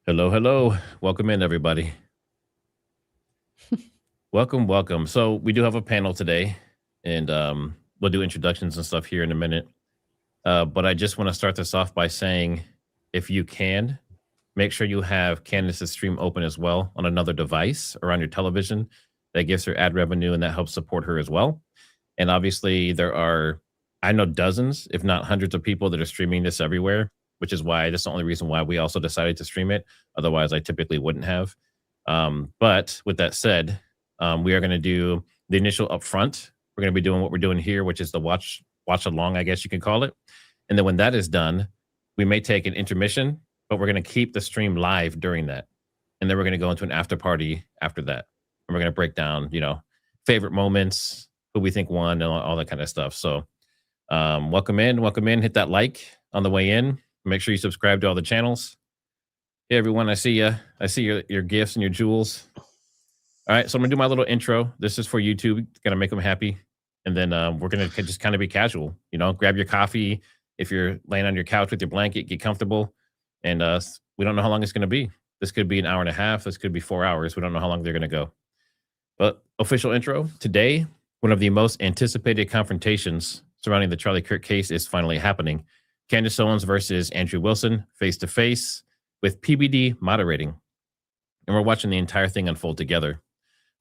Hello, hello. Welcome in, everybody. Welcome. So we do have a panel today, and we'll do introductions and stuff here in a minute. But I just want to start this off by saying, if you can, make sure you have Candace's stream open as well on another device or on your television. That gives her ad revenue, and that helps support her as well. And obviously, there are, I know, dozens, if not hundreds of people that are streaming this everywhere, which is why that's the only reason why we also decided to stream it. Otherwise, I typically wouldn't have. But with that said, we are going to do the initial upfront. We're going to be doing what we're doing here, which is the watch along, I guess you can call it. And then when that is done, we may take an intermission, but we're going to keep the stream live during that. And then we're going to go into an after party after that. And we're going to break down, favorite moments, who we think won, and all that kind of stuff. So welcome in. Hit that like on the way in. Make sure you subscribe to all the channels. Hey, everyone, I see you. I see your gifts and your jewels. All right, so I'm going to do my little intro. This is for YouTube. Going to make them happy. And then we're going to just kind of be casual. Grab your coffee. If you're laying on your couch with your blanket, get comfortable. And we don't know how long it's going to be. This could be an hour and a half. This could be 4 hours. We don't know how long they're going to go. But official intro. Today, one of the most anticipated confrontations surrounding the Charlie Kirk case is finally happening. Candace Owens versus Andrew Wilson, face-to-face, with PBD moderating. And we're watching the entire thing unfold together.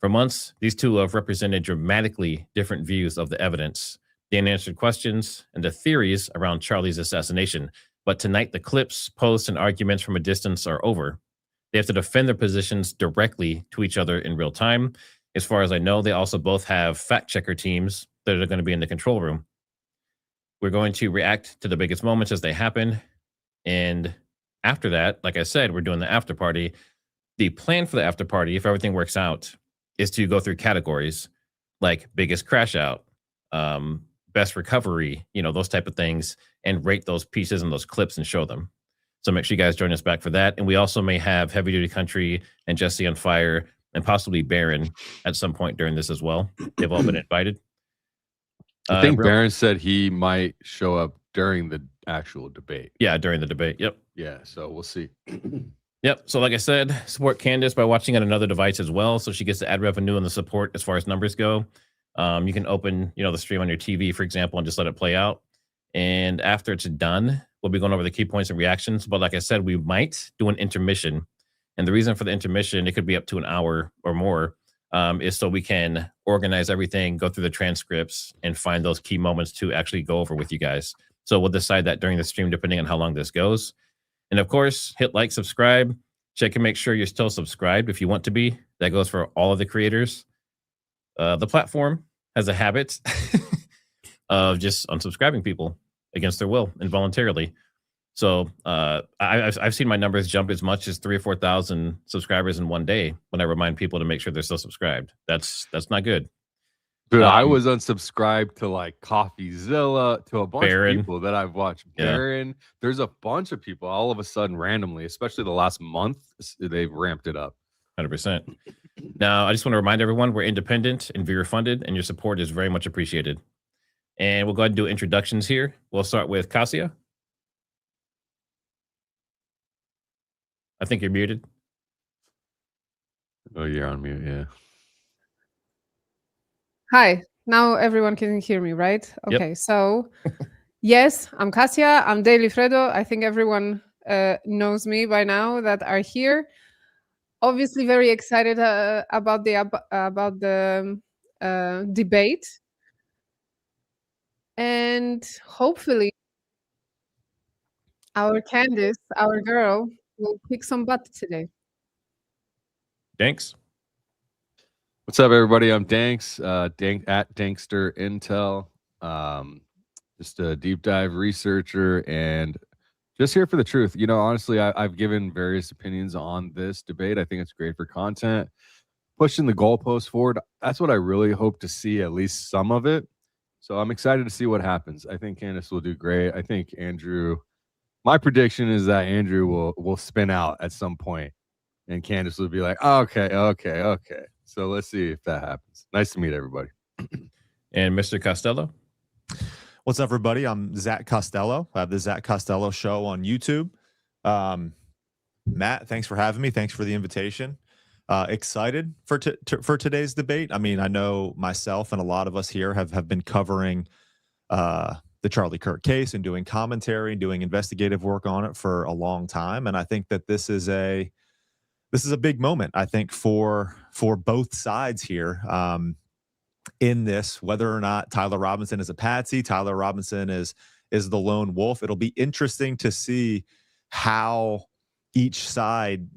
For months, these two have represented dramatically different views of the evidence, the unanswered questions, and the theories around Charlie's assassination. But tonight, the clips, posts, and arguments from a distance are over. They have to defend their positions directly to each other in real time. As far as I know, they also both have fact-checker teams that are going to be in the control room. We're going to react to the biggest moments as they happen. And after that, like I said, we're doing the after party. The plan for the after party, if everything works out, is to go through categories like biggest crash out, best recovery, those type of things, and rate those pieces and those clips and show them. So make sure you guys join us back for that. And we also may have Heavy Duty Country and Jesse on Fire and possibly Baron at some point during this as well. They've all been invited. I think Baron said he might show up during the actual debate. Yeah, during the debate. Yep. Yeah, so we'll see. Yep. So like I said, support Candace by watching on another device as well. So she gets the ad revenue and the support as far as numbers go. You can open, the stream on your TV, for example, and just let it play out. And after it's done, we'll be going over the key points and reactions. But like I said, we might do an intermission. And the reason for the intermission, it could be up to an hour or more, is so we can organize everything, go through the transcripts, and find those key moments to actually go over with you guys. So we'll decide that during the stream, depending on how long this goes. And of course, hit like, subscribe, check and make sure you're still subscribed if you want to be. That goes for all of the creators. The platform has a habit of just unsubscribing people against their will involuntarily. So I've seen my numbers jump as much as 3,000 or 4,000 subscribers in one day when I remind people to make sure they're still subscribed. That's not good. Dude, I was unsubscribed to like CoffeeZilla, to a bunch Baron. of people that I've watched. Baron, there's a bunch of people all of a sudden randomly, especially the last month, they've ramped it up. 100%. Now, I just want to remind everyone we're independent and viewer funded, and your support is very much appreciated. And we'll go ahead and do introductions here. We'll start with Kasia. I think you're muted. Oh, you're on mute, yeah. Hi, now everyone can hear me, right? Okay, so yes, I'm Kasia, I'm Daily Fredo. I think everyone knows me by now that are here. Obviously very excited about the debate. And hopefully our Candace, our girl, will kick some butt today. Thanks. What's up, everybody? I'm Danks, at Dankster Intel. Just a deep dive researcher and just here for the truth. Honestly, I've given various opinions on this debate. I think it's great for content, pushing the goalposts forward. That's what I really hope to see, at least some of it. So I'm excited to see what happens. I think Candace will do great. I think Andrew, my prediction is that Andrew will spin out at some point, and Candace will be like, oh, okay. So let's see if that happens. Nice to meet everybody. And Mr. Costello. What's up, everybody? I'm Zach Costello. I have the Zach Costello Show on YouTube. Matt, thanks for having me. Thanks for the invitation. Excited for for today's debate. I mean, I know myself and a lot of us here have been covering the Charlie Kirk case and doing commentary, doing investigative work on it for a long time, and I think that this is a big moment. I think for both sides here. In this, whether or not Tyler Robinson is a patsy, Tyler Robinson is the lone wolf. It'll be interesting to see how each side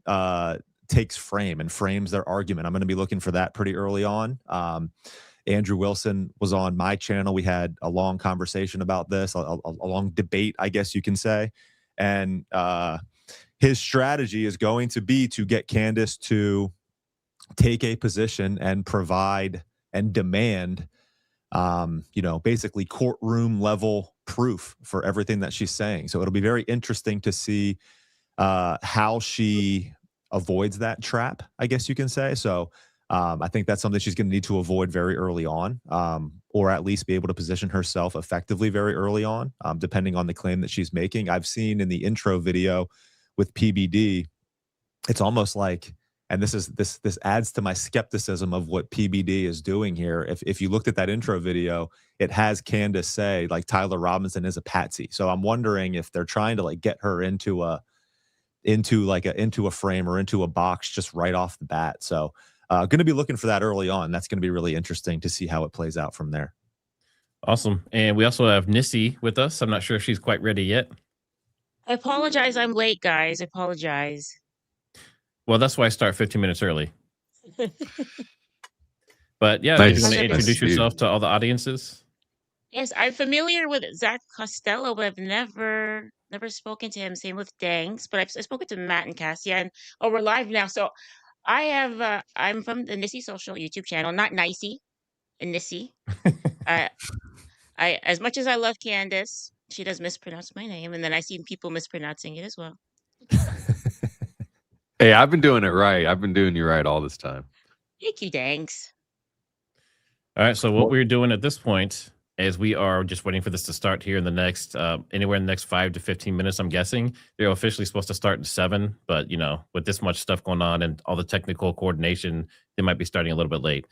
takes frame and frames their argument. I'm going to be looking for that pretty early on. Andrew Wilson was on my channel. We had a long conversation about this, a long debate, I guess you can say. And his strategy is going to be to get Candace to take a position and provide and demand, basically courtroom level proof for everything that she's saying. So it'll be very interesting to see how she avoids that trap, I guess you can say. So I think that's something she's going to need to avoid very early on, or at least be able to position herself effectively very early on, depending on the claim that she's making. I've seen in the intro video with PBD, it's almost like, and this adds to my skepticism of what PBD is doing here. If you looked at that intro video, it has Candace say like Tyler Robinson is a patsy. So I'm wondering if they're trying to like get her into a frame or into a box just right off the bat. So going to be looking for that early on. That's going to be really interesting to see how it plays out from there. Awesome. And we also have Nissy with us. I'm not sure if she's quite ready yet. I apologize. I'm late, guys. I apologize. Well, that's why I start 15 minutes early. But yeah, Nice. you want to Nice. introduce yourself to all the audiences? Yes, I'm familiar with Zach Costello, but I've never spoken to him. Same with Dangs, but I've spoken to Matt and Cassia, and we're live now. So I'm from the Nissy Social YouTube channel, not Nicey, and Nissy. I as much as I love Candace, she does mispronounce my name, and then I see people mispronouncing it as well. Hey, I've been doing it right. I've been doing you right all this time. Thank you, Dangs. All right. So what we're doing at this point is we are just waiting for this to start here in the next, anywhere in the next 5 to 15 minutes, I'm guessing. They're officially supposed to start at 7, but with this much stuff going on and all the technical coordination, they might be starting a little bit late.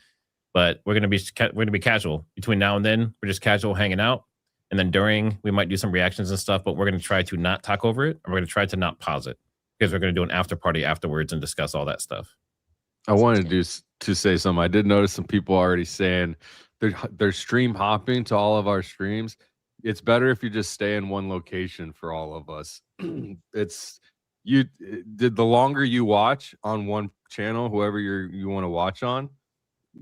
But we're going to be casual between now and then. We're just casual hanging out. And then during, we might do some reactions and stuff, but we're going to try to not talk over it. And we're going to try to not pause it, because we're going to do an after party afterwards and discuss all that stuff. I wanted to say something. I did notice some people already saying they're stream hopping to all of our streams. It's better if you just stay in one location for all of us. The longer you watch on one channel, whoever you want to watch on,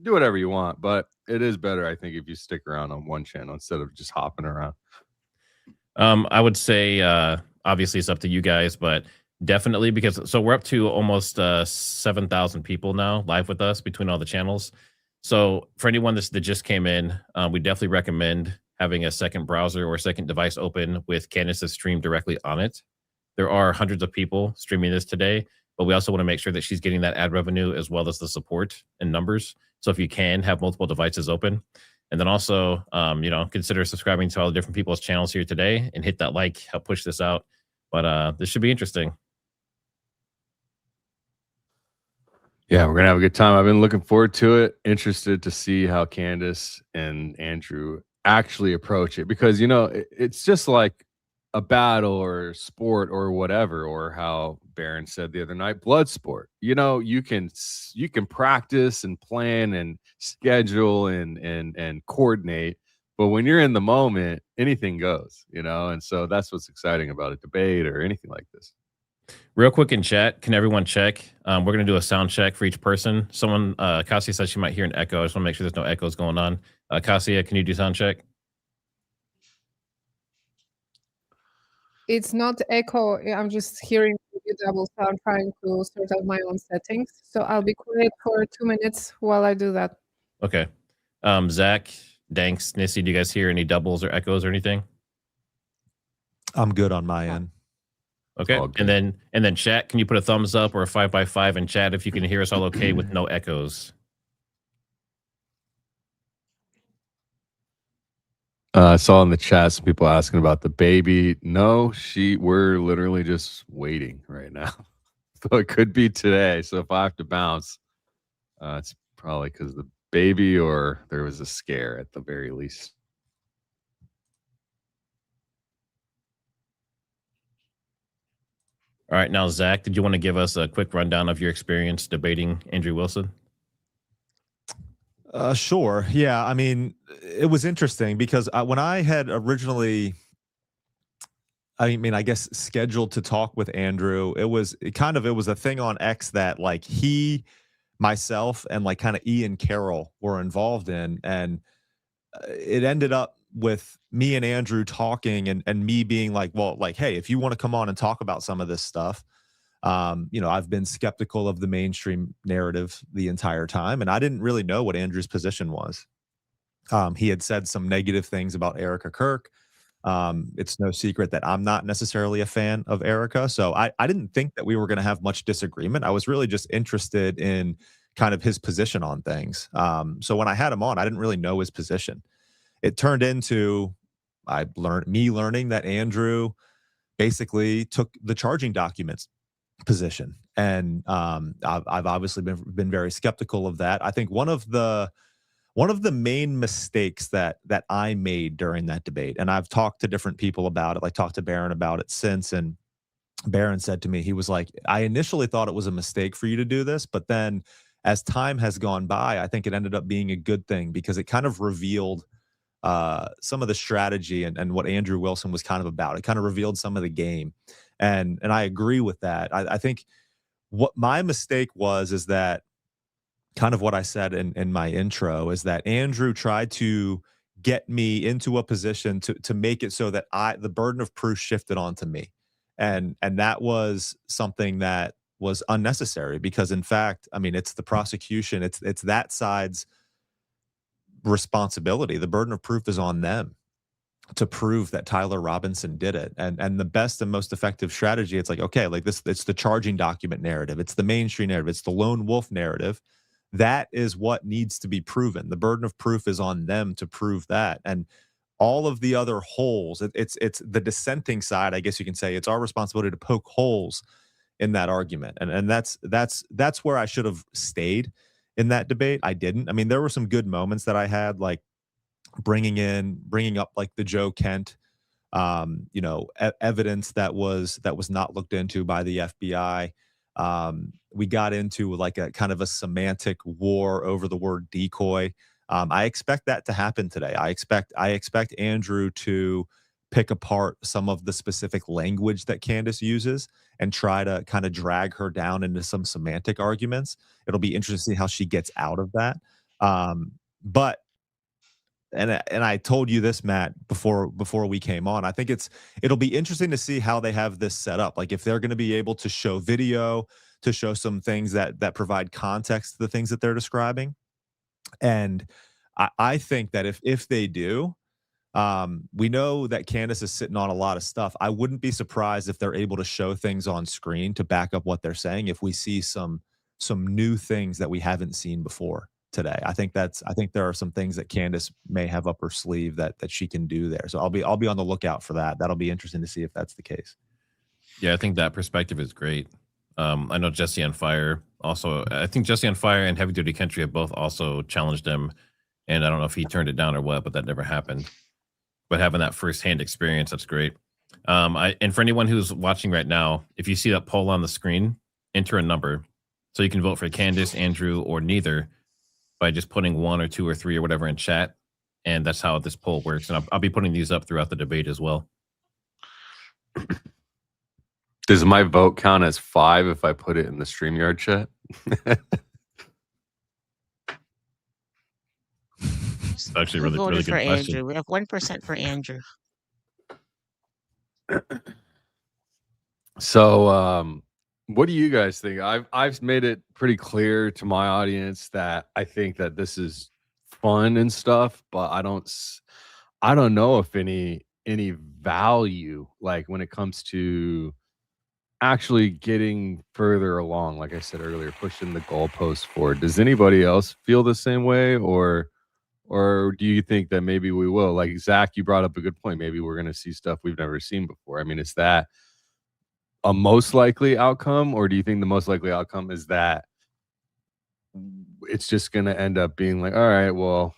do whatever you want. But it is better, I think, if you stick around on one channel instead of just hopping around. I would say, obviously it's up to you guys, but definitely, because we're up to almost 7,000 people now live with us between all the channels. So for anyone that just came in, we definitely recommend having a second browser or a second device open with Candace's stream directly on it. There are hundreds of people streaming this today, but we also want to make sure that she's getting that ad revenue as well as the support and numbers. So if you can have multiple devices open, and then also, consider subscribing to all the different people's channels here today and hit that like, help push this out. But this should be interesting. Yeah, we're gonna have a good time. I've been looking forward to it. Interested to see how Candace and Andrew actually approach it, because it's just like a battle or sport or whatever, or how Barron said the other night, blood sport. You can practice and plan and schedule and coordinate, but when you're in the moment, anything goes. And so that's what's exciting about a debate or anything like this. Real quick in chat, can everyone check? We're going to do a sound check for each person. Someone, Cassia says she might hear an echo. I just want to make sure there's no echoes going on. Cassia, can you do sound check? It's not echo. I'm just hearing you double, so I'm trying to sort out my own settings. So I'll be quiet for 2 minutes while I do that. Okay. Zach, Danks, Nissy, do you guys hear any doubles or echoes or anything? I'm good on my end. Okay. And then chat, can you put a thumbs up or a 5x5 in chat if you can hear us all okay with no echoes? I saw in the chat some people asking about the baby. No, we're literally just waiting right now. So it could be today. So if I have to bounce, it's probably because the baby or there was a scare at the very least. All right, now Zach, did you want to give us a quick rundown of your experience debating Andrew Wilson? Sure. Yeah. I mean, it was interesting because when I had originally, I mean, I guess scheduled to talk with Andrew, it was a thing on X that like myself, and like kind of Ian Carroll were involved in, and it ended up with me and Andrew talking, and me being like, well, like, hey, if you want to come on and talk about some of this stuff, I've been skeptical of the mainstream narrative the entire time, and I didn't really know what Andrew's position was. He had said some negative things about Erica Kirk. It's no secret that I'm not necessarily a fan of Erica, so I didn't think that we were going to have much disagreement. I was really just interested in kind of his position on things. So when I had him on, I didn't really know his position. It turned into learning that Andrew basically took the charging documents position, and I've obviously been very skeptical of that. I think one of the main mistakes that I made during that debate, and I've talked to different people about it, like talked to Barron about it since, and Barron said to me, he was like, I initially thought it was a mistake for you to do this, but then as time has gone by, I think it ended up being a good thing because it kind of revealed some of the strategy and what Andrew Wilson was kind of about. It kind of revealed some of the game. And I agree with that. I think what my mistake was is that kind of what I said in my intro is that Andrew tried to get me into a position to make it so that the burden of proof shifted onto me. And that was something that was unnecessary because in fact, I mean, it's the prosecution, it's that side's responsibility. The burden of proof is on them to prove that Tyler Robinson did it. And the best and most effective strategy, it's like, okay, like this, it's the charging document narrative, it's the mainstream narrative, it's the lone wolf narrative. That is what needs to be proven. The burden of proof is on them to prove that. And all of the other holes, it's the dissenting side, I guess you can say, it's our responsibility to poke holes in that argument. And that's where I should have stayed in that debate. I didn't. I mean, there were some good moments that I had, like bringing up like the Joe Kent evidence that was not looked into by the FBI. We got into like a kind of a semantic war over the word decoy. I expect that to happen today. I expect Andrew to pick apart some of the specific language that Candace uses and try to kind of drag her down into some semantic arguments. It'll be interesting to see how she gets out of that. But I told you this, Matt, before we came on. I think it'll be interesting to see how they have this set up. Like if they're going to be able to show video, to show some things that provide context to the things that they're describing. And I think that if they do, we know that Candace is sitting on a lot of stuff. I wouldn't be surprised if they're able to show things on screen to back up what they're saying. If we see some new things that we haven't seen before today, I think there are some things that Candace may have up her sleeve that she can do there. So I'll be on the lookout for that. That'll be interesting to see if that's the case. Yeah, I think that perspective is great. I know Jesse on Fire also. I think Jesse on Fire and Heavy Duty Country have both also challenged him, and I don't know if he turned it down or what, but that never happened. But having that firsthand experience, that's great. And for anyone who's watching right now, if you see that poll on the screen, enter a number so you can vote for Candace, Andrew, or neither by just putting 1 or 2 or 3 or whatever in chat. And that's how this poll works. And I'll be putting these up throughout the debate as well. Does my vote count as 5 if I put it in the StreamYard chat? It's actually really, voted really for good question. Andrew. We have 1% for Andrew. So, what do you guys think? I've made it pretty clear to my audience that I think that this is fun and stuff, but I don't know if any value, like when it comes to actually getting further along, like I said earlier, pushing the goalposts forward. Does anybody else feel the same way, or do you think that maybe we will? Like Zach, you brought up a good point. Maybe we're going to see stuff we've never seen before. I mean, is that a most likely outcome, or do you think the most likely outcome is that it's just going to end up being like, all right, well,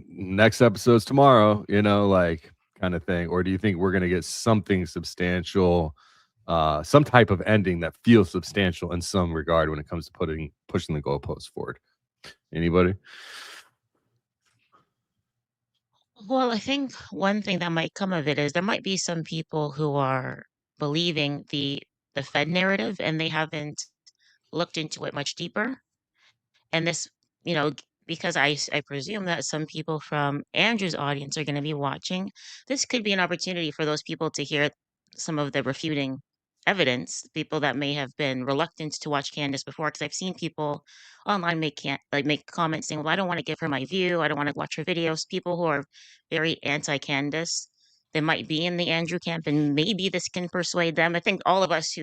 next episode's tomorrow, you know, like kind of thing? Or do you think we're going to get something substantial, some type of ending that feels substantial in some regard when it comes to pushing the goalposts forward? Anybody? Well, I think one thing that might come of it is there might be some people who are believing the Fed narrative and they haven't looked into it much deeper. And this, because I presume that some people from Andrew's audience are going to be watching, this could be an opportunity for those people to hear some of the refuting evidence, people that may have been reluctant to watch Candace before, because I've seen people online make comments saying, well, I don't want to give her my view. I don't want to watch her videos. People who are very anti-Candace, they might be in the Andrew camp, and maybe this can persuade them. I think all of us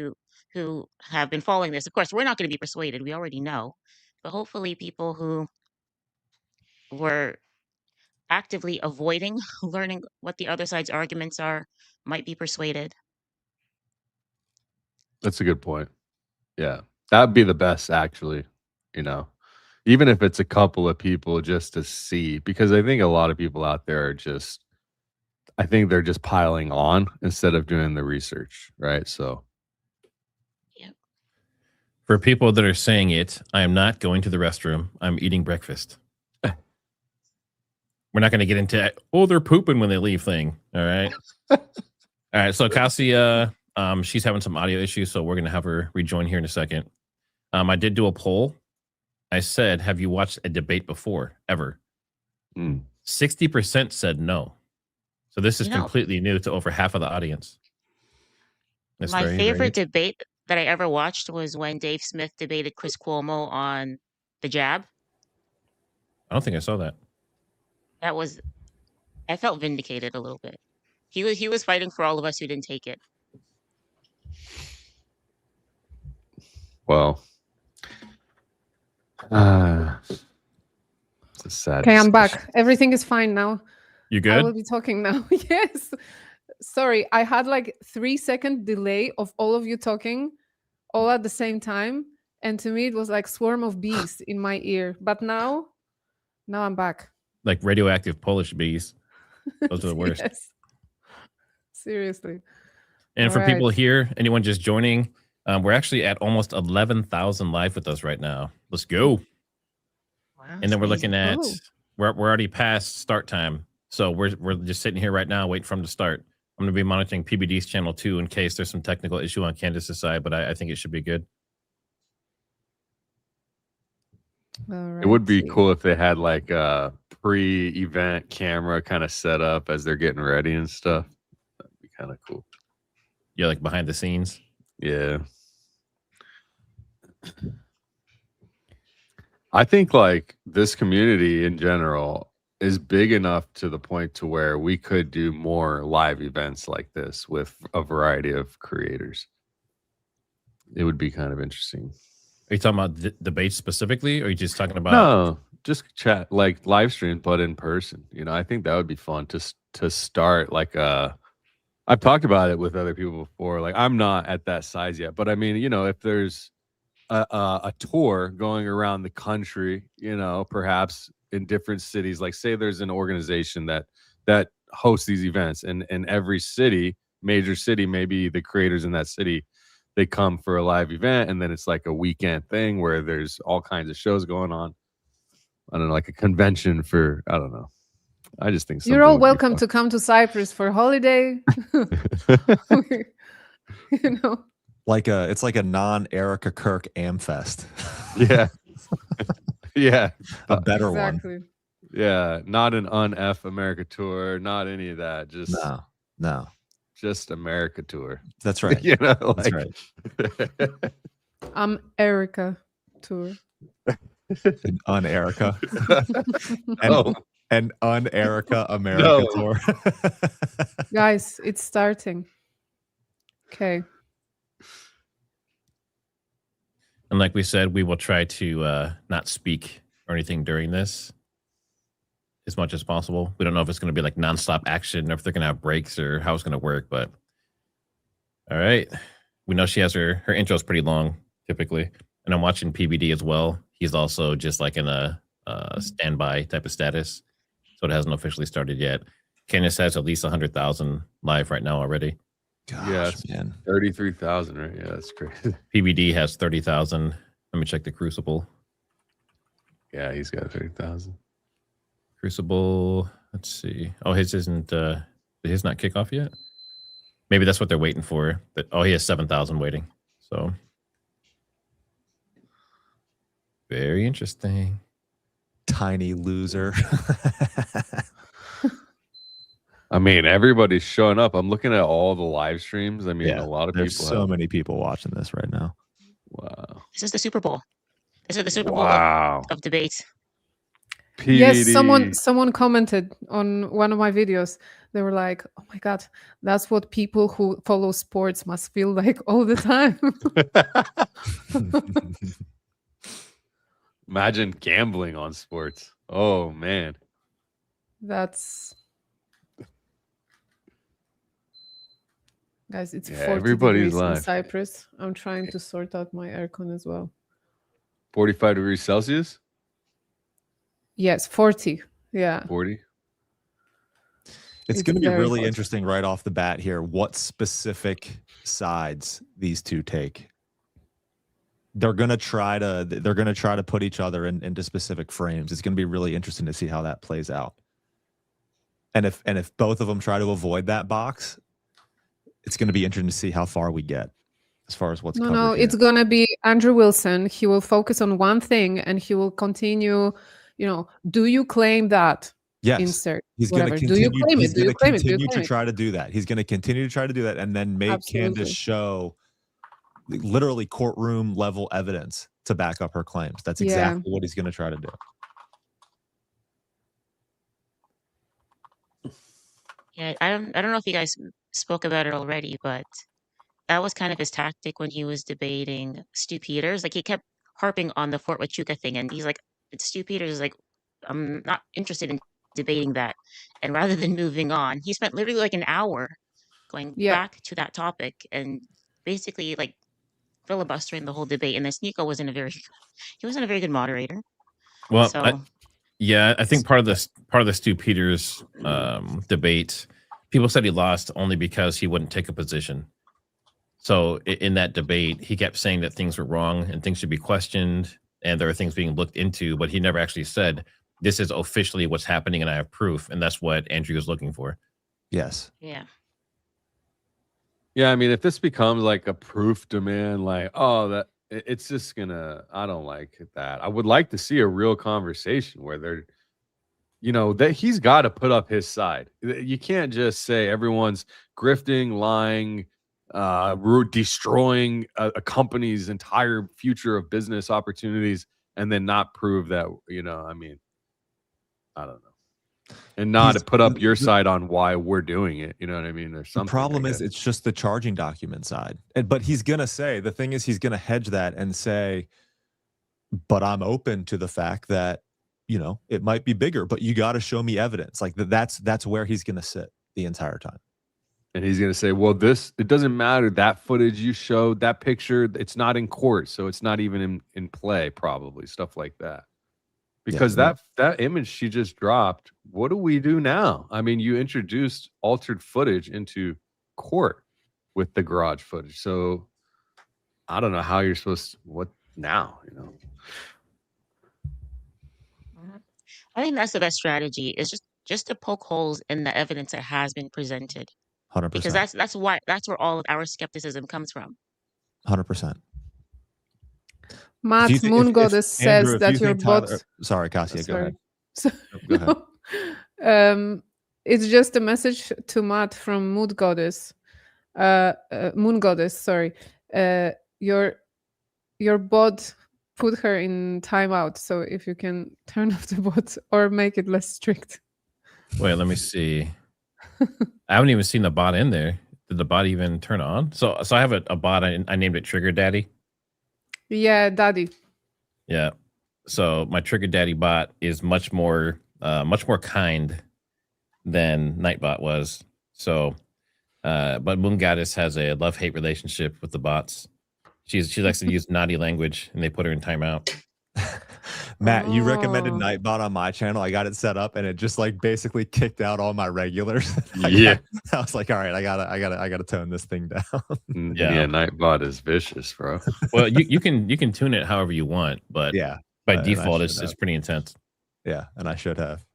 who have been following this, of course, we're not going to be persuaded. We already know. But hopefully people who were actively avoiding learning what the other side's arguments are might be persuaded. That's a good point. Yeah, that'd be the best, actually, even if it's a couple of people just to see, because I think a lot of people out there are I think they're just piling on instead of doing the research, right? So for people that are saying it, I am not going to the restroom. I'm eating breakfast. We're not going to get into, they're pooping when they leave thing. All right. All right. So Cassia, she's having some audio issues, so we're going to have her rejoin here in a second. I did do a poll. I said, have you watched a debate before, ever? 60% said no. So this is completely new to over half of the audience. That's my very, favorite debate that I ever watched was when Dave Smith debated Chris Cuomo on the jab. I don't think I saw that. I felt vindicated a little bit. He was fighting for all of us who didn't take it. Well, it's a sad Okay, I'm discussion. back. Everything is fine now. You I good? will be talking now. Yes. Sorry, I had like 3-second delay of all of you talking all at the same time. And to me, it was like swarm of bees in my ear. But now I'm back. Like radioactive Polish bees. Those are the worst. Yes. Seriously. And All for people right. here, anyone just joining, we're actually at almost 11,000 live with us right now. Let's go. Wow, And then we're that's looking at, Oh. we're already past start time. So we're just sitting here right now, waiting for them to start. I'm going to be monitoring PBD's channel too, in case there's some technical issue on Candace's side, but I think it should be good. It would be cool if they had like a pre-event camera kind of set up as they're getting ready and stuff. That'd be kind of cool. Yeah, like behind the scenes. Yeah. I think like this community in general is big enough to the point to where we could do more live events like this with a variety of creators. It would be kind of interesting. Are you talking about debates specifically, or are you just talking about? No, just chat, like live stream, but in person. I think that would be fun to start like I've talked about it with other people before. Like I'm not at that size yet, but I mean, if there's a tour going around the country, perhaps in different cities, like say there's an organization that hosts these events, and in every city, major city, maybe the creators in that city, they come for a live event, and then it's like a weekend thing where there's all kinds of shows going on. I don't know, like a convention for, I don't know. I just think You're all welcome to come to Cyprus for holiday. It's like a non-Erica Kirk Amfest. Yeah. Yeah. A better Exactly. one. Yeah. Not an un-F America tour, not any of that. Just No. Just America tour. That's right. That's right. Erica tour. An un-Erica. No. An un-Erica America tour. Guys, it's starting. Okay. And like we said, we will try to not speak or anything during this as much as possible. We don't know if it's going to be like nonstop action or if they're going to have breaks or how it's going to work, but all right. we know she has her intro is pretty long typically, and I'm watching PBD as well. He's also just like in a standby type of status, so it hasn't officially started yet. Candace has at least 100,000 live right now already. Gosh, Yeah, it's man. 33,000, right? Yeah, that's crazy. PBD has 30,000. Let me check the Crucible. Yeah, he's got 30,000. Crucible. Let's see. Oh, his isn't. Did his not kick off yet? Maybe that's what they're waiting for. But oh, he has 7,000 waiting. So very interesting. Tiny loser. I mean, everybody's showing up. I'm looking at all the live streams. I mean, Yeah, a lot of There's people. so many people watching this right now. Wow. This is the Super Bowl. This is the Super Bowl Wow. of debates. PVD. Yes, someone commented on one of my videos. They were like, "Oh my god, that's what people who follow sports must feel like all the time." Imagine gambling on sports. Oh man. That's guys, it's Yeah, 40 everybody's degrees in live. Cyprus. I'm trying to sort out my aircon as well. 45 degrees Celsius? Yes, 40. Yeah. 40? It's It's going to be very really hot. interesting right off the bat here what specific sides these two take. They're going to try to put each other into specific frames. It's going to be really interesting to see how that plays out. And if both of them try to avoid that box, it's going to be interesting to see how far we get as far as what's covered. No, here. it's gonna be Andrew Wilson. He will focus on one thing and he will continue, do you claim that? Yes. Insert. He's going to whatever. continue. Do you claim He's it? Do going you to claim it? Do you continue claim to it? try to do that. He's going to continue to try to do that, and then make Absolutely. Candace show literally courtroom level evidence to back up her claims. That's Yeah. exactly what he's going to try to do. Yeah, I don't know if you guys spoke about it already, but that was kind of his tactic when he was debating Stu Peters. Like he kept harping on the Fort Huachuca thing, and he's like, Stu Peters is like, I'm not interested in debating that. And rather than moving on, he spent literally like an hour going Yeah. back to that topic and basically like filibustering the whole debate. And then Sneeko wasn't a very good moderator. Well, So I think part of the Stu Peters debate, people said he lost only because he wouldn't take a position. So in that debate, he kept saying that things were wrong and things should be questioned and there are things being looked into, but he never actually said, this is officially what's happening and I have proof. And that's what Andrew was looking for. Yes. yeah. Yeah, I mean, if this becomes like a proof demand, like, oh, that it's just gonna, I don't like that. I would like to see a real conversation where they're, that he's got to put up his side. You can't just say everyone's grifting, lying, destroying a company's entire future of business opportunities and then not prove that, I mean, I don't know. And not to put up your side on why we're doing it. You know what I mean? There's something. The problem is it's just the charging document side. But he's going to say, the thing is he's going to hedge that and say, but I'm open to the fact that, it might be bigger, but you got to show me evidence. Like that's where he's going to sit the entire time. And he's going to say, well, it doesn't matter. That footage you showed, that picture, it's not in court. So it's not even in play, probably, stuff like that. Because that image she just dropped, what do we do now? I mean, you introduced altered footage into court with the garage footage. So I don't know how you're supposed to, what now, I think that's the best strategy is just to poke holes in the evidence that has been presented. 100%. Because that's where all of our skepticism comes from. 100%. Matt Moon Goddess says Andrew, that your bot. Sorry, Cassia, go ahead. Go ahead. It's just a message to Matt from Moon Goddess. Moon Goddess, sorry. Your bot put her in timeout. So if you can turn off the bot or make it less strict. Wait, let me see. I haven't even seen the bot in there. Did the bot even turn on? So I have a bot. I named it Trigger Daddy. Yeah, Daddy. Yeah. So my Trigger Daddy bot is much more kind than Nightbot was. So But Moon Goddess has a love-hate relationship with the bots. She likes to use naughty language, and they put her in timeout. Matt, you recommended Oh. Nightbot on my channel. I got it set up, and it just like basically kicked out all my regulars. Yeah. I was like, all right, I gotta tone this thing down. Yeah, Nightbot is vicious, bro. Well, you can tune it however you want, but Yeah, by and I default, should it's have. pretty intense. Yeah, and I should have.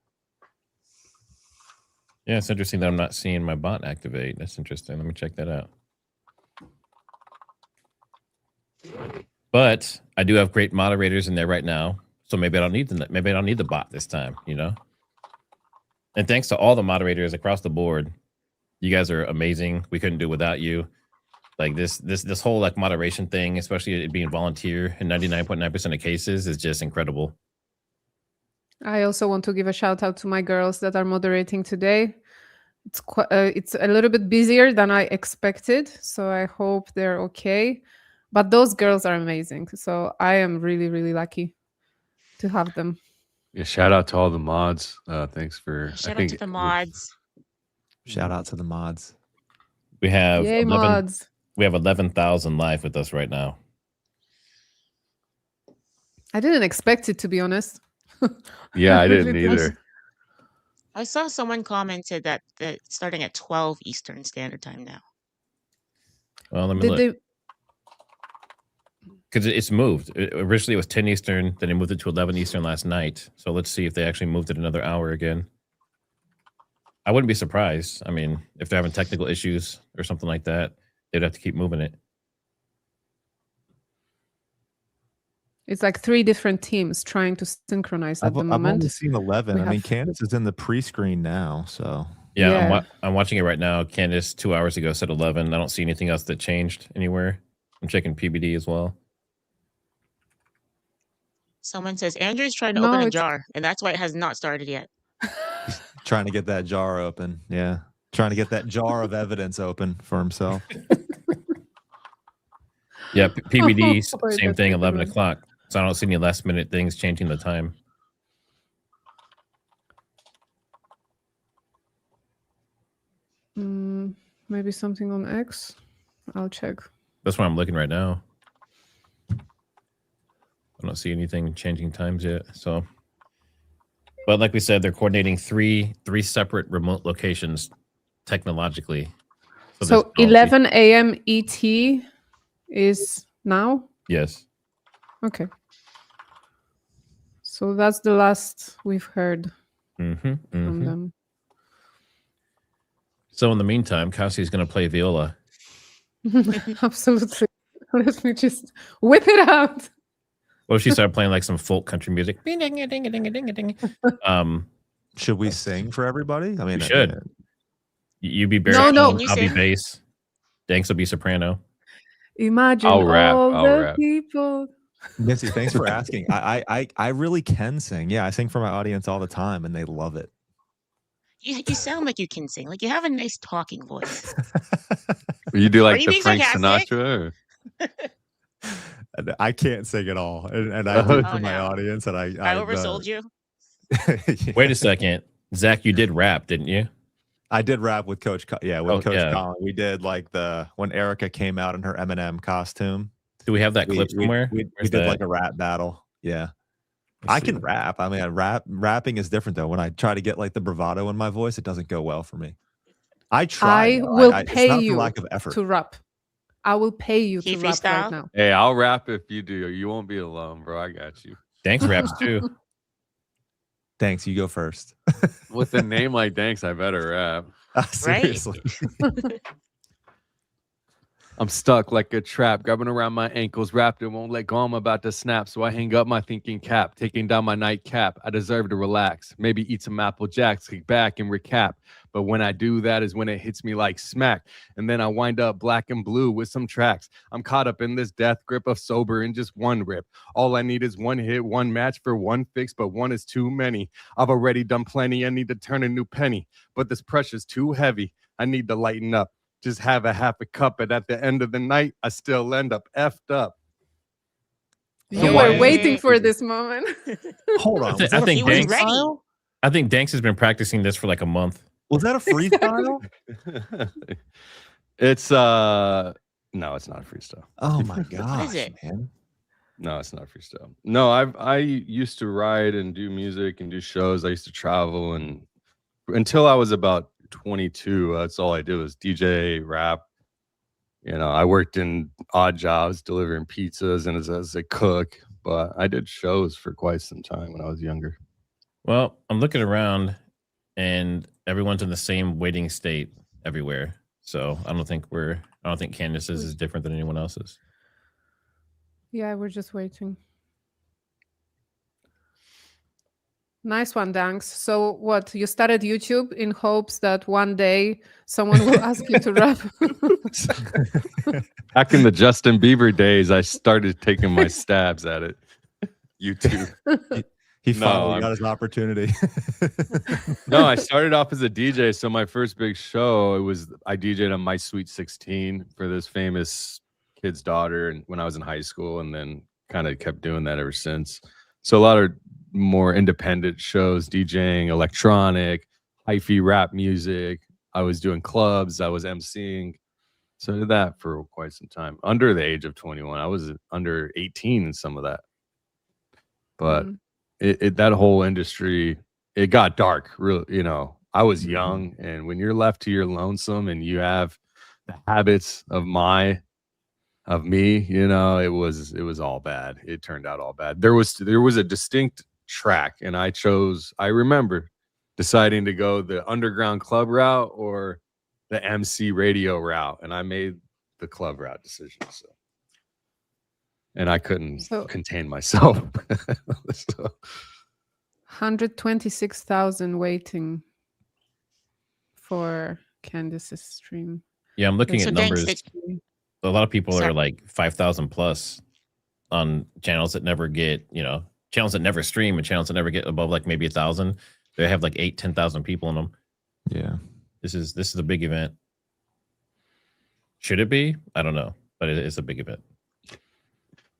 Yeah, it's interesting that I'm not seeing my bot activate. That's interesting. Let me check that out. But I do have great moderators in there right now, so maybe I don't need the bot this time, you know. And thanks to all the moderators across the board, you guys are amazing. We couldn't do it without you. Like this whole like moderation thing, especially it being volunteer in 99.9% of cases, is just incredible. I also want to give a shout out to my girls that are moderating today. It's a little bit busier than I expected, so I hope they're okay. But those girls are amazing, so I am really, really lucky to have them. Yeah, shout out to all the mods. Thanks for Shout out to the mods. Shout out to the mods. We have Yay, mods. We have 11,000 live with us right now. I didn't expect it, to be honest. Yeah, I didn't really either. I saw someone commented that it's starting at 12 Eastern Standard Time now. Well, let me Did look. they? Because it's moved. Originally, it was 10 Eastern. Then they moved it to 11 Eastern last night. So let's see if they actually moved it another hour again. I wouldn't be surprised. I mean, if they're having technical issues or something like that, they'd have to keep moving it. It's like 3 different teams trying to synchronize at the I've only moment. seen 11. We I mean, have- Candace is in the pre-screen now, so Yeah, Yeah. I'm watching it right now. Candace 2 hours ago said 11. I don't see anything else that changed anywhere. I'm checking PBD as well. Someone says Andrew's trying to No, open a it's- jar, and that's why it has not started yet. trying to get that jar open. Yeah, trying to get that jar of evidence open for himself. Yeah, PBD, Sorry, same that's thing, a good 11 one. o'clock. So I don't see any last minute things changing the time. Maybe something on X. I'll check. That's why I'm looking right now. I don't see anything changing times yet. So, but like we said, they're coordinating three separate remote locations technologically. So there's policy. 11 a.m. ET is now? Yes. Okay. So that's the last we've heard from them. So in the meantime, Cassie's going to play viola. Absolutely. Let me just whip it out. What if she started playing like some folk country music? Should we sing for everybody? I mean, You should. You be baritone, No. Can you I'll be sing? bass. Danks will be soprano. Imagine I'll rap, all I'll the rap. people. Missy, thanks for asking. I really can sing. Yeah, I sing for my audience all the time, and they love it. You sound like you can sing. Like you have a nice talking voice. You do like you the being Frank sarcastic? Sinatra? Or? And I can't sing at all, and I do it Oh, for my no. audience. And I oversold you. Wait a second. Zach, you did rap, didn't you? I did rap with Coach. With Oh, Coach yeah. Colin. We did like when Erica came out in her Eminem costume. Do we have that clip somewhere? We Where's did that? like a rap battle. Yeah. Let's I see. can rap. I mean, rapping is different though. When I try to get like the bravado in my voice, it doesn't go well for me. I try. I though. will it's pay not for you lack of effort. to rap. I will pay you Can to you rap freestyle? right now. Hey, I'll rap if you do. You won't be alone, bro. I got you. Danks raps too. Thanks. You go first. With a name like Danks, I better rap. Seriously. I'm stuck like a trap, grabbing around my ankles, wrapped and won't let go. I'm about to snap, so I hang up my thinking cap, taking down my nightcap. I deserve to relax, maybe eat some Apple Jacks, kick back and recap. But when I do that is when it hits me like smack, and then I wind up black and blue with some tracks. I'm caught up in this death grip of sober in just one rip. All I need is one hit, one match for one fix, but one is too many. I've already done plenty. I need to turn a new penny, but this pressure's too heavy. I need to lighten up. Just have a half a cup, but at the end of the night, I still end up effed up. You why- were waiting for this moment. Hold on. I think He was Danks. ready. I think Danks has been practicing this for like a month. Was that a freestyle? It's no, it's not a freestyle. Oh my What is gosh, it? man. No, it's not freestyle. No, I used to write and do music and do shows. I used to travel, and until I was about 22, that's all I did was DJ, rap. You know, I worked in odd jobs delivering pizzas and as a cook, but I did shows for quite some time when I was younger. Well, I'm looking around and everyone's in the same waiting state everywhere. So I don't think Candace's is different than anyone else's. Yeah, we're just waiting. Nice one, thanks. So what, you started YouTube in hopes that one day someone will ask you to rap? Back in the Justin Bieber days, I started taking my stabs at it. YouTube. He No, finally I'm- got his opportunity. No, I started off as a DJ. So my first big show, I DJ'd on My Sweet 16 for this famous kid's daughter, and when I was in high school, and then kind of kept doing that ever since. So a lot of more independent shows, DJing, electronic, hyphy rap music. I was doing clubs. I was emceeing. So I did that for quite some time. Under the age of 21, I was under 18 in some of that. But that whole industry, it got dark. Real, you know, I was young, and when you're left to your lonesome and you have the habits of me, you know, it was all bad. It turned out all bad. There was a distinct track, and I remember deciding to go the underground club route or the MC radio route, and I made the club route decision. So, and I couldn't contain myself. So. 126,000 waiting for Candace's stream. Yeah, I'm looking So at thanks, numbers. A lot of people are like 5,000 plus on channels that never get, channels that never stream and channels that never get above like maybe 1,000. They have like 10,000 people in them. Yeah. This is a big event. Should it be? I don't know, but it is a big event.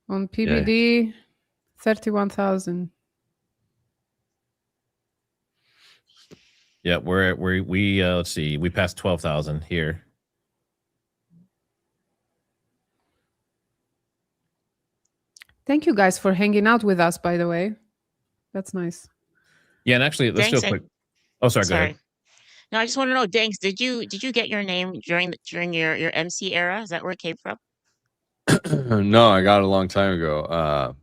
On PBD, 31,000. Yeah, we let's see, we passed 12,000 here. Thank you guys for hanging out with us, by the way. That's nice. Yeah, and actually, let's do a quick. Oh, sorry. Go ahead. No, I just want to know, Danks, did you get your name during your MC era? Is that where it came from? No, I got it a long time ago.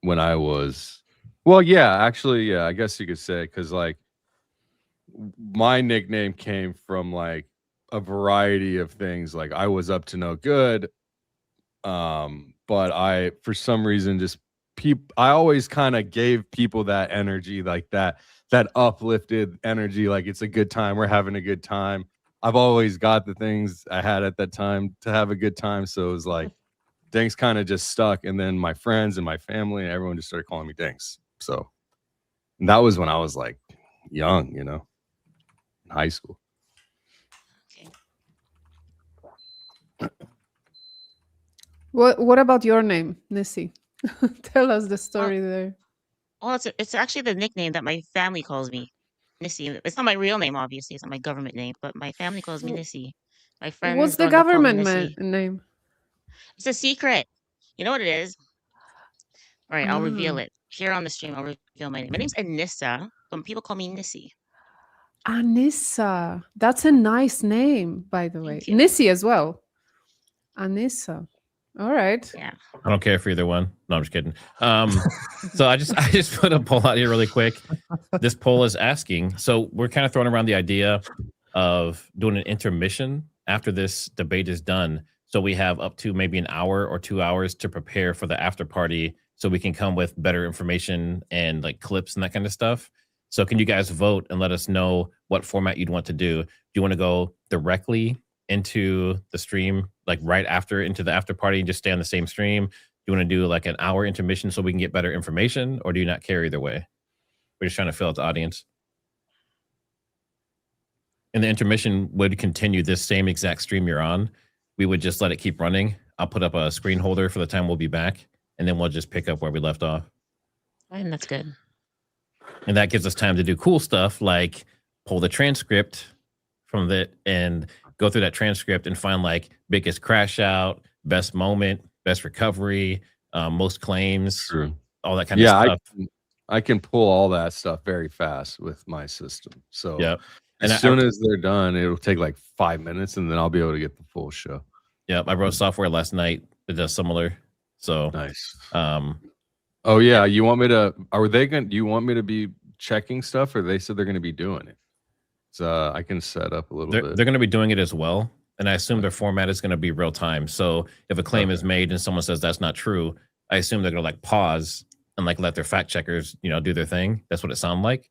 When I was, well, yeah, actually, yeah, I guess you could say, because like my nickname came from like a variety of things. Like I was up to no good, but I, for some reason, just I always kind of gave people that energy, like that uplifted energy, like it's a good time, we're having a good time. I've always got the things I had at that time to have a good time, so it was like Danks kind of just stuck, and then my friends and my family and everyone just started calling me Danks. So and that was when I was like young, in high school. Okay. What about your name, Nissi? Tell us the story there. Well, it's actually the nickname that my family calls me, Nissi. It's not my real name, obviously. It's not my government name, but my family calls me Nissi. My friends. What's the government name? It's a secret. You know what it is? All right, I'll reveal it here on the stream. I'll reveal my name. My name's Anissa, but people call me Nissi. Anissa. That's a nice name, by the way. Nissi as well. Anissa. All right. Yeah. I don't care for either one. No, I'm just kidding. So I just put a poll out here really quick. This poll is asking. So we're kind of throwing around the idea of doing an intermission after this debate is done. So we have up to maybe an hour or 2 hours to prepare for the after party, so we can come with better information and like clips and that kind of stuff. So can you guys vote and let us know what format you'd want to do? Do you want to go directly into the stream, like right after into the after party, and just stay on the same stream? Do you want to do like an hour intermission so we can get better information, or do you not care either way? We're just trying to fill out the audience. And the intermission would continue this same exact stream you're on. We would just let it keep running. I'll put up a screen holder for the time we'll be back, and then we'll just pick up where we left off. And that's good. And that gives us time to do cool stuff like pull the transcript from it and go through that transcript and find like biggest crash out, best moment, best recovery, most claims, True. all that kind of stuff. I can pull all that stuff very fast with my system. So Yep. as soon as they're done, it'll take like 5 minutes, and then I'll be able to get the full show. Yep. I wrote software last night that does similar. So nice. Oh yeah. You want me to? Do you want me to be checking stuff, or they said they're going to be doing it? So I can set up a little bit. They're going to be doing it as well, and I assume their format is going to be real time. So if a claim is made and someone says that's not true, I assume they're going to like pause and like let their fact checkers, do their thing. That's what it sounds like.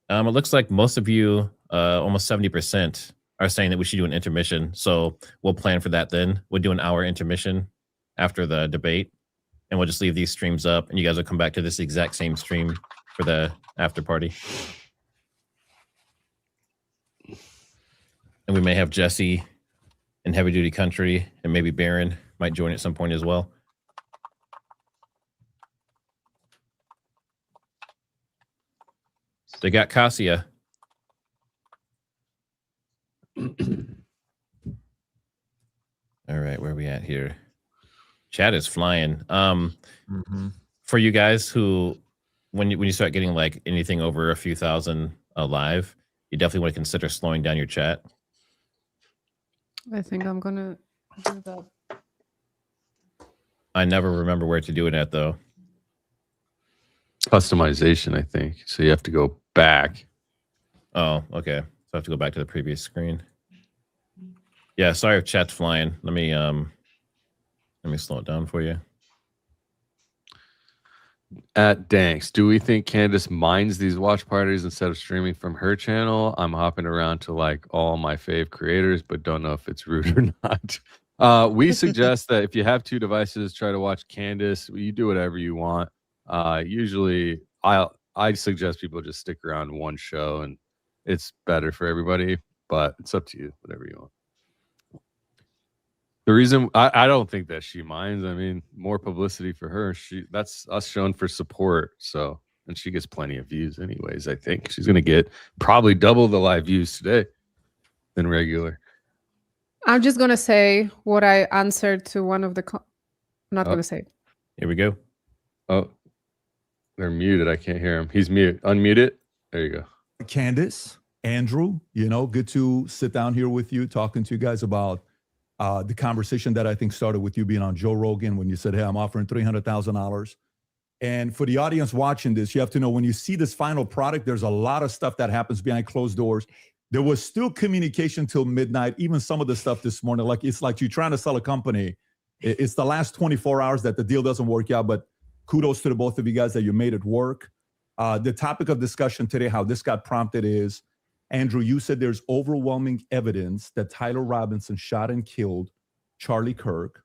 It looks like most of you, almost 70%, are saying that we should do an intermission. So we'll plan for that then. We'll do an hour intermission after the debate, and we'll just leave these streams up, and you guys will come back to this exact same stream for the after party. And we may have Jesse and Heavy Duty Country, and maybe Baron might join at some point as well. They got Cassia. All right, where are we at here? Chat is flying. For you guys who, when you start getting like anything over a few thousand live, you definitely want to consider slowing down your chat. I think I'm gonna do that. I never remember where to do it at though. Customization, I think. So you have to go back. Oh, okay. So I have to go back to the previous screen. Yeah, sorry if chat's flying. Let me slow it down for you. At Danks, do we think Candace minds these watch parties instead of streaming from her channel? I'm hopping around to like all my fave creators, but don't know if it's rude or not. We suggest that if you have 2 devices, try to watch Candace. You do whatever you want. Usually I suggest people just stick around one show, and it's better for everybody, but it's up to you, whatever you want. The reason I don't think that she minds, I mean, more publicity for her. That's us showing for support. So, and she gets plenty of views anyways. I think she's going to get probably double the live views today than regular. I'm just going to say what I answered to one of the, I'm not going to say it. Here we go. Oh, they're muted. I can't hear him. He's mute. Unmute it. There you go. Candace, Andrew, good to sit down here with you, talking to you guys about the conversation that I think started with you being on Joe Rogan when you said, hey, I'm offering $300,000. And for the audience watching this, you have to know when you see this final product, there's a lot of stuff that happens behind closed doors. There was still communication till midnight, even some of the stuff this morning. Like it's like you're trying to sell a company. It's the last 24 hours that the deal doesn't work out, but kudos to the both of you guys that you made it work. The topic of discussion today, how this got prompted is, Andrew, you said there's overwhelming evidence that Tyler Robinson shot and killed Charlie Kirk.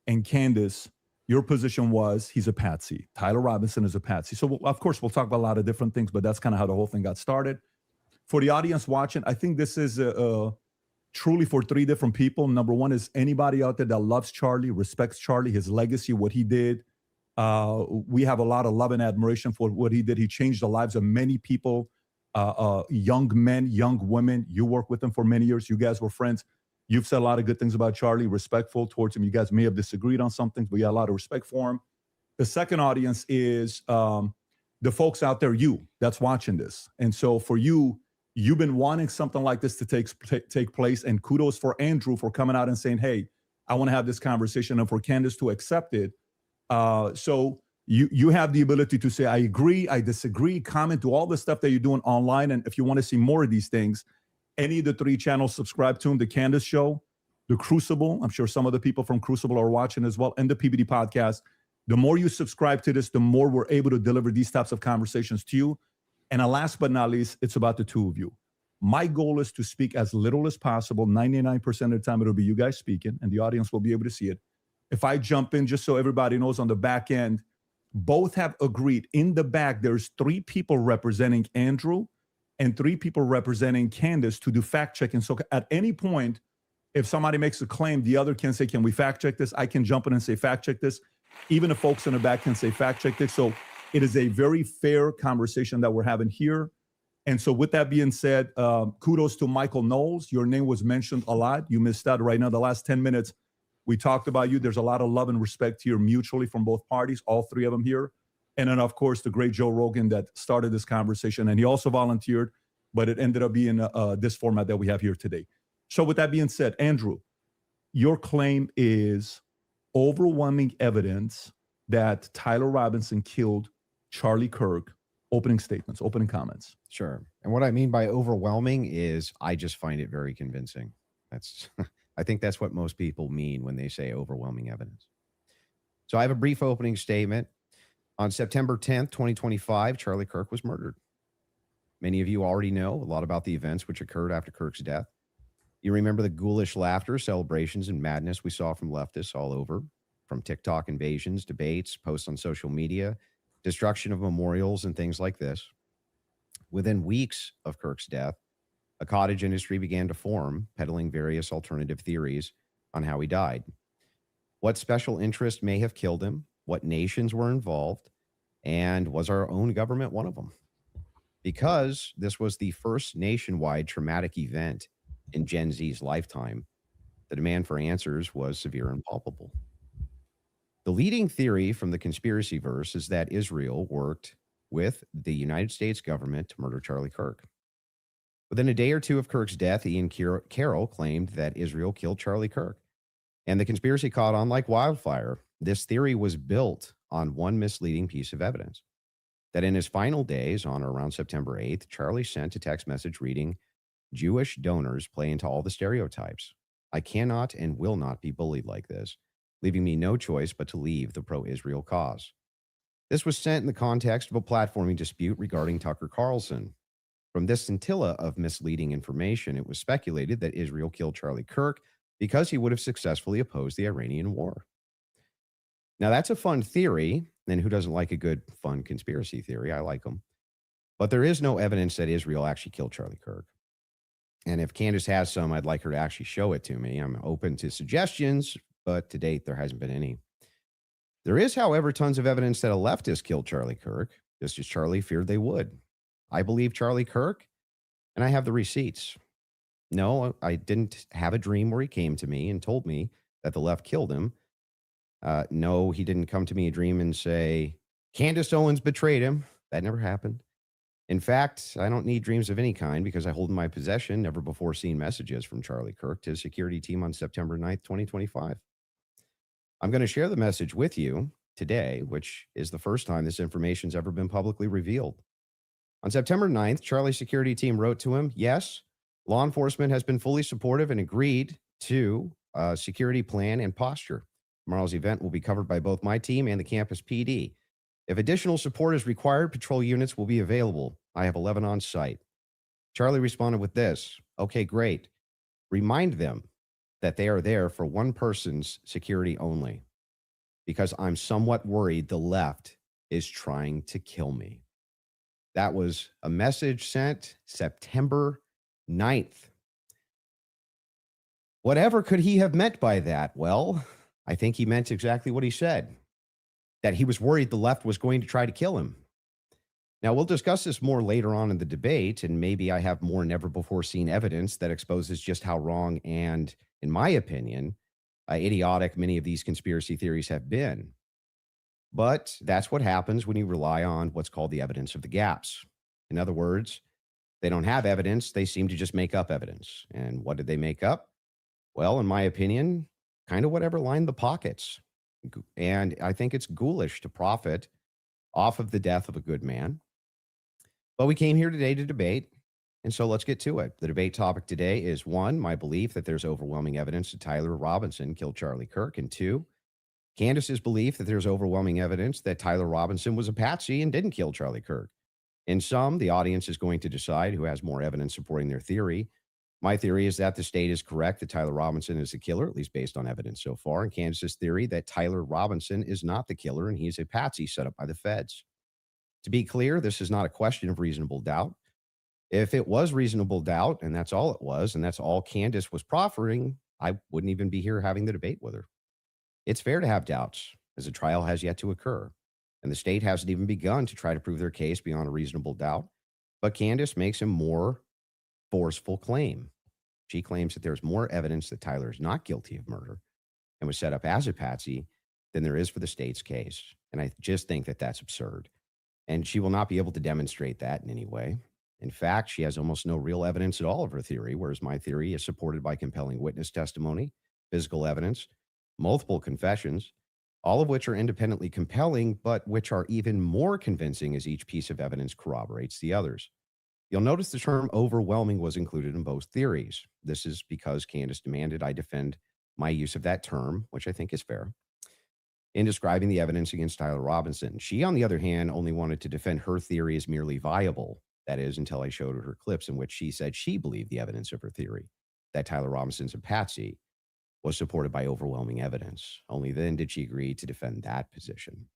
And Candace, your position was he's a patsy. Tyler Robinson is a patsy. So, of course, we'll talk about a lot of different things, but that's kind of how the whole thing got started. For the audience watching, I think this is truly for 3 different people. Number one is anybody out there that loves Charlie, respects Charlie, his legacy, what he did. We have a lot of love and admiration for what he did. He changed the lives of many people. Young men, young women. You worked with him for many years. You guys were friends. You've said a lot of good things about Charlie, respectful towards him. You guys may have disagreed on some things, but you had a lot of respect for him. The second audience is the folks out there, you that's watching this. And so for you, you've been wanting something like this to take place. And kudos for Andrew for coming out and saying, hey, I want to have this conversation, and for Candace to accept it. So you have the ability to say, I agree, I disagree, comment, do all the stuff that you're doing online. And if you want to see more of these things, any of the 3 channels, subscribe to them, the Candace Show, the Crucible. I'm sure some of the people from Crucible are watching as well, and the PBD podcast. The more you subscribe to this, the more we're able to deliver these types of conversations to you. And last but not least, it's about the 2 of you. My goal is to speak as little as possible. 99% of the time, it'll be you guys speaking, and the audience will be able to see it. If I jump in, just so everybody knows, on the back end, both have agreed. In the back, there's 3 people representing Andrew and 3 people representing Candace to do fact checking. So at any point, if somebody makes a claim, the other can say, can we fact check this? I can jump in and say, fact check this. Even the folks in the back can say, fact check this. So it is a very fair conversation that we're having here. And so with that being said, kudos to Michael Knowles. Your name was mentioned a lot. You missed out right now. The last 10 minutes, we talked about you. There's a lot of love and respect here mutually from both parties, all three of them here. And then, of course, the great Joe Rogan that started this conversation. And he also volunteered, but it ended up being this format that we have here today. So with that being said, Andrew, your claim is overwhelming evidence that Tyler Robinson killed Charlie Kirk. Opening statements, opening comments. Sure. And what I mean by overwhelming is I just find it very convincing. That's I think that's what most people mean when they say overwhelming evidence. So I have a brief opening statement. On September 10th, 2025, Charlie Kirk was murdered. Many of you already know a lot about the events which occurred after Kirk's death. You remember the ghoulish laughter, celebrations, and madness we saw from leftists all over, from TikTok invasions, debates, posts on social media, destruction of memorials, and things like this. Within weeks of Kirk's death, a cottage industry began to form, peddling various alternative theories on how he died. What special interest may have killed him, what nations were involved, and was our own government one of them? Because this was the first nationwide traumatic event in Gen Z's lifetime, the demand for answers was severe and palpable. The leading theory from the conspiracy verse is that Israel worked with the United States government to murder Charlie Kirk. Within a day or two of Kirk's death, Ian Carroll claimed that Israel killed Charlie Kirk, and the conspiracy caught on like wildfire. This theory was built on one misleading piece of evidence, that in his final days, on or around September 8th, Charlie sent a text message reading, "Jewish donors play into all the stereotypes. I cannot and will not be bullied like this, leaving me no choice but to leave the pro-Israel cause." This was sent in the context of a platforming dispute regarding Tucker Carlson. From this scintilla of misleading information, it was speculated that Israel killed Charlie Kirk because he would have successfully opposed the Iranian war. Now, that's a fun theory, and who doesn't like a good, fun conspiracy theory? I like them. But there is no evidence that Israel actually killed Charlie Kirk. And if Candace has some, I'd like her to actually show it to me. I'm open to suggestions, but to date, there hasn't been any. There is, however, tons of evidence that a leftist killed Charlie Kirk, just as Charlie feared they would. I believe Charlie Kirk, and I have the receipts. No, I didn't have a dream where he came to me and told me that the left killed him. No, he didn't come to me a dream and say, Candace Owens betrayed him. That never happened. In fact, I don't need dreams of any kind because I hold in my possession never before seen messages from Charlie Kirk to his security team on September 9th, 2025. I'm going to share the message with you today, which is the first time this information's ever been publicly revealed. On September 9th, Charlie's security team wrote to him, yes, law enforcement has been fully supportive and agreed to a security plan and posture. Tomorrow's event will be covered by both my team and the campus PD. If additional support is required, patrol units will be available. I have 11 on site. Charlie responded with this, okay, great. Remind them that they are there for one person's security only, because I'm somewhat worried the left is trying to kill me. That was a message sent September 9th. Whatever could he have meant by that? Well, I think he meant exactly what he said, that he was worried the left was going to try to kill him. Now, we'll discuss this more later on in the debate, and maybe I have more never before seen evidence that exposes just how wrong and, in my opinion, idiotic many of these conspiracy theories have been. But that's what happens when you rely on what's called the evidence of the gaps. In other words, they don't have evidence, they seem to just make up evidence. And what did they make up? Well, in my opinion, kind of whatever lined the pockets. And I think it's ghoulish to profit off of the death of a good man. But we came here today to debate, and so let's get to it. The debate topic today is 1, my belief that there's overwhelming evidence that Tyler Robinson killed Charlie Kirk, and 2, Candace's belief that there's overwhelming evidence that Tyler Robinson was a patsy and didn't kill Charlie Kirk. In sum, the audience is going to decide who has more evidence supporting their theory. My theory is that the state is correct that Tyler Robinson is the killer, at least based on evidence so far, and Candace's theory that Tyler Robinson is not the killer and he's a patsy set up by the feds. To be clear, this is not a question of reasonable doubt. If it was reasonable doubt, and that's all it was, and that's all Candace was proffering, I wouldn't even be here having the debate with her. It's fair to have doubts, as the trial has yet to occur, and the state hasn't even begun to try to prove their case beyond a reasonable doubt. But Candace makes a more forceful claim. She claims that there's more evidence that Tyler is not guilty of murder and was set up as a patsy than there is for the state's case. And I just think that that's absurd. And she will not be able to demonstrate that in any way. In fact, she has almost no real evidence at all of her theory, whereas my theory is supported by compelling witness testimony, physical evidence, multiple confessions, all of which are independently compelling, but which are even more convincing as each piece of evidence corroborates the others. You'll notice the term overwhelming was included in both theories. This is because Candace demanded I defend my use of that term, which I think is fair, in describing the evidence against Tyler Robinson. She, on the other hand, only wanted to defend her theory as merely viable. That is, until I showed her clips in which she said she believed the evidence of her theory, that Tyler Robinson's a patsy, was supported by overwhelming evidence. Only then did she agree to defend that position.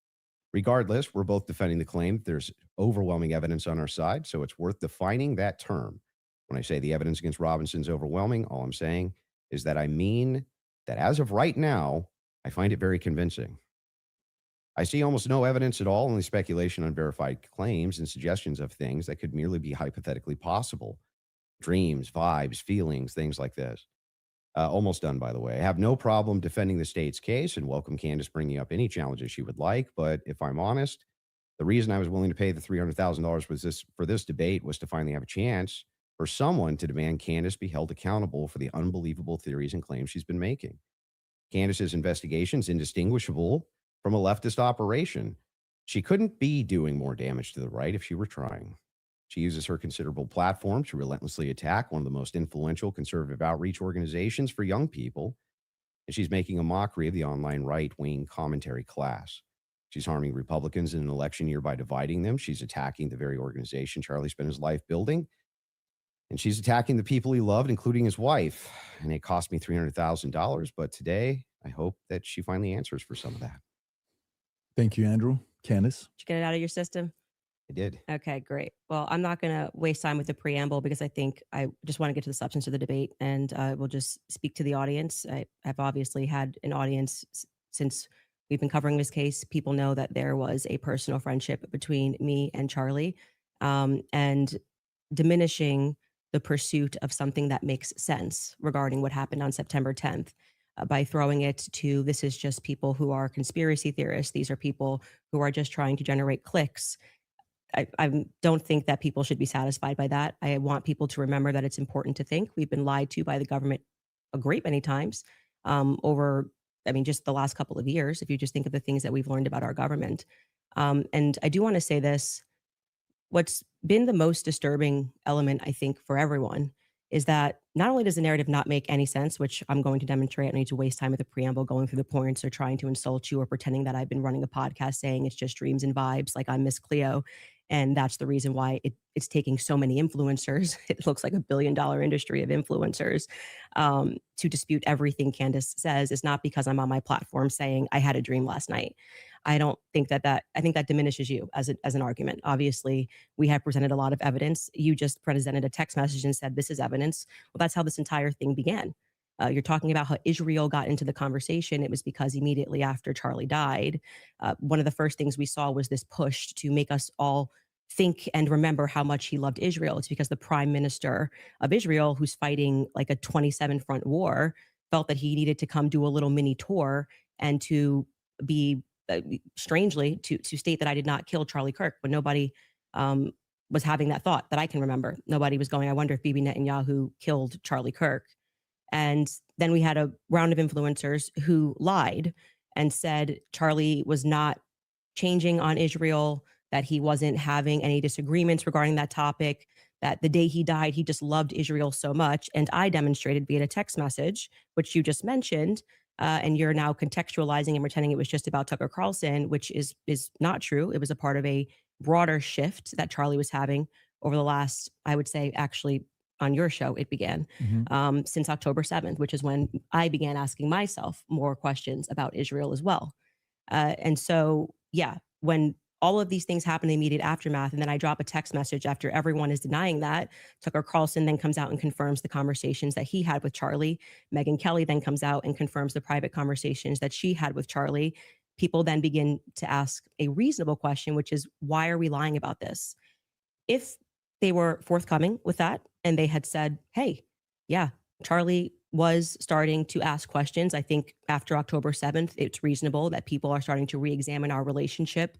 Regardless, we're both defending the claim that there's overwhelming evidence on our side, so it's worth defining that term. When I say the evidence against Robinson's overwhelming, all I'm saying is that I mean that as of right now, I find it very convincing. I see almost no evidence at all, only speculation on verified claims and suggestions of things that could merely be hypothetically possible. Dreams, vibes, feelings, things like this. Almost done, by the way. I have no problem defending the state's case and welcome Candace bringing up any challenges she would like. But if I'm honest, the reason I was willing to pay the $300,000 for this debate was to finally have a chance for someone to demand Candace be held accountable for the unbelievable theories and claims she's been making. Candace's investigation is indistinguishable from a leftist operation. She couldn't be doing more damage to the right if she were trying. She uses her considerable platform to relentlessly attack one of the most influential conservative outreach organizations for young people, and she's making a mockery of the online right-wing commentary class. She's harming Republicans in an election year by dividing them. She's attacking the very organization Charlie spent his life building, and she's attacking the people he loved, including his wife. And it cost me $300,000, but today I hope that she finally answers for some of that. Thank you, Andrew. Candace? Did you get it out of your system? I did. Okay, great. Well, I'm not going to waste time with the preamble because I think I just want to get to the substance of the debate, and we'll just speak to the audience. I've obviously had an audience since we've been covering this case. People know that there was a personal friendship between me and Charlie, and diminishing the pursuit of something that makes sense regarding what happened on September 10th. By throwing it to, this is just people who are conspiracy theorists. These are people who are just trying to generate clicks. I don't think that people should be satisfied by that. I want people to remember that it's important to think. We've been lied to by the government a great many times over, just the last couple of years, if you just think of the things that we've learned about our government. And I do want to say this, what's been the most disturbing element, I think, for everyone is that not only does the narrative not make any sense, which I'm going to demonstrate, I don't need to waste time with the preamble going through the points or trying to insult you or pretending that I've been running a podcast saying it's just dreams and vibes like I'm Miss Cleo. And that's the reason why it's taking so many influencers. It looks like $1 billion industry of influencers to dispute everything Candace says. Is not because I'm on my platform saying I had a dream last night. I don't think I think that diminishes you as an argument. Obviously, we have presented a lot of evidence. You just presented a text message and said, this is evidence. Well, that's how this entire thing began. You're talking about how Israel got into the conversation. It was because immediately after Charlie died, one of the first things we saw was this push to make us all think and remember how much he loved Israel. It's because the prime minister of Israel, who's fighting like a 27 front war, felt that he needed to come do a little mini tour and to be strangely to state that I did not kill Charlie Kirk, when nobody was having that thought that I can remember. Nobody was going, I wonder if Bibi Netanyahu killed Charlie Kirk. And then we had a round of influencers who lied and said Charlie was not changing on Israel, that he wasn't having any disagreements regarding that topic, that the day he died, he just loved Israel so much. And I demonstrated via a text message, which you just mentioned, and you're now contextualizing and pretending it was just about Tucker Carlson, which is not true. It was a part of a broader shift that Charlie was having over the last, I would say, actually, on your show, it began since October 7th, which is when I began asking myself more questions about Israel as well. And so, yeah, when all of these things happen in the immediate aftermath, and then I drop a text message after everyone is denying that, Tucker Carlson then comes out and confirms the conversations that he had with Charlie. Megyn Kelly then comes out and confirms the private conversations that she had with Charlie. People then begin to ask a reasonable question, which is, why are we lying about this? If they were forthcoming with that, and they had said, hey, yeah, Charlie was starting to ask questions. I think after October 7th, it's reasonable that people are starting to re-examine our relationship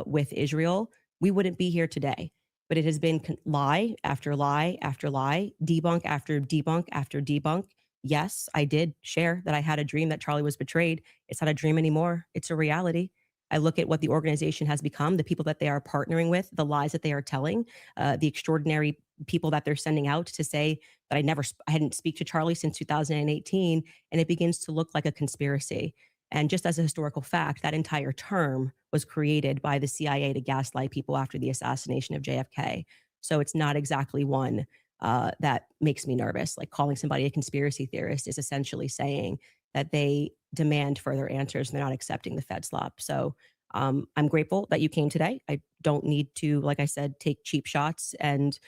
with Israel. We wouldn't be here today. But it has been lie after lie after lie, debunk after debunk after debunk. Yes, I did share that I had a dream that Charlie was betrayed. It's not a dream anymore. It's a reality. I look at what the organization has become, the people that they are partnering with, the lies that they are telling, the extraordinary people that they're sending out to say that I hadn't speak to Charlie since 2018, and it begins to look like a conspiracy. And just as a historical fact, that entire term was created by the CIA to gaslight people after the assassination of JFK. So it's not exactly one that makes me nervous. Like calling somebody a conspiracy theorist is essentially saying that they demand further answers and they're not accepting the Fed slop. So I'm grateful that you came today. I don't need to, like I said, take cheap shots and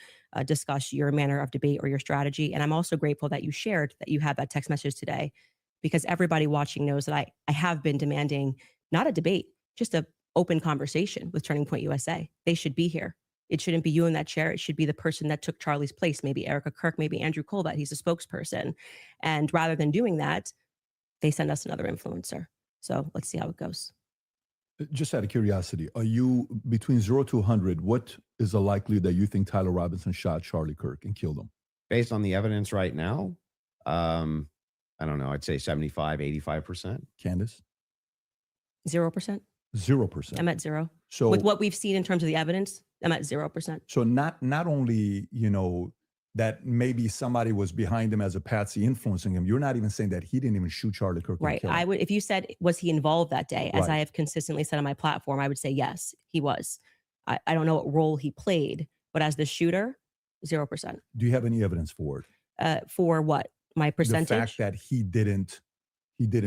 discuss your manner of debate or your strategy. And I'm also grateful that you shared that you had that text message today, because everybody watching knows that I have been demanding not a debate, just an open conversation with Turning Point USA. They should be here. It shouldn't be you in that chair. It should be the person that took Charlie's place, maybe Erica Kirk, maybe Andrew Colbert. He's a spokesperson. And rather than doing that, they send us another influencer. So let's see how it goes. Just out of curiosity, are you between 0 to 100? What is the likelihood that you think Tyler Robinson shot Charlie Kirk and killed him? Based on the evidence right now, I don't know. I'd say 75, 85%. Candace? 0%. 0%. I'm at 0. So with what we've seen in terms of the evidence, I'm at 0%. So not only, that maybe somebody was behind him as a patsy influencing him. You're not even saying that he didn't even shoot Charlie Kirk. Right. I would, if you said, was he involved that day? As Right. I have consistently said on my platform, I would say, yes, he was. I don't know what role he played, but as the shooter, 0%. Do you have any evidence for it? For what? My percentage? The fact that he didn't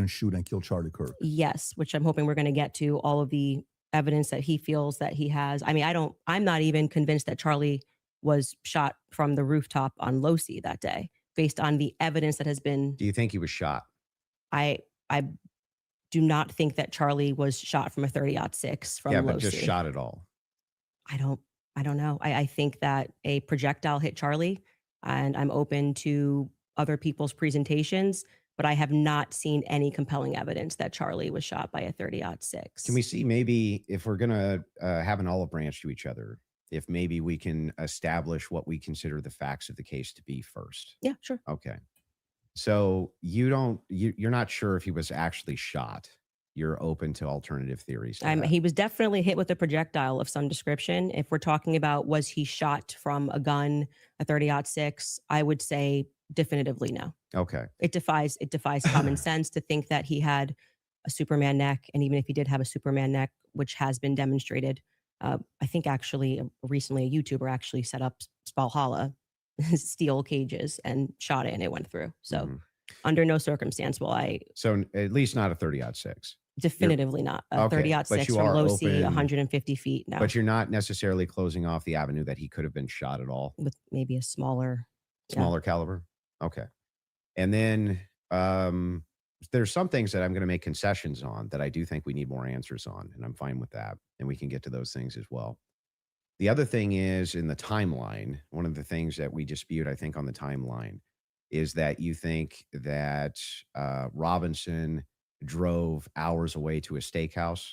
shoot and kill Charlie Kirk. Yes, which I'm hoping we're going to get to all of the evidence that he feels that he has. I mean, I'm not even convinced that Charlie was shot from the rooftop on Losi that day, based on the evidence that has been. Do you think he was shot? I do not think that Charlie was shot from a 30-06 from Losi. But just shot at all. I don't know. I think that a projectile hit Charlie, and I'm open to other people's presentations, but I have not seen any compelling evidence that Charlie was shot by a 30-06. Can we see maybe if we're going to have an olive branch to each other, if maybe we can establish what we consider the facts of the case to be first? Yeah, sure. Okay. So you're not sure if he was actually shot. You're open to alternative theories. He was definitely hit with a projectile of some description. If we're talking about, was he shot from a gun, a 30-06, I would say definitively no. Okay. It defies common sense to think that he had a Superman neck. And even if he did have a Superman neck, which has been demonstrated, I think actually recently a YouTuber actually set up Valhalla steel cages and shot it and it went through. So under no circumstance will I. So at least not a 30-06. Definitively not. A 30-06 from Losi, 150 feet. No. But you're not necessarily closing off the avenue that he could have been shot at all? With maybe a smaller caliber? Okay. And then there's some things that I'm going to make concessions on that I do think we need more answers on, and I'm fine with that. And we can get to those things as well. The other thing is in the timeline, one of the things that we dispute, I think, on the timeline is that you think that Robinson drove hours away to a steakhouse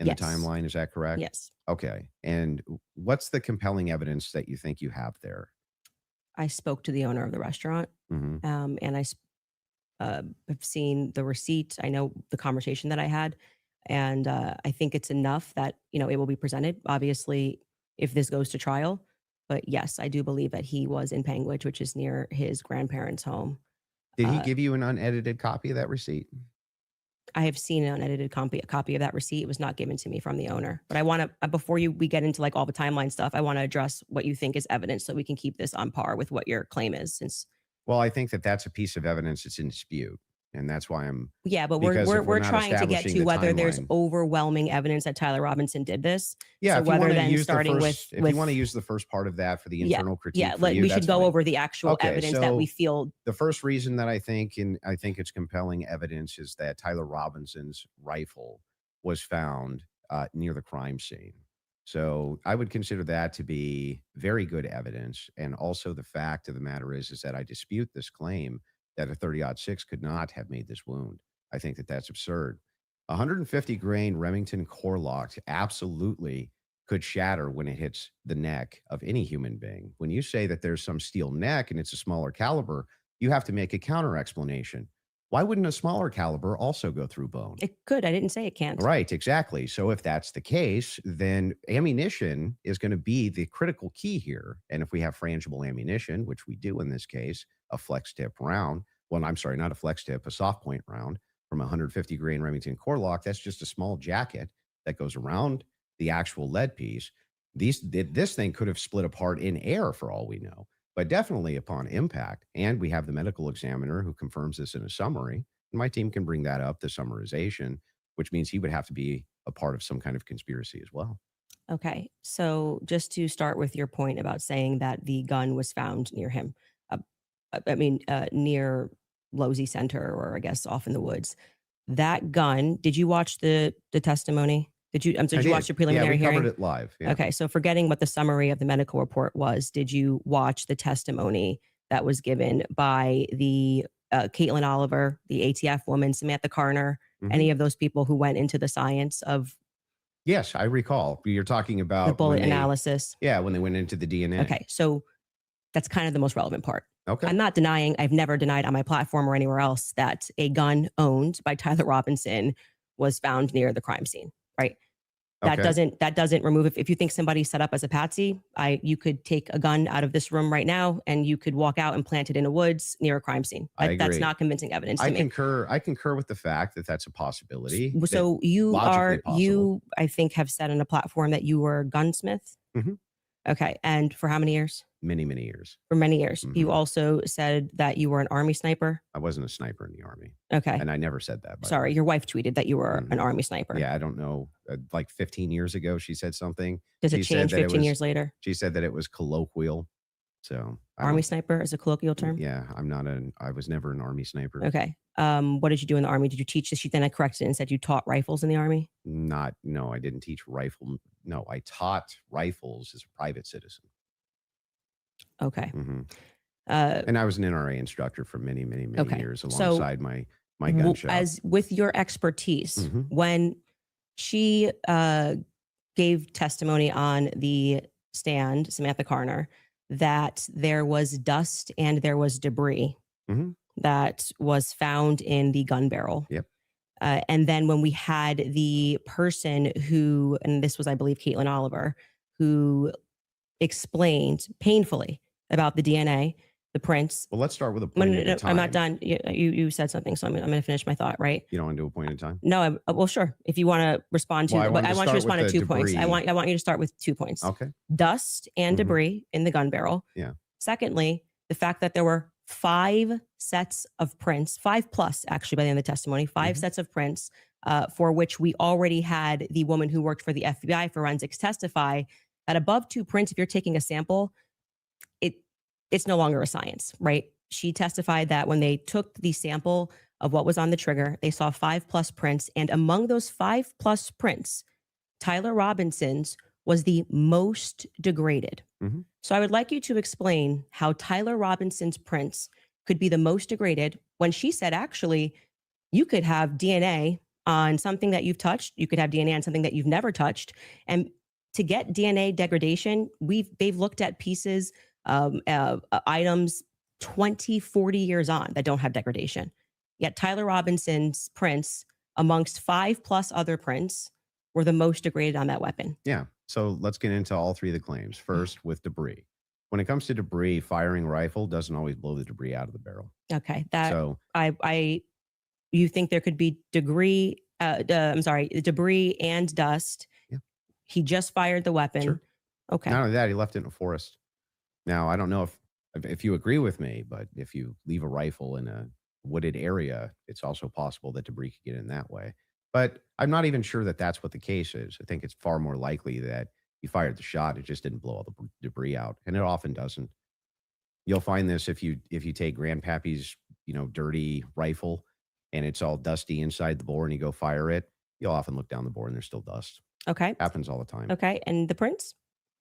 in the timeline. Is that correct? Yes. Okay. And what's the compelling evidence that you think you have there? I spoke to the owner of the restaurant, and I have seen the receipt. I know the conversation that I had, and I think it's enough that it will be presented. Obviously, if this goes to trial, but yes, I do believe that he was in Panguitch, which is near his grandparents' home. Did he give you an unedited copy of that receipt? I have seen an unedited copy of that receipt. It was not given to me from the owner. But I want to, before we get into like all the timeline stuff, I want to address what you think is evidence so we can keep this on par with what your claim is. Well, I think that that's a piece of evidence that's in dispute. And that's why but we're trying to get to whether there's overwhelming evidence that Tyler Robinson did this. Yeah. So whether then starting with, if you want to use the first part of that for the internal critique. Yeah. We should go over the actual evidence that we feel. The first reason that I think it's compelling evidence is that Tyler Robinson's rifle was found near the crime scene. So I would consider that to be very good evidence. And also the fact of the matter is that I dispute this claim that a 30-06 could not have made this wound. I think that that's absurd. 150 grain Remington core lock absolutely could shatter when it hits the neck of any human being. When you say that there's some steel neck and it's a smaller caliber, you have to make a counter explanation. Why wouldn't a smaller caliber also go through bone? It could. I didn't say it can't. Right, exactly. So if that's the case, then ammunition is going to be the critical key here. And if we have frangible ammunition, which we do in this case, a flex tip round, well, I'm sorry, not a flex tip, a soft point round from 150 grain Remington core lock, that's just a small jacket that goes around the actual lead piece. This thing could have split apart in air for all we know, but definitely upon impact. And we have the medical examiner who confirms this in a summary. And my team can bring that up, the summarization, which means he would have to be a part of some kind of conspiracy as well. Okay. So just to start with your point about saying that the gun was found near him, near Losey Center, or I guess off in the woods. That gun, did you watch the testimony? Did you watch the preliminary hearing? Yeah, we covered it live. Yeah. Okay. So forgetting what the summary of the medical report was, did you watch the testimony that was given by the Caitlin Oliver, the ATF woman, Samantha Carner, any of those people who went into the science of? Yes, I recall. You're talking about the bullet analysis. Yeah, when they went into the DNA. Okay. So that's kind of the most relevant part. Okay. I'm not denying, I've never denied on my platform or anywhere else that a gun owned by Tyler Robinson was found near the crime scene, right? That doesn't remove, if you think somebody set up as a patsy, you could take a gun out of this room right now and you could walk out and plant it in the woods near a crime scene. That's not convincing evidence to me. I concur with the fact that that's a possibility. So I think have said on a platform that you were a gunsmith. Mm-hmm. Okay. And for how many years? Many, many years. For many years. Mm-hmm. You also said that you were an Army sniper. I wasn't a sniper in the Army. Okay. And I never said that. Sorry, your wife tweeted that you were an Army sniper. Yeah, I don't know. Like 15 years ago, she said something. Does it change 15 years later? She said that it was colloquial. So Army sniper is a colloquial term? Yeah, I was never an Army sniper. Okay. What did you do in the Army? Did you teach this? Then I corrected it and said you taught rifles in the Army? No, I didn't teach rifle. No, I taught rifles as a private citizen. Okay. Mm-hmm. And I was an NRA instructor for many, many, many years alongside my gun shop. As with your expertise, when she gave testimony on the stand, Samantha Carner, that there was dust and there was debris that was found in the gun barrel. Yep. And then when we had the person who, and this was, I believe, Caitlin Oliver, who explained painfully about the DNA, the prints. Well, let's start with a point at a time. I'm not done. You said something, so I'm going to finish my thought, right? You don't want to do a point at a time? No, well, sure. If you want to respond to, but I want you to respond to 2 points. I want you to start with 2 points. Okay. Dust and debris in the gun barrel. Yeah. Secondly, the fact that there were 5 sets of prints, 5+ actually by the end of the testimony, 5 sets of prints for which we already had the woman who worked for the FBI forensics testify that above 2 prints, if you're taking a sample, it's no longer a science, right? She testified that when they took the sample of what was on the trigger, they saw 5+ prints. And among those 5+ prints, Tyler Robinson's was the most degraded. So I would like you to explain how Tyler Robinson's prints could be the most degraded when she said, actually, you could have DNA on something that you've touched. You could have DNA on something that you've never touched. And to get DNA degradation, they've looked at pieces, items 20, 40 years on that don't have degradation. Yet Tyler Robinson's prints, amongst 5+ other prints, were the most degraded on that weapon. Yeah. So let's get into all 3 of the claims. First, with debris. When it comes to debris, firing rifle doesn't always blow the debris out of the barrel. Okay. You think there could be debris and dust. Yeah. He just fired the weapon. Sure. Okay. Not only that, he left it in a forest. Now, I don't know if you agree with me, but if you leave a rifle in a wooded area, it's also possible that debris could get in that way. But I'm not even sure that that's what the case is. I think it's far more likely that he fired the shot. It just didn't blow all the debris out. And it often doesn't. You'll find this if you take Grandpappy's, dirty rifle and it's all dusty inside the bore and you go fire it, you'll often look down the bore and there's still dust. Okay. Happens all the time. Okay. And the prints?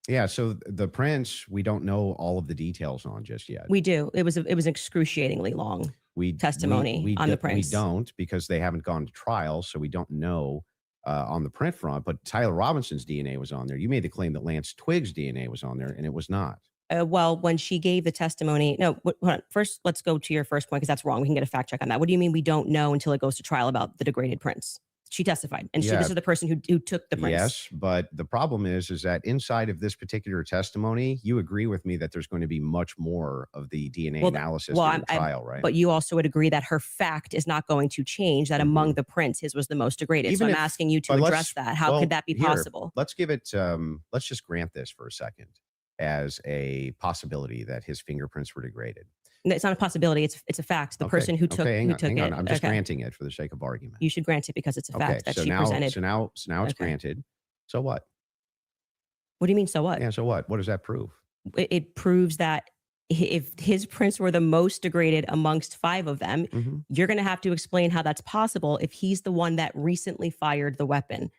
Yeah. So the prints, we don't know all of the details on just yet. We do. It was excruciatingly long testimony on the prints. We don't, because they haven't gone to trial, so we don't know on the print front. But Tyler Robinson's DNA was on there. You made the claim that Lance Twiggs' DNA was on there, and it was not. Well, when she gave the testimony, no, hold on. First, let's go to your first point, because that's wrong. We can get a fact check on that. What do you mean we don't know until it goes to trial about the degraded prints? She testified, and this is the person who took the prints. Yes, but the problem is that inside of this particular testimony, you agree with me that there's going to be much more of the DNA analysis in the trial, right? But you also would agree that her fact is not going to change, that among the prints, his was the most degraded. So I'm asking you to address that. How could that be possible? Let's give it, let's just grant this for a second as a possibility that his fingerprints were degraded. No, it's not a possibility. It's a fact. The person who took hang it. On. I'm just granting it for the sake of argument. You should grant it because it's a fact that she presented. So now it's granted. So what? What do you mean? So what? Yeah. So what? What does that prove? It proves that if his prints were the most degraded amongst 5 of them, you're going to have to explain how that's possible if he's the one that recently fired the weapon.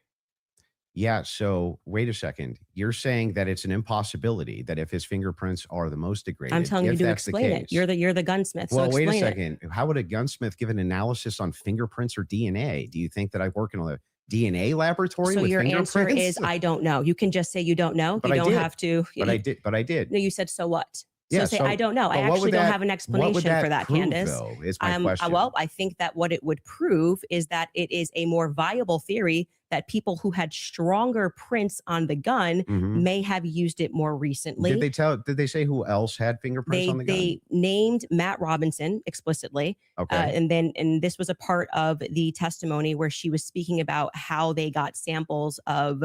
Yeah. So wait a second. You're saying that it's an impossibility that if his fingerprints are the most degraded, I'm telling you to explain it. You're the gunsmith. Well, so wait a second. How would a gunsmith give an analysis on fingerprints or DNA? Do you think that I work in a DNA laboratory? So with your fingerprints? answer is I don't know. You can just say you don't know. But you don't did. have to. But I did. No, you said so what? So yeah, say I don't know. I actually don't have an explanation for that, prove, Candace. Though, is my question. Well, I think that what it would prove is that it is a more viable theory that people who had stronger prints on the gun may have used it more recently. Did they say who else had fingerprints on the gun? They named Matt Robinson explicitly. Okay. And this was a part of the testimony where she was speaking about how they got samples of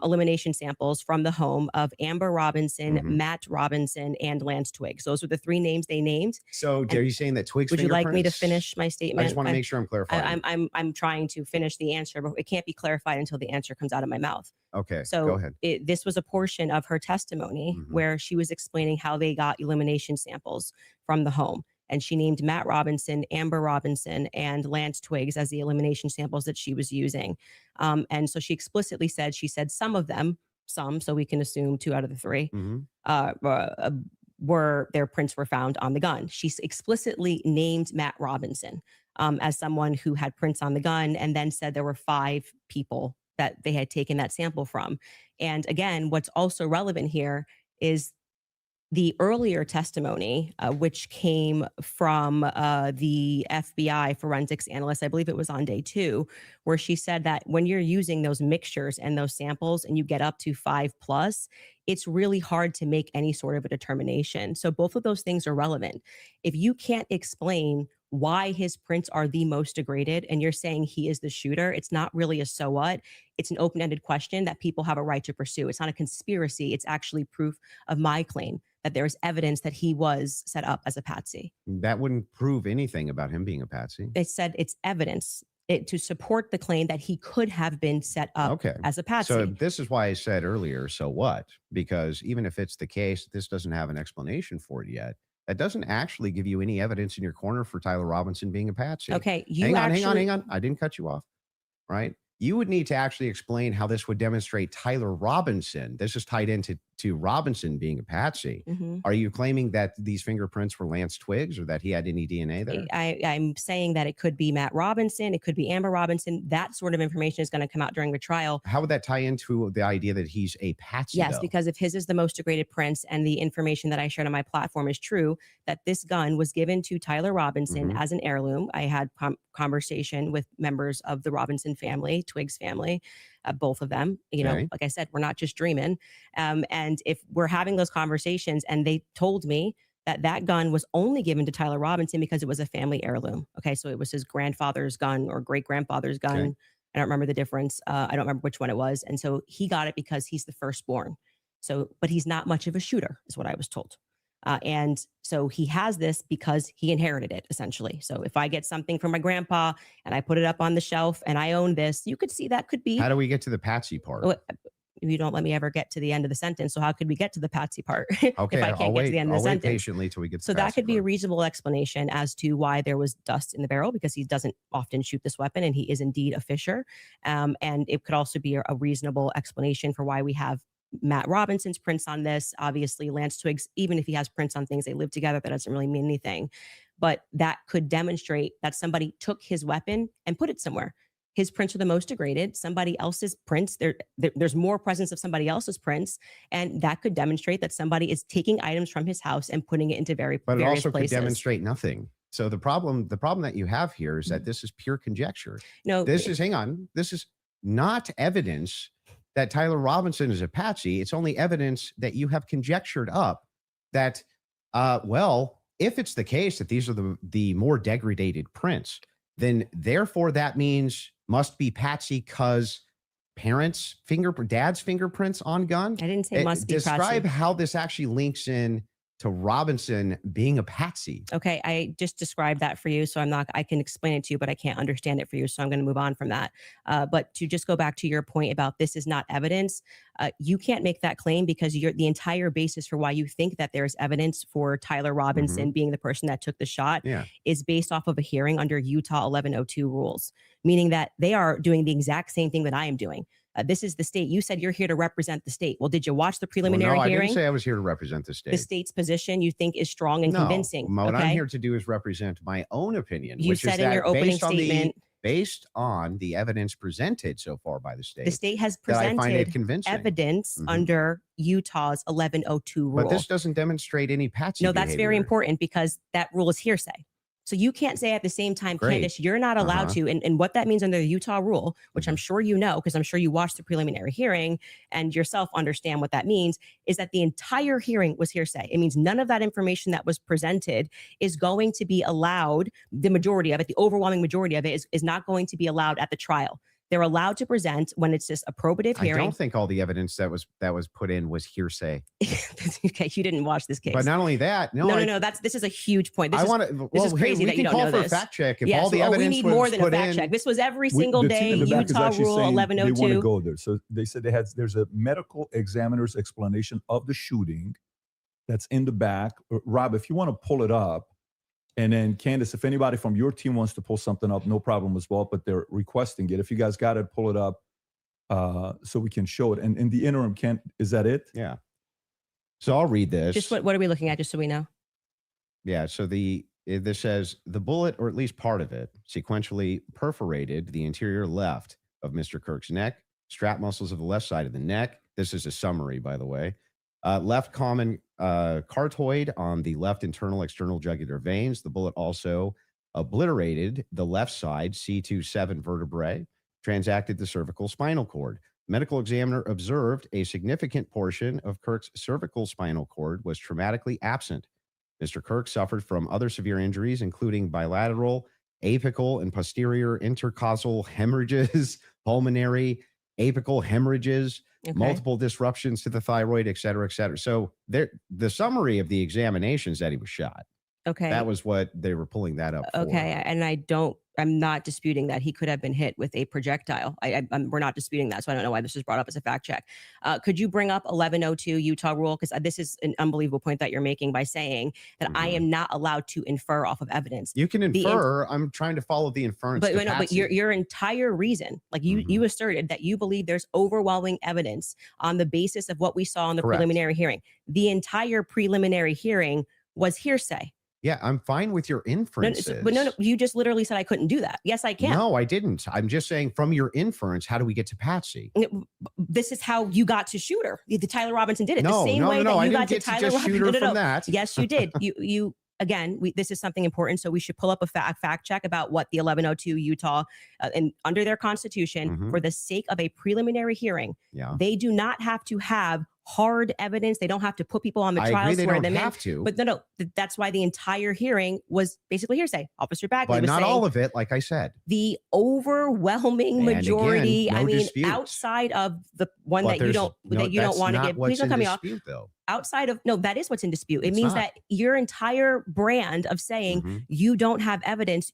elimination samples from the home of Amber Robinson, Matt Robinson, and Lance Twiggs. Those were the 3 names they named. So are you saying that Twiggs? Would you like me to finish my statement? I just want to make sure I'm clarifying. I'm trying to finish the answer, but it can't be clarified until the answer comes out of my mouth. Okay. So go ahead. This was a portion of her testimony where she was explaining how they got elimination samples from the home. And she named Matt Robinson, Amber Robinson, and Lance Twiggs as the elimination samples that she was using. And so she explicitly said, some of them, so we can assume 2 out of the 3, were their prints were found on the gun. She explicitly named Matt Robinson as someone who had prints on the gun, and then said there were 5 people that they had taken that sample from. And again, what's also relevant here is the earlier testimony, which came from the FBI forensics analyst, I believe it was on day 2, where she said that when you're using those mixtures and those samples and you get up to 5+, it's really hard to make any sort of a determination. So both of those things are relevant. If you can't explain why his prints are the most degraded and you're saying he is the shooter, it's not really a so what. It's an open-ended question that people have a right to pursue. It's not a conspiracy. It's actually proof of my claim that there is evidence that he was set up as a patsy. That wouldn't prove anything about him being a patsy. They said it's evidence to support the claim that he could have been set up as a patsy. So this is why I said earlier, so what? Because even if it's the case, this doesn't have an explanation for it yet. That doesn't actually give you any evidence in your corner for Tyler Robinson being a patsy. Okay. Hang on. I didn't cut you off. Right. You would need to actually explain how this would demonstrate Tyler Robinson. This is tied into Robinson being a patsy. Are you claiming that these fingerprints were Lance Twiggs or that he had any DNA there? I'm saying that it could be Matt Robinson. It could be Amber Robinson. That sort of information is going to come out during the trial. How would that tie into the idea that he's a patsy? Yes, because if his is the most degraded prints and the information that I shared on my platform is true, that this gun was given to Tyler Robinson as an heirloom. I had conversation with members of the Robinson family, Twiggs family, both of them. You know, like I said, we're not just dreaming. And if we're having those conversations and they told me that gun was only given to Tyler Robinson because it was a family heirloom. Okay, so it was his grandfather's gun or great-grandfather's gun. I don't remember the difference. I don't remember which one it was. And so he got it because he's the firstborn. So, but he's not much of a shooter is what I was told. And so he has this because he inherited it, essentially. So if I get something from my grandpa and I put it up on the shelf and I own this, you could see that could be. How do we get to the patsy part? you don't let me ever get to the end of the sentence. So how could we get to the Patsy part if Okay, I can't get to the end of the I'll wait sentence? patiently till we get to So the that Patsy could be a part. reasonable explanation as to why there was dust in the barrel, because he doesn't often shoot this weapon and he is indeed a fisher. And it could also be a reasonable explanation for why we have Matt Robinson's prints on this. Obviously, Lance Twiggs, even if he has prints on things, they live together, that doesn't really mean anything. But that could demonstrate that somebody took his weapon and put it somewhere. His prints are the most degraded. Somebody else's prints, there's more presence of somebody else's prints. And that could demonstrate that somebody is taking items from his house and putting it into various But it places. also could demonstrate nothing. So the problem that you have here is that this is pure conjecture. No, This is not evidence that Tyler Robinson is a patsy. It's only evidence that you have conjectured up that, well, if it's the case that these are the more degraded prints, then therefore that means must be patsy because dad's fingerprints on gun. I didn't say must be Describe patsy. how this actually links in to Robinson being a patsy. Okay, I just described that for you, so I can explain it to you, but I can't understand it for you, so I'm going to move on from that. But to just go back to your point about this is not evidence, you can't make that claim because the entire basis for why you think that there's evidence for Tyler Robinson being the person that took the shot is based off of a hearing under Utah 1102 rules, meaning that they are doing the exact same thing that I am doing. This is the state. You said you're here to represent the state. Well, did you watch the preliminary no, I hearing? didn't say I was here to represent the state. The state's position you think is strong and convincing. What okay? I'm here to do is represent my own opinion. You which said is in that your opening based on statement, based on the evidence presented so far by the state has that I find it presented convincing. evidence under Utah's 1102 rule. But this doesn't demonstrate any patsy No, that's very behavior. important because that rule is hearsay. So you can't say at the same time, Great. Candace, you're not allowed to. And what that means under the Utah rule, which I'm sure you know, because I'm sure you watched the preliminary hearing and yourself understand what that means, is that the entire hearing was hearsay. It means none of that information that was presented is going to be allowed. The majority of it, the overwhelming majority of it is not going to be allowed at the trial. They're allowed to present when it's just a probative hearing. I don't think all the evidence that was put in was hearsay. Okay, you didn't watch this case. But not only that, no. This is a huge point. This I is, want to. this is crazy that you don't know for this. A fact check if yes, all the evidence we need was more than a put fact in. check. This was every single day. Utah Rule They 1102. want to go there. So they said there's a medical examiner's explanation of the shooting that's in the back. Rob, if you want to pull it up. And then Candace, if anybody from your team wants to pull something up, no problem as well, but they're requesting it. If you guys got it, pull it up so we can show it. And in the interim, is that it? Yeah. So I'll read this. Just what are we looking at, just so we know? Yeah. So this says the bullet, or at least part of it, sequentially perforated the interior left of Mr. Kirk's neck, strap muscles of the left side of the neck. This is a summary, by the way. Left common cartoid on the left internal external jugular veins. The bullet also obliterated the left side C27 vertebrae, transacted the cervical spinal cord. Medical examiner observed a significant portion of Kirk's cervical spinal cord was traumatically absent. Mr. Kirk suffered from other severe injuries, including bilateral, apical, and posterior intercausal hemorrhages, pulmonary, apical hemorrhages, multiple disruptions to the thyroid, et cetera, et cetera. So the summary of the examination is that he was shot. Okay. That was what they were pulling that up for. Okay. And I'm not disputing that he could have been hit with a projectile. We're not disputing that. So I don't know why this was brought up as a fact check. Could you bring up 1102 Utah rule? Because this is an unbelievable point that you're making by saying that I am not allowed to infer off of evidence. You can infer. I'm trying to follow the inference. But your entire reason, like you asserted that you believe there's overwhelming evidence on the basis of what we saw in the preliminary hearing. The entire preliminary hearing was hearsay. Yeah, I'm fine with your inferences. But no, you just literally said I couldn't do that. Yes, I can. No, I didn't. I'm just saying from your inference, how do we get to Patsy? This is how you got to Shooter. The Tyler Robinson did it No, the same way that you got to Tyler Robinson. Shooter from that. Yes, you did. You again, this is something important. So we should pull up a fact check about what the 1102 Utah and under their constitution, for the sake of a preliminary hearing, they do not have to have hard evidence. They don't have to put people on the trial, swear them in. But no, that's why the entire hearing was basically hearsay. Officer Bagley but was not saying, all of it, like I said. The overwhelming majority. Again, no dispute. Outside of the one that you don't want to give. Please don't cut me off. Though. Outside of that is what's in dispute. It means that your entire brand of saying you don't have evidence,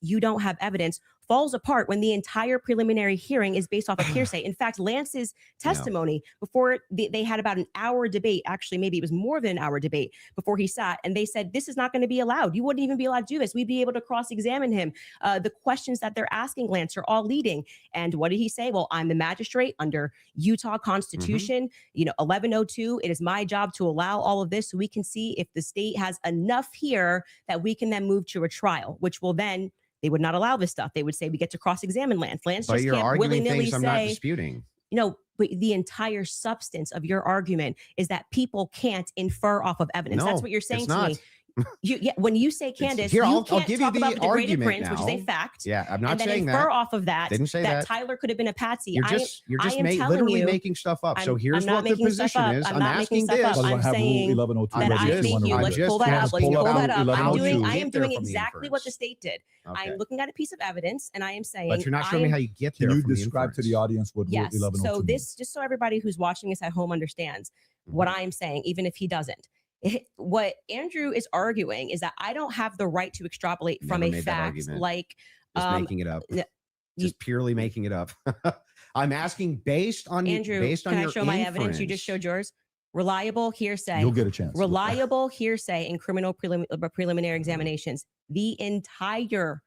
falls apart when the entire preliminary hearing is based off of hearsay. In fact, Lance's testimony before they had about an hour debate, actually, maybe it was more than an hour debate before he sat, and they said, this is not going to be allowed. You wouldn't even be allowed to do this. We'd be able to cross-examine him. The questions that they're asking Lance are all leading. And what did he say? Well, I'm the magistrate under Utah Constitution, 1102. It is my job to allow all of this so we can see if the state has enough here that we can then move to a trial, which will then, they would not allow this stuff. They would say we get to cross-examine Lance. Lance But just you're can't arguing willy-nilly things I'm not say, disputing. but the entire substance of your argument is that people can't infer off of evidence. That's what you're saying it's to not. me. When you say, Candace, Here, you I'll can't give you talk the about the degraded argument prince, which is a now. fact. Yeah, I'm not and then saying infer that. off of that Didn't say that. Tyler could have been a patsy. You're just literally making stuff up. So here's I'm not what the making stuff position up. is. I'm I'm not asking making stuff this. up. I'm saying that I think you. Let's pull that up. Let's pull that up. I am doing exactly what the state did. I am looking at a piece of evidence, and I am saying. But you're not showing me how you get there. Can you describe to the audience what Yes. 1102 So means? just so everybody who's watching this at home understands what I'm saying, even if he doesn't. What Andrew is arguing is that I don't have the right to extrapolate from Never a made that fact argument. like Just making it up. Just purely making it up. I'm asking based on Andrew. based on can your I show my evidence? You just showed yours. Reliable hearsay. You'll get a chance. Reliable hearsay in criminal preliminary examinations. The entire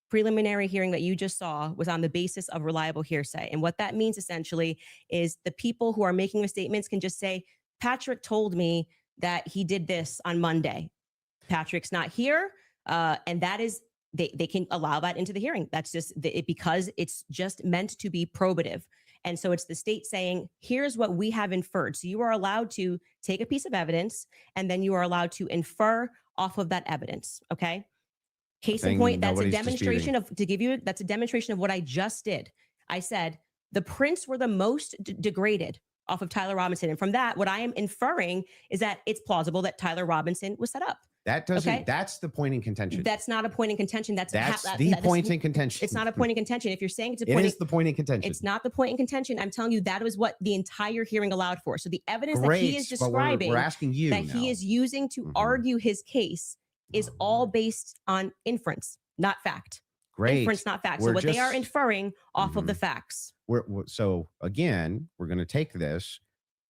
preliminary hearing that you just saw was on the basis of reliable hearsay. And what that means essentially is the people who are making the statements can just say, Patrick told me that he did this on Monday. Patrick's not here. And that is, they can allow that into the hearing. That's just because it's just meant to be probative. And so it's the state saying, here's what we have inferred. So you are allowed to take a piece of evidence and then you are allowed to infer off of that evidence. Okay. Case in point, that's a demonstration that's a demonstration of what I just did. I said the prints were the most degraded off of Tyler Robinson. And from that, what I am inferring is that it's plausible that Tyler Robinson was set up. That doesn't, that's the point in contention. That's not a point in contention. That's the point in contention. It's not a point in contention. If you're saying it's a point, it is the point in contention. It's not the point in contention. I'm telling you that was what the entire hearing allowed for. So the evidence that he is describing, we're asking you that he is using to argue his case is all based on inference, not fact. Great. Inference, not fact. So what they are inferring off of the facts. So again, we're going to take this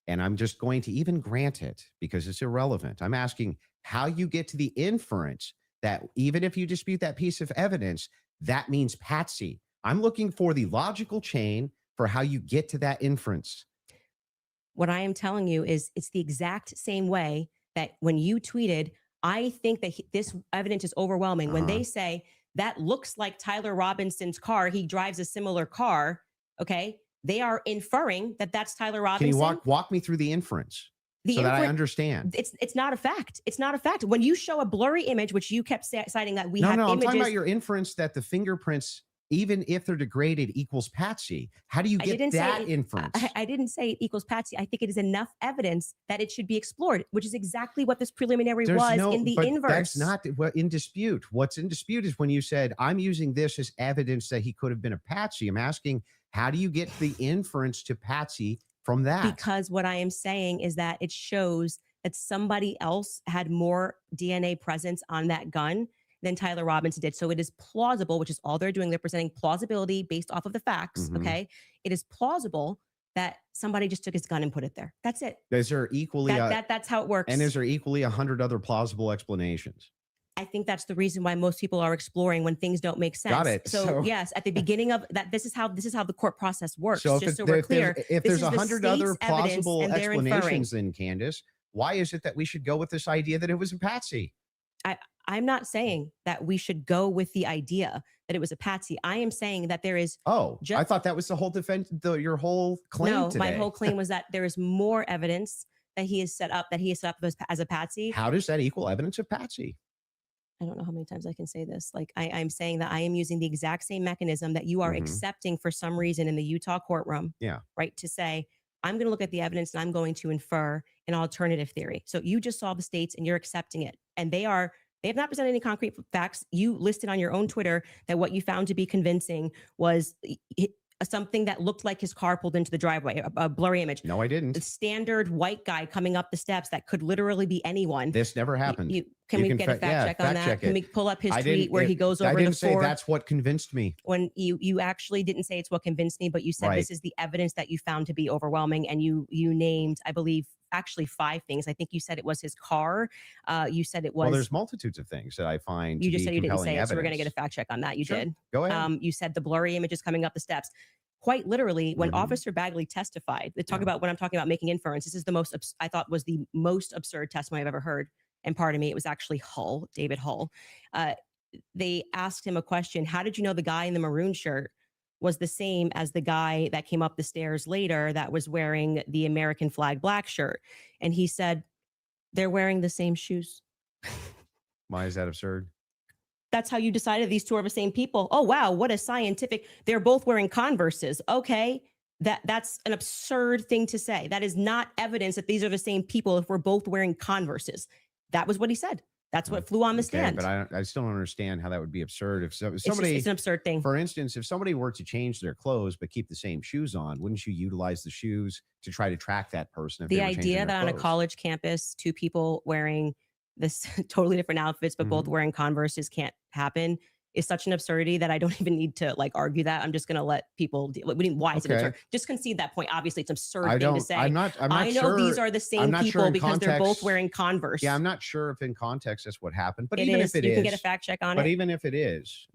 and I'm just going to even grant it because it's irrelevant. I'm asking how you get to the inference that even if you dispute that piece of evidence, that means patsy. I'm looking for the logical chain for how you get to that inference. What I am telling you is it's the exact same way that when you tweeted, I think that this evidence is overwhelming. When they say that looks like Tyler Robinson's car, he drives a similar car. Okay. They are inferring that that's Tyler Robinson. Can you walk me through the inference? So that I understand. It's not a fact. It's not a fact. When you show a blurry image, which you kept citing that we have images. I'm talking about your inference that the fingerprints, even if they're degraded, equals patsy. How do you get that inference? I didn't say it equals patsy. I think it is enough evidence that it should be explored, which is exactly what this preliminary was in the inverse. That's not what in dispute. What's in dispute is when you said, I'm using this as evidence that he could have been a patsy. I'm asking, how do you get the inference to patsy from that? Because what I am saying is that it shows that somebody else had more DNA presence on that gun than Tyler Robinson did. So it is plausible, which is all they're doing. They're presenting plausibility based off of the facts. Okay. It is plausible that somebody just took his gun and put it there. That's it. Is there equally that's how it works. And is there equally 100 other plausible explanations? I think that's the reason why most people are exploring when things don't make sense. Got it. So yes, at the beginning of that, this is how the court process works. So just so we're clear, if there's 100 other plausible explanations, then Candace, why is it that we should go with this idea that it was a patsy? I'm not saying that we should go with the idea that it was a patsy. I am saying that there is. I thought that was the whole defense. Your whole claim. No, today. My whole claim was that there is more evidence that he is set up as a patsy. How does that equal evidence of patsy? I don't know how many times I can say this. Like I'm saying that I am using the exact same mechanism that you are accepting for some reason in the Utah courtroom. Yeah. Right. To say, I'm going to look at the evidence and I'm going to infer an alternative theory. So you just saw the states and you're accepting it. And they have not presented any concrete facts. You listed on your own Twitter that what you found to be convincing was something that looked like his car pulled into the driveway, a blurry image. No, I didn't. A standard white guy coming up the steps that could literally be anyone. This never happened. Can we get a fact check on that? Can we pull up his tweet where he goes over I the didn't say floor? that's what convinced me. When you actually didn't say it's what convinced me, but you said this is the evidence that you found to be overwhelming, and you named, I believe, actually 5 things. I think you said it was his car. You said it was. Well, there's multitudes of things that I find. You just said you didn't say evidence. it, so we're going to get a fact check on that. You did. Go ahead. You said the blurry images coming up the steps. Quite literally, when Officer Bagley testified, they talk about when I'm talking about making inference. This is the most I thought was the most absurd testimony I've ever heard. And pardon me, it was actually Hull, David Hull. They asked him a question. How did you know the guy in the maroon shirt was the same as the guy that came up the stairs later that was wearing the American flag black shirt? And he said, they're wearing the same shoes. Why is that absurd? That's how you decided these two are the same people. Oh, wow. What a scientific. They're both wearing Converses. Okay. That's an absurd thing to say. That is not evidence that these are the same people if we're both wearing Converses. That was what he said. That's what flew on the stand. But I still don't understand how that would be absurd. If somebody, it's an absurd thing. For instance, if somebody were to change their clothes but keep the same shoes on, wouldn't you utilize the shoes to try to track that person? If The they were changing idea their that on a clothes? college campus, 2 people wearing this totally different outfits, but both wearing Converses can't happen is such an absurdity that I don't even need to argue that. I'm just going to let people why is it absurd? Just concede that point. Obviously it's an absurd thing to say. I'm not I know sure, these are the same people because they're both wearing Converse. Yeah, I'm not sure if in context that's what happened, but It even is. if it You is, can get a fact check on it. But even if it is,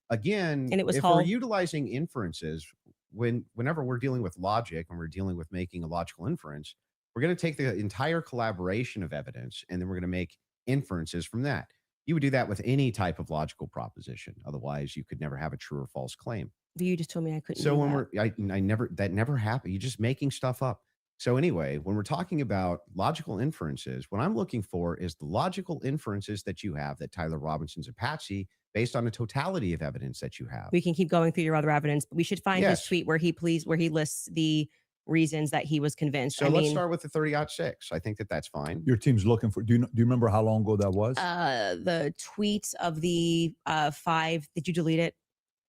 again, And it was if Hull. we're utilizing inferences, whenever we're dealing with logic and we're dealing with making a logical inference, we're going to take the entire collaboration of evidence and then we're going to make inferences from that. You would do that with any type of logical proposition. Otherwise, you could never have a true or false claim. You just told me I couldn't. So do when that. that never happened. You're just making stuff up. So anyway, when we're talking about logical inferences, what I'm looking for is the logical inferences that you have that Tyler Robinson's a patsy based on the totality of evidence that you have. We can keep going through your other evidence, but we should find his tweet where he lists the reasons that he was convinced. So let's start with the 30-06. I think that's fine. Your team's looking for. Do you remember how long ago that was? The tweet of the 5. Did you delete it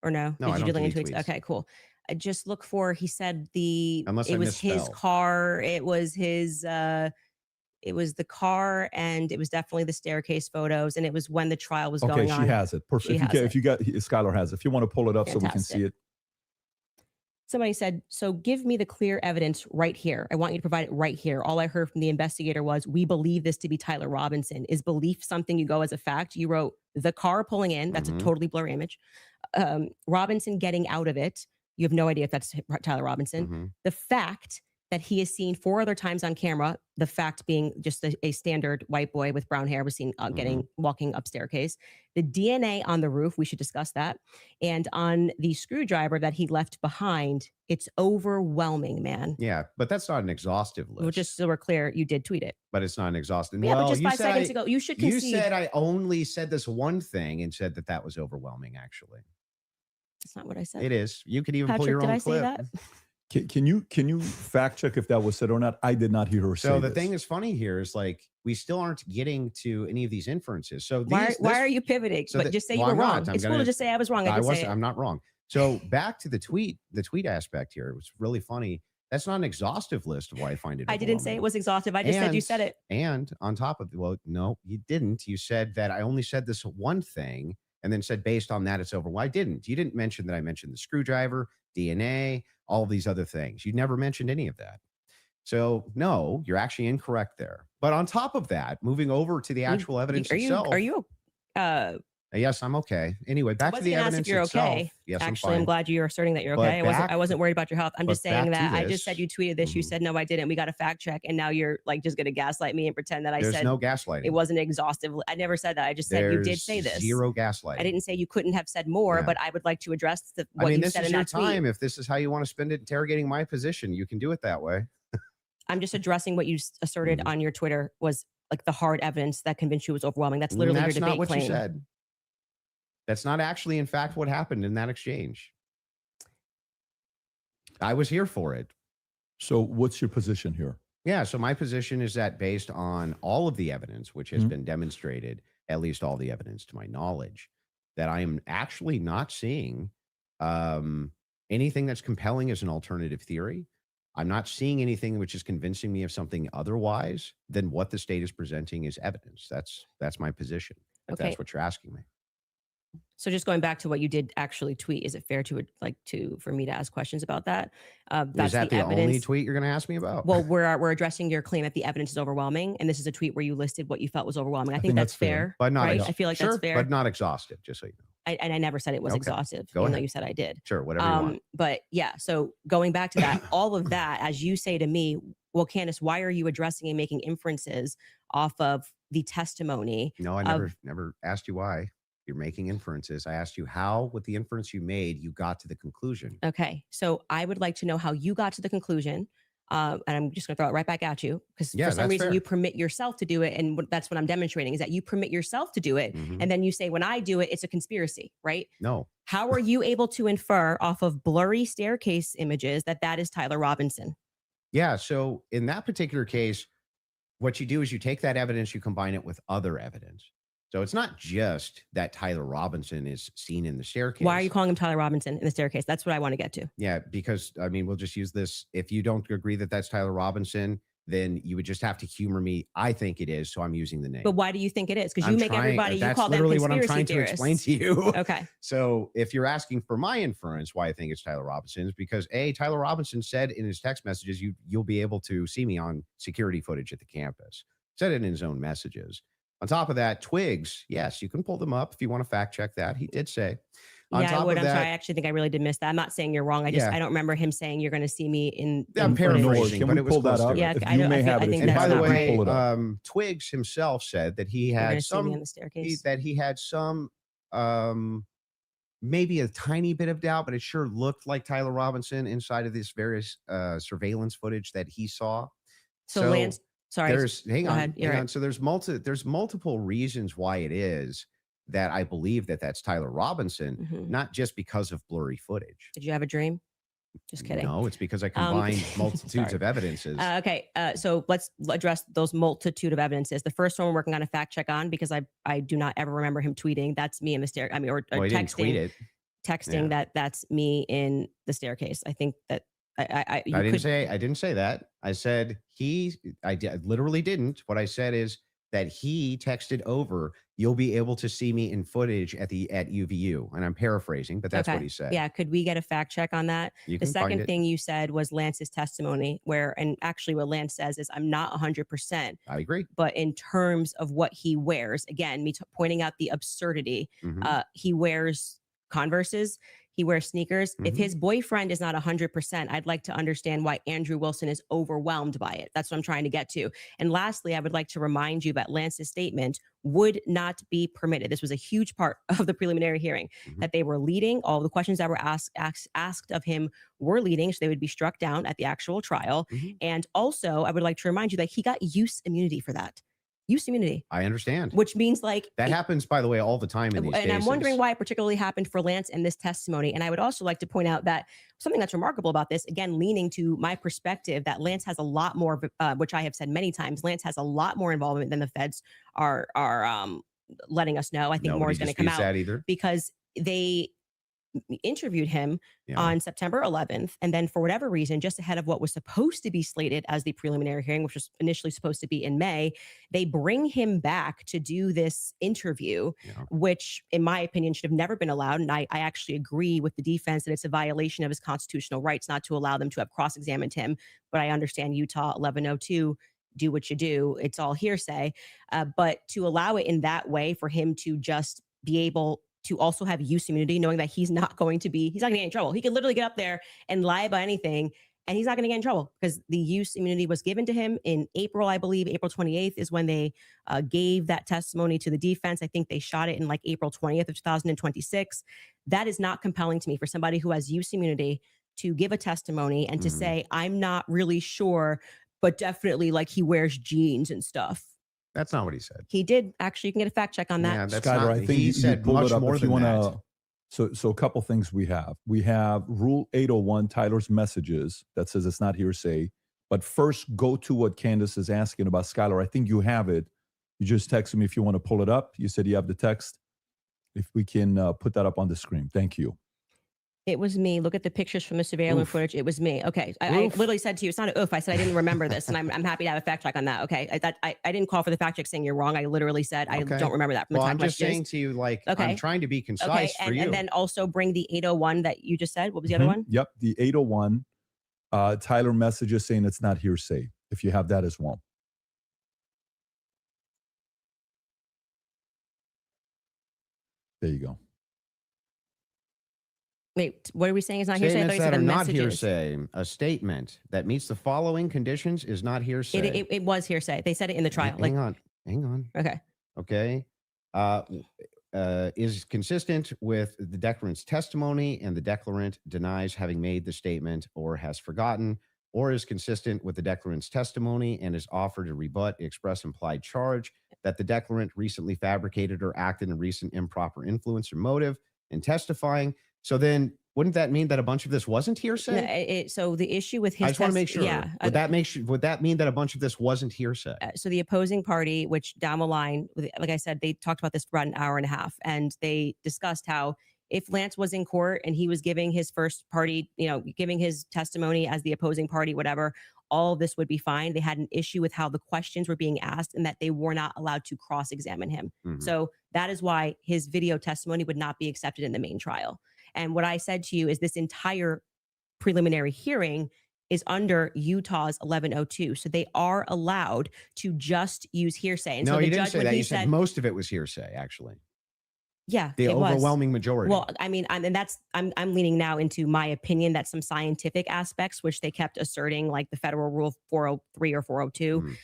or no? No, Did I you don't delete delete tweets? tweets. Okay, cool. I just look for. He said Unless it I was his misspell. car. It was his. It was the car, and it was definitely the staircase photos, and it was when the trial was going on. She has it. Perfect. If you got Skylar has it. If you want to pull it up so we can see it. Somebody said, so give me the clear evidence right here. I want you to provide it right here. All I heard from the investigator was, we believe this to be Tyler Robinson. Is belief something you go as a fact? You wrote the car pulling in. That's a totally blurry image. Robinson getting out of it. You have no idea if that's Tyler Robinson. The fact that he is seen 4 other times on camera, the fact being just a standard white boy with brown hair was seen walking up staircase. The DNA on the roof, we should discuss that. And on the screwdriver that he left behind, it's overwhelming, man. Yeah, but that's not an exhaustive list. Well, just so we're clear, you did tweet it. But it's not an exhaustive. Yeah, well, but just you 5 said seconds ago, you should concede. You said I only said this one thing and said that was overwhelming, actually. That's not what I said. It is. You could even pull Patrick, your did own I clip. say that? Can you fact check if that was said or not? I did not hear her say So the this. thing that's funny here is we still aren't getting to any of these inferences. So Why are you pivoting? So but just say you were I'm wrong. not. It's cool to just say I was wrong. I'm not wrong. So back to the tweet aspect here. It was really funny. That's not an exhaustive list of why I find it. I didn't say it was exhaustive. I just said you said it. And on top of no, you didn't. You said that I only said this one thing and then said based on that it's over. Well, I didn't. You didn't mention that I mentioned the screwdriver, DNA, all of these other things. You never mentioned any of that. So no, you're actually incorrect there. But on top of that, moving over to the actual evidence itself. Are you Yes, I'm okay. Anyway, back to the evidence if you're itself. okay. Yes, Actually, I'm I'm glad you're asserting that you're okay. I wasn't worried about your health. I'm just saying that I just said you tweeted this. You said, no, I didn't. We got a fact check. And now you're just going to gaslight me and pretend that I said. There's no gaslighting. It wasn't exhaustive. I never said that. I just said you did say this. Zero gaslighting. I didn't say you couldn't have said more, but I would like to address what you said in that tweet. This is your time. If this is how you want to spend it interrogating my position, you can do it that way. I'm just addressing what you asserted on your Twitter was the hard evidence that convinced you was overwhelming. That's literally your debate claim. That's not what you said. That's not actually, in fact, what happened in that exchange. I was here for it. So what's your position here? Yeah, so my position is that based on all of the evidence, which has been demonstrated, at least all the evidence to my knowledge, that I am actually not seeing Anything that's compelling is an alternative theory. I'm not seeing anything which is convincing me of something otherwise than what the state is presenting as evidence. That's my position. If Okay. that's what you're asking me. So just going back to what you did actually tweet, is it fair for me to ask questions about that? Is that the only tweet you're going to ask me about? Well, we're addressing your claim that the evidence is overwhelming, and this is a tweet where you listed what you felt was overwhelming. I think that's fair, but not right? I feel like sure, that's fair, but not exhaustive. Just so you know. And I never said it was Okay. exhaustive, Go even ahead. though you said I did. Sure, whatever you want. But yeah, so going back to that, all of that, as you say to me, well, Candace, why are you addressing and making inferences off of the testimony? No, I never asked you why you're making inferences. I asked you how, with the inference you made, you got to the conclusion. Okay, so I would like to know how you got to the conclusion. And I'm just going to throw it right back at you because for some reason you permit yourself to do it. And that's what I'm demonstrating is that you permit yourself to do it. And then you say, when I do it, it's a conspiracy, right? No. How are you able to infer off of blurry staircase images that is Tyler Robinson? Yeah. So in that particular case, what you do is you take that evidence, you combine it with other evidence. So it's not just that Tyler Robinson is seen in the staircase. Why are you calling him Tyler Robinson in the staircase? That's what I want to get to. Yeah, because I mean, we'll just use this. If you don't agree that that's Tyler Robinson, then you would just have to humor me. I think it is, so I'm using the name. But why do you think it is? Because you make everybody, you call them literally conspiracy what I'm trying theorists. to explain to you. Okay. So if you're asking for my inference, why I think it's Tyler Robinson is because Tyler Robinson said in his text messages, you'll be able to see me on security footage at the campus. Said it in his own messages. On top of that, twigs, yes, you can pull them up if you want to fact check that. He did say. Yeah, I would. I'm sorry. I actually think I really did miss that. I'm not saying you're wrong. I don't remember him saying you're going to see me in. I'm paraphrasing, Can but we it was pull that up? Yeah, I think and by the way, pull it up. Twigs himself said that he had some in the staircase. that he had some maybe a tiny bit of doubt, but it sure looked like Tyler Robinson inside of this various surveillance footage that he saw. So Lance, sorry. Hang on. So there's multiple reasons why it is that I believe that that's Tyler Robinson, not just because of blurry footage. Did you have a dream? Just kidding. No, it's because I combined multitudes of evidences. Okay, so let's address those multitude of evidences. The first one we're working on a fact check on because I do not ever remember him tweeting. That's me in the stair. I mean, or texting. Didn't tweet it. Texting that's me in the staircase. I think that I didn't say that. I said I literally didn't. What I said is that he texted over, you'll be able to see me in footage at UVU. And I'm paraphrasing, but that's what he said. Yeah. Could we get a fact check on that? The second thing you said was Lance's testimony and actually what Lance says is I'm not 100%. I agree. But in terms of what he wears, again, me pointing out the absurdity, he wears Converses. He wears sneakers. If his boyfriend is not 100%, I'd like to understand why Andrew Wilson is overwhelmed by it. That's what I'm trying to get to. And lastly, I would like to remind you that Lance's statement would not be permitted. This was a huge part of the preliminary hearing, that they were leading. All the questions that were asked of him were leading, so they would be struck down at the actual trial. And also, I would like to remind you that he got use immunity for that. Use immunity. I understand. Which means that happens, by the way, all the time in these cases. And I'm wondering why it particularly happened for Lance in this testimony. And I would also like to point out that something that's remarkable about this, again, leaning to my perspective, that Lance has a lot more, which I have said many times, Lance has a lot more involvement than the feds are letting us know. I think more is going to come out because they interviewed him on September 11th. And then for whatever reason, just ahead of what was supposed to be slated as the preliminary hearing, which was initially supposed to be in May, they bring him back to do this interview, which in my opinion should have never been allowed. And I actually agree with the defense that it's a violation of his constitutional rights not to allow them to have cross-examined him. But I understand Utah 1102, do what you do. It's all hearsay. But to allow it in that way for him to just be able to also have use immunity, knowing that he's not going to get in trouble. He could literally get up there and lie about anything and he's not going to get in trouble because the use immunity was given to him in April, I believe. April 28th is when they gave that testimony to the defense. I think they shot it in like April 20th of 2026. That is not compelling to me for somebody who has use immunity to give a testimony and to say, I'm not really sure, but definitely like he wears jeans and stuff. That's not what he said. He did. Actually, you can get a fact check on that. Yeah, that's Skyler, not, I think he said pulled much it up more if you than want that. So a couple things we have. We have Rule 801, Tyler's messages, that says it's not hearsay. But first, go to what Candace is asking about. Skyler, I think you have it. You just texted me if you want to pull it up. You said you have the text. If we can put that up on the screen. Thank you. It was me. Look at the pictures from the surveillance Oof. footage. It was me. Okay. I Oof. literally said to you, it's not an oof. I said I didn't remember this. And I'm happy to have a fact check on that. Okay. I didn't call for the fact check saying you're wrong. I literally said I Okay. don't remember that from Well, the I'm time just saying to you, like, Okay. I'm trying to be Okay. concise for you. And then also bring the 801 that you just said. What was the other one? Yep, the 801. Tyler messages saying it's not hearsay. If you have that as well. There you go. Wait, what are we saying is not hearsay? I thought Statements you said that the are not messages. hearsay. A statement that meets the following conditions is not hearsay. It was hearsay. They said it in the trial. Hang on. Okay. Okay. Is consistent with the declarant's testimony and the declarant denies having made the statement or has forgotten, or is consistent with the declarant's testimony and is offered to rebut the express implied charge that the declarant recently fabricated or acted in recent improper influence or motive in testifying. So then wouldn't that mean that a bunch of this wasn't hearsay? So the issue with his I just want to make sure. Yeah. Would that mean that a bunch of this wasn't hearsay? So the opposing party, which down the line, like I said, they talked about this for about an hour and a half, and they discussed how if Lance was in court and he was giving his first party, giving his testimony as the opposing party, whatever, all of this would be fine. They had an issue with how the questions were being asked and that they were not allowed to cross-examine him. Mhm. So that is why his video testimony would not be accepted in the main trial. And what I said to you is this entire preliminary hearing is under Utah's 1102. So they are allowed to just use hearsay. And No, so the you didn't judge, say when that. he You said most of it was hearsay, actually. Yeah, The it was. overwhelming majority. Well, I mean, I'm leaning now into my opinion that some scientific aspects, which they kept asserting, like the federal rule 403 or 402,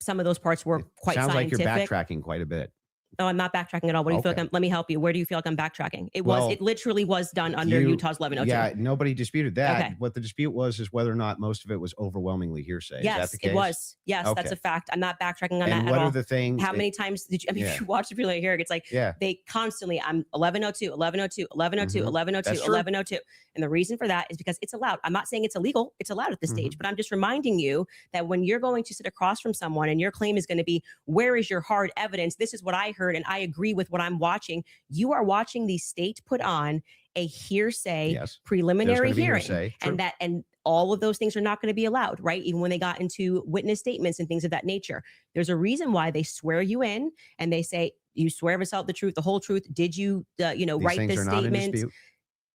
some of those parts were quite Sounds scientific. like you're backtracking quite a bit. No, I'm not backtracking at all. What do you feel like? Let me help you. Where do you feel like I'm backtracking? It literally was done under Utah's 1102. Yeah, nobody disputed that. Okay. What the dispute was is whether or not most of it was overwhelmingly hearsay. Yes, is that the case? it was. Yes, Okay. that's a fact. I'm not backtracking on that And at what all. are the things? How many times did you, if you watch the preliminary hearing, it's like they constantly, I'm 1102, 1102, 1102, 1102, That's true. 1102. And the reason for that is because it's allowed. I'm not saying it's illegal. It's allowed at this stage, but I'm just reminding you that when you're going to sit across from someone and your claim is going to be, where is your hard evidence? This is what I heard and I agree with what I'm watching. You are watching the state put on a hearsay preliminary hearing. And all of those things are not going to be allowed, right? Even when they got into witness statements and things of that nature. There's a reason why they swear you in and they say, you swear us out the truth, the whole truth. Did you, write this statement?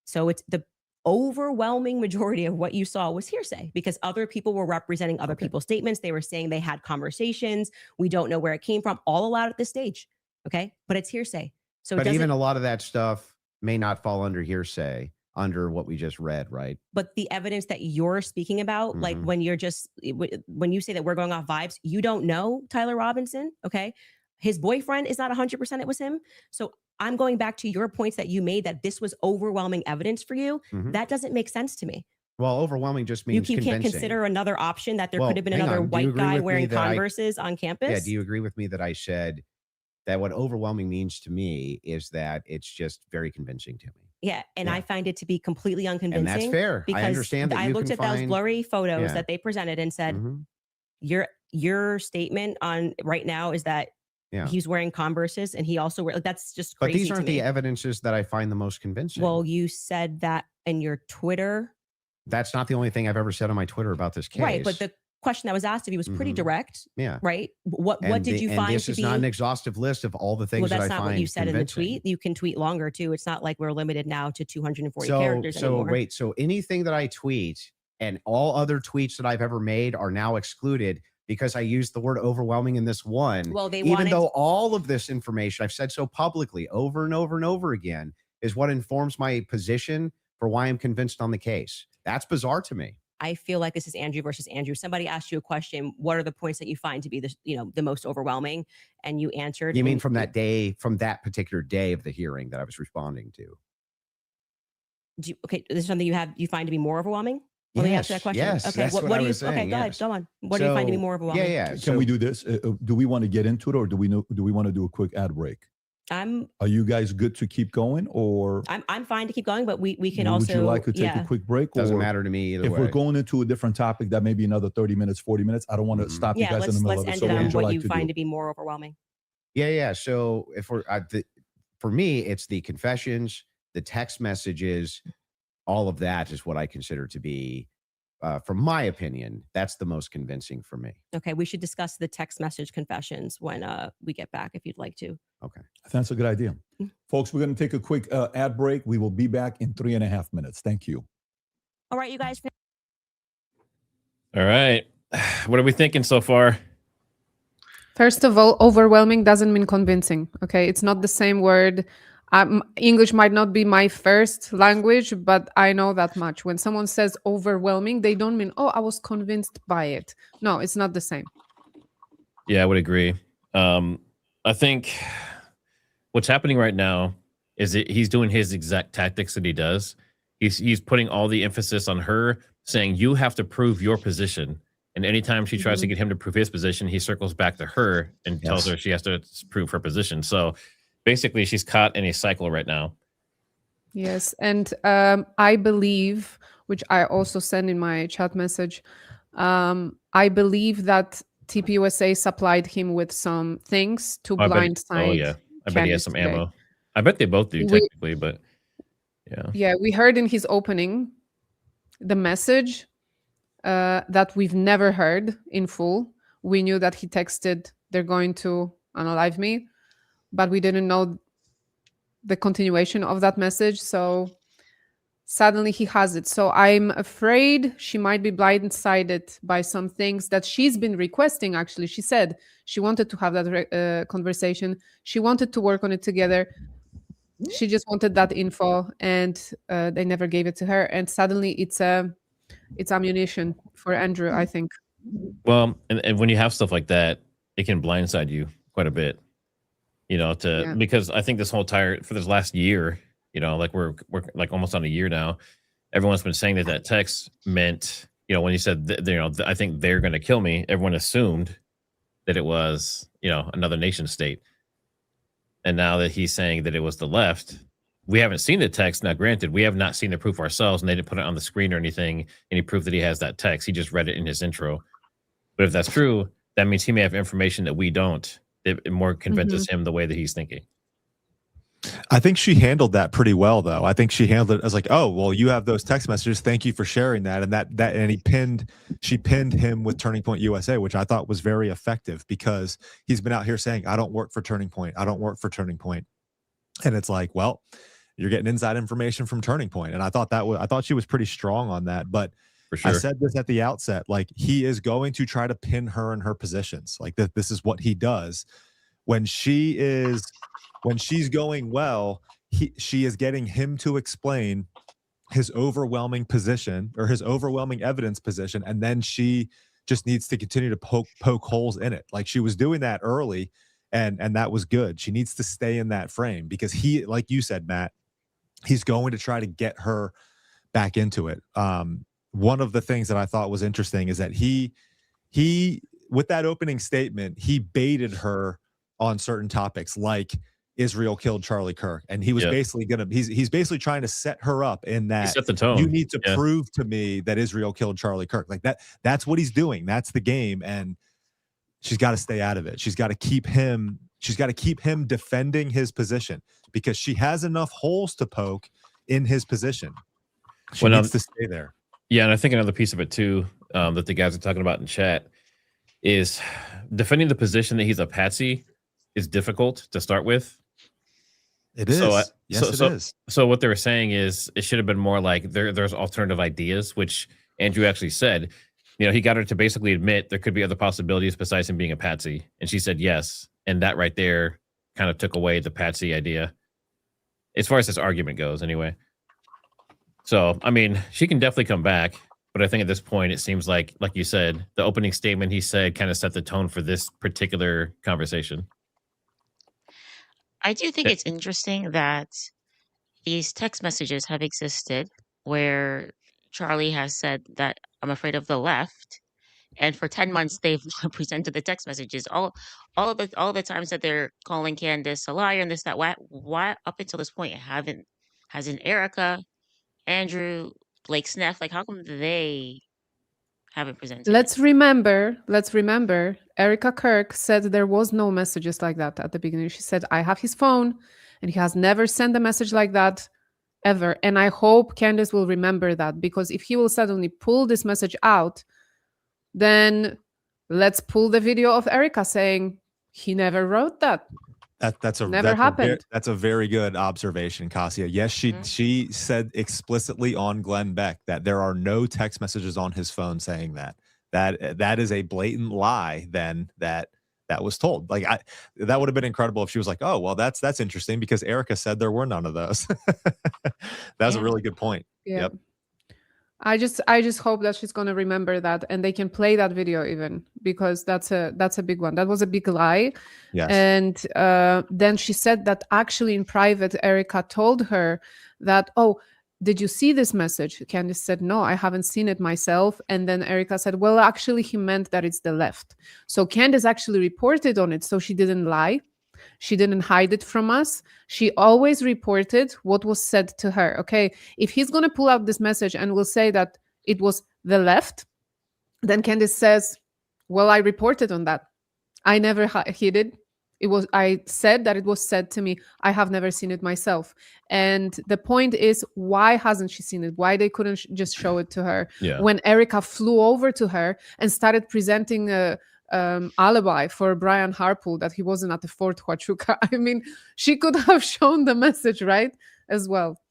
So it's the overwhelming majority of what you saw was hearsay because other people were representing other people's statements. They were saying they had conversations. We don't know where it came from, all allowed at this stage. Okay. But it's hearsay. So but even a lot of that stuff may not fall under hearsay under what we just read, right? But the evidence that you're speaking about, like when you're just, when you say that we're going off vibes, you don't know Tyler Robinson. Okay. His boyfriend is not 100% it was him. So I'm going back to your points that you made that this was overwhelming evidence for you. That doesn't make sense to me. Well, overwhelming just means you can't consider another option that there could have been another white guy wearing Converses on campus. Yeah. Do you agree with me that I said that what overwhelming means to me is that it's just very convincing to me? Yeah. And I find it to be completely unconvincing. And that's fair. I understand that I looked at those blurry photos that they presented and said, your statement on right now is that he's wearing Converses and he also that's just crazy. But these aren't to me. the evidences that I find the most convincing. Well, you said that in your Twitter. That's not the only thing I've ever said on my Twitter about this case. Right. But the question that was asked of you was pretty direct. Yeah. Right. What did you find this to is be? not an exhaustive list of all the things that I find that's not what you said convincing. in the tweet. You can tweet longer too. It's not like we're limited now to 240 characters anymore. So anything that I tweet and all other tweets that I've ever made are now excluded because I used the word overwhelming in this one. Well, even though all of this information I've said so publicly over and over and over again is what informs my position for why I'm convinced on the case. That's bizarre to me. I feel like this is Andrew versus Andrew. Somebody asked you a question. What are the points that you find to be the most overwhelming? And you answered. You mean from that day, from that particular day of the hearing that I was responding to? Okay, this is something you find to be more overwhelming? Let me answer that question. Yes, okay. what do you? Okay, go ahead. Go on. What do you find to be more overwhelming? Yeah. Can we do this? Do we want to get into it, or do we want to do a quick ad break? Are you guys good to keep going, or I'm fine to keep going, but we can also. Would you like to take a quick break? Doesn't matter to me either way. If we're going into a different topic, that may be another 30 minutes, 40 minutes. I don't want to stop you guys in the middle of it. Let's So end on what you to find to be more overwhelming. Yeah. So if we're for me, it's the confessions, the text messages, all of that is what I consider to be, from my opinion, that's the most convincing for me. Okay, we should discuss the text message confessions when we get back, if you'd like to. Okay. That's a good idea. Folks, we're going to take a quick ad break. We will be back in 3.5 minutes. Thank you. All right, you guys. All right. What are we thinking so far? First of all, overwhelming doesn't mean convincing. Okay, it's not the same word. English might not be my first language, but I know that much. When someone says overwhelming, they don't mean, oh, I was convinced by it. No, it's not the same. Yeah, I would agree. I think what's happening right now is that he's doing his exact tactics that he does. He's putting all the emphasis on her, saying you have to prove your position. And anytime she tries to get him to prove his position, he circles back to her and tells her she has to prove her position. So basically, she's caught in a cycle right now. Yes, and I believe, which I also sent in my chat message, I believe that TPUSA supplied him with some things to blindside. Oh yeah, I bet he has some Candace ammo. I bet they both do technically, but yeah. Yeah, we heard in his opening the message that we've never heard in full. We knew that he texted, "They're going to unalive me," but we didn't know the continuation of that message. So suddenly he has it. So I'm afraid she might be blindsided by some things that she's been requesting. Actually, she said she wanted to have that conversation. She wanted to work on it together. She just wanted that info, and they never gave it to her. And suddenly it's ammunition for Andrew, I think. Well, and when you have stuff like that, it can blindside you quite a bit. You know, because I think this whole for this last year, you know, like we're like almost on a year now, everyone's been saying that text meant, you know, when you said, you know, I think they're going to kill me, everyone assumed that it was, you know, another nation state. And now that he's saying that it was the left, we haven't seen the text. Now, granted, we have not seen the proof ourselves, and they didn't put it on the screen or anything, any proof that he has that text. He just read it in his intro. But if that's true, that means he may have information that we don't. It more convinces him the way that he's thinking. I think she handled that pretty well, though. I think she handled it as like, oh, well, you have those text messages. Thank you for sharing that. And and she pinned him with Turning Point USA, which I thought was very effective because he's been out here saying, I don't work for Turning Point. I don't work for Turning Point. And it's like, well, you're getting inside information from Turning Point. And I thought she was pretty strong on that. But for sure. I said this at the outset, like he is going to try to pin her in her positions. Like this is what he does. When she's going well, she is getting him to explain his overwhelming position or his overwhelming evidence position, and then she just needs to continue to poke holes in it. Like she was doing that early, and that was good. She needs to stay in that frame because he, like you said, Matt, he's going to try to get her back into it. One of the things that I thought was interesting is that he with that opening statement, he baited her on certain topics like Israel killed Charlie Kirk, and he was basically he's basically trying to set her up in that set the tone. You need to prove to me that Israel killed Charlie Kirk. Like that's what he's doing. That's the game, and she's got to stay out of it. She's got to keep him defending his position because she has enough holes to poke in his position. She needs to stay there. Yeah, and I think another piece of it too, that the guys are talking about in chat is defending the position that he's a patsy is difficult to start with. It is. It is. So what they were saying is it should have been more like there's alternative ideas, which Andrew actually said. You know, he got her to basically admit there could be other possibilities besides him being a patsy. And she said yes. And that right there kind of took away the patsy idea. As far as this argument goes, anyway. So, I mean, she can definitely come back. But I think at this point, it seems like you said, the opening statement he said kind of set the tone for this particular conversation. I do think it's interesting that these text messages have existed where Charlie has said that I'm afraid of the left. And for 10 months, they've presented the text messages. All the times that they're calling Candace a liar and this, that, why up until this point hasn't Erica, Andrew, Blake Sneff, like how come they haven't presented Let's remember, Erica Kirk said there was no messages like that at the beginning. She said, I have his phone and he has never sent a message like that ever. And I hope Candace will remember that, because if he will suddenly pull this message out, then let's pull the video of Erica saying he never wrote that. That's Never happened. That's a very good observation, Kasia. Yes, she said explicitly on Glenn Beck that there are no text messages on his phone saying that. That is a blatant lie. Then that was told. Like that would have been incredible if she was like, oh well, that's interesting because Erica said there were none of those. That's a really good point. Yeah. Yep. I just hope that she's going to remember that, and they can play that video even, because that's a big one. That was a big lie. Yes. And then she said that actually in private, Erica told her that, oh, did you see this message? Candace said, no, I haven't seen it myself. And then Erica said, well, actually he meant that it's the left. So Candace actually reported on it. So she didn't lie. She didn't hide it from us. She always reported what was said to her. Okay, if he's going to pull out this message and will say that it was the left, then Candace says, well, I reported on that. I never hid it. I said that it was said to me. I have never seen it myself. And the point is, why hasn't she seen it? Why they couldn't just show it to her? Yeah. When Erica flew over to her and started presenting a alibi for Brian Harpool that he wasn't at the Fort Huachuca. I mean, she could have shown the message, right? As well.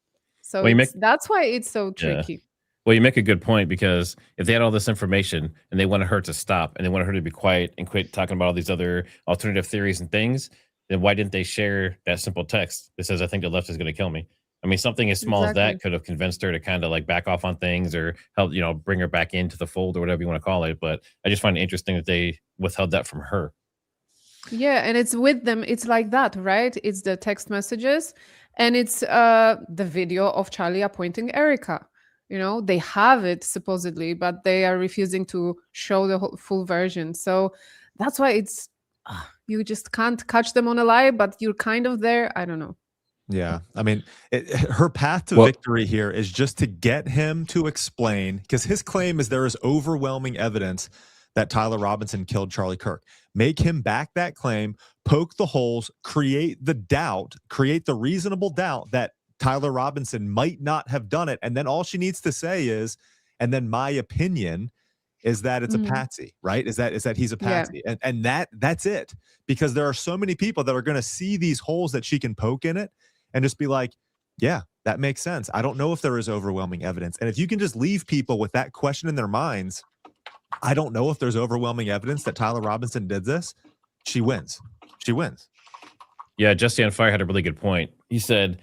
So that's why it's so tricky. Yeah. Well, you make a good point, because if they had all this information and they wanted her to stop and they wanted her to be quiet and quit talking about all these other alternative theories and things, then why didn't they share that simple text that says, I think the left is going to kill me? I mean, something as small as that could have convinced her to kind of like back off on things or help, bring her back into the fold or whatever you want to call it. But I just find it interesting that they withheld that from her. Yeah, and it's with them. It's like that, right? It's the text messages, and it's the video of Charlie appointing Erica. They have it supposedly, but they are refusing to show the full version. So that's why it's you just can't catch them on a lie, but you're kind of there. I don't know. Yeah. I mean, her path to victory here is just to get him to explain, because his claim is there is overwhelming evidence that Tyler Robinson killed Charlie Kirk. Make him back that claim, poke the holes, create the doubt, create the reasonable doubt that Tyler Robinson might not have done it. And then all she needs to say is, and then my opinion is that it's a patsy, right? Is that he's a patsy. Yeah. And that's it. Because there are so many people that are going to see these holes that she can poke in it and just be like, yeah, that makes sense. I don't know if there is overwhelming evidence. And if you can just leave people with that question in their minds, I don't know if there's overwhelming evidence that Tyler Robinson did this, she wins. She wins. Yeah, Jesse on Fire had a really good point. He said,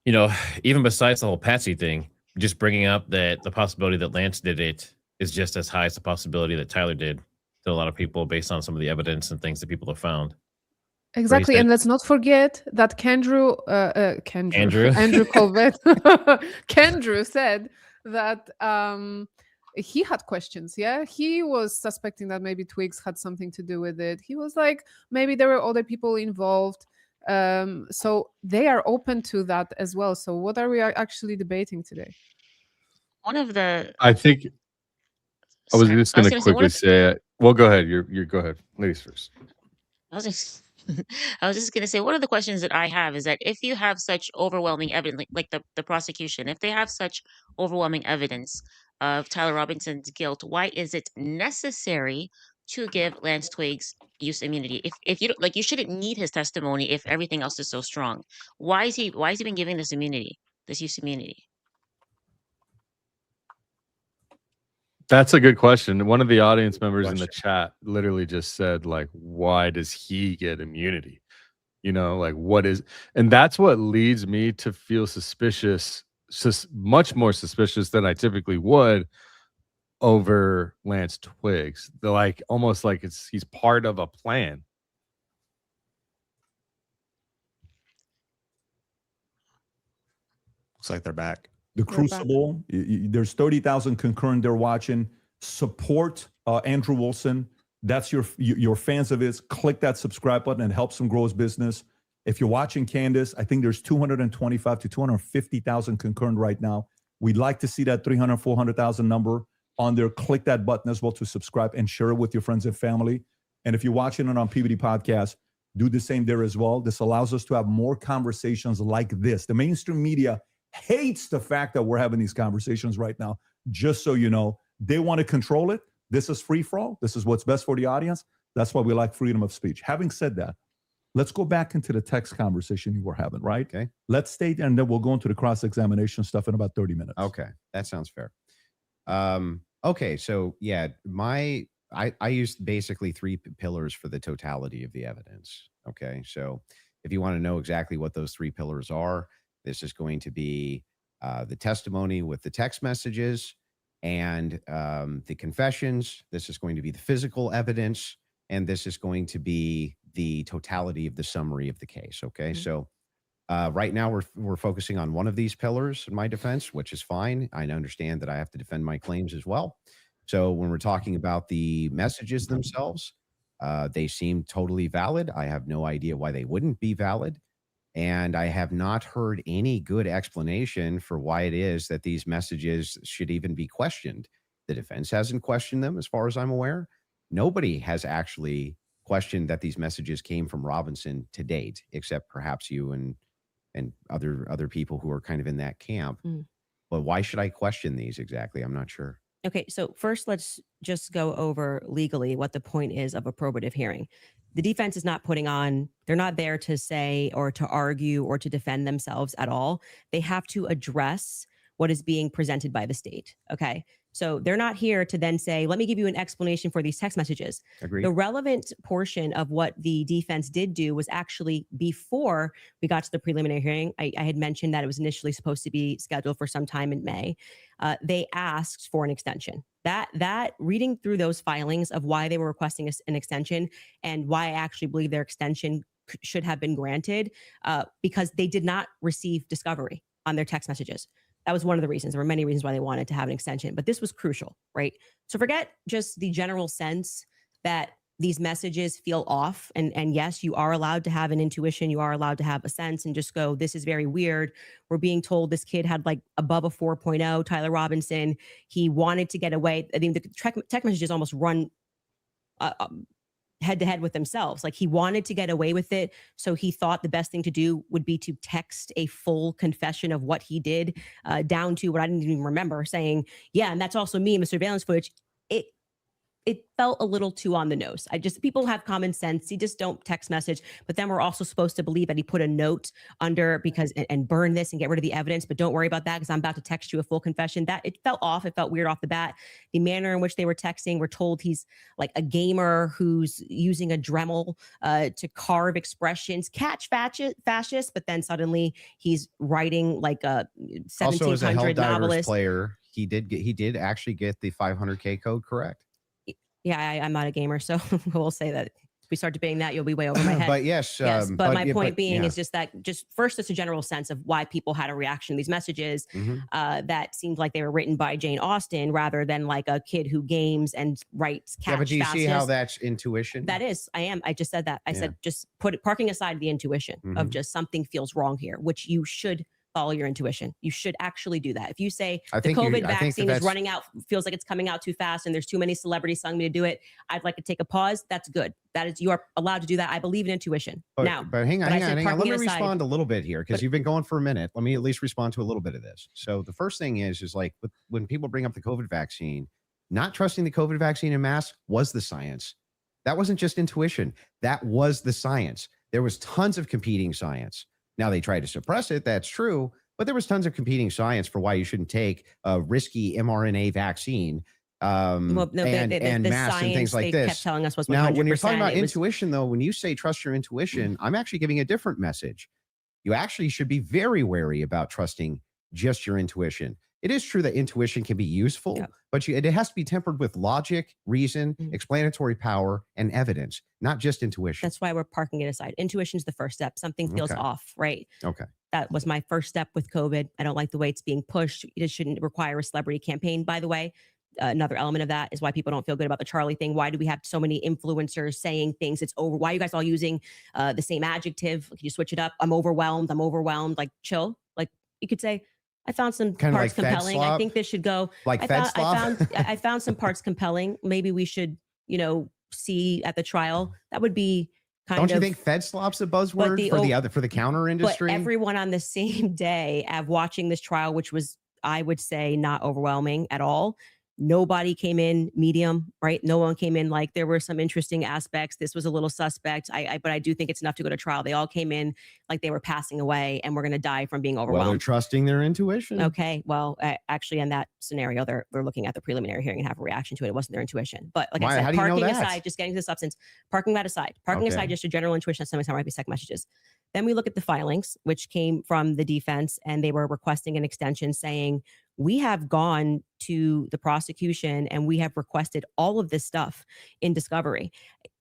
even besides the whole patsy thing, just bringing up that the possibility that Lance did it is just as high as the possibility that Tyler did to a lot of people based on some of the evidence and things that people have found. Exactly. And let's not forget that Andrew Colbert, Kendrew said that he had questions. Yeah, he was suspecting that maybe Twigs had something to do with it. He was like, maybe there were other people involved. So they are open to that as well. So what are we actually debating today? I think I was just going to quickly say it. Well, go ahead. You go ahead. Ladies first. I was just going to say, one of the questions that I have is that if you have such overwhelming evidence, like the prosecution, if they have such overwhelming evidence of Tyler Robinson's guilt, why is it necessary to give Lance Twigs use immunity? If you don't, like, you shouldn't need his testimony if everything else is so strong. Why is he been given this immunity, this use immunity? That's a good question. One of the audience members in the chat literally just said, like, why does he get immunity? Like, what is, and that's what leads me to feel suspicious, much more suspicious than I typically would over Lance Twigs. They're like, almost like he's part of a plan. Looks like they're back. The Crucible, there's 30,000 concurrent they're watching. Support Andrew Wilson. That's your fans of his. Click that subscribe button and helps him grow his business. If you're watching Candace, I think there's 225 to 250,000 concurrent right now. We'd like to see that 300, 400,000 number on there. Click that button as well to subscribe and share it with your friends and family. And if you're watching it on PBD Podcast, do the same there as well. This allows us to have more conversations like this. The mainstream media hates the fact that we're having these conversations right now. Just so you know, they want to control it. This is free for all. This is what's best for the audience. That's why we like freedom of speech. Having said that, let's go back into the text conversation you were having, right? Okay. Let's stay there, and then we'll go into the cross-examination stuff in about 30 minutes. Okay. That sounds fair. Okay. So yeah, I used basically three pillars for the totality of the evidence. Okay. So if you want to know exactly what those three pillars are, this is going to be the testimony with the text messages and the confessions. This is going to be the physical evidence, and this is going to be the totality of the summary of the case. Okay. So right now we're focusing on one of these pillars in my defense, which is fine. I understand that I have to defend my claims as well. So when we're talking about the messages themselves, they seem totally valid. I have no idea why they wouldn't be valid. And I have not heard any good explanation for why it is that these messages should even be questioned. The defense hasn't questioned them as far as I'm aware. Nobody has actually questioned that these messages came from Robinson to date, except perhaps you and other people who are kind of in that camp. But why should I question these exactly? I'm not sure. Okay, so first let's just go over legally what the point is of a probative hearing. The defense is not putting on, they're not there to say or to argue or to defend themselves at all. They have to address what is being presented by the state. Okay, so they're not here to then say, let me give you an explanation for these text messages. Agreed. The relevant portion of what the defense did do was actually before we got to the preliminary hearing. I had mentioned that it was initially supposed to be scheduled for some time in May. They asked for an extension. That reading through those filings of why they were requesting an extension and why I actually believe their extension should have been granted, because they did not receive discovery on their text messages. That was one of the reasons. There were many reasons why they wanted to have an extension, but this was crucial, right? So forget just the general sense that these messages feel off. And yes, you are allowed to have an intuition. You are allowed to have a sense and just go, this is very weird. We're being told this kid had like above a 4.0, Tyler Robinson. He wanted to get away. I mean, the text messages almost run head to head with themselves. Like he wanted to get away with it. So he thought the best thing to do would be to text a full confession of what he did, down to what I didn't even remember, saying, yeah, and that's also me in the surveillance footage. It felt a little too on the nose. People have common sense. You just don't text message. But then we're also supposed to believe that he put a note under and burn this and get rid of the evidence. But don't worry about that because I'm about to text you a full confession. That it felt off. It felt weird off the bat. The manner in which they were texting, we're told he's like a gamer who's using a Dremel to carve expressions, catch fascist. But then suddenly he's writing like a 1700 also, as a Helldivers novelist player, he did actually get the 500K code correct. Yeah, I'm not a gamer, so we'll say that if we start debating that, you'll be way over my head. But yes, but my point being is just that first, it's a general sense of why people had a reaction to these messages that seemed like they were written by Jane Austen rather than like a kid who games and writes catch. Yeah, but do you see how that's intuition? That is, I just said that. I said just parking aside the intuition of just something feels wrong here, which you should follow your intuition. You should actually do that. If you say the COVID vaccine is running out, feels like it's coming out too fast and there's too many celebrities telling me to do it, I'd like to take a pause. That's good. That is, you are allowed to do that. I believe in intuition. But hang on. Let me respond a little bit here because you've been going for a minute. Let me at least respond to a little bit of this. So the first thing is like when people bring up the COVID vaccine, not trusting the COVID vaccine en masse was the science. That wasn't just intuition. That was the science. There was tons of competing science. Now they tried to suppress it. That's true. But there was tons of competing science for why you shouldn't take a risky mRNA vaccine and masks and things like this. Kept telling us was 100%. Now, when you're talking about intuition, though, when you say trust your intuition, I'm actually giving a different message. You actually should be very wary about trusting just your intuition. It is true that intuition can be useful, but it has to be tempered with logic, reason, explanatory power, and evidence, not just intuition. That's why we're parking it aside. Intuition is the first step. Something feels off, right? Okay. That was my first step with COVID. I don't like the way it's being pushed. It shouldn't require a celebrity campaign, by the way. Another element of that is why people don't feel good about the Charlie thing. Why do we have so many influencers saying things? It's over. Why are you guys all using the same adjective? Can you switch it up? I'm overwhelmed. Like, chill. Like, you could say, I found some kind parts like compelling. I think this should go. Like I found some parts compelling. Maybe we should, see at the trial. That would be Don't you think Fed slop's a buzzword for the counter industry? But everyone on the same day of watching this trial, which was, I would say, not overwhelming at all. Nobody came in medium, right? No one came in like there were some interesting aspects. This was a little suspect. But I do think it's enough to go to trial. They all came in like they were passing away and we're going to die from being overwhelmed. Well, they're trusting their intuition. Okay. Well, actually, in that scenario, they're looking at the preliminary hearing and have a reaction to it. It wasn't their intuition. But like I said, parking aside, just getting to the substance, parking aside, just a general intuition that sometimes might be second messages. Then we look at the filings, which came from the defense, and they were requesting an extension saying, we have gone to the prosecution and we have requested all of this stuff in discovery.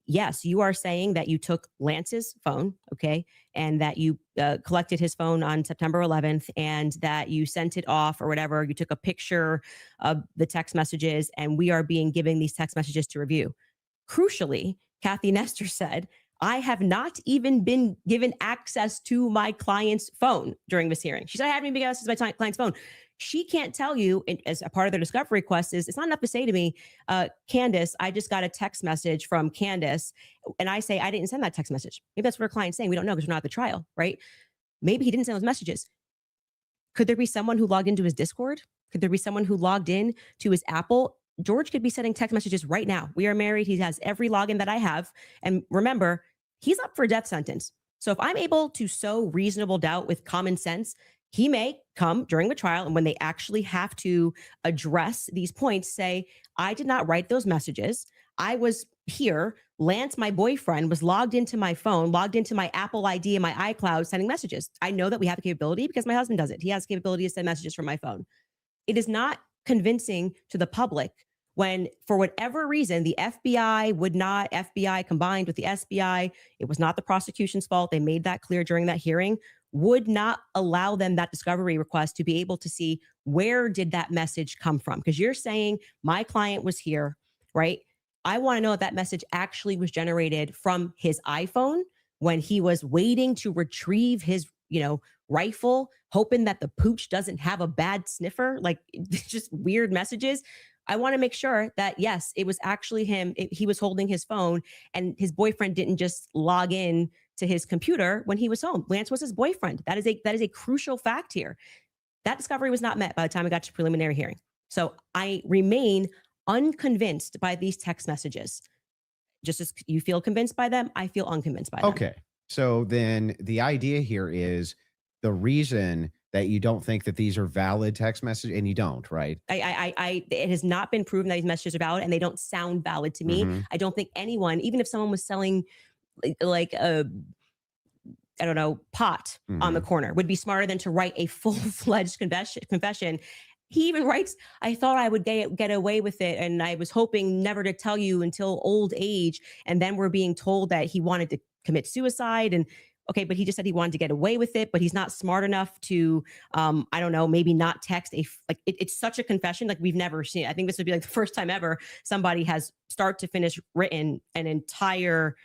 Yes, you are saying that you took Lance's phone, okay, and that you collected his phone on September 11th and that you sent it off or whatever. You took a picture of the text messages and we are being given these text messages to review. Crucially, Kathy Nestor said, I have not even been given access to my client's phone during this hearing. She said, I haven't even been given access to my client's phone. She can't tell you, as a part of their discovery request, it's not enough to say to me, Candace, I just got a text message from Candace. And I say, I didn't send that text message. Maybe that's what her client's saying. We don't know because we're not at the trial, right? Maybe he didn't send those messages. Could there be someone who logged into his Discord? Could there be someone who logged in to his Apple? George could be sending text messages right now. We are married. He has every login that I have. And remember, he's up for a death sentence. So if I'm able to sow reasonable doubt with common sense, he may come during the trial and when they actually have to address these points, say, I did not write those messages. I was here. Lance, my boyfriend, was logged into my phone, logged into my Apple ID and my iCloud sending messages. I know that we have a capability because my husband does it. He has the capability to send messages from my phone. It is not convincing to the public when, for whatever reason, the FBI combined with the SBI, it was not the prosecution's fault. They made that clear during that hearing, would not allow them that discovery request to be able to see where did that message come from? Because you're saying my client was here, right? I want to know if that message actually was generated from his iPhone when he was waiting to retrieve his, rifle, hoping that the pooch doesn't have a bad sniffer, like just weird messages. I want to make sure that, yes, it was actually him. He was holding his phone and his boyfriend didn't just log in to his computer when he was home. Lance was his boyfriend. That is a crucial fact here. That discovery was not met by the time I got to preliminary hearing. So I remain unconvinced by these text messages. Just as you feel convinced by them, I feel unconvinced by them. Okay. So then the idea here is the reason that you don't think that these are valid text messages, and you don't, right? It has not been proven that these messages are valid and they don't sound valid to me. I don't think anyone, even if someone was selling like a, I don't know, pot on the corner, would be smarter than to write a full-fledged confession. He even writes, I thought I would get away with it. And I was hoping never to tell you until old age. And then we're being told that he wanted to commit suicide. And okay, but he just said he wanted to get away with it, but he's not smart enough to, I don't know, maybe not text it's such a confession like we've never seen. I think this would be like the first time ever somebody has start to finish written an entire,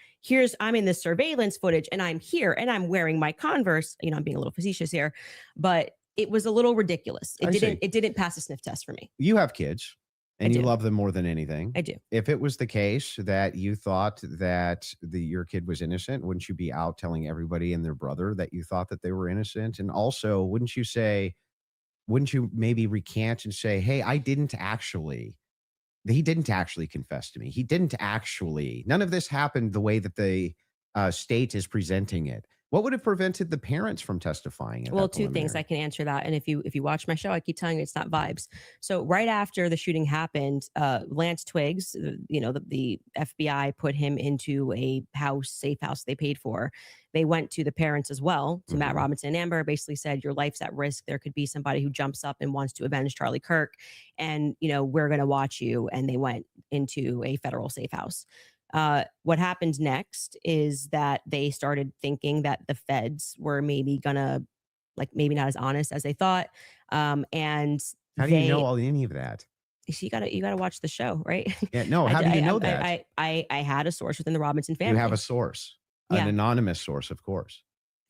I'm in this surveillance footage and I'm here and I'm wearing my Converse. I'm being a little facetious here, but it was a little ridiculous. It didn't pass a sniff test for me. You have kids and you love them more than anything. I do. If it was the case that you thought that your kid was innocent, wouldn't you be out telling everybody and their brother that you thought that they were innocent? And also, wouldn't you maybe recant and say, hey, he didn't actually confess to me. None of this happened the way that the state is presenting it. What would have prevented the parents from testifying? Well, two things I can answer that. And if you watch my show, I keep telling you it's not vibes. So right after the shooting happened, Lance Twiggs, the FBI put him into a safe house they paid for. They went to the parents as well, to Matt Robinson and Amber, basically said, your life's at risk. There could be somebody who jumps up and wants to avenge Charlie Kirk. And, we're going to watch you. And they went into a federal safe house. What happened next is that they started thinking that the feds were maybe gonna, maybe not as honest as they thought. And how do you know any of that? You gotta watch the show, right? Yeah, no. How do you know that? I had a source within the Robinson family. You have a source, an anonymous source, of course.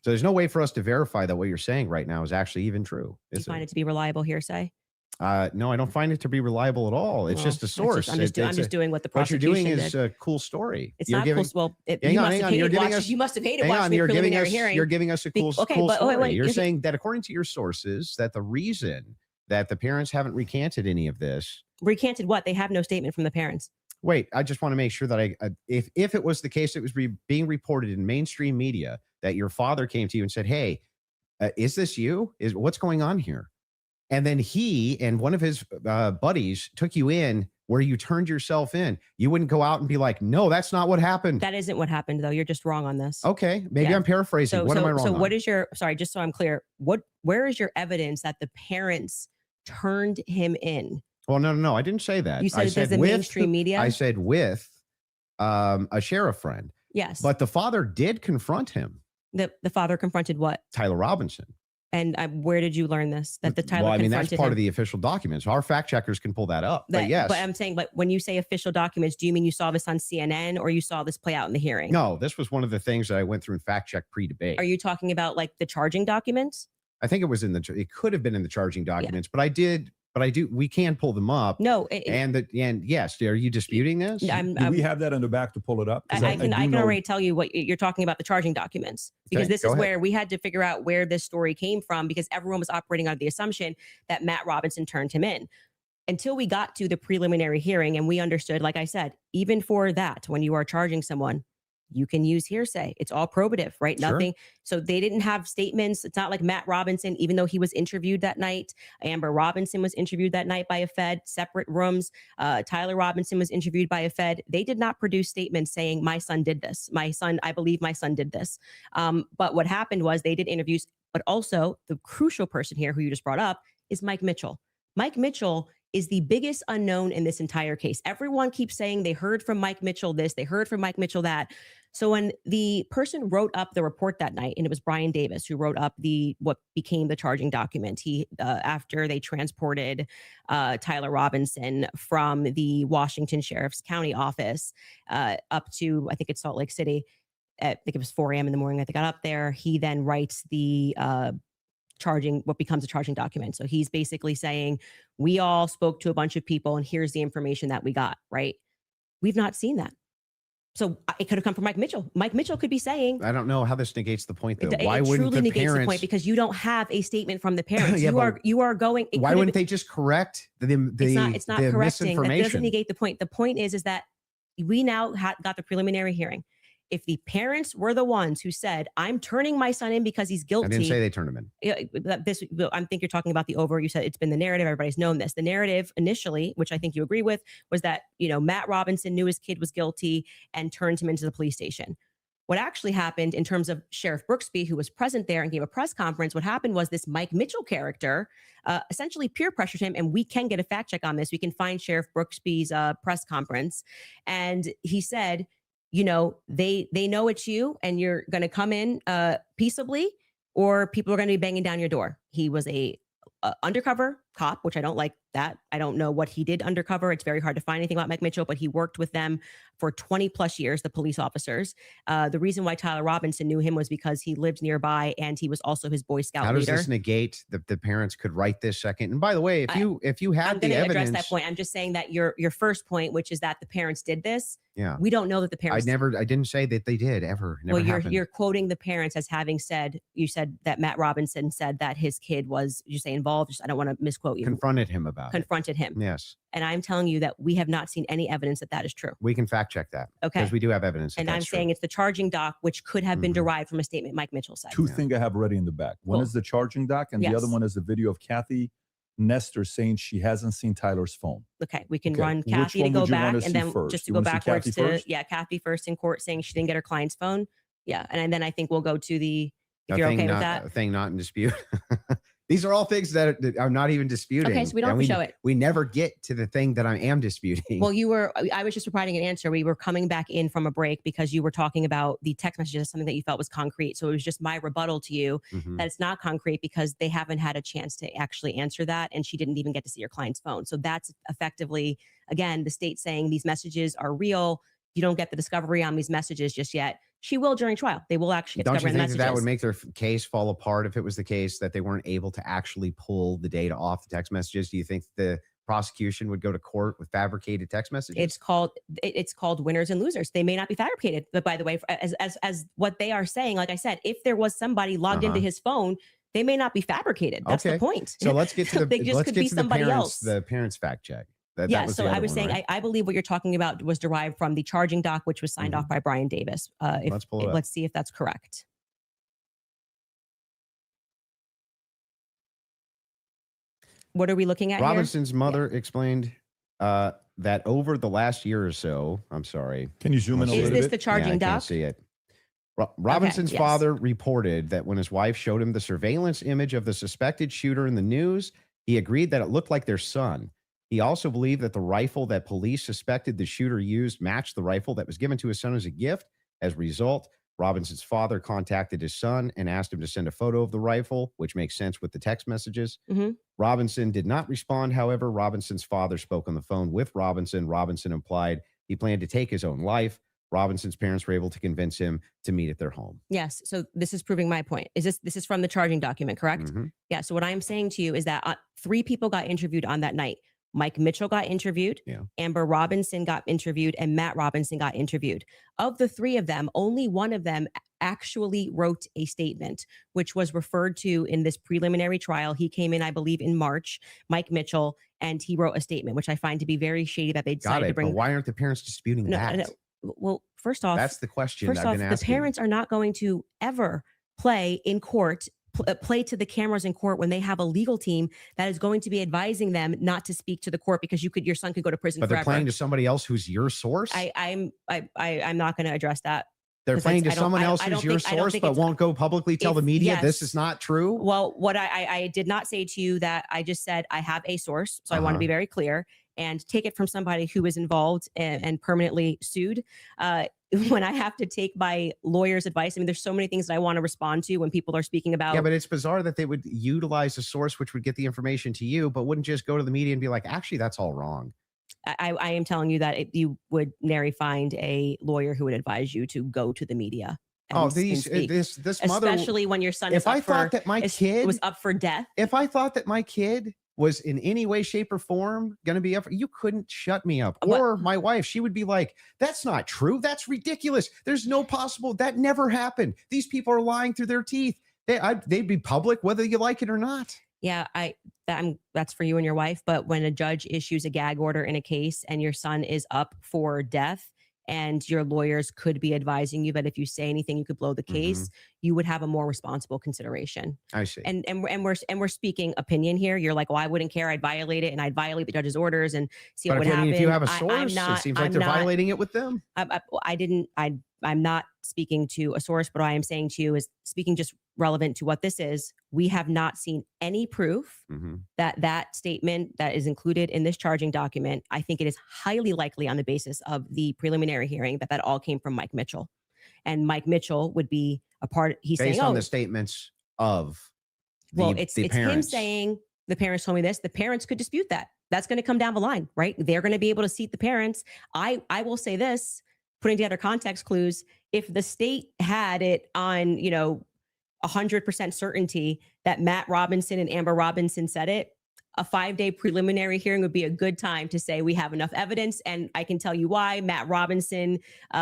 So there's no way for us to verify that what you're saying right now is actually even true. Do you find it to be reliable hearsay? No, I don't find it to be reliable at all. It's Well, just a source. I'm just doing what the what you're prosecution doing did. is a cool story. It's You're not giving, cool. Well, hang on, hang on. You're giving us. You must have hated Hang watching on, the you're giving preliminary us. hearing. You're giving us a cool, Okay, cool but story. wait, You're you're- saying that according to your sources, that the reason that the parents haven't recanted any of this. Recanted what? They have no statement from the parents. Wait, I just want to make sure that if it was the case that was being reported in mainstream media that your father came to you and said, "Hey, is this you? What's going on here?" And then he and one of his buddies took you in where you turned yourself in. You wouldn't go out and be like, "No, that's not what happened." That isn't what happened, though. You're just wrong on this. Okay, maybe Yeah. I'm paraphrasing. What am I wrong So on? what is your, sorry, just so I'm clear, where is your evidence that the parents turned him in? Well, no. I didn't say that. You said I there's the with mainstream media? I said with a sheriff friend. Yes. But the father did confront him, the father confronted what? Tyler Robinson. And where did you learn this? That the Tyler Well, I mean, confronted that's part him? of the official documents. Our fact checkers can pull that up. But yes. But I'm saying, but when you say official documents, do you mean you saw this on CNN or you saw this play out in the hearing? No, this was one of the things that I went through and fact check pre-debate. Are you talking about like the charging documents? I think it was it could have been in the charging documents, but we can pull them up. No. And yes, are you disputing this? Do we have that in the back to pull it up? 'Cause I do can know- already tell you what you're talking about, the charging documents, because Okay, this go is ahead. where we had to figure out where this story came from, because everyone was operating under the assumption that Matt Robinson turned him in until we got to the preliminary hearing. And we understood, like I said, even for that, when you are charging someone, you can use hearsay. It's all probative, right? Sure. Nothing. So they didn't have statements. It's not like Matt Robinson, even though he was interviewed that night. Amber Robinson was interviewed that night by a Fed, separate rooms. Tyler Robinson was interviewed by a Fed. They did not produce statements saying, "My son did this. I believe my son did this." But what happened was they did interviews, but also the crucial person here who you just brought up is Mike Mitchell. Mike Mitchell is the biggest unknown in this entire case. Everyone keeps saying they heard from Mike Mitchell this, they heard from Mike Mitchell that. So when the person wrote up the report that night, and it was Brian Davis who wrote up what became the charging document, he after they transported Tyler Robinson from the Washington Sheriff's County office up to, I think it's Salt Lake City. I think it was 4 a.m. in the morning that they got up there. He then writes the what becomes a charging document. So he's basically saying, we all spoke to a bunch of people and here's the information that we got, right? We've not seen that. So it could have come from Mike Mitchell. Mike Mitchell could be saying, I don't know how this negates the point though. Why it wouldn't truly the negates parents? the point, because you don't have a statement from the parents. Yeah, you are going. Why wouldn't they just correct the It's not the correcting. That doesn't misinformation? negate the point. The point is that we now got the preliminary hearing. If the parents were the ones who said, "I'm turning my son in because he's guilty," I didn't say they turned him in. I think you're talking about the over. You said it's been the narrative. Everybody's known this. The narrative initially, which I think you agree with, was that Matt Robinson knew his kid was guilty and turned him into the police station. What actually happened in terms of Sheriff Brooksby, who was present there and gave a press conference, what happened was this Mike Mitchell character essentially peer pressured him, and we can get a fact check on this. We can find Sheriff Brooksby's press conference, and he said, they know it's you and you're going to come in peaceably, or people are going to be banging down your door. He was a undercover cop, which I don't like that. I don't know what he did undercover. It's very hard to find anything about Mike Mitchell, but he worked with them for 20 plus years, the police officers. The reason why Tyler Robinson knew him was because he lived nearby and he was also his Boy Scout How leader. does this negate that the parents could write this second? And by the way, if you had I'm the going to evidence, address that point. I'm just saying that your first point, which is that the parents did this. Yeah. We don't know that the parents. I didn't say that they did ever. Never Well, happened. you're quoting the parents as having said. You said that Matt Robinson said that his kid was, you say involved. I don't want to misquote you. Confronted him about Confronted him. Yes. And I'm telling you that we have not seen any evidence that that is true. We can fact check that. Okay. Because we do have evidence. And I'm saying it's the charging doc, which could have been Mhm. derived from a statement Mike Mitchell said. Two things I have ready in the back. One Cool. is the charging doc, and the other Yes. one is the video of Kathy Nestor saying she hasn't seen Tyler's phone. Okay, we can Okay. run Which Kathy to one go would you wanna back, see and then first? just to You go wanna see backwards Kathy to first? Kathy first in court saying she didn't get her client's phone. Yeah, and then I think we'll go to the. If you're okay with that. A thing not in dispute. These are all things that I'm not even disputing. Okay, so we don't and have to show it. We never get to the thing that I am disputing. Well, I was just providing an answer. We were coming back in from a break because you were talking about the text messages as something that you felt was concrete. So it was just my rebuttal to you Mhm. that it's not concrete because they haven't had a chance to actually answer that. And she didn't even get to see your client's phone. So that's effectively, again, the state saying these messages are real. You don't get the discovery on these messages just yet. She will during trial. They will actually get Don't you discovery think messages. that would make their case fall apart if it was the case that they weren't able to actually pull the data off the text messages? Do you think the prosecution would go to court with fabricated text messages? It's called winners and losers. They may not be fabricated, but by the way, as what they are saying, like I said, if there was somebody logged into his phone, they may not be fabricated. That's the point. So let's get to the They just let's could get be to somebody the parents, else. the parents fact check. That was So the I other was one, saying, right? I believe what you're talking about was derived from the charging doc, which was signed off by Brian Davis. Let's pull it up. Let's see if that's correct. What are we looking at Robinson's mother explained that over the last year or so, I'm sorry. Can you zoom in a here? Is little this bit? the charging I doc? can't see it. Robinson's yes. father reported that when his wife showed him the surveillance image of the suspected shooter in the news, he agreed that it looked like their son. He also believed that the rifle that police suspected the shooter used matched the rifle that was given to his son as a gift. As a result, Robinson's father contacted his son and asked him to send a photo of the rifle, which makes sense with the text messages. Robinson did not respond. However, Robinson's father spoke on the phone with Robinson. Robinson implied he planned to take his own life. Robinson's parents were able to convince him to meet at their home. Yes. So this is proving my point. This is from the charging document, correct? Yeah. So what I'm saying to you is that 3 people got interviewed on that night. Mike Mitchell got interviewed, Amber Robinson got interviewed, and Matt Robinson got interviewed. Of the 3 of them, only one of them actually wrote a statement, which was referred to in this preliminary trial. He came in, I believe, in March, Mike Mitchell, and he wrote a statement, which I find to be very shady that they decided to bring. But why aren't the parents disputing that? No. Well, first off, that's the question. First off, the parents are not going to ever play in court, play to the cameras in court when they have a legal team that is going to be advising them not to speak to the court because your son could go to prison but forever. They're playing to somebody else who's your source. I'm not going to address that. They're playing to someone else who's your source, but won't go publicly tell the media this is not true. Well, what I did not say to you that I just said I have a source, so I want to be very clear and take it from somebody who was involved and permanently sued. When I have to take my lawyer's advice, I mean, there's so many things that I want to respond to when people are speaking about. Yeah, but it's bizarre that they would utilize a source which would get the information to you, but wouldn't just go to the media and be like, actually, that's all wrong. I am telling you that you would nary find a lawyer who would advise you to go to the media. This mother, especially when your son if I thought that my kid was up for death. If I thought that my kid was in any way, shape, or form going to be up, you couldn't shut me up. Or my wife, she would be like, that's not true. That's ridiculous. There's no possible, that never happened. These people are lying through their teeth. They'd be public whether you like it or not. Yeah, that's for you and your wife. But when a judge issues a gag order in a case and your son is up for death, and your lawyers could be advising you that if you say anything, you could blow the case, you would have a more responsible consideration. I see. And we're speaking opinion here. You're like, well, I wouldn't care. I'd violate it, and I'd violate the judge's orders and see what would happen. If you have a source, it seems like they're violating it with them. I'm not speaking to a source, but what I am saying to you is speaking just relevant to what this is. We have not seen any proof that statement that is included in this charging document. I think it is highly likely on the basis of the preliminary hearing that all came from Mike Mitchell, and Mike Mitchell would be a part. He's based saying, on the statements of it's him saying the parents told me this. The parents could dispute that. That's going to come down the line, right? They're going to be able to seat the parents. I will say this, putting together context clues. If the state had it on, 100% certainty that Matt Robinson and Amber Robinson said it, a 5-day preliminary hearing would be a good time to say we have enough evidence. And I can tell you why Matt Robinson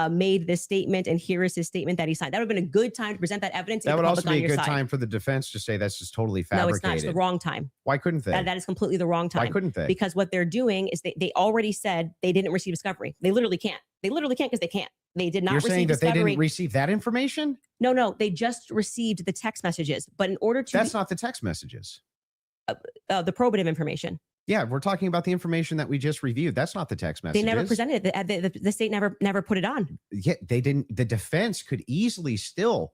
made this statement, and here is his statement that he signed. That would have been a good time to present that evidence. That would also be a good time for the defense to say that's just totally fabricated. No, it's not. It's the wrong time. Why couldn't they? That is completely the wrong time. Why couldn't they? Because what they're doing is they already said they didn't receive discovery. They literally can't. They literally can't because they can't. They did not You're receive saying that discovery. They didn't receive that information? No. They just received the text messages. But in order to... That's not the text messages. The probative information. Yeah, we're talking about the information that we just reviewed. That's not the text messages. They never presented it. The state never put it on. Yeah, they didn't. The defense could easily still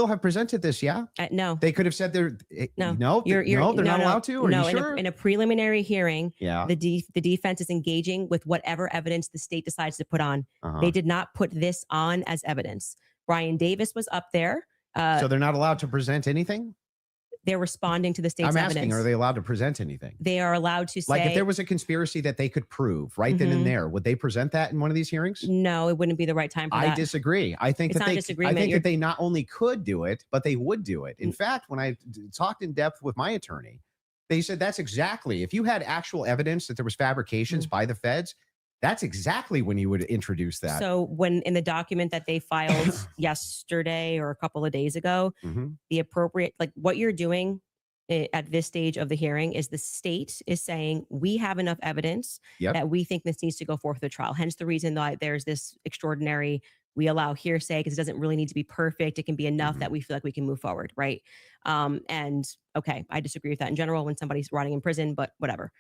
have presented this. Yeah. No. They could have said they're no. They're not allowed to. Are you sure? In a preliminary hearing, yeah, the defense is engaging with whatever evidence the state decides to put on. They did not put this on as evidence. Brian Davis was up there. So they're not allowed to present anything? they're responding to the state's I'm evidence. asking, are they allowed to present anything? They are allowed to say, Like if there was a conspiracy that they could prove right then and there, would they present that in one of these hearings? no, it wouldn't be the right time for I that. disagree. I think It's that not a I disagreement. think You're- that they not only could do it, but they would do it. In fact, when I talked in depth with my attorney, they said that's exactly, if you had actual evidence that there was fabrications by the feds, that's exactly when you would introduce that. So when in the document that they filed yesterday or a couple of days ago, Mhm. the appropriate, like what you're doing at this stage of the hearing is the state is saying we have enough evidence Yep. that we think this needs to go forth to trial. Hence the reason that there's this extraordinary, we allow hearsay because it doesn't really need to be perfect. It can be enough that we feel like we can move forward. Right. And okay, I disagree with that in general when somebody's rotting in prison, but whatever.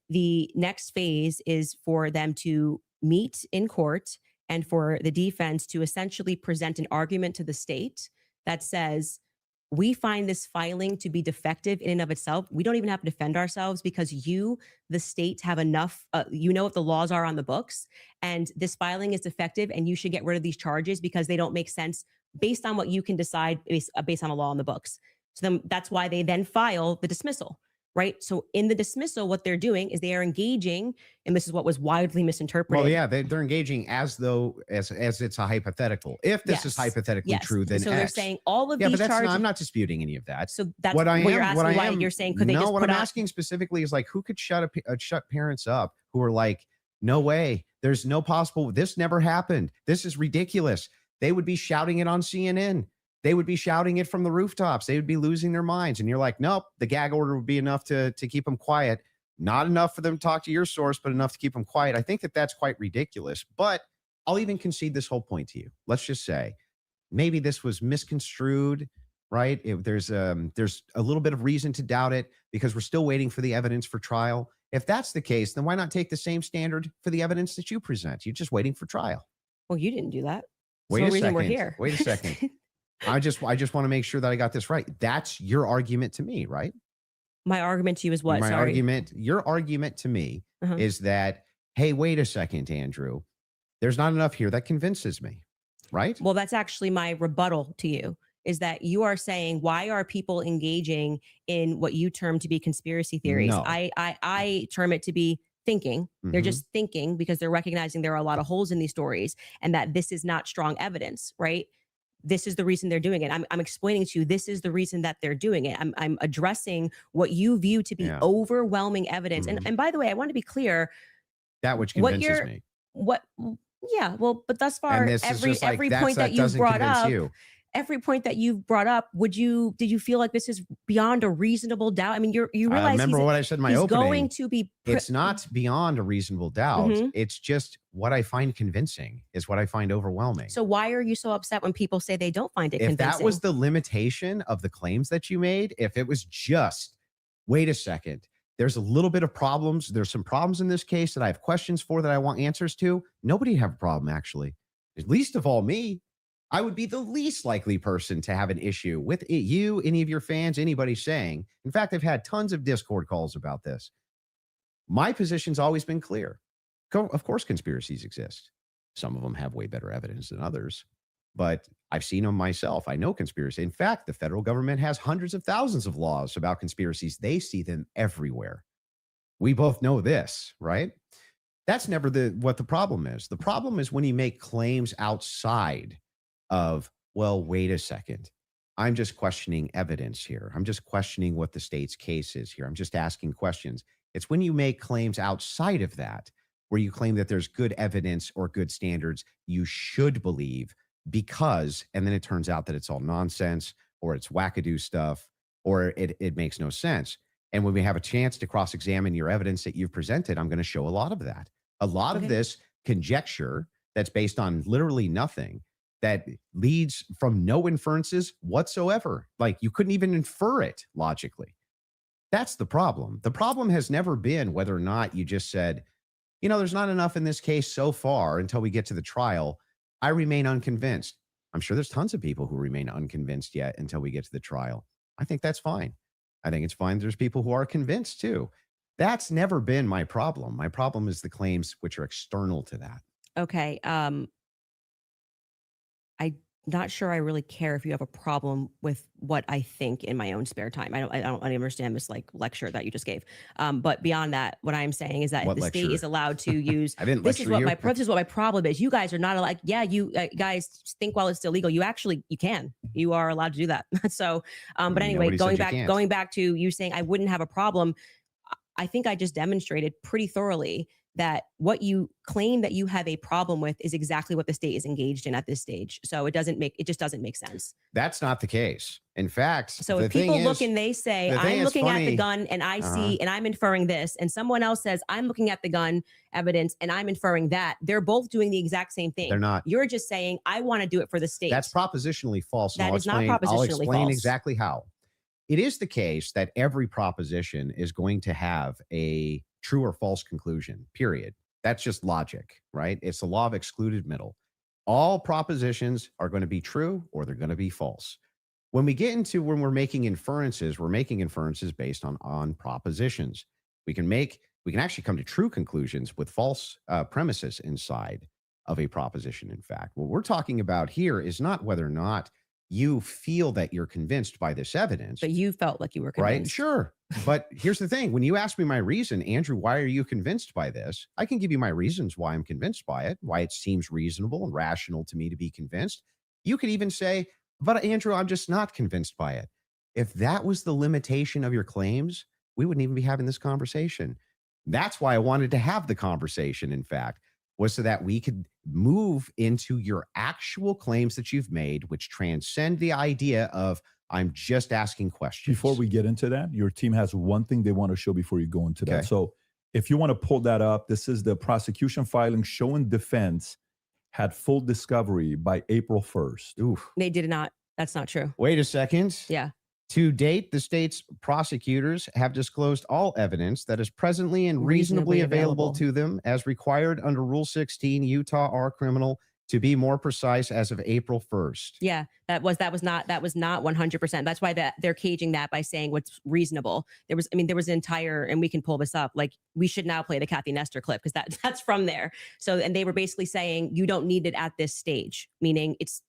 The next phase is for them to meet in court and for the defense to essentially present an argument to the state that says, we find this filing to be defective in and of itself. We don't even have to defend ourselves because you, the state, have enough, you know what the laws are on the books, and this filing is defective and you should get rid of these charges because they don't make sense based on what you can decide based on a law on the books. So then that's why they then file the dismissal, right? So in the dismissal, what they're doing is they are engaging, and this is what was widely misinterpreted. Well, yeah, they're engaging as though as it's a hypothetical. If this is Yes. hypothetically Yes. true, then so they're X. saying all of Yeah, these but charges. I'm not disputing any of that. So that's what I am. you're asking What I why am. you're saying could they just what put I'm out? asking specifically is like, who could shut parents up who are like, no way, there's no possible. This never happened. This is ridiculous. They would be shouting it on CNN. They would be shouting it from the rooftops. They would be losing their minds. And you're like, nope, the gag order would be enough to keep them quiet. Not enough for them to talk to your source, but enough to keep them quiet. I think that that's quite ridiculous. But I'll even concede this whole point to you. Let's just say maybe this was misconstrued, right? There's a little bit of reason to doubt it because we're still waiting for the evidence for trial. If that's the case, then why not take the same standard for the evidence that you present? You're just waiting for trial. Well, you didn't do that. Wait no a reason second. we're here. Wait a second. I just want to make sure that I got this right. That's your argument to me, right? My argument to you is what? My Sorry. your argument to me Uh-huh. is that, hey, wait a second, Andrew. There's not enough here that convinces me, right? Well, that's actually my rebuttal to you, is that you are saying, why are people engaging in what you term to be conspiracy theories? No. I term it to be thinking. They're Mhm. just thinking because they're recognizing there are a lot of holes in these stories and that this is not strong evidence, right? This is the reason they're doing it. I'm explaining to you, this is the reason that they're doing it. I'm addressing what you view to be Yeah. overwhelming evidence. And by the way, I want to be clear, That which what convinces you're- me. yeah, well, but thus far, And this is every just like, point that you've doesn't brought convince up, you. every point that you've brought up, did you feel like this is beyond a reasonable doubt? I mean, you realize remember what I said in my he's opening. going to be. It's not beyond a reasonable doubt. Mhm. It's just what I find convincing is what I find overwhelming. So why are you so upset when people say they don't find it if convincing? that was the limitation of the claims that you made, if it was just, wait a second, there's a little bit of problems. There's some problems in this case that I have questions for that I want answers to. Nobody have a problem, actually. At least of all me. I would be the least likely person to have an issue with you, any of your fans, anybody saying. In fact, I've had tons of Discord calls about this. My position's always been clear. Of course, conspiracies exist. Some of them have way better evidence than others, but I've seen them myself. I know conspiracy. In fact, the federal government has hundreds of thousands of laws about conspiracies. They see them everywhere. We both know this, right? That's never what the problem is. The problem is when you make claims outside of, well, wait a second. I'm just questioning evidence here. I'm just questioning what the state's case is here. I'm just asking questions. It's when you make claims outside of that, where you claim that there's good evidence or good standards you should believe because, and then it turns out that it's all nonsense or it's wackadoo stuff or it makes no sense. And when we have a chance to cross-examine your evidence that you've presented, I'm going to show a lot of that. A lot of this conjecture that's based on literally nothing, that leads from no inferences whatsoever. Like you couldn't even infer it logically. That's the problem. The problem has never been whether or not you just said, you know, there's not enough in this case so far until we get to the trial. I remain unconvinced. I'm sure there's tons of people who remain unconvinced yet until we get to the trial. I think that's fine. I think it's fine. There's people who are convinced too. That's never been my problem. My problem is the claims which are external to that. Okay. not sure I really care if you have a problem with what I think in my own spare time. I don't understand this like lecture that you just gave. But beyond that, what I'm saying is that What the state lecture? is allowed to use. I didn't This is lecture what you. this is what my problem is. You guys are not like, yeah, you guys think while it's still legal. You can. You are allowed to do that. So, but anyway, Nobody said you can't. going back to you saying I wouldn't have a problem. I think I just demonstrated pretty thoroughly that what you claim that you have a problem with is exactly what the state is engaged in at this stage. So it just doesn't make sense. That's not the case. In fact, So the if people thing look is, and they say, the thing I'm is looking at the funny- gun and I see, and I'm inferring this, and someone else says, I'm looking at the gun evidence and I'm inferring that, they're both doing the exact same thing. They're not. You're just saying, I want to do it for the state. That's propositionally false. That and is not I'll propositionally explain false. exactly how. It is the case that every proposition is going to have a true or false conclusion, period. That's just logic, right? It's the law of excluded middle. All propositions are going to be true or they're going to be false. When we get into when we're making inferences based on propositions. We can actually come to true conclusions with false premises inside of a proposition. In fact, what we're talking about here is not whether or not you feel that you're convinced by this evidence. But you felt like you were Right? convinced. Sure. But here's the thing. When you ask me my reason, Andrew, why are you convinced by this? I can give you my reasons why I'm convinced by it, why it seems reasonable and rational to me to be convinced. You could even say, but Andrew, I'm just not convinced by it. If that was the limitation of your claims, we wouldn't even be having this conversation. That's why I wanted to have the conversation, in fact, was so that we could move into your actual claims that you've made, which transcend the idea of I'm just asking questions. Before we get into that, your team has one thing they want to show before you go into that. Okay. So if you want to pull that up, this is the prosecution filing showing defense had full discovery by April 1st. Oof. They did not. That's not true. Wait a second. Yeah. To date, the state's prosecutors have disclosed all evidence that is presently and reasonably available to them as required under Rule 16 Utah R Criminal, to be more precise, as of April 1st. Yeah, that was not 100%. That's why they're caging that by saying what's reasonable. There was an entire, and we can pull this up. Like, we should now play the Kathy Nestor clip because that's from there. So, and they were basically saying you don't need it at this stage, meaning it's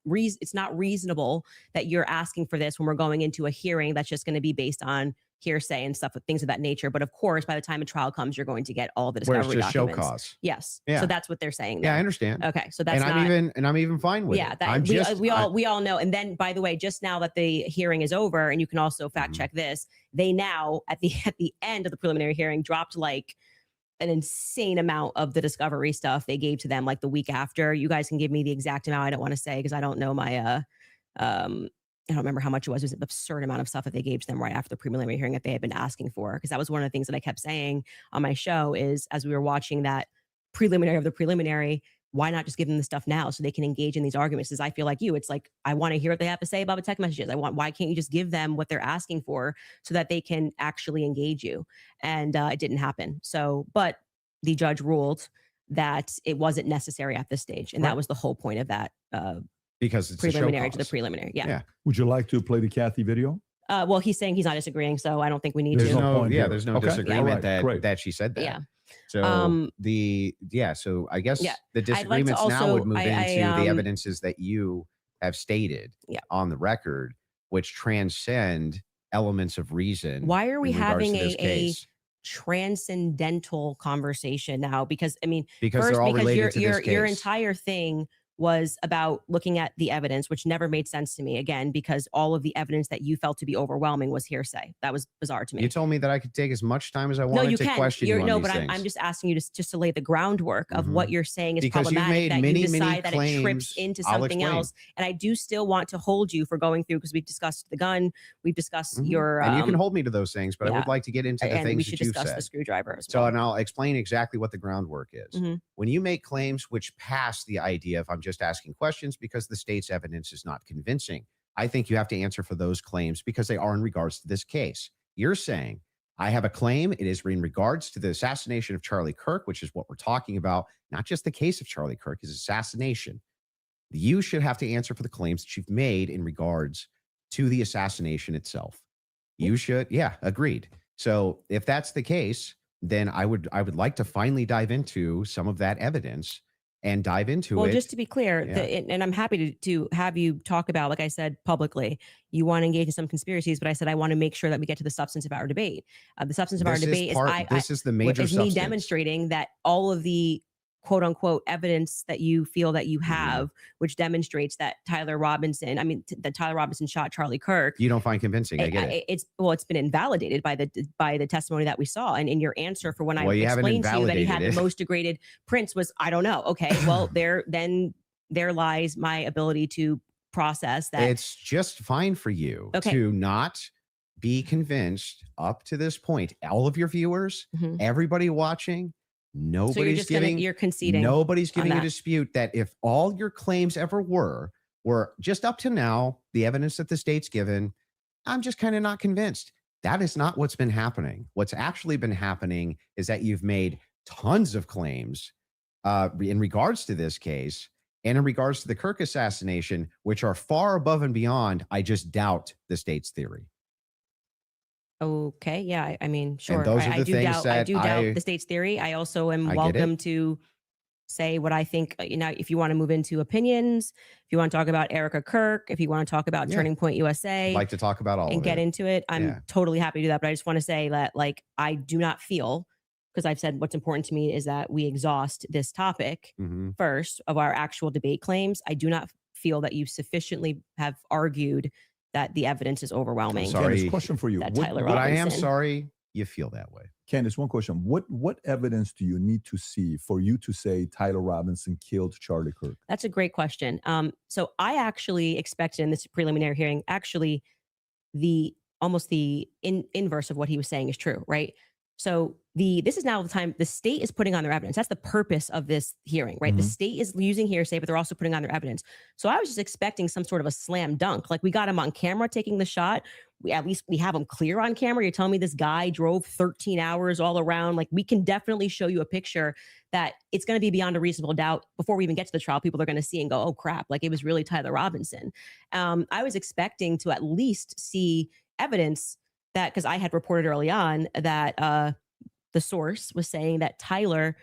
not reasonable that you're asking for this when we're going into a hearing that's just going to be based on hearsay and stuff, things of that nature. But of course, by the time a trial comes, you're going to get all the Where discovery it's just show documents. cause. Yes. Yeah. So that's what they're saying. Yeah, I there. understand. Okay. So that's I'm even fine with yeah, it. that we all know. And then, by the way, just now that the hearing is over, and you can also fact check this, they now at the end of the preliminary hearing dropped like an insane amount of the discovery stuff they gave to them like the week after. You guys can give me the exact amount. I don't want to say because I don't know my I don't remember how much it was. It was an absurd amount of stuff that they gave to them right after the preliminary hearing that they had been asking for. Because that was one of the things that I kept saying on my show is as we were watching that preliminary of the preliminary, why not just give them the stuff now so they can engage in these arguments? Because I feel like you, it's like, I want to hear what they have to say about the text messages. Why can't you just give them what they're asking for so that they can actually engage you? And it didn't happen. So, but the judge ruled that it wasn't necessary at this stage. And that was the whole point of that because it's preliminary a show to the cause. preliminary. Yeah. Would you like to play the Kathy video? Well, he's saying he's not disagreeing, so I don't think we need There's to. no point here. There's no Okay. disagreement Yeah, right. Great. that she said that. Yeah. So so I guess Yeah. the I'd like to disagreements now also- would move into I, the evidences that you have stated on the record, which transcend elements of reason. Why are we in regards having to this a case. transcendental conversation now? Because Because first, they're all because related to this your case. entire thing was about looking at the evidence, which never made sense to me, again, because all of the evidence that you felt to be overwhelming was hearsay. That was bizarre to me. You told me that I could take as much time as I wanted No, you to can. question you on No, these but things. I'm just asking you just to lay the groundwork of what you're saying is Because you've problematic, made that many, you many decide that it trips claims. into I'll something explain. else. And I do still want to hold you for going through, because we've discussed the gun, we've discussed your... and you can hold me to those things, but I would yeah. like to get into the and we things should that you've discuss said. the screwdriver as So, well. and I'll explain exactly what the groundwork is. Mhm. When you make claims which pass the idea of I'm just asking questions because the state's evidence is not convincing, I think you have to answer for those claims because they are in regards to this case. You're saying, I have a claim. It is in regards to the assassination of Charlie Kirk, which is what we're talking about, not just the case of Charlie Kirk, his assassination. You should have to answer for the claims that you've made in regards to the assassination itself. You should. Yeah, agreed. So if that's the case, then I would like to finally dive into some of that evidence and dive into Well, it. just to be clear, Yeah. and I'm happy to have you talk about, like I said publicly, you want to engage in some conspiracies, but I said I want to make sure that we get to the substance of our debate. The substance of our debate is the major is me substance. demonstrating that all of the quote unquote evidence that you feel that you have, which demonstrates that Tyler Robinson shot Charlie Kirk. You don't find convincing. I get it. It's been invalidated by the testimony that we saw. And in your answer for when I you haven't explained to you that he had invalidated the most degraded prints was, I don't know. Okay, well, there lies my ability to process that. It's just fine for you to not be convinced up to this point. All of your viewers, everybody watching, nobody's you're conceding. Nobody's giving a dispute that if all your claims ever were just up to now, the evidence that the state's given, I'm just kind of not convinced. That is not what's been happening. What's actually been happening is that you've made tons of claims in regards to this case and in regards to the Kirk assassination, which are far above and beyond, I just doubt, the state's theory. Okay. Yeah. I mean, sure. And those are the things that I do doubt the state's theory. I also am welcome to say what I think. If you want to move into opinions, if you want to talk about Erica Kirk, if you want to talk about Turning Point USA, I'd like to talk about all and of get into it, I'm totally happy to do that. But I just want to say that, I do not feel, because I've said what's important to me is that we exhaust this topic first of our actual debate claims. I do not feel that you sufficiently have argued that the evidence is overwhelming. Candace, question for you. But I am sorry you feel that way. Candace, one question. What evidence do you need to see for you to say Tyler Robinson killed Charlie Kirk? That's a great question. So I actually expected in this preliminary hearing, actually the inverse of what he was saying is true, right? So this is now the time the state is putting on their evidence. That's the purpose of this hearing, right? The state is using hearsay, but they're also putting on their evidence. So I was just expecting some sort of a slam dunk. Like, we got him on camera taking the shot. We have him clear on camera. You're telling me this guy drove 13 hours all around. Like, we can definitely show you a picture that it's going to be beyond a reasonable doubt before we even get to the trial. People are going to see and go, oh crap, like it was really Tyler Robinson. I was expecting to at least see evidence that, because I had reported early on that the source was saying that Tyler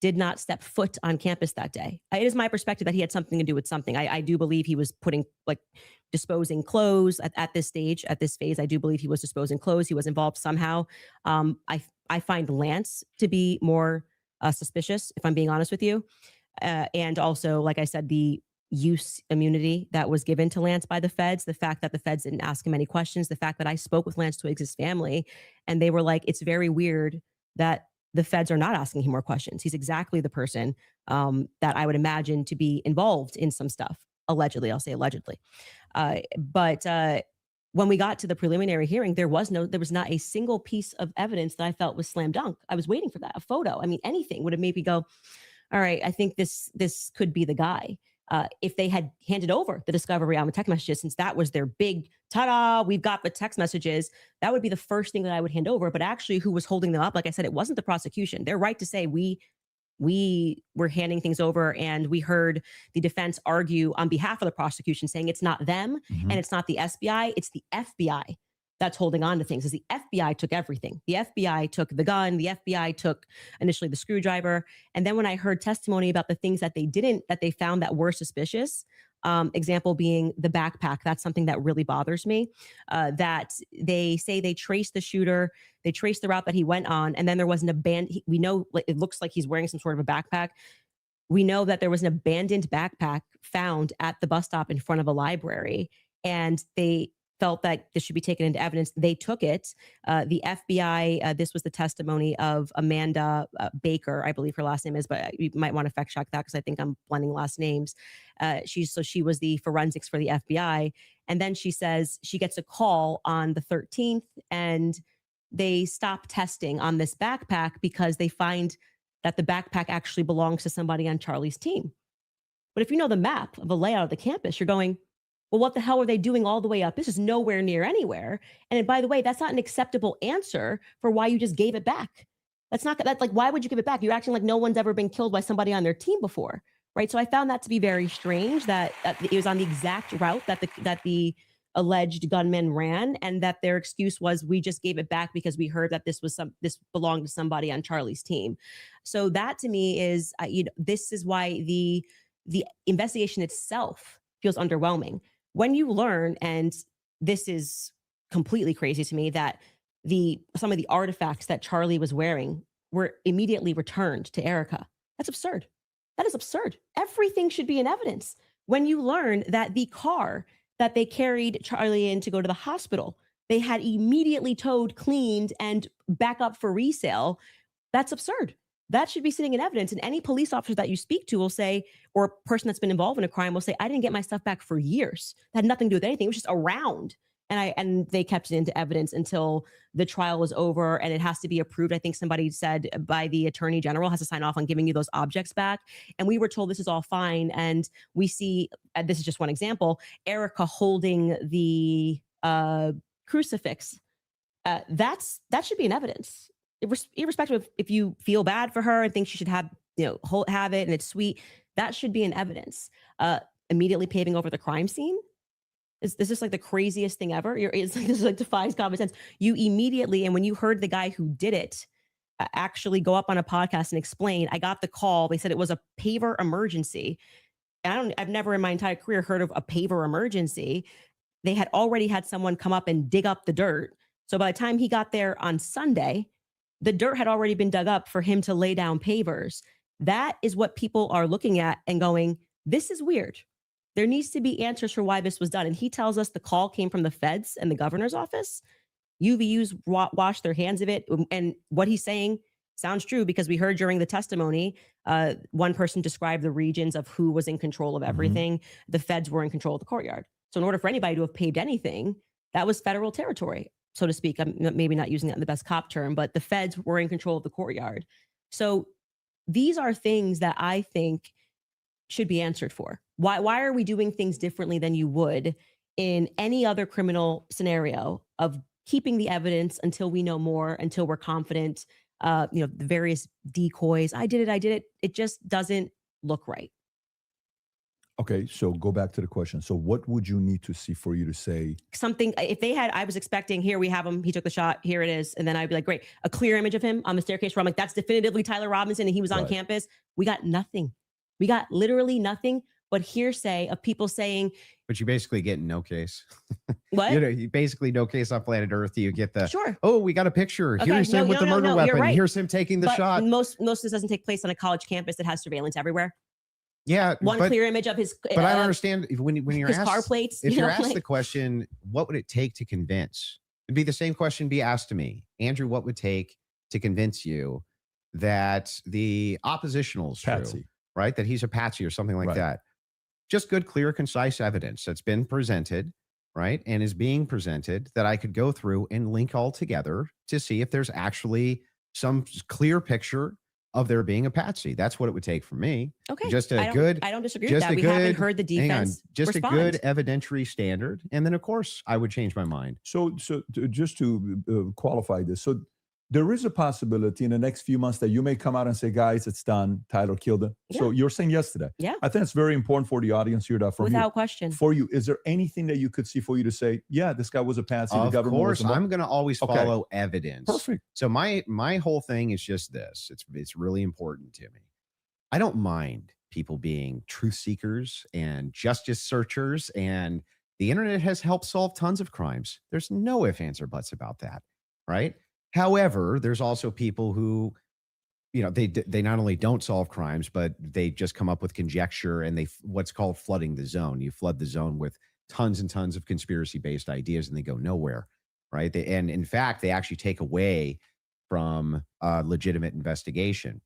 did not step foot on campus that day. It is my perspective that he had something to do with something. I do believe he was disposing clothes at this stage, at this phase. I do believe he was disposing clothes. He was involved somehow. I find Lance to be more suspicious, if I'm being honest with you. And also, like I said, the use immunity that was given to Lance by the feds, the fact that the feds didn't ask him any questions, the fact that I spoke with Lance Twiggs' family, and they were like, it's very weird that the feds are not asking him more questions. He's exactly the person that I would imagine to be involved in some stuff. Allegedly, I'll say allegedly. But when we got to the preliminary hearing, there was not a single piece of evidence that I felt was slam dunk. I was waiting for that, a photo. I mean, anything would have made me go, all right, I think this could be the guy. If they had handed over the discovery on the text messages, since that was their big ta-da, we've got the text messages, that would be the first thing that I would hand over. But actually, who was holding them up? Like I said, it wasn't the prosecution. They're right to say we were handing things over, and we heard the defense argue on behalf of the prosecution, saying it's not them and it's not the SBI, it's the FBI that's holding on to things. Is the FBI took everything. The FBI took the gun. The FBI took initially the screwdriver. And then when I heard testimony about the things that they found that were suspicious, example being the backpack, that's something that really bothers me, that they say they traced the shooter, they traced the route that he went on, and then there was an abandoned, we know it looks like he's wearing some sort of a backpack. We know that there was an abandoned backpack found at the bus stop in front of a library, and they felt that this should be taken into evidence. They took it. The FBI, this was the testimony of Amanda Baker, I believe her last name is, but you might want to fact check that because I think I'm blending last names. She was the forensics for the FBI. And then she says she gets a call on the 13th and they stop testing on this backpack because they find that the backpack actually belongs to somebody on Charlie's team. But if you know the map of the layout of the campus, you're going, well, what the hell are they doing all the way up? This is nowhere near anywhere. And by the way, that's not an acceptable answer for why you just gave it back. That's like, why would you give it back? You're acting like no one's ever been killed by somebody on their team before, right? So I found that to be very strange that it was on the exact route that the alleged gunman ran, and that their excuse was, we just gave it back because we heard that this belonged to somebody on Charlie's team. So that to me is, this is why the investigation itself feels underwhelming. When you learn, and this is completely crazy to me, that some of the artifacts that Charlie was wearing were immediately returned to Erica. That's absurd. That is absurd. Everything should be in evidence. When you learn that the car that they carried Charlie in to go to the hospital, they had immediately towed, cleaned, and back up for resale, that's absurd. That should be sitting in evidence. And any police officer that you speak to will say, or a person that's been involved in a crime will say, I didn't get my stuff back for years. That had nothing to do with anything. It was just around. And they kept it into evidence until the trial was over, and it has to be approved. I think somebody said by the attorney general has to sign off on giving you those objects back. And we were told this is all fine. And we see, this is just one example, Erica holding the crucifix. That should be in evidence. Irrespective of if you feel bad for her and think she should have it and it's sweet, that should be in evidence. Immediately paving over the crime scene. This is like the craziest thing ever. This defies common sense. You immediately, and when you heard the guy who did it actually go up on a podcast and explain, I got the call. They said it was a paver emergency. And I've never in my entire career heard of a paver emergency. They had already had someone come up and dig up the dirt. So by the time he got there on Sunday, the dirt had already been dug up for him to lay down pavers. That is what people are looking at and going, this is weird. There needs to be answers for why this was done. And he tells us the call came from the feds and the governor's office. UVUs washed their hands of it. And what he's saying sounds true, because we heard during the testimony, one person described the regions of who was in control of everything. Mm-hmm. The feds were in control of the courtyard. So in order for anybody to have paved anything, that was federal territory, so to speak. I'm maybe not using that in the best cop term, but the feds were in control of the courtyard. So these are things that I think should be answered for. Why are we doing things differently than you would in any other criminal scenario of keeping the evidence until we know more, until we're confident, the various decoys. I did it. It just doesn't look right. Okay, so go back to the question. So what would you need to see for you to say? Something, if they had, I was expecting, here we have him, he took the shot, here it is. And then I'd be like, great, a clear image of him on the staircase where I'm like, that's definitively Tyler Robinson and he was on campus. We got nothing. We got literally nothing but hearsay of people saying. But you basically get no case. What? You basically no case on planet Earth. You get the, sure. Oh, we got a picture. Okay, here's him with the murder weapon. Right. Here's him taking the shot. Most of this doesn't take place on a college campus that has surveillance everywhere. Yeah. One clear image of his. But I don't understand when you're his asked, car plates. If you're asked the question, what would it take to convince? It'd be the same question be asked to me. Andrew, what would it take to convince you that the oppositional is true, right? That he's a patsy or something like that. Just good, clear, concise evidence that's been presented, right? And is being presented that I could go through and link all together to see if there's actually some clear picture of there being a patsy. That's what it would take for me. Okay. Just I don't disagree with that. We haven't heard the defense just respond. a good evidentiary standard. And then of course I would change my mind. So just to qualify this. So there is a possibility in the next few months that you may come out and say, guys, it's done. Tyler killed him. Yeah. So you're saying yes to that. Yeah. I think it's very important for the audience here. Without question. For you, is there anything that you could see for you to say, yeah, this guy was a patsy? Of course, I'm going to always follow evidence. Perfect. So my whole thing is just this. It's really important to me. I don't mind people being truth seekers and justice searchers, and the internet has helped solve tons of crimes. There's no ifs, ands, or buts about that, right? However, there's also people who, they not only don't solve crimes, but they just come up with conjecture and what's called flooding the zone. You flood the zone with tons and tons of conspiracy-based ideas and they go nowhere, right? And in fact, they actually take away from legitimate investigation.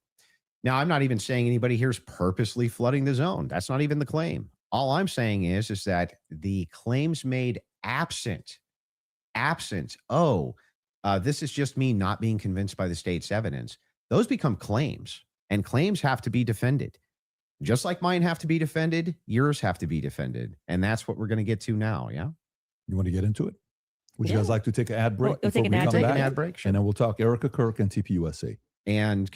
Now, I'm not even saying anybody here's purposely flooding the zone. That's not even the claim. All I'm saying is that the claims made absent, this is just me not being convinced by the state's evidence. Those become claims, and claims have to be defended. Just like mine have to be defended, yours have to be defended. And that's what we're going to get to now, yeah? You want to get into it? Would you guys like to take an ad break? We'll take an ad break. Sure. And then we'll talk Erica Kirk and TPUSA. And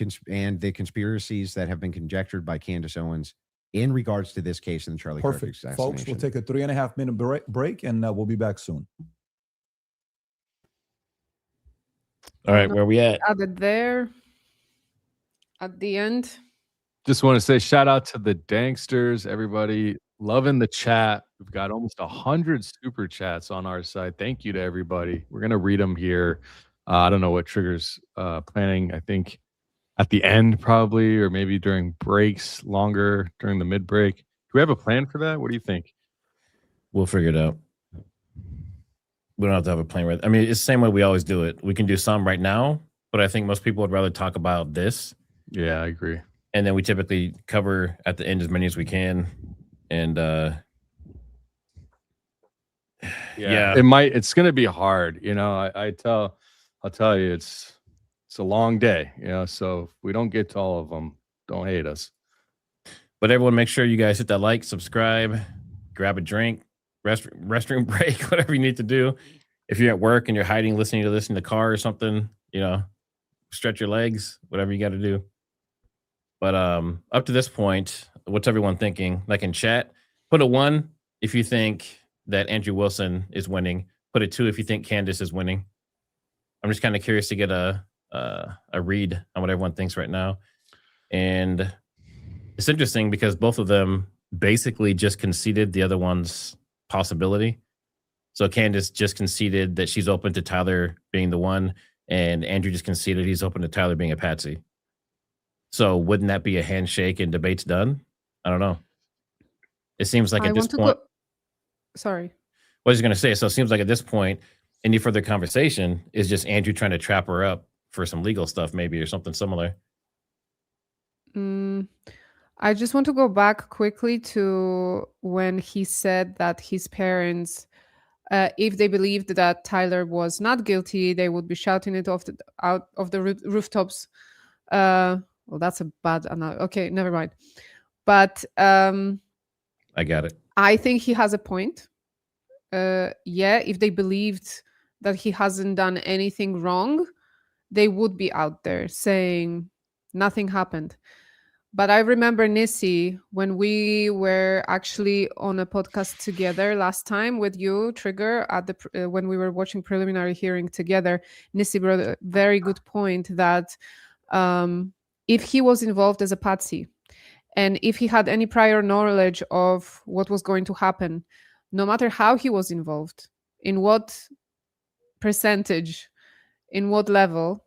the conspiracies that have been conjectured by Candace Owens in regards to this case in the Charlie Kirk Perfect. assassination. Folks, we'll take a 3.5 minute break and we'll be back soon. All right, where we at? Added there at the end. Just want to say shout out to the Danksters, everybody loving the chat. We've got almost 100 super chats on our side. Thank you to everybody. We're gonna read them here. I don't know what Trigger's planning. I think at the end probably, or maybe during breaks, longer during the mid break. Do we have a plan for that? What do you think? We'll figure it out. We don't have to have a plan. Right? I mean, it's the same way we always do it. We can do some right now, but I think most people would rather talk about this. Yeah, I agree. And then we typically cover at the end as many as we can. And yeah, it's gonna be hard. You know, I'll tell you, it's a long day, you know, so if we don't get to all of them, don't hate us. But everyone, make sure you guys hit that like, subscribe, grab a drink, restroom break, whatever you need to do. If you're at work and you're hiding, listening to this in the car or something, you know, stretch your legs, whatever you got to do. But up to this point, what's everyone thinking? Like in chat, put a 1 if you think that Andrew Wilson is winning. Put a 2 if you think Candace is winning. I'm just kind of curious to get a read on what everyone thinks right now. And it's interesting because both of them basically just conceded the other one's possibility. So Candace just conceded that she's open to Tyler being the one, and Andrew just conceded he's open to Tyler being a patsy. So wouldn't that be a handshake and debate's done? I don't know. It seems like at this point. Sorry. What I was going to say, so it seems like at this point, any further conversation is just Andrew trying to trap her up for some legal stuff, maybe, or something similar. I just want to go back quickly to when he said that his parents, if they believed that Tyler was not guilty, they would be shouting it out of the rooftops. Well, that's a bad analogy. Okay, never mind. But I got it. I think he has a point. Yeah, if they believed that he hasn't done anything wrong, they would be out there saying nothing happened. But I remember Nissi, when we were actually on a podcast together last time with you, Trigger, at the when we were watching preliminary hearing together, Nissi brought a very good point that if he was involved as a patsy, and if he had any prior knowledge of what was going to happen, no matter how he was involved, in what percentage, in what level,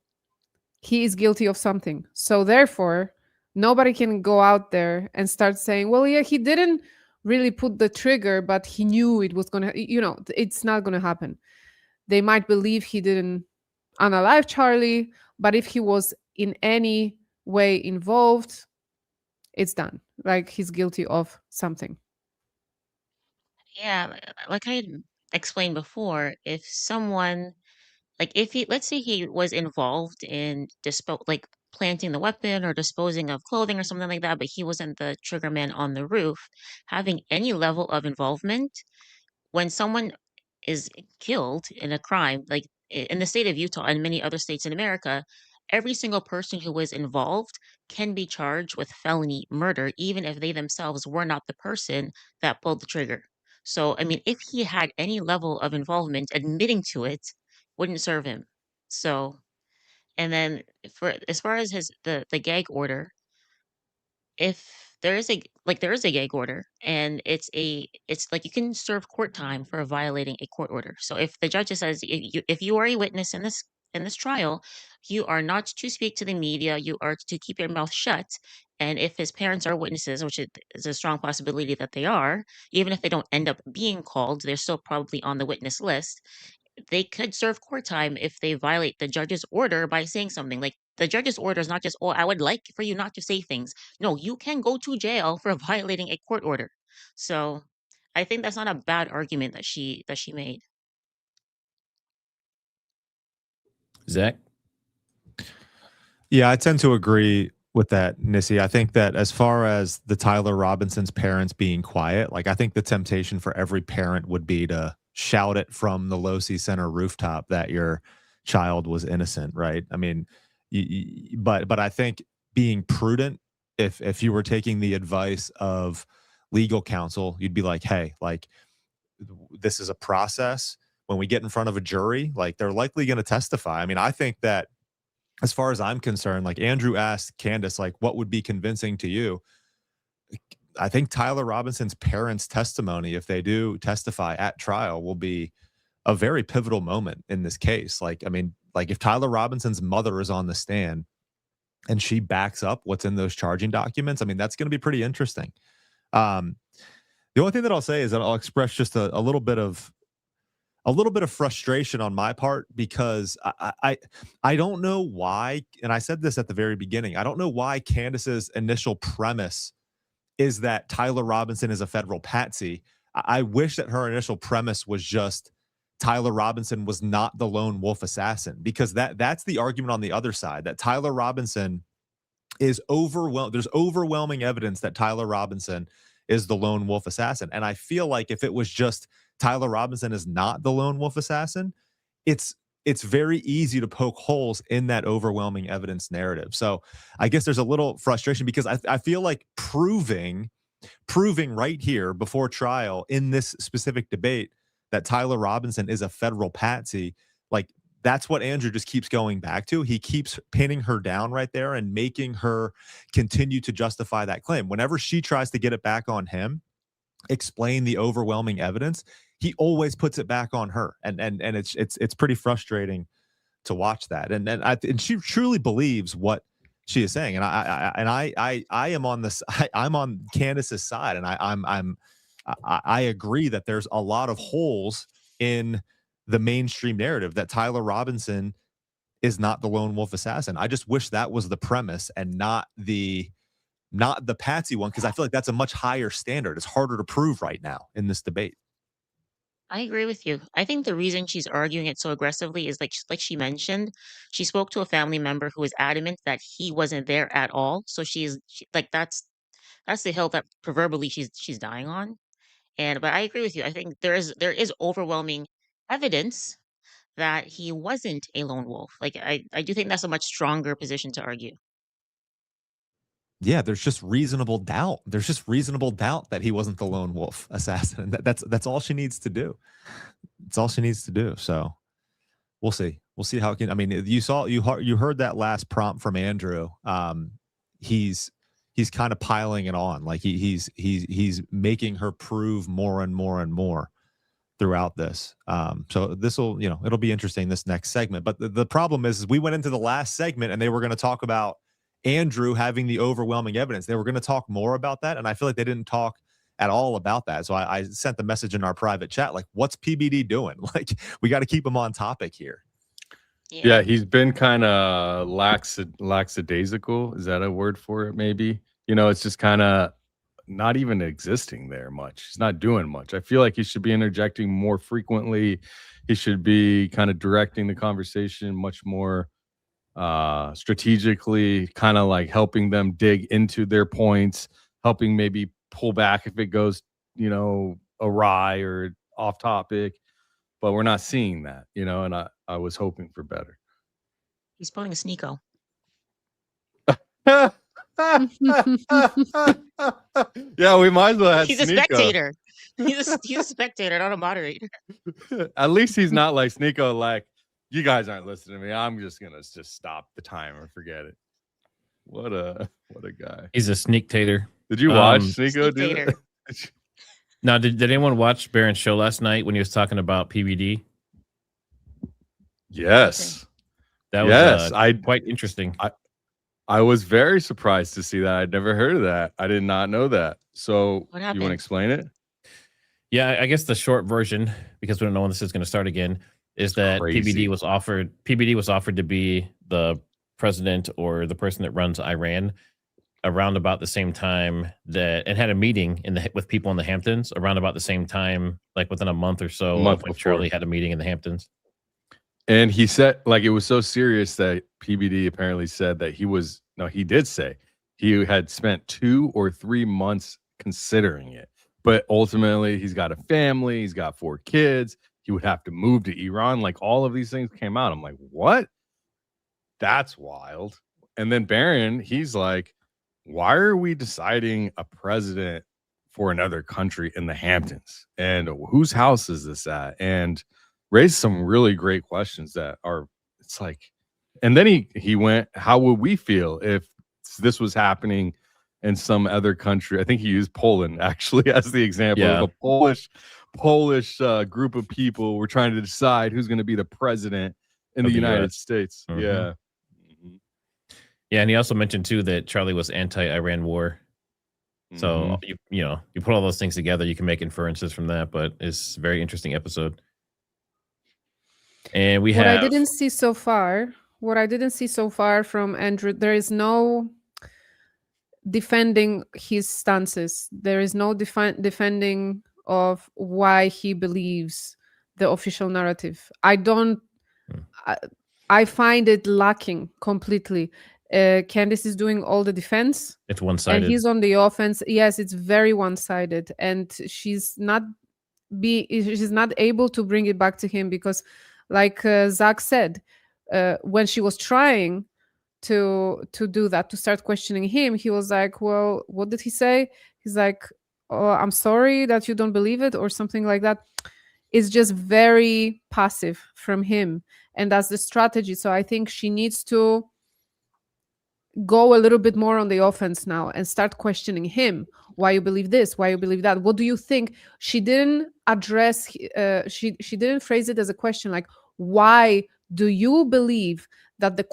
he is guilty of something. So therefore, nobody can go out there and start saying, well, yeah, he didn't really put the trigger, but he knew it was going to, you know, it's not going to happen. They might believe he didn't unalive Charlie, but if he was in any way involved, it's done. Like he's guilty of something. Yeah, like I had explained before, if someone, like if he, let's say he was involved in like planting the weapon or disposing of clothing or something like that, but he wasn't the trigger man on the roof, having any level of involvement, when someone is killed in a crime, like in the state of Utah and many other states in America, every single person who was involved can be charged with felony murder, even if they themselves were not the person that pulled the trigger. So, I mean, if he had any level of involvement, admitting to it wouldn't serve him. So, and then for as far as the gag order, if there is a gag order and it's like you can serve court time for violating a court order. So if the judge says if you are a witness in this trial, you are not to speak to the media, you are to keep your mouth shut. And if his parents are witnesses, which is a strong possibility that they are, even if they don't end up being called, they're still probably on the witness list. They could serve court time if they violate the judge's order by saying something. Like the judge's order is not just, oh, I would like for you not to say things. No, you can go to jail for violating a court order. So I think that's not a bad argument that she made. Zach? Yeah, I tend to agree with that, Nissi. I think that as far as the Tyler Robinson's parents being quiet, like I think the temptation for every parent would be to shout it from the Losi Center rooftop that your child was innocent, right? I mean, but I think being prudent if you were taking the advice of legal counsel, you'd be like, hey, like, this is a process. When we get in front of a jury, like, they're likely going to testify. I mean, I think that as far as I'm concerned, like Andrew asked Candace, like, what would be convincing to you? I think Tyler Robinson's parents' testimony, if they do testify at trial, will be a very pivotal moment in this case. Like, I mean, like, if Tyler Robinson's mother is on the stand and she backs up what's in those charging documents, I mean, that's going to be pretty interesting. The only thing that I'll say is that I'll express just a little bit of frustration on my part, because I don't know why, and I said this at the very beginning, I don't know why Candace's initial premise is that Tyler Robinson is a federal patsy. I wish that her initial premise was just Tyler Robinson was not the lone wolf assassin, because that's the argument on the other side, that Tyler Robinson is overwhelmed. There's overwhelming evidence that Tyler Robinson is the lone wolf assassin. And I feel like if it was just Tyler Robinson is not the lone wolf assassin, it's very easy to poke holes in that overwhelming evidence narrative. So I guess there's a little frustration, because I feel like proving right here before trial in this specific debate that Tyler Robinson is a federal patsy, like, that's what Andrew just keeps going back to. He keeps pinning her down right there and making her continue to justify that claim. Whenever she tries to get it back on him, explain the overwhelming evidence, he always puts it back on her, and it's pretty frustrating to watch that. And she truly believes what she is saying, and I am on this. I'm on Candace's side, and I agree that there's a lot of holes in the mainstream narrative that Tyler Robinson is not the lone wolf assassin. I just wish that was the premise and not the patsy one, because I feel like that's a much higher standard. It's harder to prove right now in this debate. I agree with you. I think the reason she's arguing it so aggressively is like she mentioned, she spoke to a family member who was adamant that he wasn't there at all. So like, that's the hill that proverbially she's dying on. But I agree with you. I think there is overwhelming evidence that he wasn't a lone wolf. Like, I do think that's a much stronger position to argue. Yeah, there's just reasonable doubt. There's just reasonable doubt that he wasn't the lone wolf assassin. And that's all she needs to do. It's all she needs to do. So we'll see. We'll see how it can. I mean, you heard that last prompt from Andrew. He's kind of piling it on. Like, he's making her prove more and more and more throughout this. So this will, it'll be interesting, this next segment. But the problem is we went into the last segment and they were going to talk about Andrew having the overwhelming evidence. They were going to talk more about that, and I feel like they didn't talk at all about that. So I sent the message in our private chat, like, what's PBD doing? Like, we got to keep him on topic here. Yeah, he's been kind of lackadaisical. Is that a word for it? Maybe. It's just kind of not even existing there much. He's not doing much. I feel like he should be interjecting more frequently. He should be kind of directing the conversation much more strategically, kind of like helping them dig into their points, helping maybe pull back if it goes, awry or off topic. But we're not seeing that, and I was hoping for better. He's pulling a sneako. Yeah, we might as well have He's a spectator. He's a spectator, not a moderator. At least he's not like Sneeko, like, you guys aren't listening to me. I'm just gonna stop the timer. Forget it. What a guy. He's a sneak-tater. Did you watch Sneeko do it? Now, did anyone watch Barron's show last night when he was talking about PBD? Yes. That was quite interesting. I was very surprised to see that. I'd never heard of that. I did not know that. So What you happened? want to explain it? Yeah, I guess the short version, because we don't know when this is going to start again, is that Crazy. PBD was offered to be the president or the person that runs Iran around about the same time and had a meeting with people in the Hamptons around about the same time, like within a month or so of when Charlie had a meeting in the Hamptons. And he said, like, it was so serious that PBD apparently said that he did say he had spent 2 or 3 months considering it. But ultimately, he's got a family, he's got 4 kids, he would have to move to Iran. Like, all of these things came out. I'm like, what? That's wild. And then Barron, he's like, why are we deciding a president for another country in the Hamptons? And whose house is this at? And raised some really great questions that are, it's like, and then he went, how would we feel if this was happening in some other country? I think he used Poland actually as the example. Yeah. The Polish group of people were trying to decide who's going to be the president in the United US. States. Mhm. Yeah. Yeah, and he also mentioned too that Charlie was anti-Iran war. So you know, you put all those things together, you can make inferences from that. But it's a very interesting episode. And we What I have didn't see so far, from Andrew, there is no defending his stances. There is no defending of why he believes the official narrative. I don't. I find it lacking completely. Candace is doing all the defense, it's and one-sided. he's on the offense. Yes, it's very one-sided, and she's not able to bring it back to him because, like Zach said, when she was trying to do that, to start questioning him, he was like, well, what did he say? He's like, oh, I'm sorry that you don't believe it, or something like that. It's just very passive from him, and that's the strategy. So I think she needs to go a little bit more on the offense now and start questioning him. Why you believe this? Why you believe that? What do you think? She didn't address, she didn't phrase it as a question like, why do you believe that the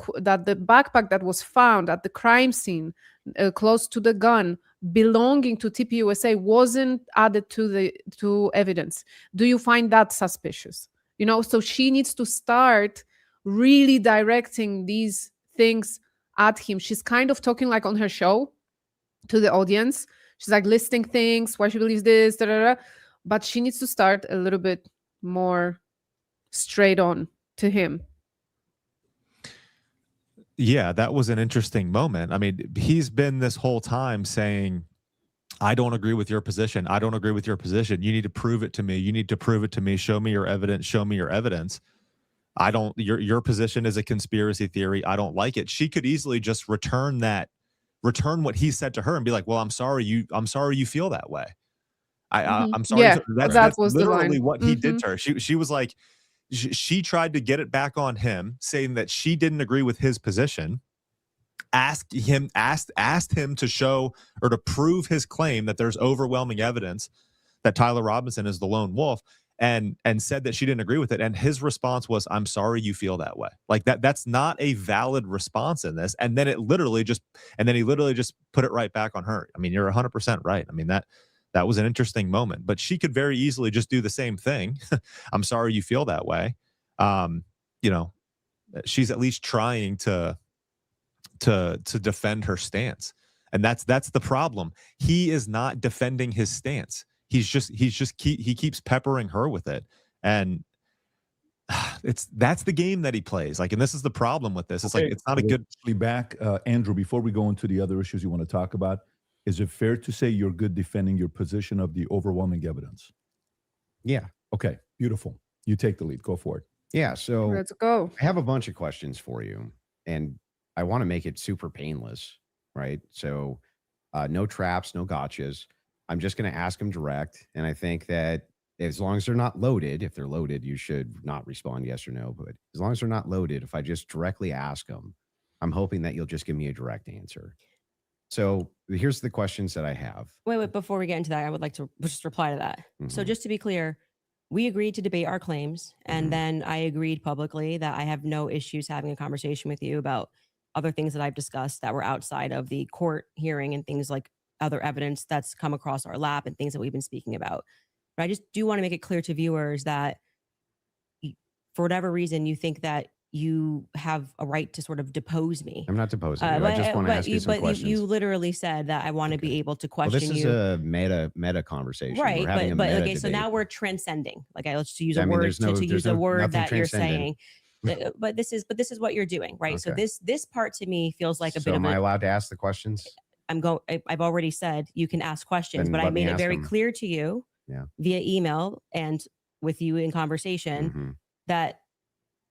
backpack that was found at the crime scene close to the gun belonging to TPUSA wasn't added to evidence? Do you find that suspicious? You know, so she needs to start really directing these things at him. She's kind of talking like on her show to the audience. She's like listing things, why she believes this, but she needs to start a little bit more straight on to him. Yeah, that was an interesting moment. I mean, he's been this whole time saying, I don't agree with your position. I don't agree with your position. You need to prove it to me. You need to prove it to me. Show me your evidence. Show me your evidence. I don't, your position is a conspiracy theory. I don't like it. She could easily just return what he said to her and be like, well, I'm sorry you feel that way. I'm sorry. Yeah, That's that was the literally line. what he did to her. She was like, she tried to get it back on him, saying that she didn't agree with his position, asked him to show or to prove his claim that there's overwhelming evidence that Tyler Robinson is the lone wolf, and said that she didn't agree with it. And his response was, I'm sorry you feel that way. Like that's not a valid response in this. And then he literally just put it right back on her. I mean, you're 100% right. I mean, that was an interesting moment, but she could very easily just do the same thing. I'm sorry you feel that way. You know, she's at least trying to defend her stance. And that's the problem. He is not defending his stance. He keeps peppering her with it. And that's the game that he plays. Like, and this is the problem with this. It's like, it's not a good back. Andrew, before we go into the other issues you want to talk about, is it fair to say you're good defending your position of the overwhelming evidence? Yeah. Okay, beautiful. You take the lead. Go for it. Yeah. So Let's go. I have a bunch of questions for you, and I want to make it super painless, right? So no traps, no gotchas. I'm just going to ask them direct. And I think that as long as they're not loaded, if they're loaded, you should not respond yes or no. But as long as they're not loaded, if I just directly ask them, I'm hoping that you'll just give me a direct answer. So here's the questions that I have. Wait, before we get into that, I would like to just reply to that. So just to be clear, we agreed to debate our claims, and then I agreed publicly that I have no issues having a conversation with you about other things that I've discussed that were outside of the court hearing and things like other evidence that's come across our lap and things that we've been speaking about. But I just do want to make it clear to viewers that for whatever reason, you think that you have a right to sort of depose me. I'm not deposing you. I just want to ask you some questions. You literally said that I want to be able to question you. This is a meta conversation. Right. We're having but a meta okay, so debate. now we're transcending. Like let's use a word to use a word that you're saying. But this is what you're doing, right? Okay. So this part to me feels like a bit of am I allowed to ask the questions? I've already said you can ask questions, Then but I let me made it ask very them. clear to you via email and with you in conversation that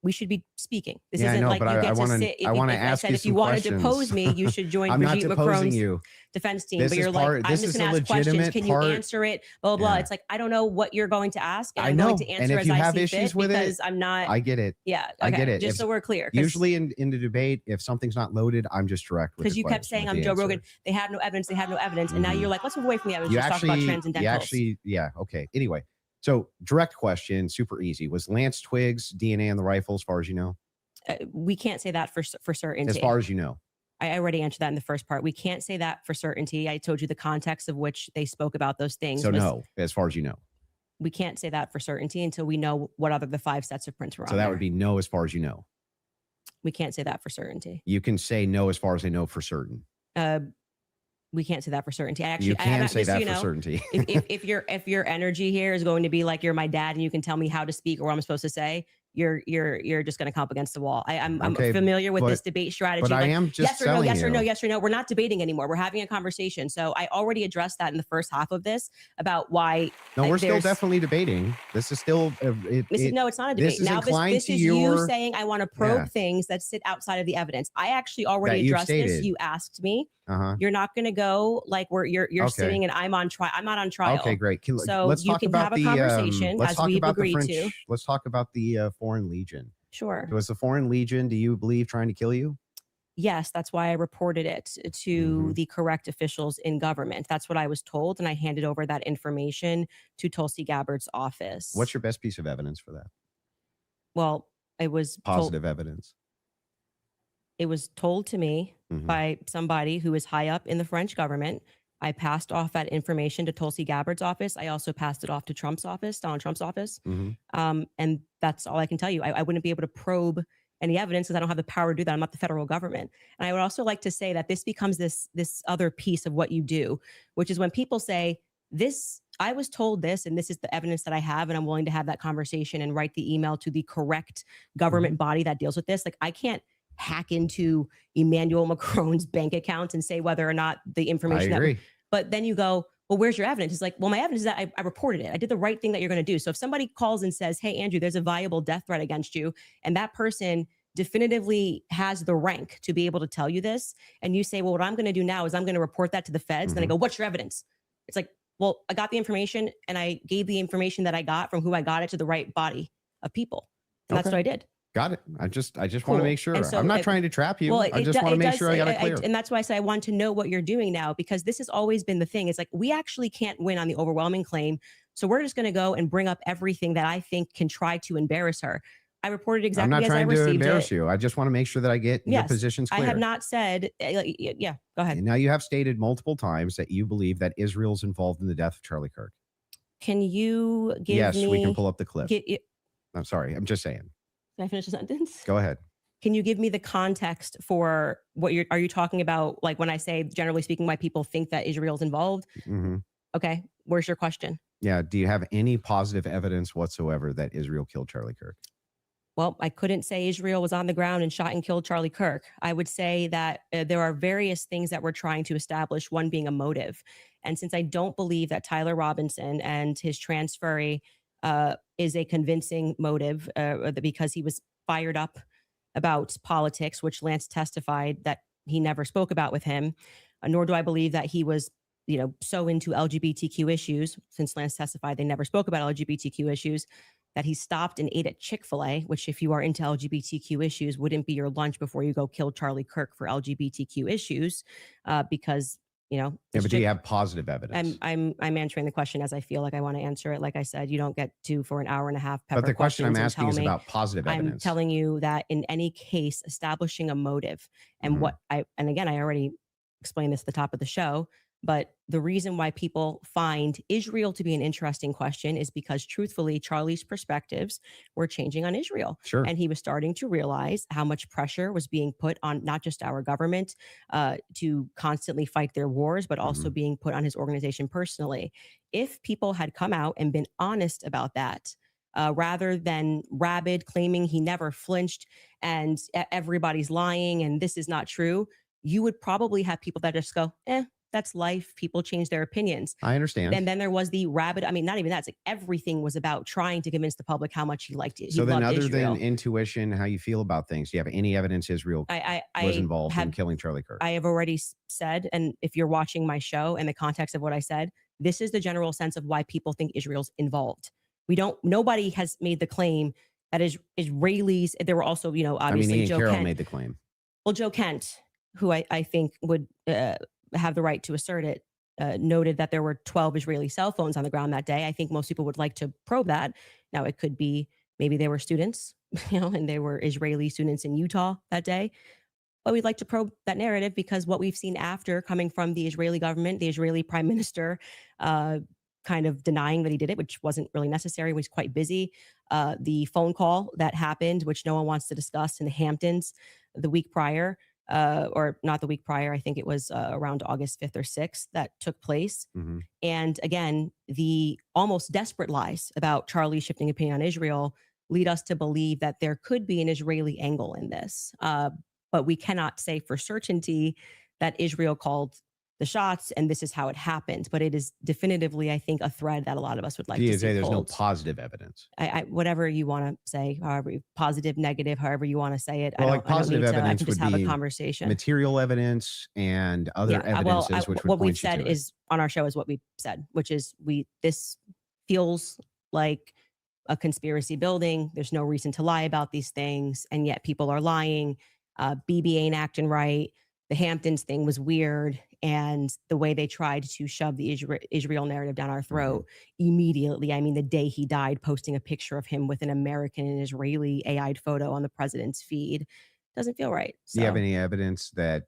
we should be speaking. This Yeah, I isn't know, like but you I get to wanna- sit. I wanna If ask said you if you some wanted to depose questions. me, you should join I'm not Brigitte deposing Macron's you. defense team. This But is you're part- like, I'm this just is going a to ask questions. legitimate Can you part- answer it? Blah, blah, blah. Yeah. It's like, I don't know what you're going to ask. And I I'm going know. to And answer if as you I have see issues fit with it, because I'm not. I get it. Yeah. I okay, get it. Just If- so we're clear. Usually in the debate, if something's not loaded, I'm just direct with Because the you kept question, saying with I'm the Joe answer. Rogan. They have no evidence. They have no evidence. And now Mhm. you're like, let's move away from the evidence. You Let's talk about transcendentals. actually, yeah, okay. Anyway, so direct question, super easy. Was Lance Twiggs DNA on the rifle, as far as you know? We can't say that for certainty. As far as you know. I already answered that in the first part. We can't say that for certainty. I told you the context of which they spoke about those things. So was- no, as far as you know. we can't say that for certainty until we know what other the 5 sets of prints were on. So that there. would be no, as far as you know. We can't say that for certainty. You can say no, as far as I know, for certain. We can't say that for certainty. I actually You I have can say just so that you for know, certainty. if your energy here is going to be like you're my dad and you can tell me how to speak or what I'm supposed to say, you're just going to come up against the wall. I'm Okay, familiar with this but- debate strategy. But I like, am just yes or no, telling yes or no, you. yes or no. We're not debating anymore. We're having a conversation. So I already addressed that in the first half of this about why. No, we're still there's- definitely debating. This is still. no, it's not a this debate. is Now inclined this to is you your- saying I want to probe Yeah. things that sit outside of the evidence. I actually already That you've addressed this. stated. You asked me. Uh-huh. You're not going to go like where you're Okay. sitting and I'm on trial. I'm not on trial. Okay, great. So let's you talk can about have a the conversation let's as talk we've about the agreed French. to. Let's talk about the Foreign Legion. Sure. Was the Foreign Legion, do you believe, trying to kill you? Yes, that's why I reported it to Mhm. the correct officials in government. That's what I was told, and I handed over that information to Tulsi Gabbard's office. What's your best piece of evidence for that? Well, it was Positive evidence. It was told to me Mhm. by somebody who is high up in the French government. I passed off that information to Tulsi Gabbard's office. I also passed it off to Trump's office, Donald Trump's office. Mhm. And that's all I can tell you. I wouldn't be able to probe any evidence because I don't have the power to do that. I'm not the federal government. And I would also like to say that this becomes this other piece of what you do, which is when people say, this, I was told this, and this is the evidence that I have, and I'm willing to have that conversation and write the email to the correct government body that deals with this. Like, I can't hack into Emmanuel Macron's bank accounts and say whether or not the I information agree. but then you go, well, where's your evidence? It's like, well, my evidence is that I reported it. I did the right thing that you're going to do. So if somebody calls and says, hey, Andrew, there's a viable death threat against you, and that person definitively has the rank to be able to tell you this, and you say, well, what I'm going to do now is I'm going to report that to the feds. And then I go, what's your evidence? It's like, well, I got the information and I gave the information that I got from who I got it to the right body of people. And that's Okay. what I did. Got it. I just want Cool. to make sure. And so I'm not it- trying to trap you. Well, I just want to make sure I got it clear. and that's why I say I want to know what you're doing now, because this has always been the thing. It's like, we actually can't win on the overwhelming claim. So we're just going to go and bring up everything that I think can try to embarrass her. I reported I'm exactly not as I trying to received embarrass it. you. I just want to make sure that I get your Yes, positions I clear. have not said, yeah, go ahead. Now you have stated multiple times that you believe that Israel's involved in the death of Charlie Kirk. Can you give Yes, me? we can pull up the clip. Can I'm sorry. I'm just saying. I finish the sentence? Go ahead. Can you give me the context for what are you talking about? Like when I say, generally speaking, why people think that Israel's involved? Mhm. Okay, where's your question? Yeah. Do you have any positive evidence whatsoever that Israel killed Charlie Kirk? Well, I couldn't say Israel was on the ground and shot and killed Charlie Kirk. I would say that there are various things that we're trying to establish, one being a motive. And since I don't believe that Tyler Robinson and his transferee is a convincing motive because he was fired up about politics, which Lance testified that he never spoke about with him, nor do I believe that he was so into LGBTQ issues, since Lance testified they never spoke about LGBTQ issues, that he stopped and ate at Chick-fil-A, which if you are into LGBTQ issues, wouldn't be your lunch before you go kill Charlie Kirk for LGBTQ issues, because, Yeah, but do you have positive evidence? I'm answering the question as I feel like I want to answer it. Like I said, you don't get to for an hour and a half. But the question I'm questions and asking tell is me. about positive evidence. I'm telling you that in any case, establishing a motive and Mhm. and again, I already explained this at the top of the show, but the reason why people find Israel to be an interesting question is because truthfully, Charlie's perspectives were changing on Israel. Sure. And he was starting to realize how much pressure was being put on not just our government to constantly fight their wars, but also being put on his organization personally. If people had come out and been honest about that, rather than rabid claiming he never flinched and everybody's lying and this is not true, you would probably have people that just go, that's life. People change their opinions. I understand. And then there was the rabid. I mean, not even that. It's like everything was about trying to convince the public how much he liked it. So then, other Israel. than intuition, how you feel about things, do you have any evidence Israel was involved in killing Charlie Kirk? I have already said, and if you're watching my show and the context of what I said, this is the general sense of why people think Israel's involved. Nobody has made the claim that Israelis, there were also, obviously Ian Joe Carroll Kent made the claim. Well, Joe Kent, who I think would have the right to assert it, noted that there were 12 Israeli cell phones on the ground that day. I think most people would like to probe that. Now, it could be maybe they were students, and they were Israeli students in Utah that day. But we'd like to probe that narrative because what we've seen after coming from the Israeli government, the Israeli prime minister, kind of denying that he did it, which wasn't really necessary, was quite busy. The phone call that happened, which no one wants to discuss, in the Hamptons the week prior, or not the week prior, I think it was around August 5th or 6th that took place. Mm-hmm. And again, the almost desperate lies about Charlie shifting opinion on Israel lead us to believe that there could be an Israeli angle in this. But we cannot say for certainty that Israel called the shots and this is how it happened. But it is definitively, I think, a thread that a lot of us would like to see. There's no pulled. positive evidence. Whatever you want to say, however, positive, negative, however you want to say it. Well, positive evidence I can just would have be a conversation. Material evidence and other evidences, which would what point we've said you to is on our show is what we said, which is this feels like a conspiracy building. There's no reason to lie about these things, and yet people are lying. BB ain't acting right. The Hamptons thing was weird. And the way they tried to shove the Israel narrative down our throat immediately. I mean, the day he died, posting a picture of him with an American and Israeli AI'd photo on the president's feed doesn't feel right. So, do you have any evidence that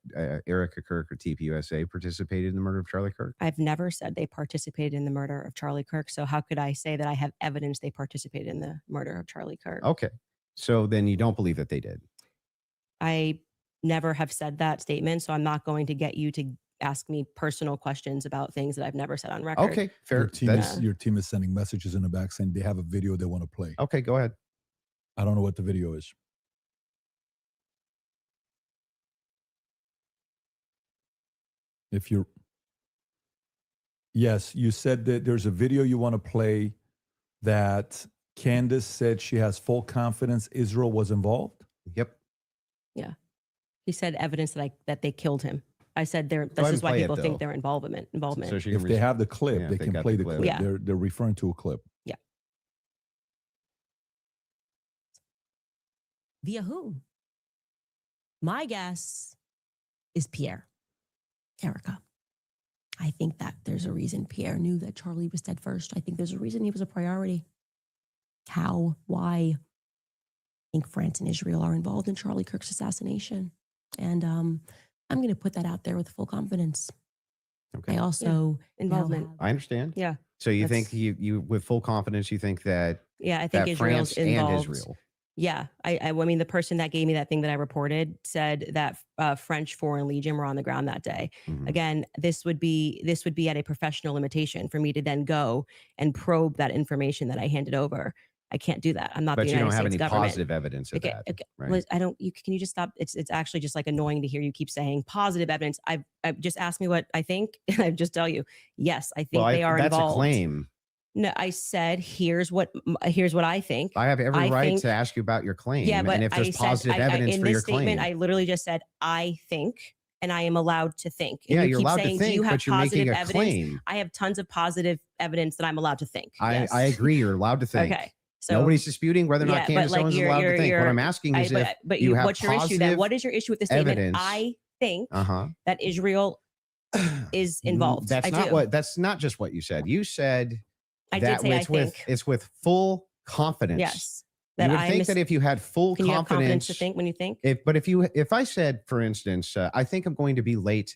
Erica Kirk or TPUSA participated in the murder of Charlie Kirk? I've never said they participated in the murder of Charlie Kirk. So how could I say that I have evidence they participated in the murder of Charlie Kirk? Okay. So then you don't believe that they did? I never have said that statement. So I'm not going to get you to ask me personal questions about things that I've never said on record. Okay, fair. Your team is sending messages in the back saying they have a video they want to play. Okay, go ahead. I don't know what the video is. Yes, you said that there's a video you want to play that Candace said she has full confidence Israel was involved. Yep. Yeah. He said evidence that they killed him. I said this is why people think they're involvement. So if they have the clip, they can play the clip. Yeah. They're referring to a clip. Yeah. Via whom? My guess is Pierre. Erica. I think that there's a reason Pierre knew that Charlie was dead first. I think there's a reason he was a priority. How? Why? I think France and Israel are involved in Charlie Kirk's assassination. And I'm going to put that out there with full confidence. Okay. I also involvement. I understand. Yeah. So you think you with full confidence, you think that I think Israel's France involved. and Israel. Yeah. I mean, the person that gave me that thing that I reported said that French Foreign Legion were on the ground that day. Mm-hmm. Again, this would be at a professional limitation for me to then go and probe that information that I handed over. I can't do that. I'm not the United States government. But you don't have any positive evidence of that. Okay. Right? Liz, I don't. Can you just stop? It's actually just like annoying to hear you keep saying positive evidence. I've just asked me what I think, and I just tell you, yes, I think they are that's involved. That's a claim. No, I said here's what I think. I have every right to ask you about your claim. Yeah, but and if there's positive evidence in for this your statement, claim, I literally just said I think, and I am allowed to think. And yeah, you you're keep allowed saying, to think, do you have but you're making a evidence? claim. I have tons of positive evidence that I'm allowed to think. I agree. You're allowed to think. Okay. So nobody's disputing whether or not Candace Owens is allowed to think. What I'm asking is but you have what's your issue then? What is your issue with this statement? Evidence. I think that Israel is involved. That's not just what you said. You said I did say I think. It's with full confidence. Yes. You would think that if you had full Can you have confidence confidence to think when you think? If I said, for instance, I think I'm going to be late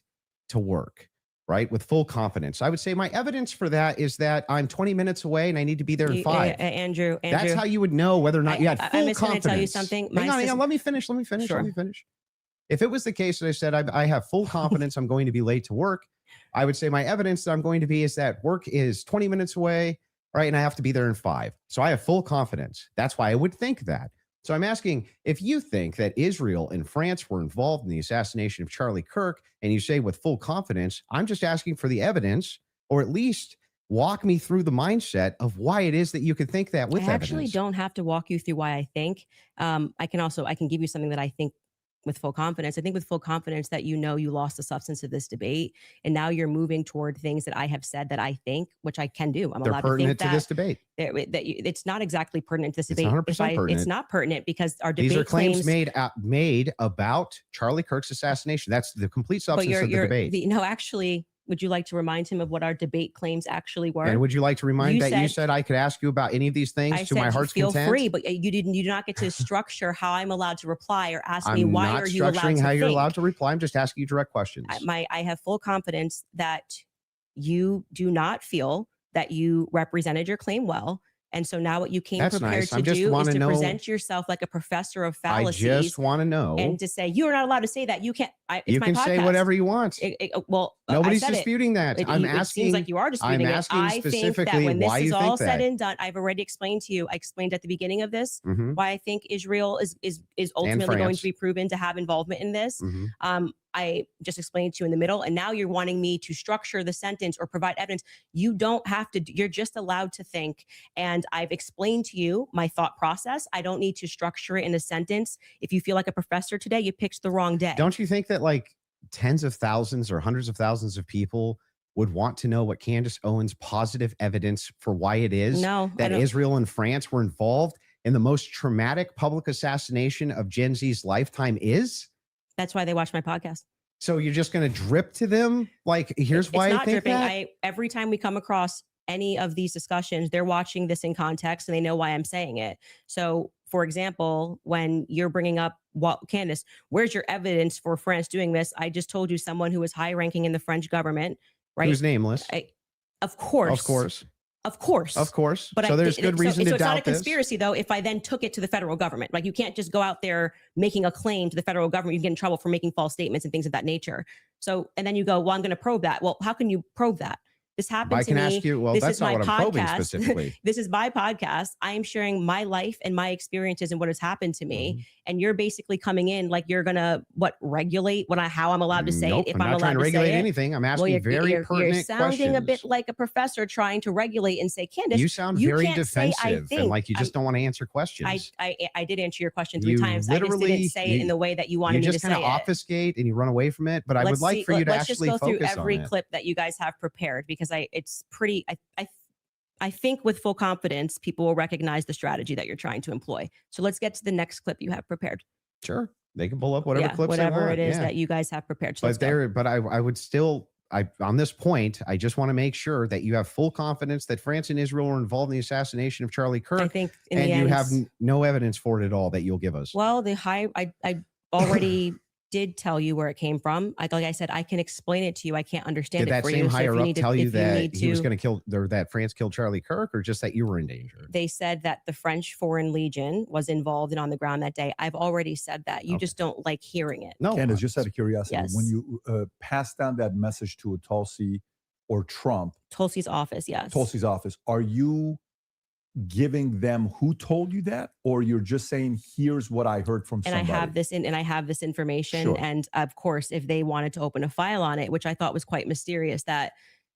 to work, right? With full confidence, I would say my evidence for that is that I'm 20 minutes away and I need to be there in 5. Andrew, that's how you would know whether or not you had full confidence. I'm just going to tell you something. Hang on, let me finish. Sure. If it was the case that I said I have full confidence I'm going to be late to work, I would say my evidence that I'm going to be is that work is 20 minutes away, right? And I have to be there in 5. So I have full confidence. That's why I would think that. So I'm asking, if you think that Israel and France were involved in the assassination of Charlie Kirk, and you say with full confidence, I'm just asking for the evidence, or at least walk me through the mindset of why it is that you could think that with I actually evidence. don't have to walk you through why I think. I can give you something that I think with full confidence. I think with full confidence that you lost the substance of this debate, and now you're moving toward things that I have said that I think, which I can do. I'm They're allowed to pertinent think to this debate. It's not exactly pertinent to this It's debate. 100% pertinent. It's not pertinent because our debate These are claims claims made about Charlie Kirk's assassination. That's the complete but substance of the debate. no, actually, would you like to remind him of what our debate claims actually were? And would you like to remind you said I could ask you about any of these things I to my said heart's feel content? free, but you do not get to structure how I'm allowed to reply or ask me I'm why not are you allowed structuring to how you're think? allowed to reply. I'm just asking you direct questions. I have full confidence that you do not feel that you represented your claim well. And so now what you came That's prepared nice. to I just do is wanna to know- present yourself like a professor of I fallacies just want to know. and to say, you are not allowed to say that. You can't. It's You my can podcast. say whatever you want. Well, I Nobody's said it. disputing that. I'm It asking. seems like you are disputing I'm it. asking I think that specifically when this why is you all think said that. and done, I've already explained to you. I explained at the beginning of this Mhm, why I think Israel is ultimately going France. to be proven to have involvement in this. mhm. I just explained to you in the middle, and now you're wanting me to structure the sentence or provide evidence. You don't have to. You're just allowed to think. And I've explained to you my thought process. I don't need to structure it in a sentence. If you feel like a professor today, you picked the wrong day. Don't you think that like tens of thousands or hundreds of thousands of people would want to know what Candace Owens' positive evidence for why it is No, I that don't. Israel and France were involved in the most traumatic public assassination of Gen Z's lifetime is? That's why they watch my podcast. So you're just going to drip to them? Like, here's why It's I not think dripping. that? Every time we come across any of these discussions, they're watching this in context and they know why I'm saying it. So, for example, when you're bringing up, Candace, where's your evidence for France doing this? I just told you someone who was high ranking in the French government, right? Who's nameless? Of course. Of course. Of course. Of course. But So there's good reason to so it's not a doubt this. conspiracy, though, if I then took it to the federal government. Like, you can't just go out there making a claim to the federal government. You can get in trouble for making false statements and things of that nature. So, and then you go, well, I'm going to probe that. Well, how can you probe that? This happened I to can me. ask you, well, This that's is not my what I'm probing podcast. specifically. This is my podcast. I am sharing my life and my experiences and what has happened to me. Mhm. And you're basically coming in like you're going to, regulate how I'm allowed to say Nope, it, if I'm I'm not trying allowed to to regulate say it. anything. I'm asking Well, very you're pertinent sounding a bit questions. like a professor trying to regulate and say, Candace, You sound you very can't say, I defensive and think. like you just don't want to answer questions. I did answer your question 3 You times. I just literally- didn't say it in the way that you wanted You me to just say kind of it. obfuscate and you run away from it. But I would like for you to let's actually just go through focus every on it. clip that you guys have prepared because it's pretty. I think with full confidence, people will recognize the strategy that you're trying to employ. So let's get to the next clip you have prepared. Sure, they can pull up whatever clips whatever they want. it is yeah. that you guys have prepared. So let's But go. there, but I would still. On this point, I just want to make sure that you have full confidence that France and Israel were involved in the assassination of Charlie Kirk, I think in and the you end, have no evidence for it at all that you'll give us. well, I already did tell you where it came from. Like I said, I can explain it to you. I can't understand Did it that for same you. So if higher you up need to, tell you if that need he was to- going to kill, or that France killed Charlie Kirk, or just that you were in danger? They said that the French Foreign Legion was involved and on the ground that day. I've already said that. You Okay. just don't like hearing it. No, Candace, just out of curiosity, Yes. when you pass down that message to a Tulsi or Trump, Tulsi's office, yes. Tulsi's office, are you giving them who told you that, or you're just saying, here's what I heard from And somebody? I have this information. Sure. And of course, if they wanted to open a file on it, which I thought was quite mysterious, that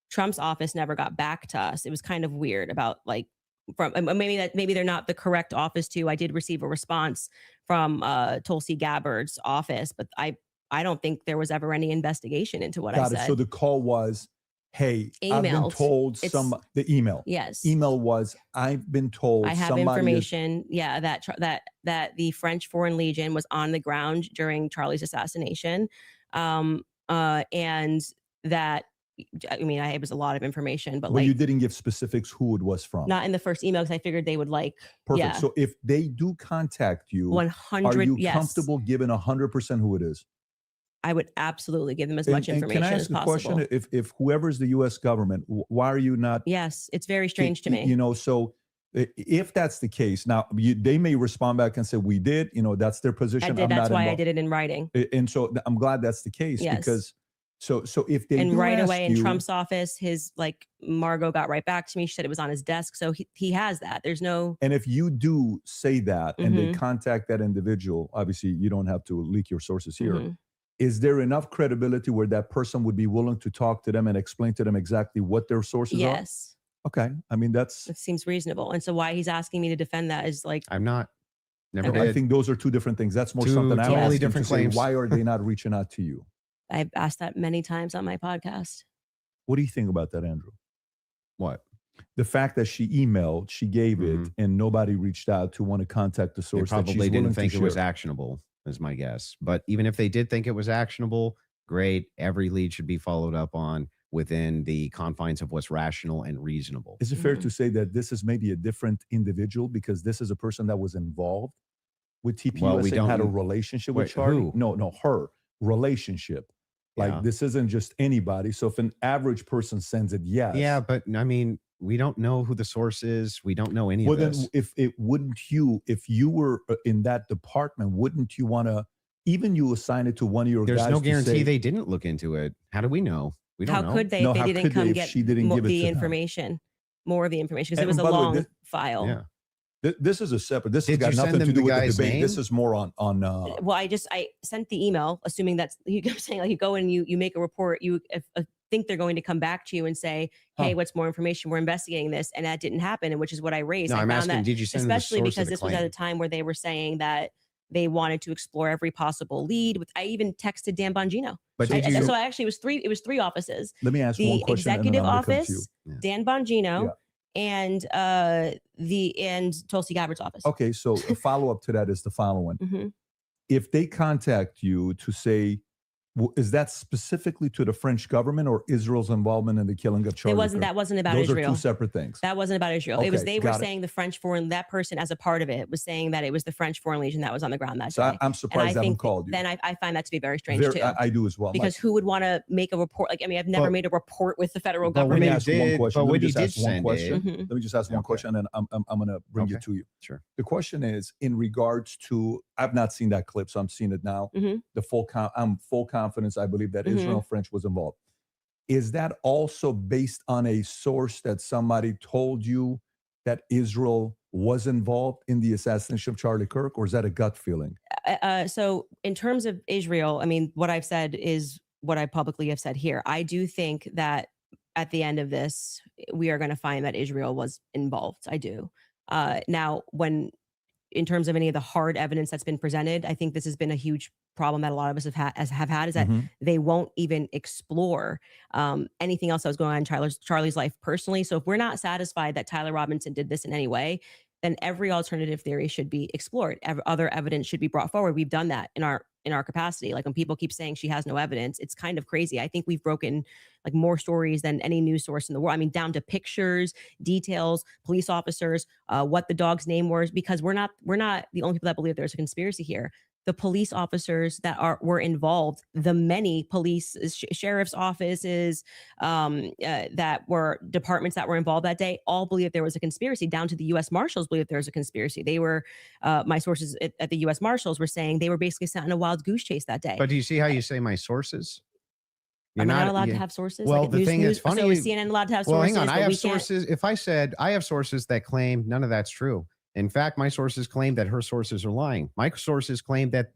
Trump's office never got back to us. It was kind of weird about maybe they're not the correct office too. I did receive a response from Tulsi Gabbard's office, but I don't think there was ever any investigation into what I Got it. said. So the call was, hey, I've been Emailed. told It's- the email. Yes. Email was, I've been told I have somebody is- information, that the French Foreign Legion was on the ground during Charlie's assassination, and that it was a lot of information, but Well, you like didn't give specifics who it was from. not in the first email because I figured they would Perfect. yeah. So if they do contact you, 100. are you yes, comfortable giving 100% who it is? I would absolutely give them as And- much and information can I as ask a possible. question? If whoever's the U.S. government, why are you not? Yes, it's very strange to me. You know, so if that's the case, now they may respond back and say we did. You know, that's their position. I did. I'm That's not why I involved. did it in writing. And so I'm glad that's the case Yes. because So if they And do right ask away in you- Trump's office, his like Margot got right back to me. She said it was on his desk. So he has that. There's no. And if you do say that and they Mhm. contact that individual, obviously you don't have to leak your sources here. Mhm. Is there enough credibility where that person would be willing to talk to them and explain to them exactly what their sources Yes, are? Okay. I mean, that's, it seems reasonable. And so why he's asking me to defend that is like, I'm not. Never Okay. I did. think those are two different things. That's more Two something I'm totally asking different to say, claims. why are they not reaching out to you? I've asked that many times on my podcast. What do you think about that, Andrew? What? The fact that she emailed, she gave it, and nobody reached out to want to contact the They source. that she's probably willing didn't to think it was share. actionable, is my guess. But even if they did think it was actionable, great. Every lead should be followed up on within the confines of what's rational and reasonable. Is it fair Mhm. to say that this is maybe a different individual because this is a person that was involved with TPUS Well, we and don't had a kn- relationship Wait, with Charlie? who? No, her relationship. Like Yeah. this isn't just anybody. So if an average person sends it, yes. Yeah, but I mean, we don't know who the source is. We don't know any Well, of then this. if you were in that department, wouldn't you want to, even you assign it to one of your There's guys no to guarantee say, they didn't look into it. How do we know? We don't How know. could they No, if how they didn't could they come if get she didn't give it the to them? information, more of the information? Because it And was a by the way, long this- file. Yeah. This is a separate, this has Did got you send nothing them to do the with the guy's debate. This name? is more on Well, I sent the email assuming that's you kept saying like you go and you make a report, you think they're going to come back to you and say, hey, Huh. what's more information? We're investigating this. And that didn't happen, and which is what I raised. No, I I'm found asking, that did you send them the especially source of because the this was at claim? a time where they were saying that they wanted to explore every possible lead. I even texted Dan Bongino. But I- did you? so actually it was three offices. let me ask one The question. and then executive I'm gonna come to you. office, Yeah. Dan Bongino, and Tulsi Gabbard's office. Okay, so a follow up to that is the following. Mhm. If they contact you to say, is that specifically to the French government or Israel's involvement in the killing of Charlie Kirk? That wasn't about Those Israel. are two separate things. That wasn't about Israel. It was Okay, they were got it. saying the French foreign, that person as a part of it was saying that it was the French Foreign Legion that was on the ground that So day. I'm And I surprised they haven't think called you. then I find that to be very strange too. I do as well. Because who would want to make a report? Like, I mean, I've never Well, made a report with the federal but when Let me you government. ask one did- question. but Let me when you just did ask one send question. it- Mhm. Let me just ask one Okay. question, and I'm going to bring Okay. it to you. Sure. The question is in regards to, I've not seen that clip, so I'm seeing it now. Mhm. I'm full confidence. I believe that Mhm. Israel French was involved. Is that also based on a source that somebody told you that Israel was involved in the assassination of Charlie Kirk, or is that a gut feeling? So in terms of Israel, I mean, what I've said is what I publicly have said here. I do think that at the end of this, we are going to find that Israel was involved. I do. Now, in terms of any of the hard evidence that's been presented, I think this has been a huge problem that a lot of us have had is that Mhm. they won't even explore anything else that was going on in Charlie's life personally. So if we're not satisfied that Tyler Robinson did this in any way, then every alternative theory should be explored. Other evidence should be brought forward. We've done that in our capacity. Like when people keep saying she has no evidence, it's kind of crazy. I think we've broken like more stories than any news source in the world. I mean, down to pictures, details, police officers, what the dog's name was, because we're not the only people that believe there's a conspiracy here. The police officers that were involved, the many police sheriff's offices that were departments that were involved that day, all believe there was a conspiracy. Down to the U.S. Marshals believe there was a conspiracy. They were my sources at the U.S. Marshals were saying they were basically sent on a wild goose chase that day. But do you see how you say my sources? Am I not allowed to have sources? Well, Like the thing is funny. So is CNN allowed to have Well, sources? hang on. I but have we can't- sources. If I said I have sources that claim none of that's true. In fact, my sources claim that her sources are lying. My sources claim that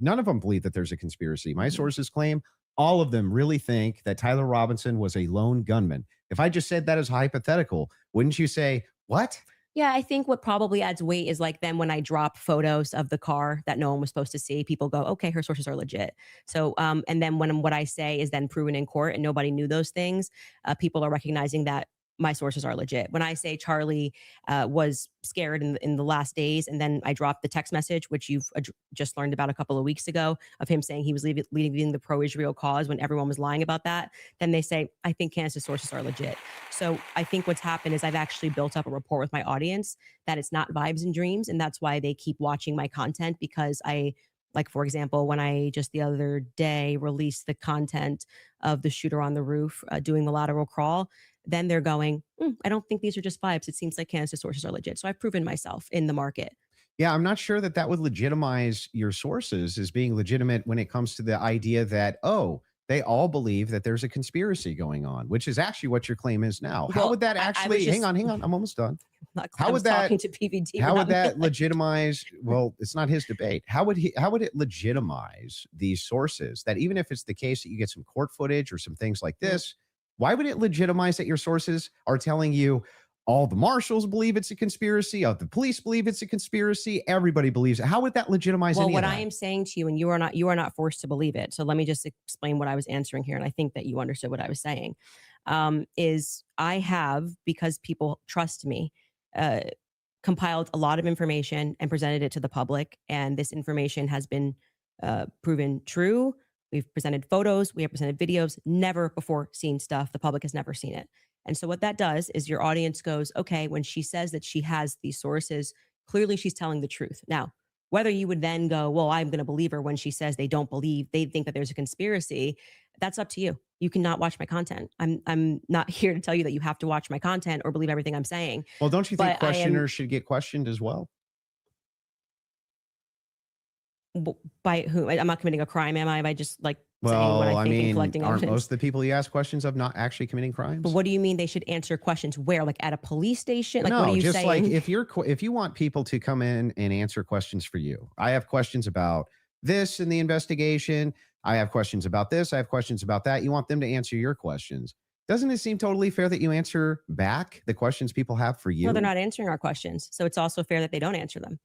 none of them believe that there's a conspiracy. My sources claim all of them really think that Tyler Robinson was a lone gunman. If I just said that as hypothetical, wouldn't you say, what? Yeah, I think what probably adds weight is like then when I drop photos of the car that no one was supposed to see, people go, okay, her sources are legit. So, and then when what I say is then proven in court and nobody knew those things, people are recognizing that my sources are legit. When I say Charlie was scared in the last days, and then I dropped the text message, which you've just learned about a couple of weeks ago, of him saying he was leaving the pro-Israel cause when everyone was lying about that, then they say, I think Candace's sources are legit. So I think what's happened is I've actually built up a rapport with my audience that it's not vibes and dreams. And that's why they keep watching my content, because like, for example, when I just the other day released the content of the shooter on the roof doing the lateral crawl, then they're going, I don't think these are just vibes. It seems like Candace's sources are legit. So I've proven myself in the market. Yeah, I'm not sure that would legitimize your sources as being legitimate when it comes to the idea that, oh, They all believe that there's a conspiracy going on, which is actually what your claim is now. How Well, would that I was actually, just- hang on, I'm almost done. How would that- talking to PVD? How We're would not- that legitimize? Well, it's not his debate. How would it legitimize these sources that even if it's the case that you get some court footage or some things like this, why would it legitimize that your sources are telling you all the marshals believe it's a conspiracy, all the police believe it's a conspiracy, everybody believes it? How would that legitimize Well, any what of I that? am saying to you, and you are not forced to believe it. So let me just explain what I was answering here, and I think that you understood what I was saying. Is I have, because people trust me, compiled a lot of information and presented it to the public, and this information has been proven true. We've presented photos, we have presented videos, never before seen stuff. The public has never seen it. And so what that does is your audience goes, okay, when she says that she has these sources, clearly she's telling the truth. Now, whether you would then go, well, I'm going to believe her when she says they think that there's a conspiracy, that's up to you. You cannot watch my content. I'm not here to tell you that you have to watch my content or believe everything I'm saying. Well, don't you think but I am- questioners should get questioned as well? By who? I'm not committing a crime, am I? By just like saying what Well, I I think and mean, collecting aren't evidence. most of the people you ask questions of not actually committing crimes? But what do you mean they should answer questions where? Like at a police station? Like no, what are you just saying? like if you want people to come in and answer questions for you, I have questions about this in the investigation. I have questions about this. I have questions about that. You want them to answer your questions. Doesn't it seem totally fair that you answer back the questions people have for you? No, they're not answering our questions. So it's also fair that they don't answer them.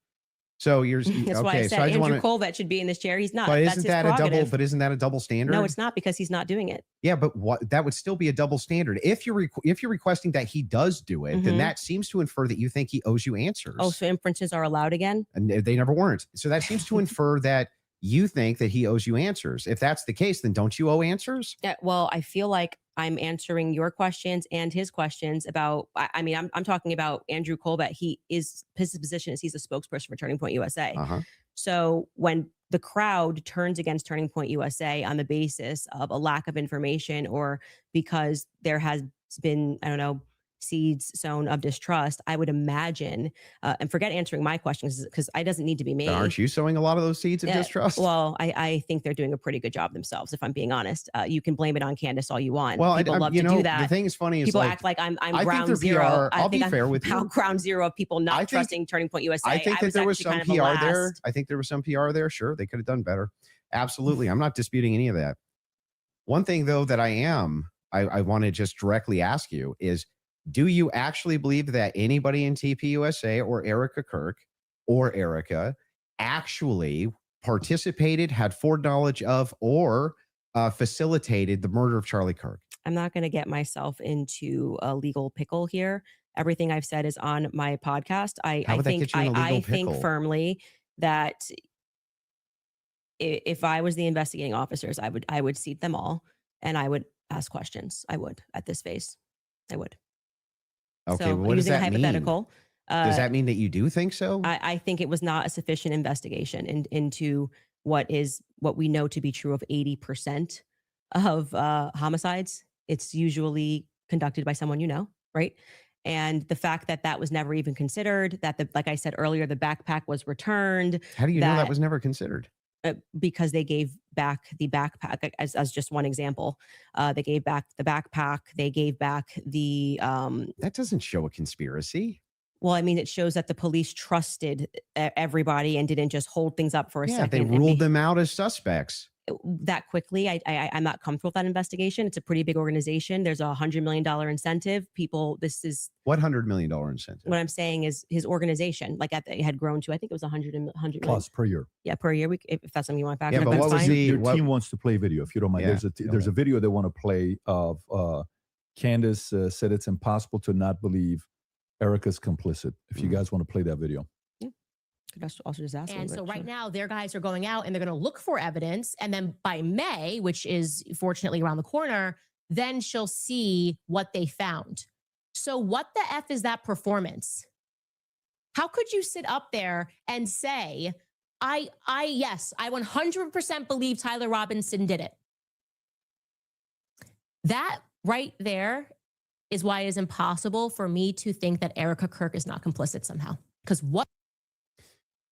So you're That's okay. why I said so I just Andrew want to. Colvett should be in this chair. He's not. But That's isn't his that a double? prerogative. But isn't that a double standard? No, it's not, because he's not doing it. Yeah, but what that would still be a double standard. If you're requesting that he does do it, then Mhm. that seems to infer that you think he owes you answers. Oh, so inferences are allowed again? And they never weren't. So that seems to infer that you think that he owes you answers. If that's the case, then don't you owe answers? Yeah, well, I feel like I'm answering your questions and his questions about, I mean, I'm talking about Andrew Colvett. His position is he's a spokesperson for Turning Point USA. Uh-huh. So when the crowd turns against Turning Point USA on the basis of a lack of information or because there has been, I don't know, seeds sown of distrust, I would imagine, and forget answering my questions because it doesn't need to be me. Then aren't you sowing a lot of those seeds of Yeah, distrust? Well, I think they're doing a pretty good job themselves, if I'm being honest. You can blame it on Candace all you want. well, People love to do that. The thing is funny is People like, act like I'm I think ground their zero. PR I'll be fair with you. Ground zero of people I not think- trusting Turning Point USA. I think that there was actually some kind of PR there. last. I think there was some PR there. Sure, they could have done better. Absolutely. I'm not disputing any of that. One thing, though, that I want to just directly ask you is, do you actually believe that anybody in TPUSA or Erica Kirk or Erica actually participated, had foreknowledge of, or facilitated the murder of Charlie Kirk? I'm not going to get myself into a legal pickle here. Everything I've said is on my podcast. How would that get you in a legal I think pickle? firmly that if I was the investigating officers, I would seat them all and I would ask questions. I would at this phase. I would. Okay, So well, what does using a that mean? hypothetical. Does that mean that you do think so? I think it was not a sufficient investigation into what we know to be true of 80% of homicides. It's usually conducted by someone you know, right? And the fact that that was never even considered, that like I said earlier, the backpack was returned How do you know that that- was never considered? because they gave back the backpack as just one example. They gave back the backpack. They gave back the That doesn't show a conspiracy. well, I mean, it shows that the police trusted everybody and didn't just hold things up for a Yeah, second. they and ruled them out as suspects. that quickly. I'm not comfortable with that investigation. It's a pretty big organization. There's $100 million incentive. People, this is What $100 million incentive? what I'm saying is his organization, like it had grown to, I think it was 100 million. Plus per year. Yeah, per year. If that's something you want to back Yeah, up, but that's what was fine. the- Your what- team wants to play video, if you don't mind. Yeah, There's a video they want to play of Candace said it's impossible to not believe Erica's complicit. If you guys want to play that video. Could also just ask. And them, so but right sure. now, their guys are going out and they're going to look for evidence. And then by May, which is fortunately around the corner, then she'll see what they found. So what the F is that performance? How could you sit up there and say, yes, I 100% believe Tyler Robinson did it. That right there is why it is impossible for me to think that Erica Kirk is not complicit somehow. Because what?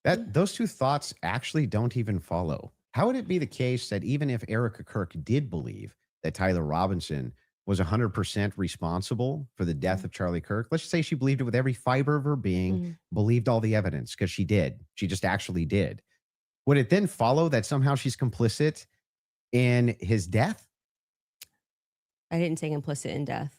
Those two thoughts actually don't even follow. how would it be the case that even if Erica Kirk did believe that Tyler Robinson was 100% responsible for the death of Charlie Kirk, let's just say she believed it with every fiber of her being, believed all the evidence, because she did. She just actually did. Would it then follow that somehow she's complicit in his death? I didn't say implicit in death.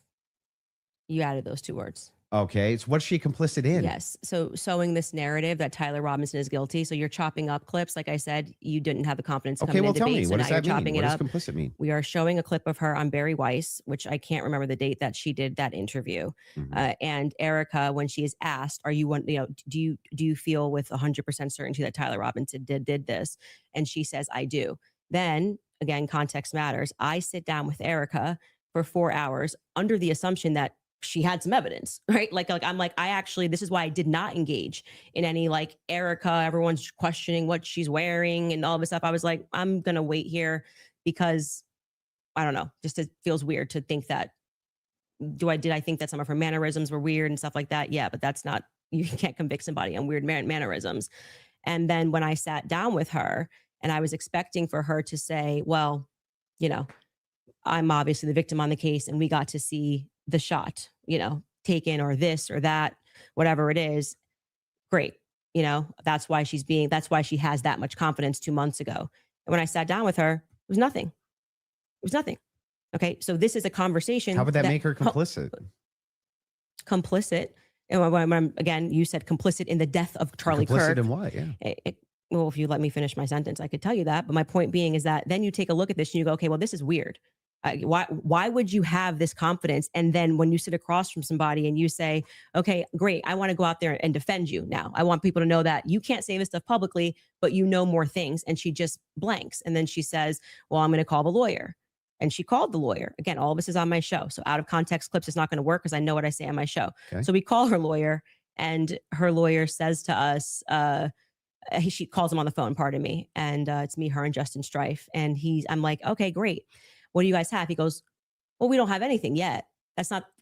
You added those two words. Okay. So what's she complicit in? Yes. So sowing this narrative that Tyler Robinson is guilty. So you're chopping up clips. Like I said, you didn't have the confidence to come in well, and tell debate. me, So what now does you're that mean? chopping What it does up. complicit mean? We are showing a clip of her on Barry Weiss, which I can't remember the date that she did that interview. And Erica, when she is asked, "Are you do you feel with 100% certainty that Tyler Robinson did this?" And she says, "I do." Then again, context matters. I sit down with Erica for 4 hours under the assumption that she had some evidence, right? Like I'm like, I actually, this is why I did not engage in any like Erica, everyone's questioning what she's wearing and all this stuff. I was like, I'm going to wait here because I don't know, just it feels weird to think that, did I think that some of her mannerisms were weird and stuff like that? Yeah, but that's not, you can't convict somebody on weird mannerisms. And then when I sat down with her and I was expecting for her to say, well, I'm obviously the victim on the case and we got to see the shot, taken or this or that, whatever it is. Great. That's why she has that much confidence 2 months ago. And when I sat down with her, it was nothing. It was nothing. Okay. So this is a conversation. How would that make her complicit? Complicit. And again, you said complicit in the death of Charlie Kirk. Complicit in what? Yeah. Well, if you let me finish my sentence, I could tell you that. But my point being is that then you take a look at this and you go, okay, well, this is weird. Why would you have this confidence? And then when you sit across from somebody and you say, okay, great, I want to go out there and defend you now. I want people to know that you can't say this stuff publicly, but you know more things. And she just blanks. And then she says, well, I'm going to call the lawyer. And she called the lawyer. Again, all of this is on my show. So out of context clips is not going to work because I know what I say on my show. Okay. So we call her lawyer and her lawyer says to us, she calls him on the phone, pardon me. And it's me, her, and Justin Strife. And I'm like, okay, great. What do you guys have? He goes, well, we don't have anything yet.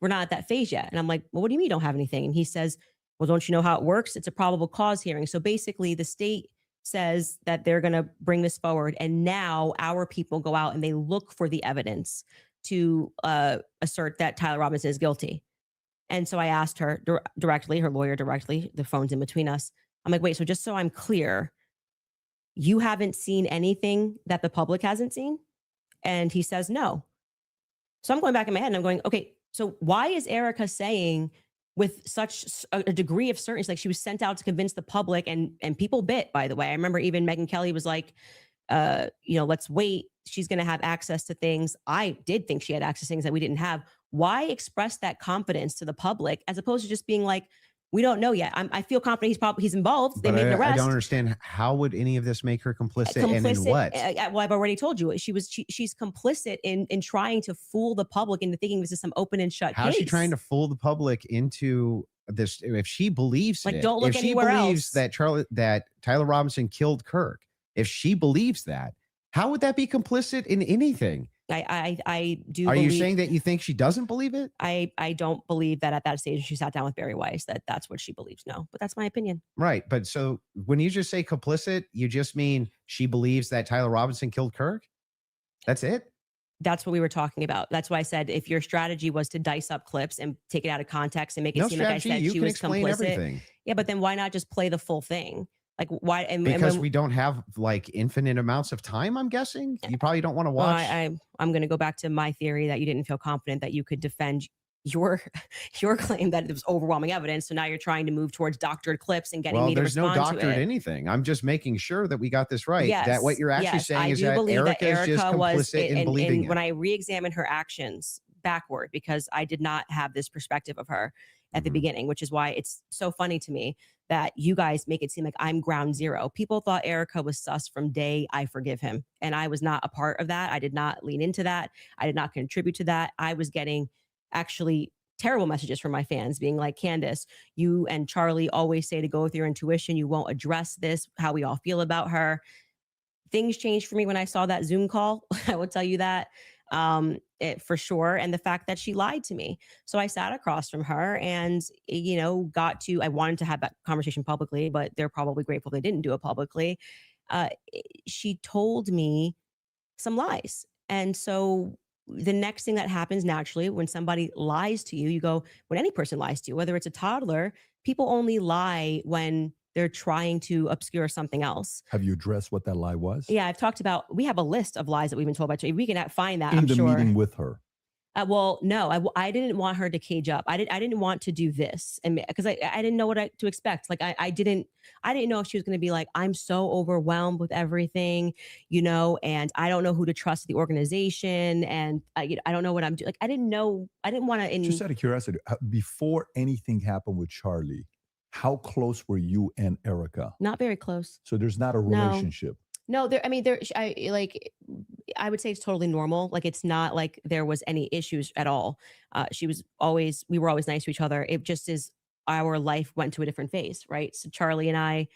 We're not at that phase yet. And I'm like, well, what do you mean you don't have anything? And he says, well, don't you know how it works? It's a probable cause hearing. So basically the state says that they're going to bring this forward. And now our people go out and they look for the evidence to assert that Tyler Robinson is guilty. And so I asked her directly, her lawyer directly, the phone's in between us. I'm like, wait, so just so I'm clear, you haven't seen anything that the public hasn't seen? And he says, no. So I'm going back in my head and I'm going, okay, so why is Erica saying with such a degree of certainty, like she was sent out to convince the public and people bit, by the way. I remember even Megyn Kelly was like, let's wait. She's going to have access to things. I did think she had access to things that we didn't have. Why express that confidence to the public as opposed to just being like, we don't know yet. I feel confident he's involved. They made an arrest. I don't understand. How would any of this make her complicit and in what? Well, I've already told you. She's complicit in trying to fool the public into thinking this is some open and shut case. How is she trying to fool the public into this? If she believes don't look anywhere else. That Tyler Robinson killed Kirk, if she believes that, how would that be complicit in anything? I do. Are you saying that you think she doesn't believe it? I don't believe that at that stage she sat down with Barry Weiss that's what she believes. No, but that's my opinion. Right. But so when you just say complicit, you just mean she believes that Tyler Robinson killed Kirk? That's it? That's what we were talking about. That's why I said if your strategy was to dice up clips and take it out of context and make it seem like I said she was complicit. Everything. Yeah, but then why not just play the full thing? Like why? Because we don't have like infinite amounts of time, I'm guessing. You probably don't want to watch. I'm going to go back to my theory that you didn't feel confident that you could defend your claim that it was overwhelming evidence. So now you're trying to move towards doctored clips and getting me to respond to it. There's no doctored anything. I'm just making sure that we got this right. Yes, that what you're actually saying is that Erica is just complicit in believing it. When I re-examined her actions backward, because I did not have this perspective of her at the beginning, which is why it's so funny to me that you guys make it seem like I'm ground zero. People thought Erica was sus from day I forgive him. And I was not a part of that. I did not lean into that. I did not contribute to that. I was getting actually terrible messages from my fans being like, Candace, you and Charlie always say to go with your intuition. You won't address this, how we all feel about her. Things changed for me when I saw that Zoom call. I will tell you that. For sure. And the fact that she lied to me. So I sat across from her and, I wanted to have that conversation publicly, but they're probably grateful they didn't do it publicly. she told me some lies. And so the next thing that happens naturally when somebody lies to you, you go, when any person lies to you, whether it's a toddler, people only lie when they're trying to obscure something else. Have you addressed what that lie was? Yeah, I've talked about, we have a list of lies that we've been told by, we can find that, in I'm the sure. meeting with her. Well, no, I didn't want her to cage up. I didn't want to do this, and because I didn't know what to expect. Like I didn't know if she was going to be like, I'm so overwhelmed with everything, you know, and I don't know who to trust in the organization, and I don't know what I'm doing. Like I didn't know. I didn't want to. Just out of curiosity, before anything happened with Charlie, how close were you and Erica? Not very close. So there's not a relationship. No, I would say it's totally normal. Like it's not like there was any issues at all. We were always nice to each other. It just is our life went to a different phase, right? So Charlie and I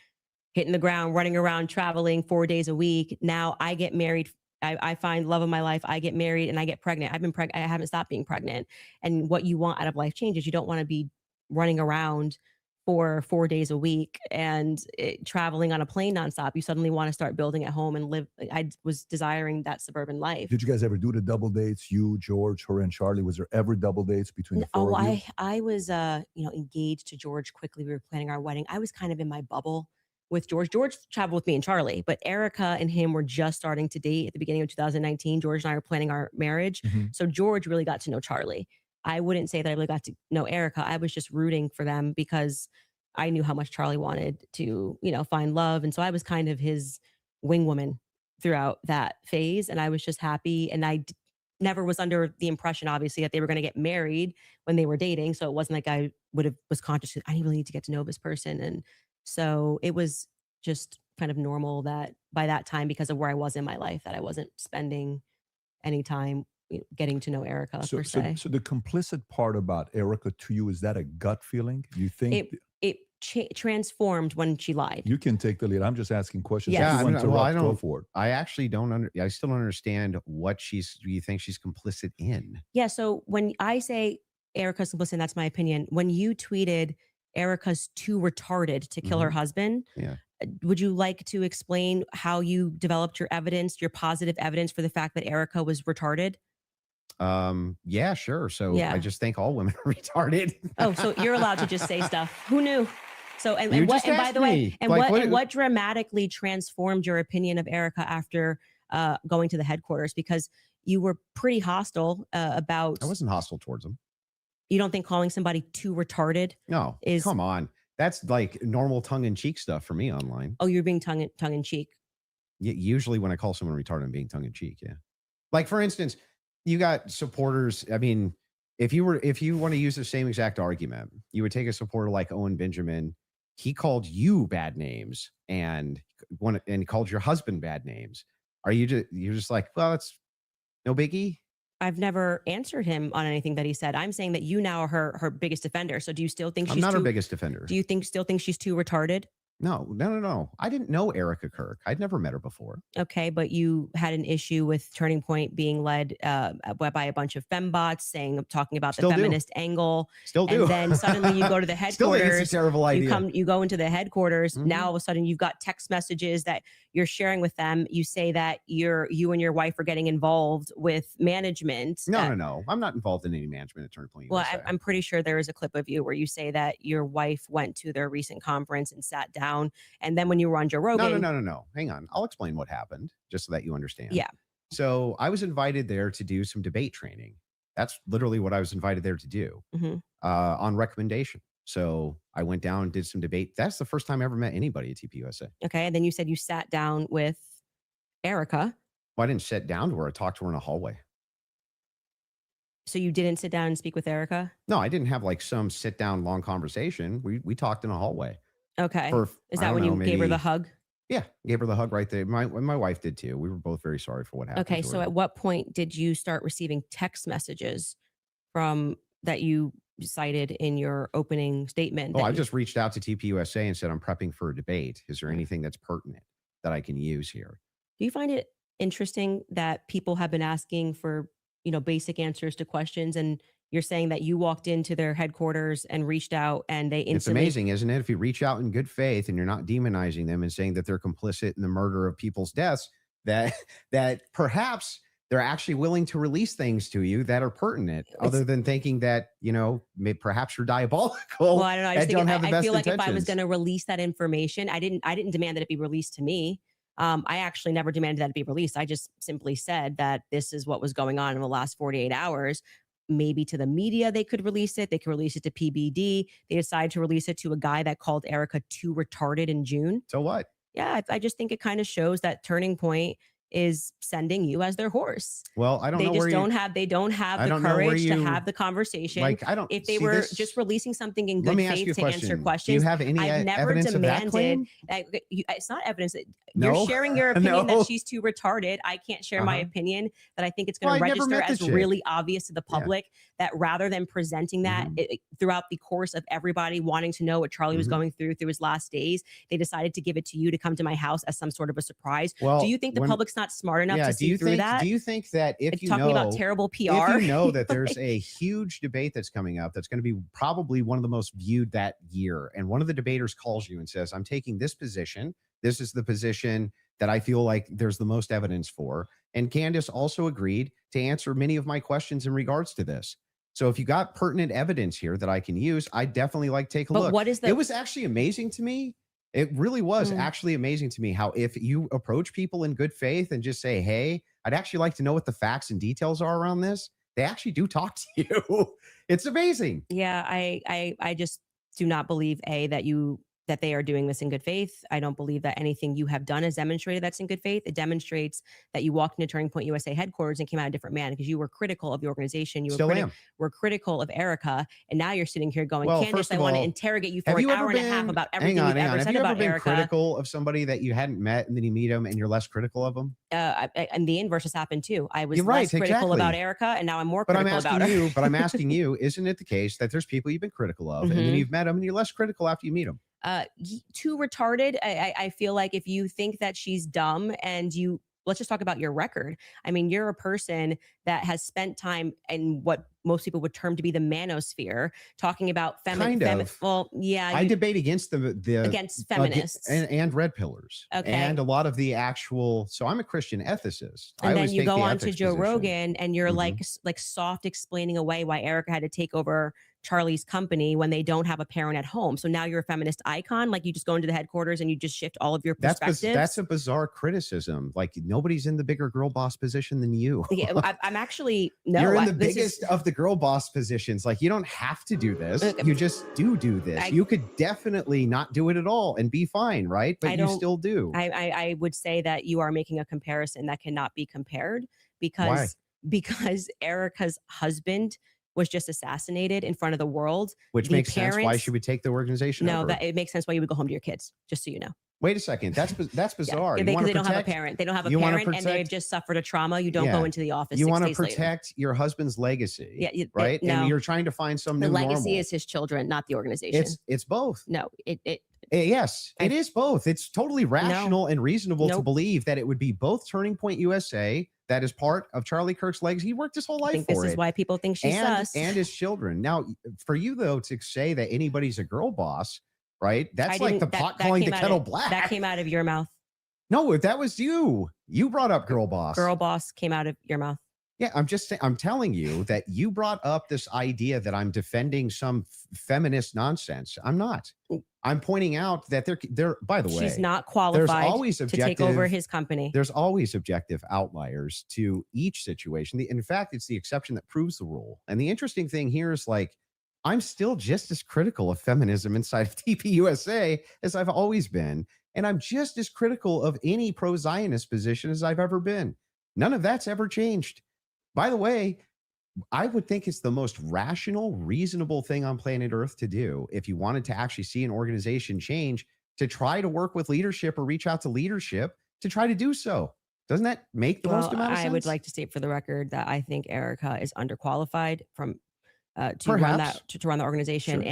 hitting the ground, running around, traveling 4 days a week. Now I get married. I find love of my life. I get married and I get pregnant. I've been pregnant. I haven't stopped being pregnant. And what you want out of life changes. You don't want to be running around for 4 days a week and traveling on a plane nonstop. You suddenly want to start building at home and live. I was desiring that suburban life. Did you guys ever do the double dates? You, George, her, and Charlie? Was there ever double dates between the four of you? I was, engaged to George quickly. We were planning our wedding. I was kind of in my bubble with George. George traveled with me and Charlie, but Erica and him were just starting to date at the beginning of 2019. George and I were planning our marriage. Mm-hmm. So George really got to know Charlie. I wouldn't say that I really got to know Erica. I was just rooting for them because I knew how much Charlie wanted to, find love. And so I was kind of his wing woman throughout that phase. And I was just happy. And I never was under the impression, obviously, that they were going to get married when they were dating. So it wasn't like I was conscious, I really need to get to know this person. And so it was just kind of normal that by that time, because of where I was in my life, that I wasn't spending any time getting to know Erica per se. So the complicit part about Erica to you, is that a gut feeling? You think it transformed when she lied? You can take the lead. I'm just asking questions. Yeah, If you want to I don't. go for it. I actually don't. I still don't understand what you think she's complicit in. Yeah. So when I say Erica's complicit, that's my opinion. When you tweeted Erica's too retarded to kill her husband, yeah. Would you like to explain how you developed your evidence, your positive evidence for the fact that Erica was retarded? Yeah, sure. So Yeah. I just think all women are retarded. Oh, so you're allowed to just say stuff. Who knew? So, and You what, just and by asked the way, me. and Like, what dramatically transformed your opinion of Erica after going to the headquarters? Because you were pretty hostile about. I wasn't hostile towards them. You don't think calling somebody too retarded? No, come on. That's like normal tongue-in-cheek stuff for me online. Oh, you're being tongue-in-cheek. Usually when I call someone retarded, I'm being tongue-in-cheek. Yeah. Like for instance, you got supporters. I mean, if you want to use the same exact argument, you would take a supporter like Owen Benjamin. He called you bad names and called your husband bad names. You're just like, well, it's no biggie. I've never answered him on anything that he said. I'm saying that you now are her biggest defender. So do you still think I'm not her biggest defender? Do you still think she's too retarded? No. I didn't know Erica Kirk. I'd never met her before. Okay, but you had an issue with Turning Point being led by a bunch of fembots talking about the feminist angle. Still do. And then suddenly you go to the headquarters. Still think it's a terrible idea. You go into the headquarters. Mm-hmm. Now all of a sudden you've got text messages that you're sharing with them. You say that you and your wife are getting involved with management. No. I'm not involved in any management at Turning Point. Well, I'm pretty sure there is a clip of you where you say that your wife went to their recent conference and sat down. And then when you were on Joe Rogan. No. Hang on. I'll explain what happened just so that you understand. Yeah. So I was invited there to do some debate training. That's literally what I was invited there to do on recommendation. So I went down and did some debate. That's the first time I ever met anybody at TPUSA. Okay. And then you said you sat down with Erica. Well, I didn't sit down to her. I talked to her in a hallway. So you didn't sit down and speak with Erica? No, I didn't have like some sit down long conversation. We talked in a hallway. Okay. Is that when you gave her the hug? Yeah, gave her the hug right there. My wife did too. We were both very sorry for what happened. Okay, so at what point did you start receiving text messages from that you cited in your opening statement? I just reached out to TPUSA and said, I'm prepping for a debate. Is there anything that's pertinent that I can use here? Do you find it interesting that people have been asking for, basic answers to questions and You're saying that you walked into their headquarters and reached out and they instantly. It's amazing, isn't it? If you reach out in good faith and you're not demonizing them and saying that they're complicit in the murder of people's deaths, that perhaps they're actually willing to release things to you that are pertinent, other than thinking that, perhaps you're diabolical. Well, I don't know. I, just think I feel like intentions. if I was going to release that information, I didn't demand that it be released to me. I actually never demanded that it be released. I just simply said that this is what was going on in the last 48 hours. Maybe to the media, they could release it. They could release it to PBD. They decided to release it to a guy that called Erica too retarded in June. So what? Yeah, I just think it kind of shows that Turning Point is sending you as their horse. Well, I don't they know just where don't have the courage to have the conversation. Like, I don't. If they see were this, just releasing something in let good me ask faith you a to question. answer questions, Do you have any I've never evidence demanded. of that claim? It's not evidence. No. You're sharing your opinion No. that she's too retarded. I can't share my opinion that I think it's going to register as really obvious to the public. That rather than presenting that throughout the course of everybody wanting to know what Charlie was going through his last days, they decided to give it to you to come to my house as some sort of a surprise. Well, do you think the public's not smart enough to see through that? Do you think that if it's you talking know about terrible PR, if you know that there's a huge debate that's coming up, that's going to be probably one of the most viewed that year, and one of the debaters calls you and says, "I'm taking this position. This is the position that I feel like there's the most evidence for." And Candace also agreed to answer many of my questions in regards to this. So if you got pertinent evidence here that I can use, I'd definitely like take a look. What is It was actually amazing to me. It really was actually amazing to me how if you approach people in good faith and just say, "Hey, I'd actually like to know what the facts and details are around this," they actually do talk to you. It's amazing. Yeah, I just do not believe that they are doing this in good faith. I don't believe that anything you have done has demonstrated that's in good faith. It demonstrates that you walked into Turning Point USA headquarters and came out a different man because you were critical of the organization. You were critical of Erica, and now you're sitting here going, "Candace, I want to interrogate you for an hour and a half about everything you've ever said about Erica." Have you ever been critical of somebody that you hadn't met, and then you meet them and you're less critical of them? And the inverse has happened too. I was less critical about Erica, and now I'm more critical about her. But I'm asking you, isn't it the case that there's people you've been critical of, and then you've met them and you're less critical after you meet them? Too retarded. I feel like if you think that she's dumb and let's just talk about your record. I mean, you're a person that has spent time in what most people would term to be the manosphere, talking about well, yeah. I debate against against feminists and red pillars. Okay. And a lot of the actual, so I'm a Christian ethicist. And then you go on to Joe Rogan and you're like soft explaining away why Erica had to take over Charlie's company when they don't have a parent at home. So now you're a feminist icon. Like you just go into the headquarters and you just shift all of your perspectives. That's a bizarre criticism. Like nobody's in the bigger girl boss position than you. Yeah, I'm actually, no. You're in the biggest of the girl boss positions. Like you don't have to do this. You just do this. You could definitely not do it at all and be fine, right? But you still do. I would say that you are making a comparison that cannot be compared because Erica's husband was just assassinated in front of the world. Which makes sense why she would take the organization over. No, it makes sense why you would go home to your kids, just so you know. Wait a second. That's bizarre. Yeah, because they don't have a parent. They don't have a parent and they've just suffered a trauma. You don't go into the office. You want to protect your husband's legacy. Yeah, right? No. And you're trying to find some new normal. The legacy is his children, not the organization. It's both. No, yes, it is both. It's totally rational and reasonable to believe that it would be both Turning Point USA. That is part of Charlie Kirk's legacy. He worked his whole life for it. This is why people think she's sus. And his children. Now, for you, though, to say that anybody's a girl boss, right? That's like the pot calling the kettle black. That came out of your mouth. No, that was you. You brought up girl boss. Girl boss came out of your mouth. Yeah, I'm telling you that you brought up this idea that I'm defending some feminist nonsense. I'm not. I'm pointing out that they're by the way, she's not qualified to take over his company. There's always objective outliers to each situation. In fact, it's the exception that proves the rule. And the interesting thing here is like, I'm still just as critical of feminism inside of TPUSA as I've always been. And I'm just as critical of any pro-Zionist position as I've ever been. None of that's ever changed. By the way, I would think it's the most rational, reasonable thing on planet Earth to do if you wanted to actually see an organization change, to try to work with leadership or reach out to leadership to try to do so. Doesn't that make the most amount of sense? I would like to state for the record that I think Erica is underqualified to run the organization. Sure.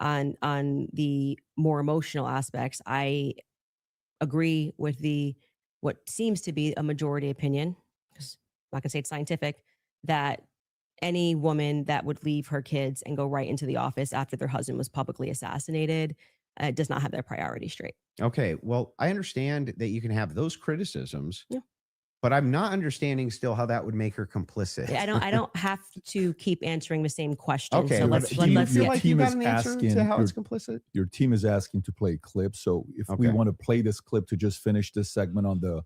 And on the more emotional aspects, I agree with what seems to be a majority opinion, because I'm not going to say it's scientific, that any woman that would leave her kids and go right into the office after their husband was publicly assassinated does not have their priorities straight. Okay. Well, I understand that you can have those criticisms. Yeah. But I'm not understanding still how that would make her complicit. I don't have to keep answering the same question. Okay. So let's let's feel get- like you team got is an answer asking to how your- it's complicit. Your team is asking to play a clip. So if we Okay. want to play this clip to just finish this segment on the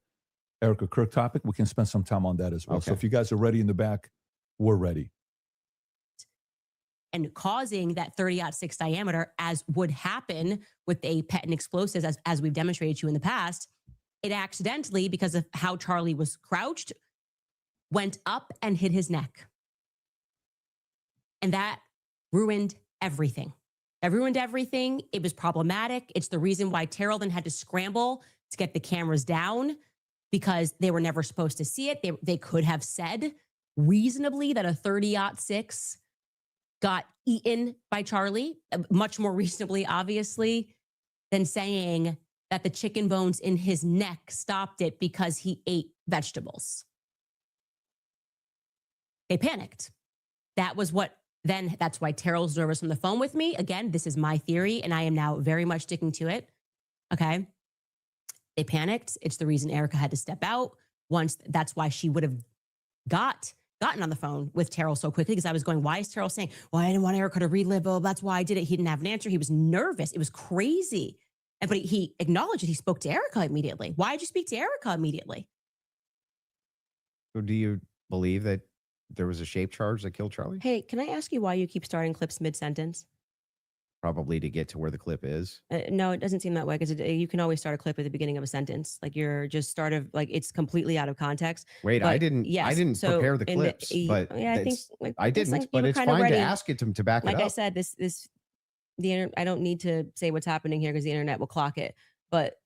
Erica Kirk topic, we can spend some time on that as well. So Okay. if you guys are ready in the back, we're ready. and causing that 30-06 diameter, as would happen with a patent explosives, as we've demonstrated to you in the past, it accidentally, because of how Charlie was crouched, went up and hit his neck. And that ruined everything. That ruined everything. It was problematic. It's the reason why Terrell then had to scramble to get the cameras down, because they were never supposed to see it. They could have said reasonably that a 30-06 got eaten by Charlie, much more reasonably, obviously, than saying that the chicken bones in his neck stopped it because he ate vegetables. They panicked. That was what then, that's why Terrell's nervous on the phone with me. Again, this is my theory, and I am now very much sticking to it. Okay. They panicked. It's the reason Erica had to step out. That's why she would have gotten on the phone with Terrell so quickly, because I was going, why is Terrell saying, well, I didn't want Erica to relive. Oh, that's why I did it. He didn't have an answer. He was nervous. It was crazy. But he acknowledged it. He spoke to Erica immediately. Why did you speak to Erica immediately? So do you believe that there was a shape charge that killed Charlie? Hey, can I ask you why you keep starting clips mid-sentence? Probably to get to where the clip is. No, it doesn't seem that way, because you can always start a clip at the beginning of a sentence. Like you're just it's completely out of context. Wait, But I didn't yes, so prepare the clips, but yeah, I think I didn't, like, but you were it's kind of fine ready. to ask it to back it Like up. I said, I don't need to say what's happening here because the internet will clock it. But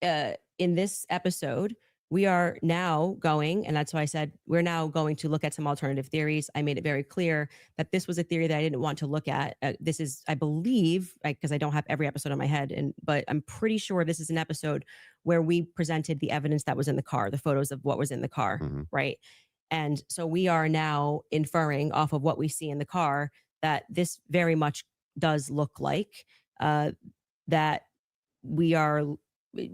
in this episode, we are now going, and that's why I said we're now going to look at some alternative theories. I made it very clear that this was a theory that I didn't want to look at. This is, I believe, because I don't have every episode in my head, but I'm pretty sure this is an episode where we presented the evidence that was in the car, the photos of what was in the car, right? And so we are now inferring off of what we see in the car that this very much does look like that we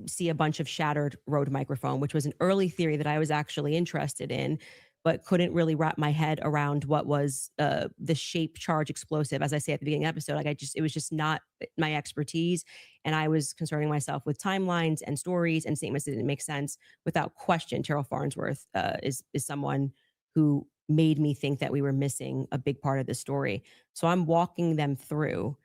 see a bunch of shattered Rode microphone, which was an early theory that I was actually interested in, but couldn't really wrap my head around what was the shape charge explosive. As I say at the beginning of the episode, it was just not my expertise. And I was concerning myself with timelines and stories and statements that didn't make sense. Without question, Terrell Farnsworth is someone who made me think that we were missing a big part of the story. So I'm walking them through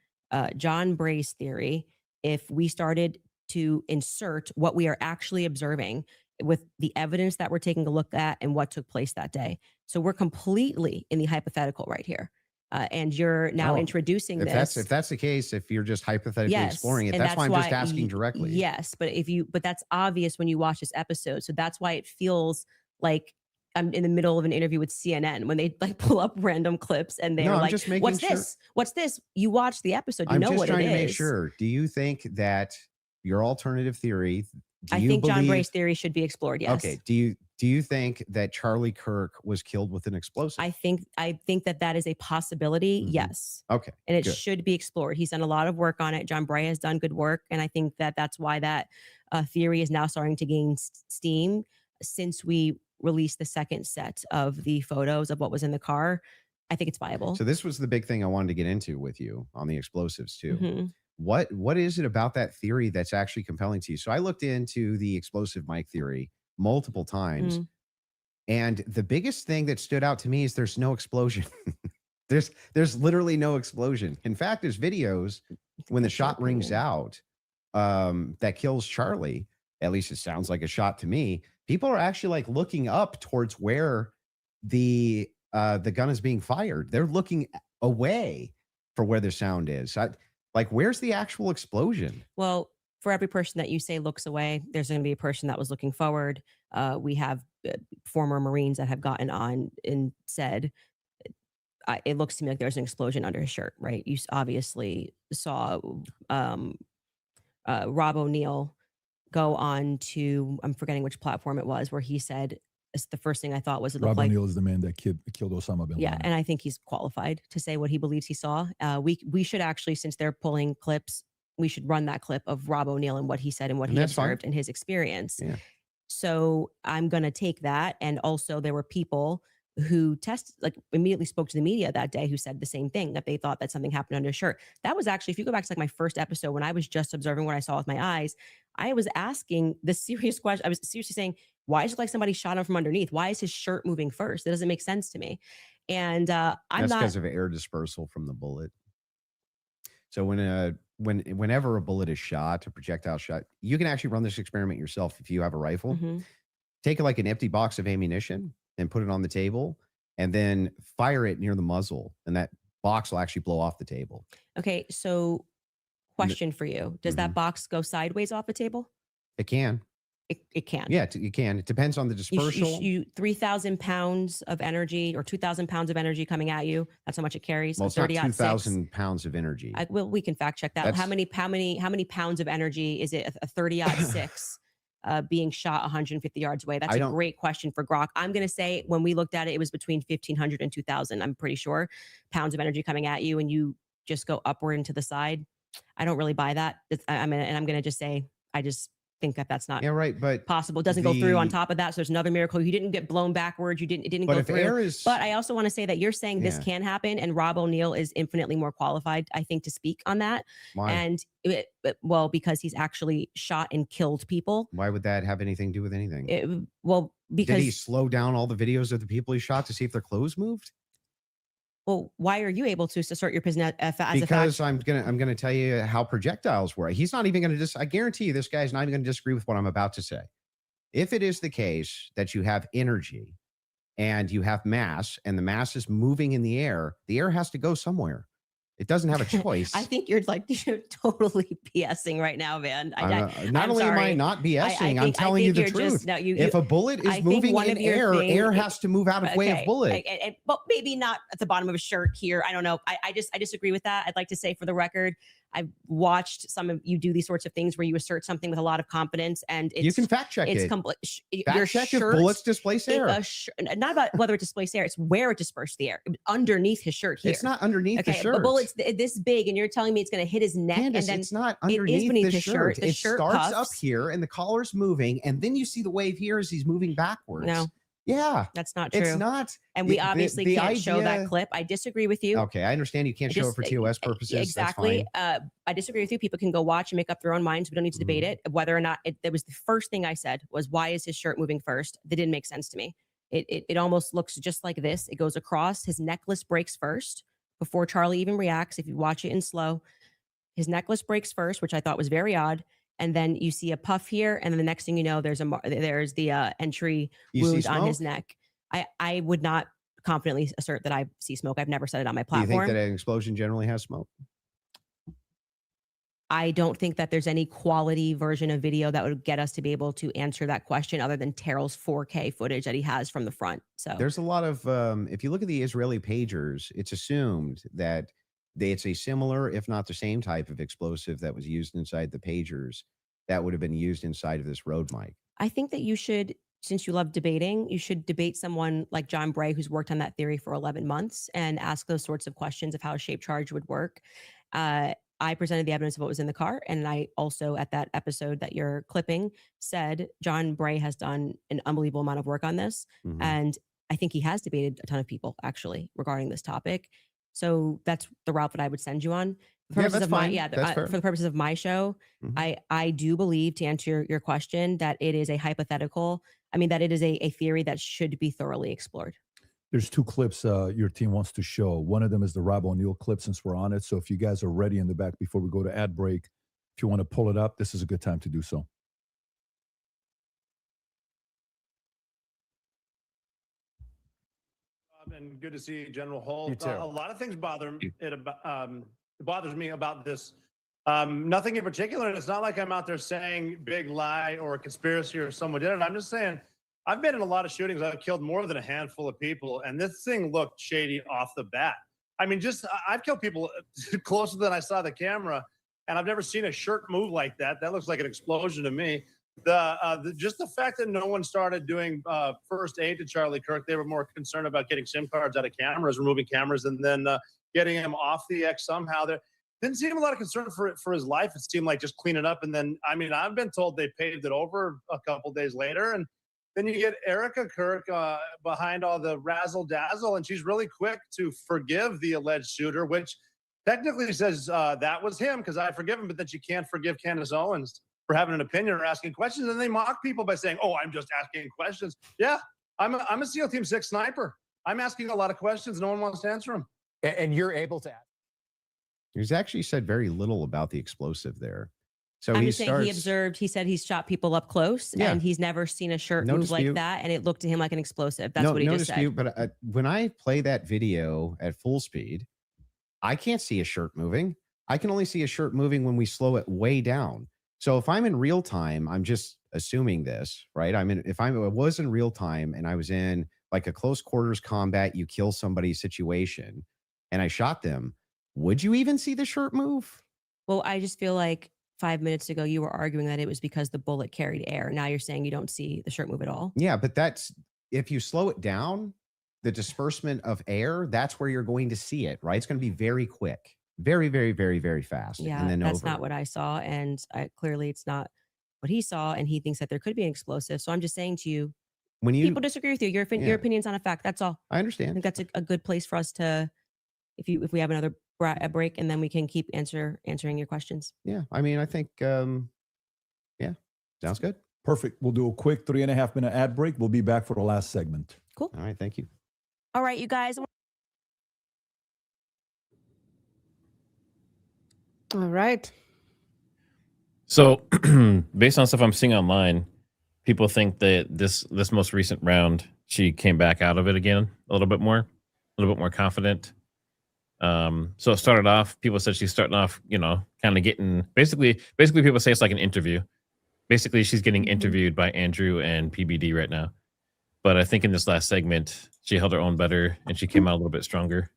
John Bray's theory. If we started to insert what we are actually observing with the evidence that we're taking a look at and what took place that day. So we're completely in the hypothetical right here. And you're now introducing this. If that's the case, if you're just hypothetically exploring it, and that's why I'm just asking directly. Yes, but that's obvious when you watch this episode. So that's why it feels like I'm in the middle of an interview with CNN when they pull up random clips and they're like, "What's this? What's this?" You watch the episode, you know what it is. I'm just trying to make sure. Do you think that your alternative theory? I think John Bray's theory should be explored. Yes. Okay. Do you think that Charlie Kirk was killed with an explosive? I think that is a possibility. Yes. Okay. And it should be explored. He's done a lot of work on it. John Bray has done good work, and I think that that's why that theory is now starting to gain steam since we released the second set of the photos of what was in the car. I think it's viable. So this was the big thing I wanted to get into with you on the explosives too. Mm-hmm. What is it about that theory that's actually compelling to you? So I looked into the explosive mic theory multiple times. And the biggest thing that stood out to me is there's no explosion. there's literally no explosion. In fact, there's videos when the shot rings out that kills Charlie. At least it sounds like a shot to me. People are actually looking up towards where the gun is being fired. They're looking away for where the sound is. Where's the actual explosion? Well, for every person that you say looks away, there's going to be a person that was looking forward. We have former Marines that have gotten on and said, it looks to me like there's an explosion under his shirt, right? You obviously saw Rob O'Neill go on to, I'm forgetting which platform it was, where he said the first thing I thought was it looked Rob like. O'Neill is the man that killed Osama bin Laden. Yeah, and I think he's qualified to say what he believes he saw. We should actually, since they're pulling clips, we should run that clip of Rob O'Neill and what he said and what he observed and his experience. Yeah. So I'm going to take that. And also there were people who immediately spoke to the media that day who said the same thing, that they thought that something happened under his shirt. That was actually, if you go back to like my first episode, when I was just observing what I saw with my eyes, I was asking the serious question. I was seriously saying, why is it like somebody shot him from underneath? Why is his shirt moving first? That doesn't make sense to me. And that's because of air dispersal from the bullet. So whenever a bullet is shot, a projectile shot, you can actually run this experiment yourself if you have a rifle. Mm-hmm. Take like an empty box of ammunition and put it on the table, and then fire it near the muzzle, and that box will actually blow off the table. Okay, so question for you. Does that box go sideways off the table? It can. It can. Yeah, it can. It depends on the dispersal. You 3,000 pounds of energy or 2,000 pounds of energy coming at you. That's how much it carries. Well, it's not 2,000 pounds of energy. Well, we can fact check that. How many pounds of energy is it? A 30-6 being shot 150 yards away? That's a great question for Grok. I'm going to say when we looked at it, it was between 1,500 and 2,000. I'm pretty sure pounds of energy coming at you, and you just go upward and to the side. I don't really buy that. I'm going to just say I just think that that's not but possible. It doesn't go through on top of that. So there's another miracle. You didn't get blown backwards. It didn't go through. But I also want to say that you're saying this can happen, and Rob O'Neill is infinitely more qualified, I think, to speak on that. Why? And because he's actually shot and killed people. Why would that have anything to do with anything? Because did he slow down all the videos of the people he shot to see if their clothes moved? Well, why are you able to assert your position as a fact? Because I'm gonna tell you how projectiles work. He's not even gonna I guarantee you, this guy's not even gonna disagree with what I'm about to say. If it is the case that you have energy and you have mass, and the mass is moving in the air has to go somewhere. It doesn't have a choice. I think you're totally BSing right now, man. Not only am I not BSing, I'm telling you the truth. If a bullet is moving in air has to move out of way of bullet. But maybe not at the bottom of a shirt here. I don't know. I disagree with that. I'd like to say, for the record, I've watched some of you do these sorts of things where you assert something with a lot of confidence, and you can fact check it. Fact check if bullets displace air. Not about whether it displaced air; it's where it dispersed the air. Underneath his shirt here. It's not underneath the shirt. The bullet's this big, and you're telling me it's going to hit his neck. Candace, and then it's not underneath the shirt. The it shirt starts cuffs up here, and the collar's moving, and then you see the wave here as he's moving backwards. No. Yeah, that's not true. It's not. And we obviously can't show that clip. I disagree with you. Okay, I understand you can't show it for TOS purposes. Exactly. I disagree with you. People can go watch and make up their own minds. We don't need to debate it. Whether or not that was the first thing I said was, why is his shirt moving first? That didn't make sense to me. It almost looks just like this. It goes across. His necklace breaks first before Charlie even reacts. If you watch it in slow, his necklace breaks first, which I thought was very odd. And then you see a puff here, and then the next thing you know, there's the entry wound on his neck. I would not confidently assert that I see smoke. I've never said it on my platform. Do you think that an explosion generally has smoke? I don't think that there's any quality version of video that would get us to be able to answer that question, other than Terrell's 4K footage that he has from the front. So there's a lot of if you look at the Israeli pagers, it's assumed that it's a similar, if not the same type of explosive that was used inside the pagers that would have been used inside of this road mic. I think that you should, since you love debating, you should debate someone like John Bray, who's worked on that theory for 11 months, and ask those sorts of questions of how a shaped charge would work. I presented the evidence of what was in the car. And I also, at that episode that you're clipping, said John Bray has done an unbelievable amount of work on this. Mm-hmm. And I think he has debated a ton of people, actually, regarding this topic. So that's the route that I would send you on. For the purposes of my show, mm-hmm. I do believe, to answer your question, that it is a hypothetical. I mean, that it is a theory that should be thoroughly explored. There's two clips your team wants to show. One of them is the Rob O'Neill clip, since we're on it. So if you guys are ready in the back before we go to ad break, if you want to pull it up, this is a good time to do so. And good to see you, General Holt. A lot of things bother bothers me about this. Nothing in particular. And it's not like I'm out there saying big lie or a conspiracy or someone did it. I'm just saying, I've been in a lot of shootings. I've killed more than a handful of people, and this thing looked shady off the bat. I mean, I've killed people closer than I saw the camera, and I've never seen a shirt move like that. That looks like an explosion to me. Just the fact that no one started doing first aid to Charlie Kirk, they were more concerned about getting SIM cards out of cameras, removing cameras, and then getting him off the X somehow. There didn't seem a lot of concern for his life. It seemed like just clean it up. And then, I mean, I've been told they paved it over a couple days later. And then you get Erica Kirk behind all the razzle dazzle, and she's really quick to forgive the alleged shooter, which technically says that was him because I forgive him, but then she can't forgive Candace Owens for having an opinion or asking questions. And they mock people by saying, oh, I'm just asking questions. Yeah, I'm a SEAL Team 6 sniper. I'm asking a lot of questions. No one wants to answer them. And you're able to ask. He's actually said very little about the explosive there. So I'm he just saying he observed, he said he's shot people up close and he's never seen a shirt move like that. And it looked to him like an explosive. That's what he just said. But when I play that video at full speed, I can't see a shirt moving. I can only see a shirt moving when we slow it way down. So if I'm in real time, I'm just assuming this, right? If I was in real time and I was in like a close quarters combat, you kill somebody situation and I shot them, would you even see the shirt move? Well, I just feel like 5 minutes ago, you were arguing that it was because the bullet carried air. Now you're saying you don't see the shirt move at all. Yeah, but that's, if you slow it down, the disbursement of air, that's where you're going to see it, right? It's going to be very quick, very, very, very, very fast. Yeah, and then that's not what I saw. And clearly it's not what he saw. And he thinks that there could be an explosive. So I'm just saying to you, when people disagree with you, your opinion's not a fact. That's all. I understand. I think that's a good place for us to, if we have another break, and then we can keep answering your questions. Yeah, I mean, I think, yeah, sounds good. Perfect. We'll do a quick 3.5 minute ad break. We'll be back for the last segment. Cool. All right, thank you. All right, you guys. All right. So based on stuff I'm seeing online, people think that this most recent round, she came back out of it again a little bit more confident. So it started off, people said she's starting off, kind of getting basically people say it's like an interview. Basically, she's getting interviewed by Andrew and PBD right now. But I think in this last segment, she held her own better and she came out a little bit stronger.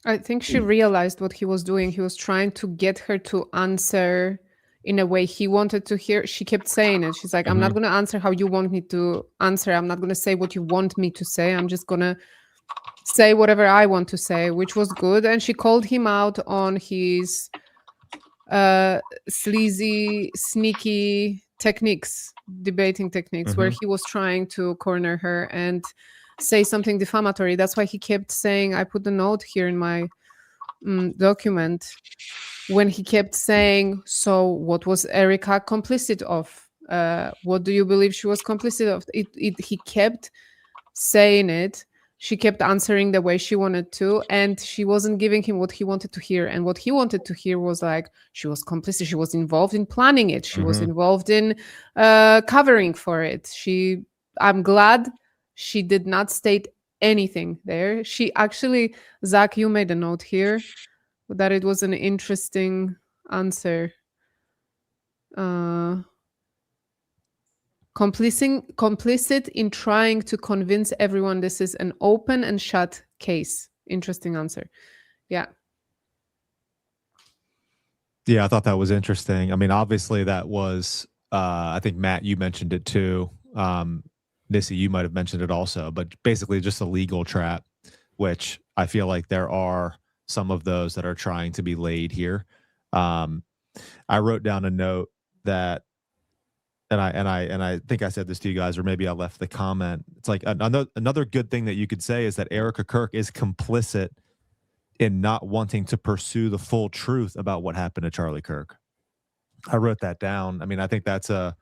I think she realized what he was doing. He was trying to get her to answer in a way he wanted to hear. She kept saying it. She's like, I'm not going to answer how you want me to answer. I'm not going to say what you want me to say. I'm just going to say whatever I want to say, which was good. And she called him out on his sleazy, sneaky techniques, debating techniques, where he was trying to corner her and say something defamatory. That's why he kept saying, I put the note here in my document, when he kept saying, so what was Erica complicit of? What do you believe she was complicit of? He kept saying it. She kept answering the way she wanted to, and she wasn't giving him what he wanted to hear. And what he wanted to hear was like, she was complicit. She was involved in planning it. She was involved in covering for it. I'm glad she did not state anything there. She actually, Zach, you made a note here that it was an interesting answer. Complicit in trying to convince everyone this is an open and shut case. Interesting answer. Yeah. Yeah, I thought that was interesting. I mean, obviously that was, I think, Matt, you mentioned it too. Nissy, you might have mentioned it also, but basically just a legal trap, which I feel like there are some of those that are trying to be laid here. I wrote down a note that, and I think I said this to you guys, or maybe I left the comment. It's like another good thing that you could say is that Erica Kirk is complicit in not wanting to pursue the full truth about what happened to Charlie Kirk. I wrote that down. I mean, I think that's a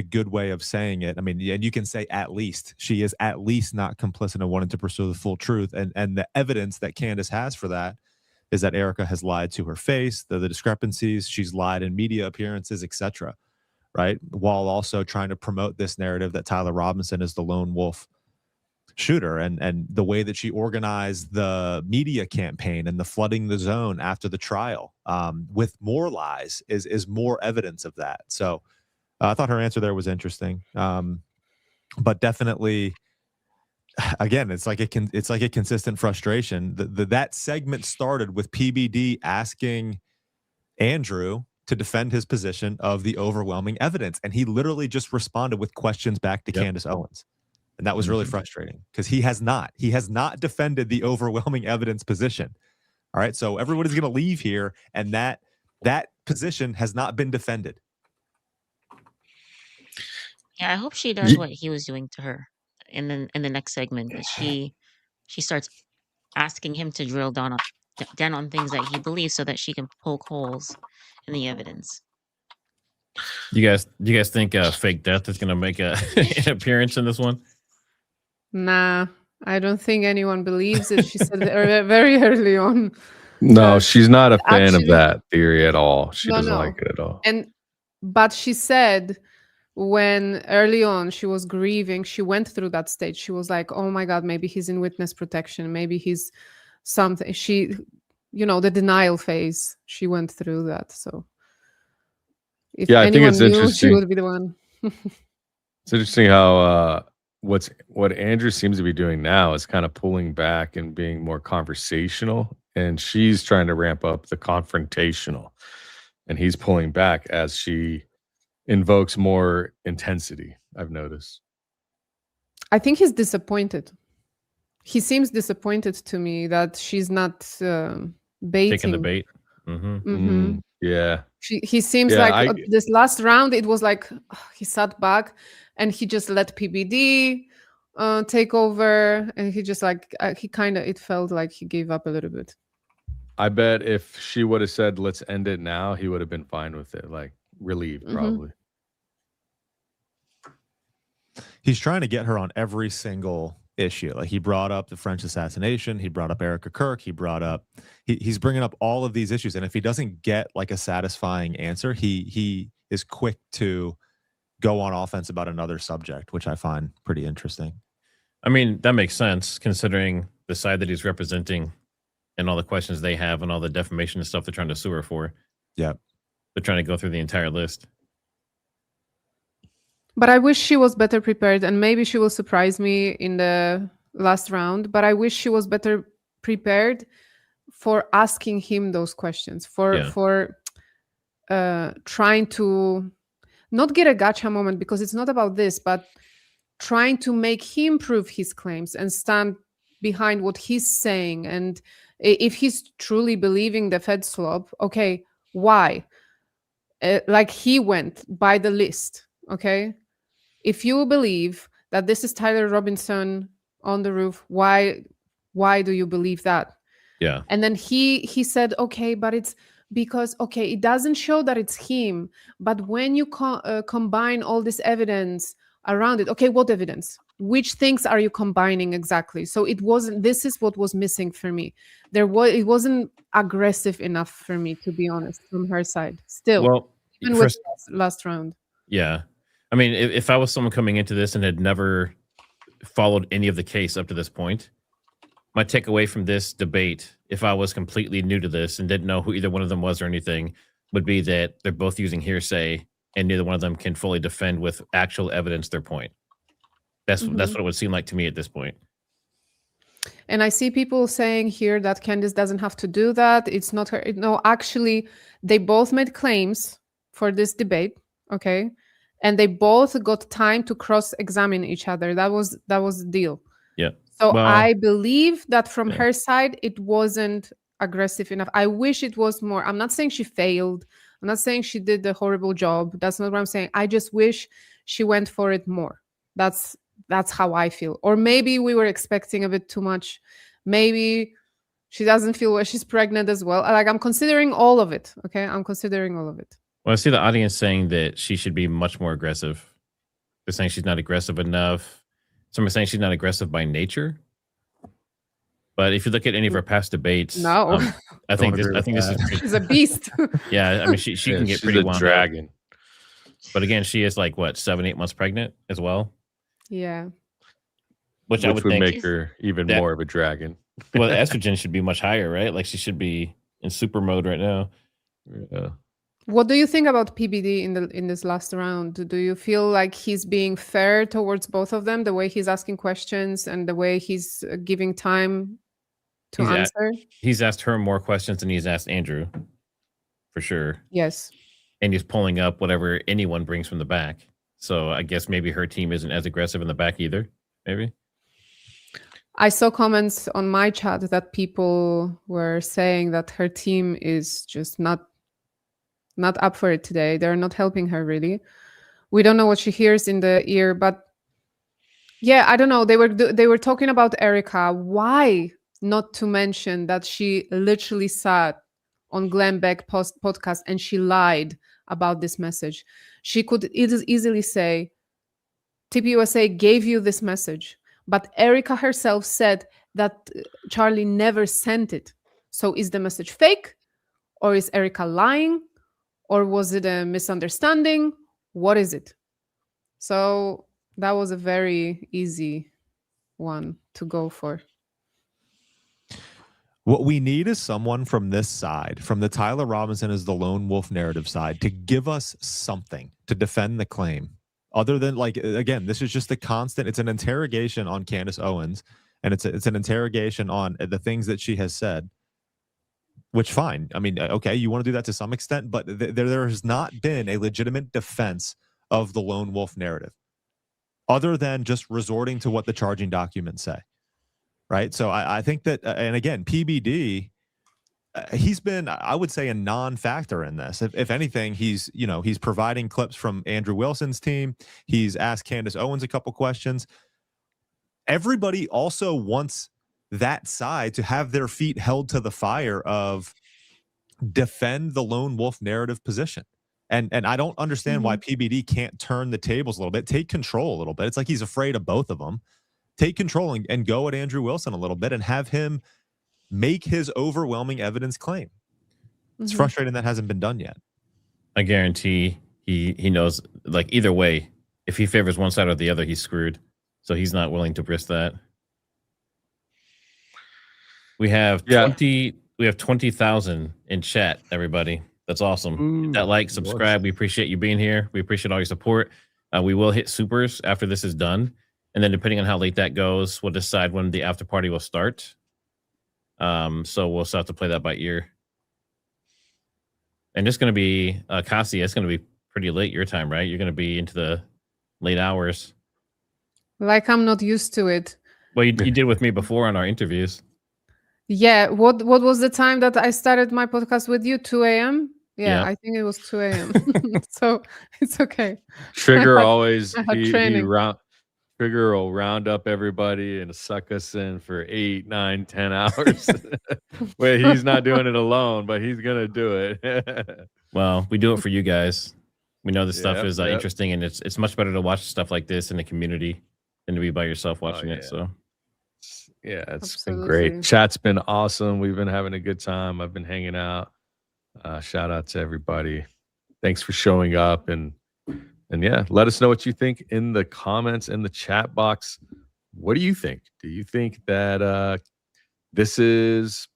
good way of saying it. I mean, and you can say at least she is at least not complicit in wanting to pursue the full truth. And the evidence that Candace has for that is that Erica has lied to her face, the discrepancies, she's lied in media appearances, etc. Right? While also trying to promote this narrative that Tyler Robinson is the lone wolf shooter, and the way that she organized the media campaign and the flooding the zone after the trial with more lies is more evidence of that. So I thought her answer there was interesting, but definitely, again, it's like a consistent frustration. That segment started with PBD asking Andrew to defend his position of the overwhelming evidence. And he literally just responded with questions back to Candace Owens. And that was really frustrating because he has not defended the overwhelming evidence position. All right. So everybody's going to leave here, and that position has not been defended. Yeah, I hope she does what he was doing to her in the next segment. That she starts asking him to drill down on things that he believes, so that she can poke holes in the evidence. You guys think fake death is going to make an appearance in this one? Nah, I don't think anyone believes it. She said it very early on. No, she's not a fan actually, of that theory at all. She no, doesn't no. like it at all. But she said when early on she was grieving, she went through that stage. She was like, oh my God, maybe he's in witness protection. Maybe he's something. She, the denial phase, she went through that. So if I think anyone it's knew, she interesting. would be the one. It's interesting how what Andrew seems to be doing now is kind of pulling back and being more conversational, and she's trying to ramp up the confrontational, and he's pulling back as she invokes more intensity. I've noticed. I think he's disappointed. He seems disappointed to me that she's not baiting. Taking the bait. Yeah. He seems like this last round, it was like he sat back and he just let PBD take over, and he just it felt like he gave up a little bit. I bet if she would have said, let's end it now, he would have been fine with it. Like relieved, probably. He's trying to get her on every single issue. Like he brought up the French assassination. He brought up Erica Kirk. He brought up, he's bringing up all of these issues. And if he doesn't get like a satisfying answer, he is quick to go on offense about another subject, which I find pretty interesting. I mean, that makes sense considering the side that he's representing and all the questions they have and all the defamation and stuff they're trying to sue her for. Yeah. They're trying to go through the entire list. But I wish she was better prepared, and maybe she will surprise me in the last round. But I wish she was better prepared for asking him those questions, for trying to not get a gotcha moment, because it's not about this, but trying to make him prove his claims and stand behind what he's saying. And if he's truly believing the Fed swap, okay, why? Like he went by the list, okay? If you believe that this is Tyler Robinson on the roof, why do you believe that? Yeah. And then he said, okay, but it's because, okay, it doesn't show that it's him, but when you combine all this evidence around it, okay, what evidence? Which things are you combining exactly? So this is what was missing for me. It wasn't aggressive enough for me, to be honest, from her side. Still, well, even with last round. Yeah. I mean, if I was someone coming into this and had never followed any of the case up to this point, my takeaway from this debate, if I was completely new to this and didn't know who either one of them was or anything, would be that they're both using hearsay and neither one of them can fully defend with actual evidence their point. That's what it would seem like to me at this point. And I see people saying here that Candace doesn't have to do that. It's not her. No, actually, they both made claims for this debate. Okay. And they both got time to cross-examine each other. That was the deal. Yeah. So I believe that from her side, it wasn't aggressive enough. I wish it was more. I'm not saying she failed. I'm not saying she did a horrible job. That's not what I'm saying. I just wish she went for it more. That's how I feel. Or maybe we were expecting a bit too much. Maybe she doesn't feel well. She's pregnant as well. Like, I'm considering all of it. Okay. I'm considering all of it. Well, I see the audience saying that she should be much more aggressive. They're saying she's not aggressive enough. Some are saying she's not aggressive by nature. But if you look at any of her past debates, no, I think this is she's a beast. Yeah, I mean she can get pretty wound dragon. But again, she is like what, 7-8 months pregnant as well. Yeah. Which I would think make her even more of a dragon. Well, estrogen should be much higher, right? Like she should be in super mode right now. Yeah. What do you think about PBD in this last round? Do you feel like he's being fair towards both of them, the way he's asking questions and the way he's giving time to answer? He's asked her more questions than he's asked Andrew, for sure. Yes. and he's pulling up whatever anyone brings from the back. So I guess maybe her team isn't as aggressive in the back either. Maybe. I saw comments on my chat that people were saying that her team is just not up for it today. They're not helping her really. We don't know what she hears in the ear, but yeah, I don't know. They were talking about Erica. Why not to mention that she literally sat on Glenn Beck podcast and she lied about this message? She could easily say, TPUSA gave you this message, but Erica herself said that Charlie never sent it. So is the message fake, or is Erica lying, or was it a misunderstanding? What is it? So that was a very easy one to go for. What we need is someone from this side, from the Tyler Robinson as the lone wolf narrative side, to give us something to defend the claim. Other than, like, again, this is just a constant, it's an interrogation on Candace Owens, and it's an interrogation on the things that she has said, which fine. I mean, okay, you want to do that to some extent, but there has not been a legitimate defense of the lone wolf narrative other than just resorting to what the charging documents say. Right. So I think that, and again, PBD, he's been, I would say, a non-factor in this. If anything, he's providing clips from Andrew Wilson's team. He's asked Candace Owens a couple questions. Everybody also wants that side to have their feet held to the fire of defend the lone wolf narrative position. And I don't understand why PBD can't turn the tables a little bit, take control a little bit. It's like he's afraid of both of them. Take control and go at Andrew Wilson a little bit and have him make his overwhelming evidence claim. It's frustrating that hasn't been done yet. I guarantee he knows, like, either way, if he favors one side or the other, he's screwed. So he's not willing to risk that. We have 20,000 in chat, everybody. That's awesome. Hit that like, subscribe. We appreciate you being here. We appreciate all your support. We will hit supers after this is done. And then depending on how late that goes, we'll decide when the after party will start. So we'll still have to play that by ear. And it's going to be, Cassia, it's going to be pretty late your time, right? You're going to be into the late hours. Like, I'm not used to it. Well, you did with me before on our interviews. Yeah. What was the time that I started my podcast with you? 2 a.m.? Yeah, I think it was 2 a.m. So it's okay. Trigger always, Trigger will round up everybody and suck us in for 8, 9, 10 hours. Well, he's not doing it alone, but he's going to do it. Well, we do it for you guys. We know this stuff is interesting, and it's much better to watch stuff like this in the community than to be by yourself watching it. So, yeah, it's been great. Chat's been awesome. We've been having a good time. I've been hanging out. Shout out to everybody. Thanks for showing up, and yeah, let us know what you think in the comments in the chat box. What do you think? Do you think that this is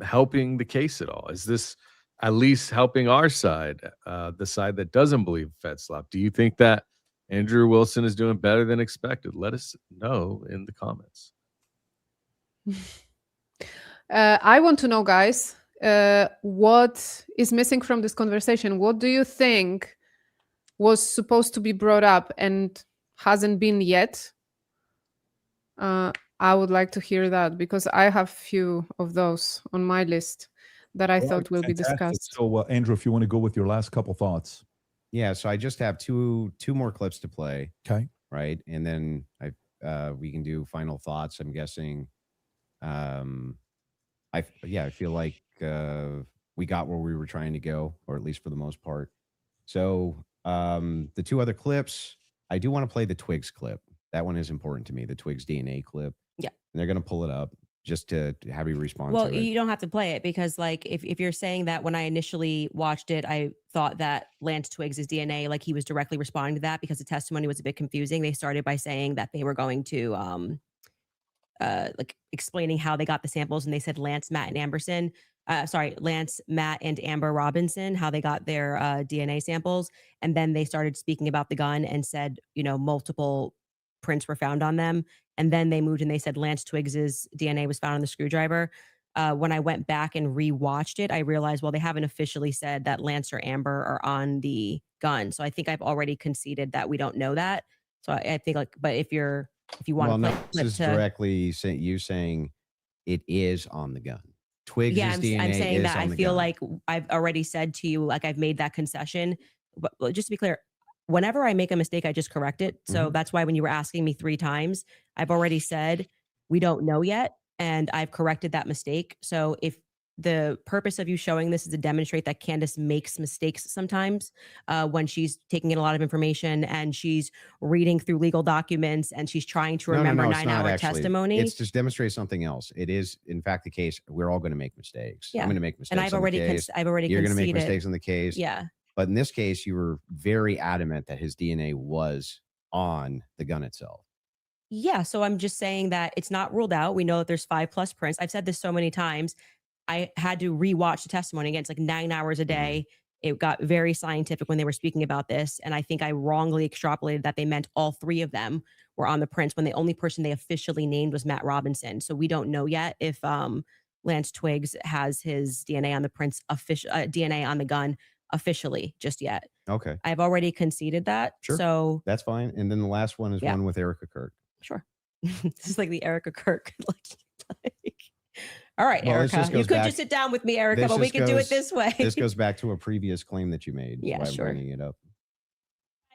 helping the case at all? Is this at least helping our side, the side that doesn't believe Fed slop? Do you think that Andrew Wilson is doing better than expected? Let us know in the comments. I want to know, guys, what is missing from this conversation? What do you think was supposed to be brought up and hasn't been yet? I would like to hear that, because I have few of those on my list that I thought will be discussed. So, Andrew, if you want to go with your last couple thoughts. Yeah, so I just have two more clips to play. Okay. Right, and then we can do final thoughts. I'm guessing. I feel like we got where we were trying to go, or at least for the most part. So the two other clips, I do want to play the Twigs clip. That one is important to me, the Twigs DNA clip. Yeah. And they're going to pull it up just to have you respond Well, to it. you don't have to play it, because, like, if you're saying that when I initially watched it, I thought that Lance Twigs' DNA, like, he was directly responding to that because the testimony was a bit confusing. They started by saying that they were going to like explaining how they got the samples, and they said Lance, Matt, and Lance, Matt, and Amber Robinson, how they got their DNA samples. And then they started speaking about the gun and said, multiple prints were found on them. And then they moved and they said Lance Twigs's DNA was found on the screwdriver. when I went back and rewatched it, I realized, well, they haven't officially said that Lance or Amber are on the gun. So I think I've already conceded that we don't know that. So I think like, but if you want Well, to no, play this is directly you saying it is on the gun. Twigs' DNA I'm saying is that on I the feel gun. like I've already said to you, like I've made that concession. But just to be clear, whenever I make a mistake, I just correct it. So that's why when you were asking me 3 times, I've already said we don't know yet, and I've corrected that mistake. So if the purpose of you showing this is to demonstrate that Candace makes mistakes sometimes when she's taking in a lot of information and she's reading through legal documents and she's trying to remember it's not 9-hour actually. testimony. It's just demonstrate something else. It is, in fact, the case. We're all going to make mistakes. Yeah. I'm going to make mistakes. And I've on already, the case. I've already You're going conceded. to make mistakes on the case. Yeah. But in this case, you were very adamant that his DNA was on the gun itself. Yeah. So I'm just saying that it's not ruled out. We know that there's 5+ prints. I've said this so many times. I had to rewatch the testimony again. It's like 9 hours a day. It got very scientific when they were speaking about this. And I think I wrongly extrapolated that they meant all 3 of them were on the prints when the only person they officially named was Matt Robinson. So we don't know yet if Lance Twiggs has his DNA on the prints, DNA on the gun officially just yet. Okay. I've already conceded that. Sure. So that's fine. And then the last one is one with Erica Kirk. Sure. This is like the Erica Kirk. All right, Well, Erica. You could just sit down with me, Erica, but we could do it this way. This goes back to a previous claim that you made. Yeah, why I'm sure. bringing it up.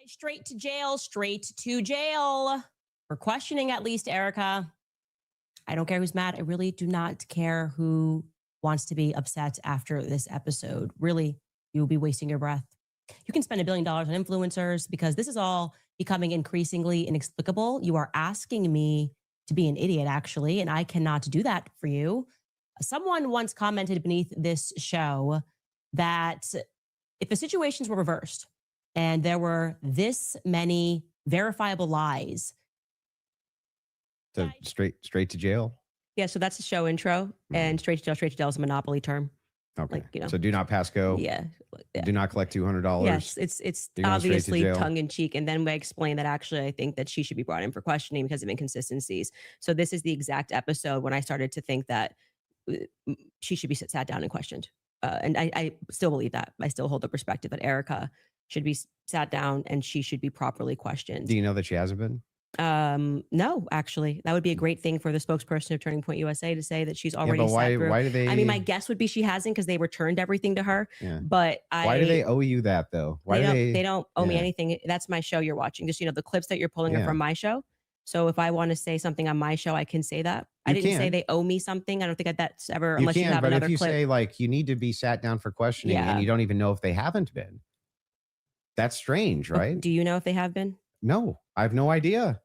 Straight to jail, straight to jail. For questioning, at least, Erica. I don't care who's mad. I really do not care who wants to be upset after this episode. Really, you'll be wasting your breath. You can spend $1 billion on influencers because this is all becoming increasingly inexplicable. You are asking me to be an idiot, actually, and I cannot do that for you. Someone once commented beneath this show that if the situations were reversed and there were this many verifiable lies. So straight to jail? Yeah, so that's the show intro. And straight to jail is a monopoly term. Okay. Like, you know. So do not pass go. Yeah. Do not collect $200. Yes, it's obviously tongue in cheek. And then we explain that actually I think that she should be brought in for questioning because of inconsistencies. So this is the exact episode when I started to think that she should be sat down and questioned. And I still believe that. I still hold the perspective that Erica should be sat down and she should be properly questioned. Do you know that she hasn't been? No, actually, that would be a great thing for the spokesperson of Turning Point USA to say that she's already. Yeah, but why do they? I mean, my guess would be she hasn't because they returned everything to her. Yeah. But why do they owe you that though? Why they don't owe me anything. That's my show you're watching. Just the clips that you're pulling are from my show. So if I want to say something on my show, I can say that. I didn't say they owe me something. I don't think that's ever unless you have but another if you clip. say like you need to be sat down for questioning and you don't even know if they haven't been, that's strange, right? Do you know if they have been? No, I have no idea.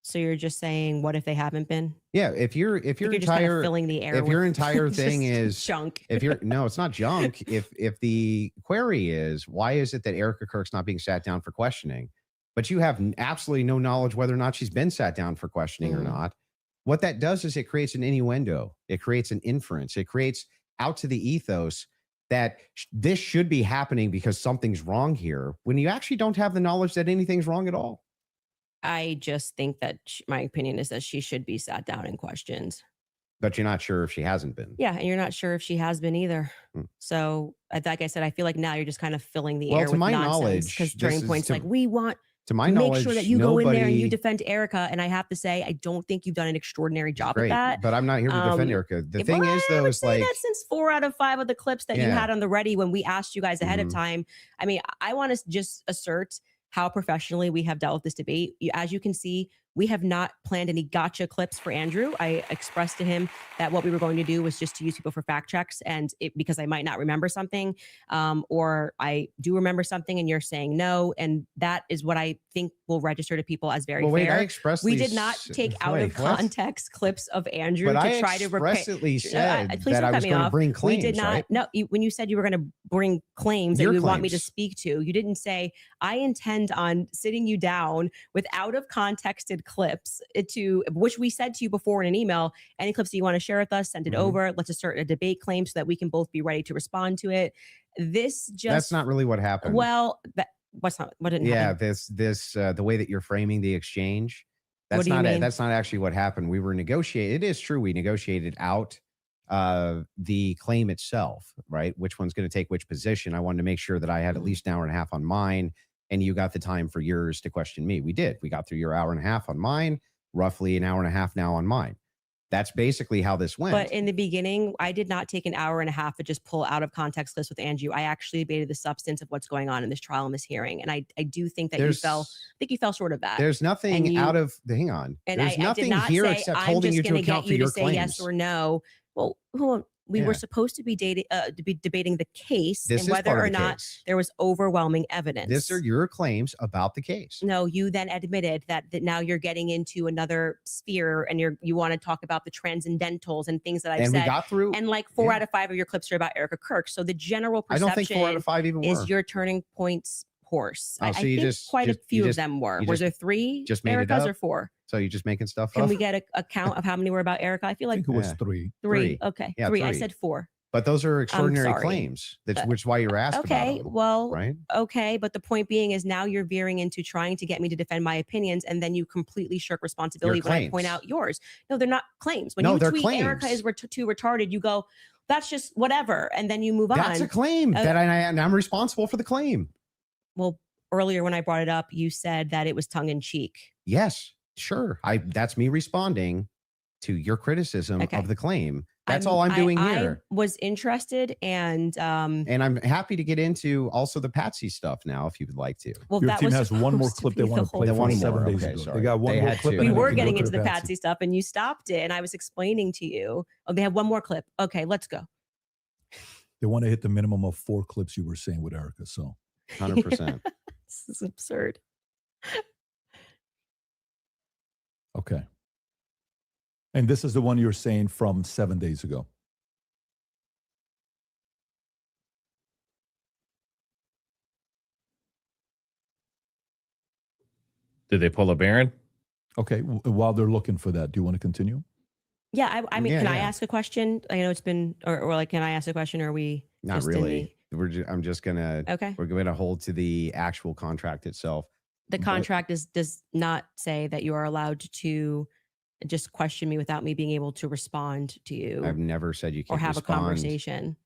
So you're just saying, what if they haven't been? Yeah, if your entire just kind of filling the air if your with entire thing is junk. No, it's not junk. If the query is why is it that Erica Kirk's not being sat down for questioning, but you have absolutely no knowledge whether or not she's been sat down for questioning or not, what that does is it creates an innuendo. It creates an inference. It creates out to the ethos that this should be happening because something's wrong here when you actually don't have the knowledge that anything's wrong at all. I just think that my opinion is that she should be sat down and questioned. But you're not sure if she hasn't been. Yeah, and you're not sure if she has been either. So, like I said, I feel like now you're just kind of filling the air to with my nonsense. knowledge, because Turning Point's like, we want to my make knowledge, sure that you go in there and you defend Erica. And I have to say, I don't think you've done an extraordinary job at that. But I'm not here to defend Erica. The thing is, though, is like that since 4 out of 5 of the clips that you had on the ready when we asked you guys ahead of time. I mean, I want to just assert how professionally we have dealt with this debate. As you can see, we have not planned any gotcha clips for Andrew. I expressed to him that what we were going to do was just to use people for fact checks, and because I might not remember something, or I do remember something and you're saying no, and that is what I think will register to people as very fair. I expressed we did not take out of context clips of Andrew but to try to expressly said please that don't I was cut me going to off. bring claims. We did not. Right? No, when you said you were going to bring claims that you would want me to speak to, you didn't say I intend on sitting you down with out of contexted clips to which we said to you before in an email. Any clips that you want to share with us, send it over. Let's assert a debate claim so that we can both be ready to respond to it. That's not really what happened. Well, what didn't happen? The way that you're framing the exchange, that's not actually what happened. We were negotiating. It is true we negotiated out the claim itself, right? Which one's going to take which position. I wanted to make sure that I had at least an hour and a half on mine, and you got the time for yours to question me. We did. We got through your hour and a half on mine, roughly an hour and a half now on mine. That's basically how this went. But in the beginning, I did not take an hour and a half to just pull out of context clips with Andrew. I actually debated the substance of what's going on in this trial and this hearing. And I do think that you fell short of that. There's nothing out of the, hang on. And There's I nothing did not here say, except I'm holding just you to going to account get for you your to say claims. yes or no. Well, hold on. We were supposed to be debating the case This and is whether part of or the not case. there was overwhelming evidence. These are your claims about the case. No, you then admitted that now you're getting into another sphere and you want to talk about the transcendentals and things that I've And said. we got through. And like 4 out of 5 of your clips are about Erica Kirk. So the general I perception don't think 4 out of 5 even were. is your turning points horse. Oh, I so you think just- quite just- a few you of just- them were. you Were just- there 3 just made it Ericas up? or 4? So you're just making stuff Can up? we get a count of how many were about Erica? I feel I like think it was Yeah. 3. 3. Okay, Yeah, 3. I 3. said 4. But those are extraordinary sorry. claims. That's which is why you're asked about Okay, them, well, right? okay, but the point being is now you're veering into trying to get me to defend my opinions, and then you completely shirk responsibility when I point claims. out yours. No, they're not claims. When No, you they're tweet Erica claims. is too retarded, you go, that's just whatever, and then you move on. That's a claim that and I'm responsible for the claim. Well, earlier when I brought it up, you said that it was tongue in cheek. Yes, sure. That's me responding to your criticism of the claim. That's all I'm doing here. I was interested, and I'm happy to get into also the Patsy stuff now, if you would like to. well, Your that team was has one more supposed to clip be they want the to play whole from thing. 7 Okay, days ago. sorry. They got one They more had clip. to. and we then were can getting go into to the Patsy stuff, and you stopped it, and I was explaining to you. Oh, they have one more clip. Okay, let's go. They want to hit the minimum of 4 clips you were saying with Erica. So 100%. This is absurd. okay. And this is the one you're saying from 7 days ago. Did they pull a Baron? Okay. While they're looking for that, do you want to continue? Yeah, I mean, Yeah, can I yeah. ask a question? I know it's been, or like, can I ask a question? Or are we Not just in really. I'm just gonna. Okay. We're going to hold to the actual contract itself. the But- contract does not say that you are allowed to just question me without me being able to respond to you I've never said you or can't have respond. a conversation.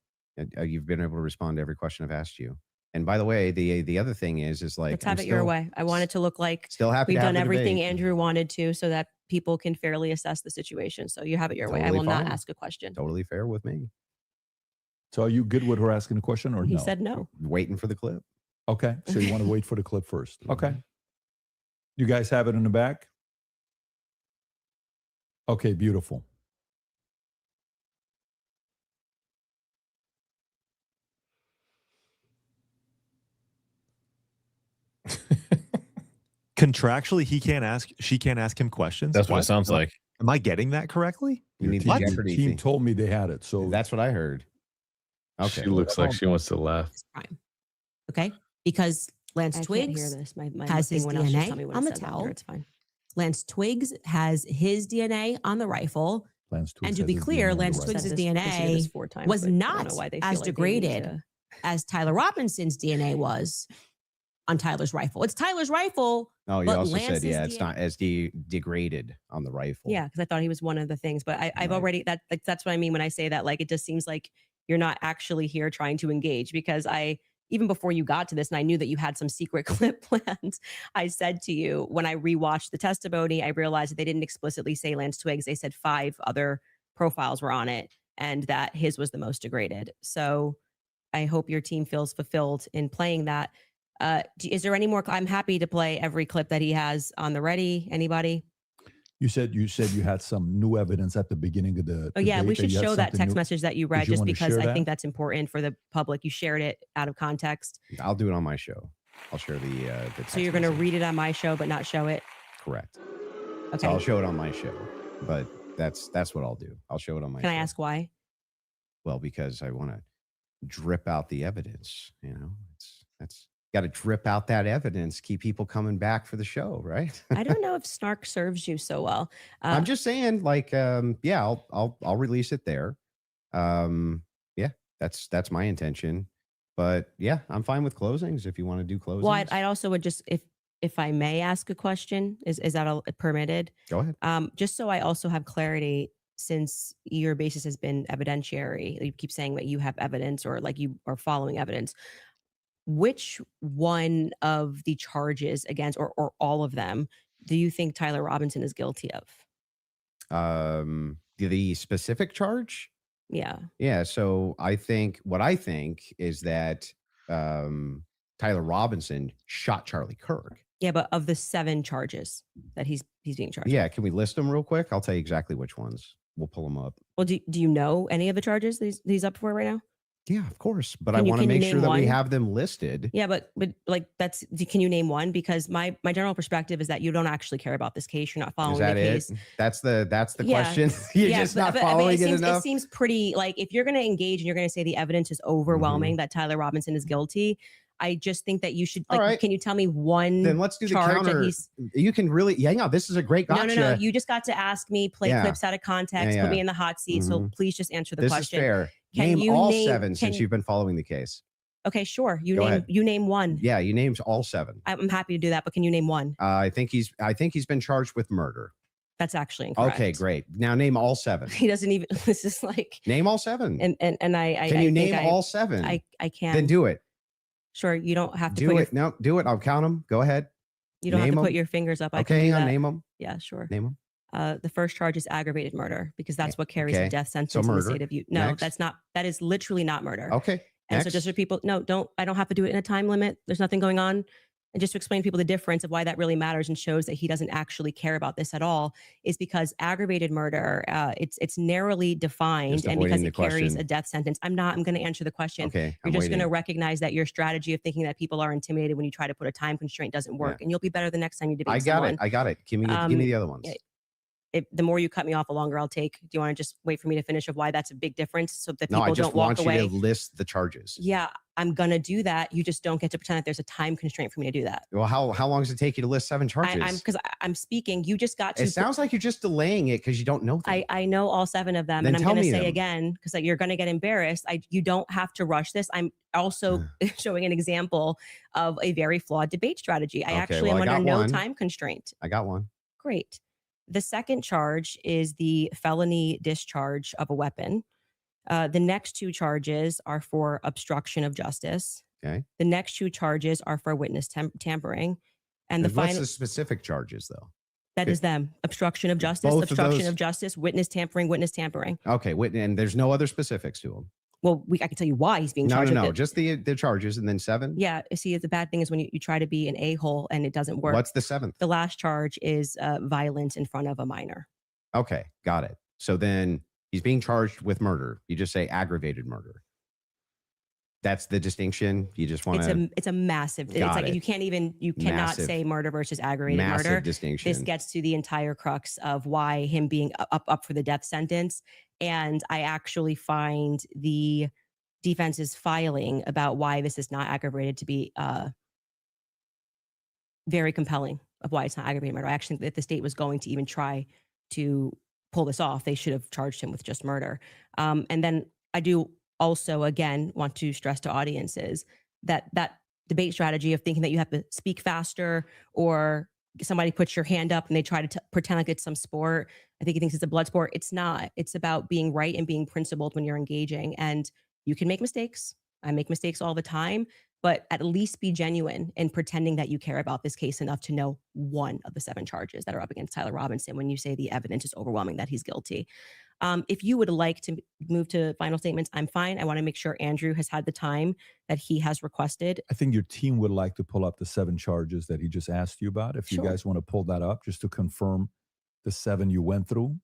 You've been able to respond to every question I've asked you. And by the way, the other thing is like Let's have it your way. I want it to look like Still happy we've to have done the everything debate. Andrew wanted to, so that people can fairly assess the situation. So you have it your way. I Totally will not fine. ask a question. Totally fair with me. So are you good with her asking a question or He no? said no. Waiting for the clip. Okay. So you want to wait for the clip first. Mm-hmm. Okay. You guys have it in the back? Okay, beautiful. Contractually, she can't ask him questions. That's what it sounds like. Am I getting that correctly? You need Your the team, Jeopardy team thing. told me they had it. So That's what I heard. Okay. She looks like she wants to laugh. Crime. Okay. Because Lance I can't Twiggs hear this. My has thing his went off. Just tell DNA me when on it the says towel. It's fine. Lance Twiggs has his DNA on the rifle. Lance Twiggs And to has be his clear, DNA on the Lance right. Twiggs' Said DNA repeated this 4 times, was but I don't not know why they as feel like they need degraded to- as Tyler Robinson's DNA was on Tyler's rifle. It's Tyler's rifle. Oh, you But also Lance's said, yeah, it's DNA not as degraded on the rifle. Yeah, because I thought he was one of the things, but I've Right. already that's what I mean when I say that. Like, it just seems like you're not actually here trying to engage, because even before you got to this, and I knew that you had some secret clip plans, I said to you when I rewatched the testimony, I realized that they didn't explicitly say Lance Twiggs. They said 5 other profiles were on it, and that his was the most degraded. So I hope your team feels fulfilled in playing that. Is there any more? I'm happy to play every clip that he has on the ready. Anybody? You said you had some new evidence at the beginning of the. Oh yeah, debate we should you had show that something text new. message that you read, Did you just wanna because share I that? think that's important for the public. You shared it out of context, I'll do it on my show. I'll share the so you're going to message. read it on my show, but not show it. Correct. Okay. So I'll show it on my show, but that's what I'll do. I'll show it on my Can show. I ask why? Well, because I want to drip out the evidence, that's got to drip out that evidence, keep people coming back for the show, right? I don't know if snark serves you so well. I'm just saying, like, yeah, I'll release it there. Yeah, that's my intention. But yeah, I'm fine with closings if you want to do closings. Well, I also would just, if I may ask a question, is that permitted? Go ahead. Just so I also have clarity. since your basis has been evidentiary, you keep saying that you have evidence or like you are following evidence. Which one of the charges against, or all of them, do you think Tyler Robinson is guilty of? The specific charge? Yeah. Yeah. So I think is that Tyler Robinson shot Charlie Kirk. Yeah, but of the 7 charges that he's being charged. Yeah. with. Can we list them real quick? I'll tell you exactly which ones. We'll pull them up. Well, do you know any of the charges that he's up for right now? Yeah, of course. But I Can you- want to can you make sure name that we one? have them listed. Yeah, but like can you name one? Because my general perspective is that you don't actually care about this case. You're not following Is that the it? case. That's the Yeah. question. You're just not following it enough. It seems pretty like if you're going to engage and you're going to say the evidence is overwhelming that Tyler Robinson is guilty, I just think that you should All like. right. Can you tell me one? Then let's do the charge that counter. he's- You can really, no, this is a great gotcha. No. You just got to ask me, play Yeah. clips out of context, Yeah, put me yeah. in the hot seat. So please just answer the This question. is fair. Can Name you all name- 7 since can- you've been following the case. Okay, sure. You Go name ahead. you name one. Yeah, you named all 7. I'm happy to do that, but can you name one? I think he's been charged with murder. That's actually incorrect. Okay, great. Now name all 7. He doesn't even. This is like. Name all 7. And I Can you think name all 7? I can. Then do it. Sure, you don't have to Do put it. No, do it. I'll count them. Go ahead. you don't have name to put 'em. your fingers up. I Okay, can do hang on. that. Name them. Yeah, sure. Name them. The first charge is aggravated murder because that's what carries Okay. a death sentence So in the murder. state of you. No, Next. that's not. That is literally not murder. Okay. And so Next. just for people, no, I don't have to do it in a time limit. There's nothing going on. And just to explain to people the difference of why that really matters and shows that he doesn't actually care about this at all is because aggravated murder, it's narrowly defined Just and because avoiding it the carries question. a death sentence. I'm going to answer the question. Okay. You're I'm just going to waiting. recognize that your strategy of thinking that people are intimidated when you try to put a time constraint doesn't work, and you'll be better the next time you debate I got someone. it. I got it. Give me the other ones. The more you cut me off, the longer I'll take. Do you want to just wait for me to finish of why that's a big difference so that No, people I just don't walk want you away? to list the charges. Yeah, I'm going to do that. You just don't get to pretend that there's a time constraint for me to do that. Well, how long does it take you to list 7 charges? Because I'm speaking. You just got to. It sounds like you're just delaying it because you don't know them. I know all 7 of them, Then and I'm tell going to me say them. again because you're going to get embarrassed. You don't have to rush this. I'm also showing an example of a very flawed debate strategy. I Okay, actually well, am I under got no one. time constraint. I got one. Great. The second charge is the felony discharge of a weapon. The next 2 charges are for obstruction of justice. Okay. The next 2 charges are for witness tampering. And the What's final the specific charges though? that is them. Obstruction of justice, Both of obstruction those- of justice, witness tampering, witness tampering. Okay. And there's no other specifics to them. Well, I can tell you why he's being No, charged no, with no. it. Just the charges and then 7. Yeah. See, the bad thing is when you try to be an a-hole and it doesn't work. What's the 7th? The last charge is violence in front of a minor. Okay. Got it. So then he's being charged with murder. You just say aggravated murder. That's the distinction. You just want to It's a massive. It's Got like it. you cannot Massive. say murder versus aggravated massive murder. distinction. This gets to the entire crux of why him being up for the death sentence. And I actually find the defense's filing about why this is not aggravated to be very compelling of why it's not aggravated murder. I actually think that if the state was going to even try to pull this off, they should have charged him with just murder. And then I do also, again, want to stress to audiences that debate strategy of thinking that you have to speak faster or somebody puts your hand up and they try to pretend like it's some sport. I think he thinks it's a blood sport. It's not. It's about being right and being principled when you're engaging. And you can make mistakes. I make mistakes all the time, but at least be genuine in pretending that you care about this case enough to know one of the 7 charges that are up against Tyler Robinson when you say the evidence is overwhelming that he's guilty. If you would like to move to final statements, I'm fine. I want to make sure Andrew has had the time that he has requested. I think your team would like to pull up the 7 charges that he just asked you about. If Sure. you guys want to pull that up just to confirm the 7 you went through.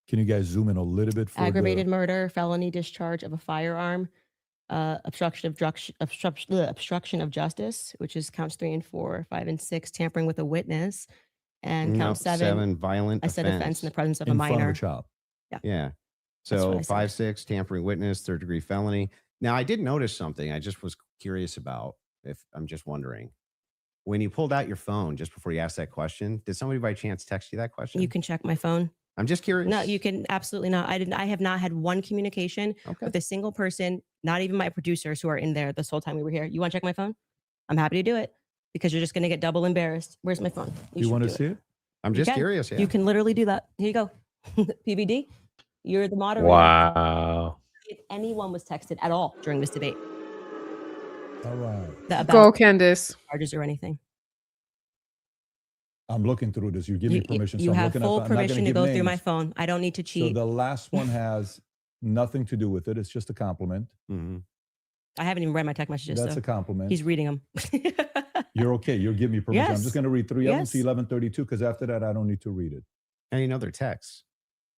Can you guys zoom in a little bit for Aggravated murder, felony discharge of a firearm, obstruction of justice, which is counts 3 and 4, 5 and 6, tampering with a witness, and count 7, violent I said offense in the presence of a in front of minor. a child? Yeah. That's what So I said. 5, 6, tampering witness, 3rd-degree felony. Now I did notice something. I just was curious about. If I'm just wondering, when you pulled out your phone just before you asked that question, did somebody by chance text you that question? You can check my phone. I'm just curious. No, you can absolutely not. I have not had one communication Okay. with a single person, not even my producers who are in there this whole time we were here. You want to check my phone? I'm happy to do it because you're just going to get double embarrassed. Where's my phone? You should want to do it. see it? I'm You just can. curious. Yeah. You can literally do that. Here you go. PBD, you're the moderator. Wow. If anyone was texted at all during this debate All right. about Go, Candace. charges or anything. I'm looking through this. You give me permission. You I'm have looking full I'm not gonna permission to give go through my names. phone. I don't need to So cheat. the last one has nothing to do with it. It's just a compliment. Mhm. I haven't even read my text messages. That's so a compliment. he's reading them. You're okay. You'll give me permission. I'm Yes. just going to read 3 of them Yes. to 1132 because after that, I don't need to read it. And you know their texts.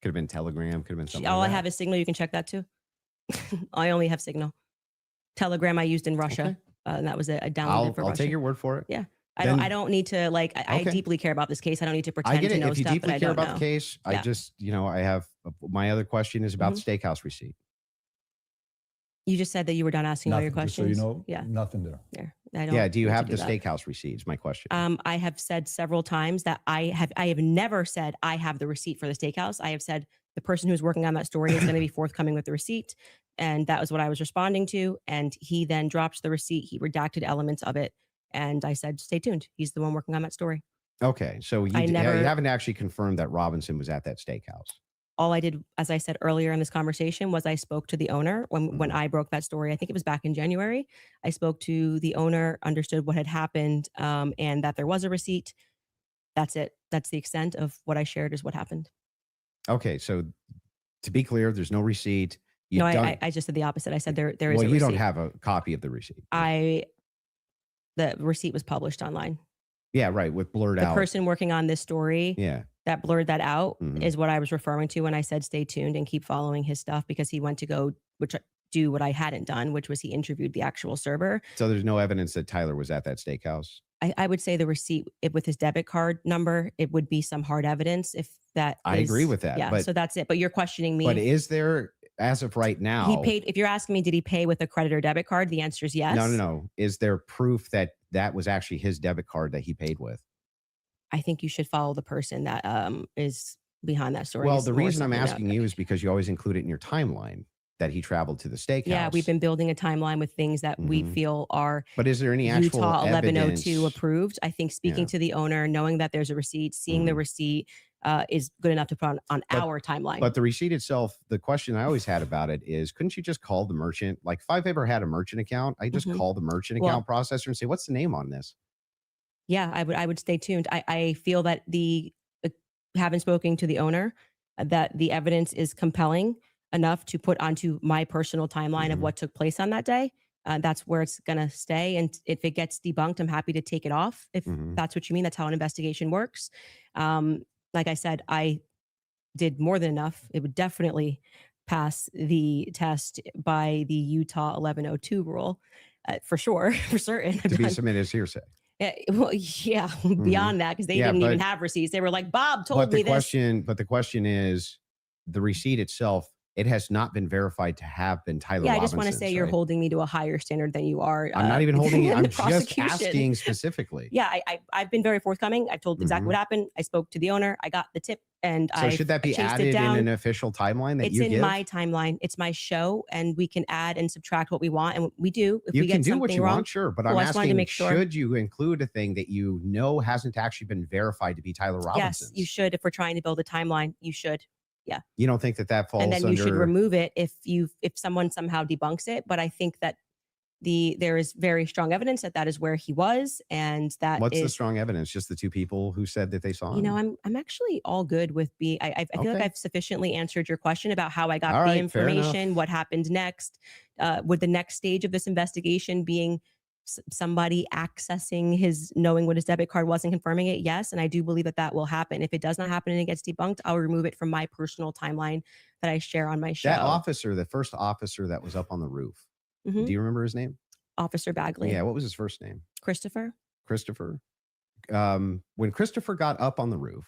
Could have been Telegram. Could have been something. All like I that. have is Signal. You can check that too. I only have Signal. Telegram I used in Russia, Okay. And that was it. I downloaded for I'll Russia. take your word for it. Yeah. Then- I don't need to like. I Okay. deeply care about this case. I don't need to I pretend get to it. know If you stuff that deeply I care don't about know. the case, I Yeah. just, I have my other question is about Mhm. the steakhouse receipt. You just said that you were done asking all your Nothing, just so questions. you know, Yeah. nothing there. There. I don't. Yeah. Do you need to have do the that. steakhouse receipts? My question. I have said several times that I have never said I have the receipt for the steakhouse. I have said the person who's working on that story is going to be forthcoming with the receipt. And that was what I was responding to. And he then dropped the receipt. He redacted elements of it. And I said, stay tuned. He's the one working on that story. Okay. So you, I you never- haven't actually confirmed that Robinson was at that steakhouse. All I did, as I said earlier in this conversation, was I spoke to the owner when I broke that story. I think it was back in January. I spoke to the owner, understood what had happened, and that there was a receipt. That's it. That's the extent of what I shared is what happened. Okay. So to be clear, there's no receipt. You No, don't, I just did the opposite. I said there is well, a you receipt. don't have a copy of the receipt. The receipt was published online. Yeah. Right. With blurred The out. person working on this story Yeah. that blurred that out Mhm. is what I was referring to when I said stay tuned and keep following his stuff, because he went to go do what I hadn't done, which was he interviewed the actual server. So there's no evidence that Tyler was at that steakhouse. I would say the receipt with his debit card number, it would be some hard evidence if that I agree with that, Yeah. but- So that's it. But you're questioning me. But is there, as of right now, He paid. If you're asking me, did he pay with a credit or debit card? The answer is yes. No. Is there proof that that was actually his debit card that he paid with? I think you should follow the person that is behind that story. Well, It's the more reason I'm something that- asking you is because you always include it in your timeline that he traveled to the steakhouse. Yeah, we've been building a timeline with things that we Mhm. feel are But is there any actual Utah 1102 evidence? approved. I think speaking Yeah. to the owner, knowing that there's a receipt, seeing the Mhm. receipt is good enough to put on But- our timeline. But the receipt itself, the question I always had about it is, couldn't you just call the merchant? Like if I've ever had a merchant account, I just Mhm. call the merchant Well- account processor and say, what's the name on this? Yeah, I would stay tuned. I feel that having spoken to the owner, that the evidence is compelling enough to put onto my personal timeline of Mhm. what took place on that day. That's where it's gonna stay. And if it gets debunked, I'm happy to take it off. If Mhm. that's what you mean, that's how an investigation works. Like I said, I did more than enough. It would definitely pass the test by the Utah 1102 rule, for sure, for certain. To be submitted as hearsay. Yeah, well, yeah, beyond that, because they Yeah, didn't even but- have receipts. They were like, Bob told But me the this. question is, the receipt itself, it has not been verified to have been Tyler Yeah, I just want to Robinson's, say you're right? holding me to a higher standard than you are. I'm not even holding it. in I'm the just prosecution. asking specifically. Yeah, I've been very forthcoming. I've told exactly Mhm. what happened. I spoke to the owner. I got the tip, and So should that be chased it added in down. an official timeline that It's you in give? my timeline. It's my show, and we can add and subtract what we want, and we do. If You we can get do something what you wrong, want, sure. But Well, I'm I just wanted to asking, make sure. should you include a thing that you know hasn't actually been verified to be Tyler Robinson's? yes, you should. If we're trying to build a timeline, you should. You don't think that falls And then under... you should remove it if someone somehow debunks it. But I think that there is very strong evidence that is where he was, and that What's the is, strong evidence? Just the two people who said that they saw him? you know, I'm actually all good with being. I feel like Okay. I've sufficiently answered your question about how I got All the right, fair enough. information, what happened next. Would the next stage of this investigation being somebody accessing knowing what his debit card was and confirming it? Yes, and I do believe that will happen. If it does not happen and it gets debunked, I'll remove it from my personal timeline that I share on my show. That officer, the first officer that was up on the roof, Mhm. do you remember his name? Officer Bagley, Yeah, what was his first name? Christopher. Christopher. When Christopher got up on the roof,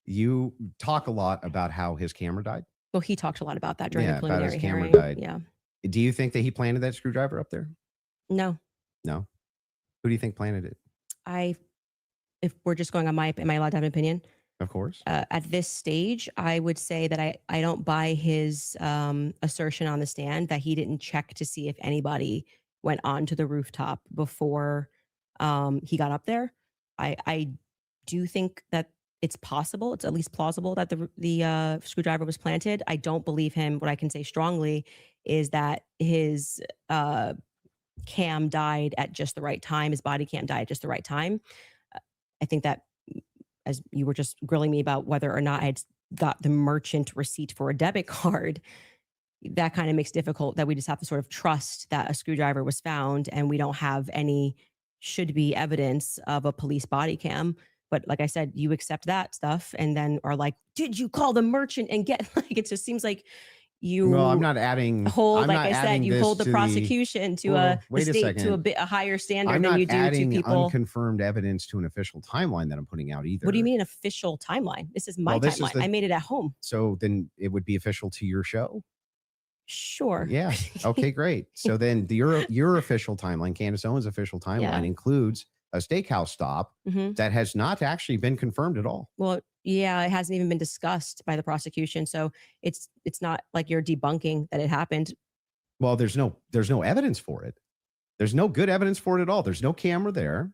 you talk a lot about how his camera died. Well, he talked a lot about that during Yeah, the about his preliminary camera hearing. died. Yeah. Do you think that he planted that screwdriver up there? No, No. Who do you think planted it? if we're just going on am I allowed to have an opinion? Of course. At this stage, I would say that I don't buy his assertion on the stand that he didn't check to see if anybody went onto the rooftop before he got up there. I do think that it's possible, it's at least plausible that the screwdriver was planted. I don't believe him. What I can say strongly is that his cam died at just the right time. His body cam died at just the right time. I think that, as you were just grilling me about whether or not I had got the merchant receipt for a debit card, that kind of makes it difficult that we just have to sort of trust that a screwdriver was found and we don't have any should be evidence of a police body cam. But like I said, you accept that stuff and then are like, did you call the merchant and get, like, it just seems like you Well, I'm not adding. hold, I'm like not I said, adding you this hold the to prosecution to Well, a wait the a state second. to a bit a higher standard I'm than not you do to adding people. unconfirmed evidence to an official timeline that I'm putting out either. What do you mean an official timeline? This is my Well, this is timeline. I made it at home. So then it would be official to your show. Sure. Yeah. Okay, great. So then your official timeline, Candace Owens' official timeline, Yeah. includes a steakhouse stop Mhm. that has not actually been confirmed at all. Well, yeah, it hasn't even been discussed by the prosecution. So it's not like you're debunking that it happened. Well, there's no evidence for it. There's no good evidence for it at all. There's no camera there.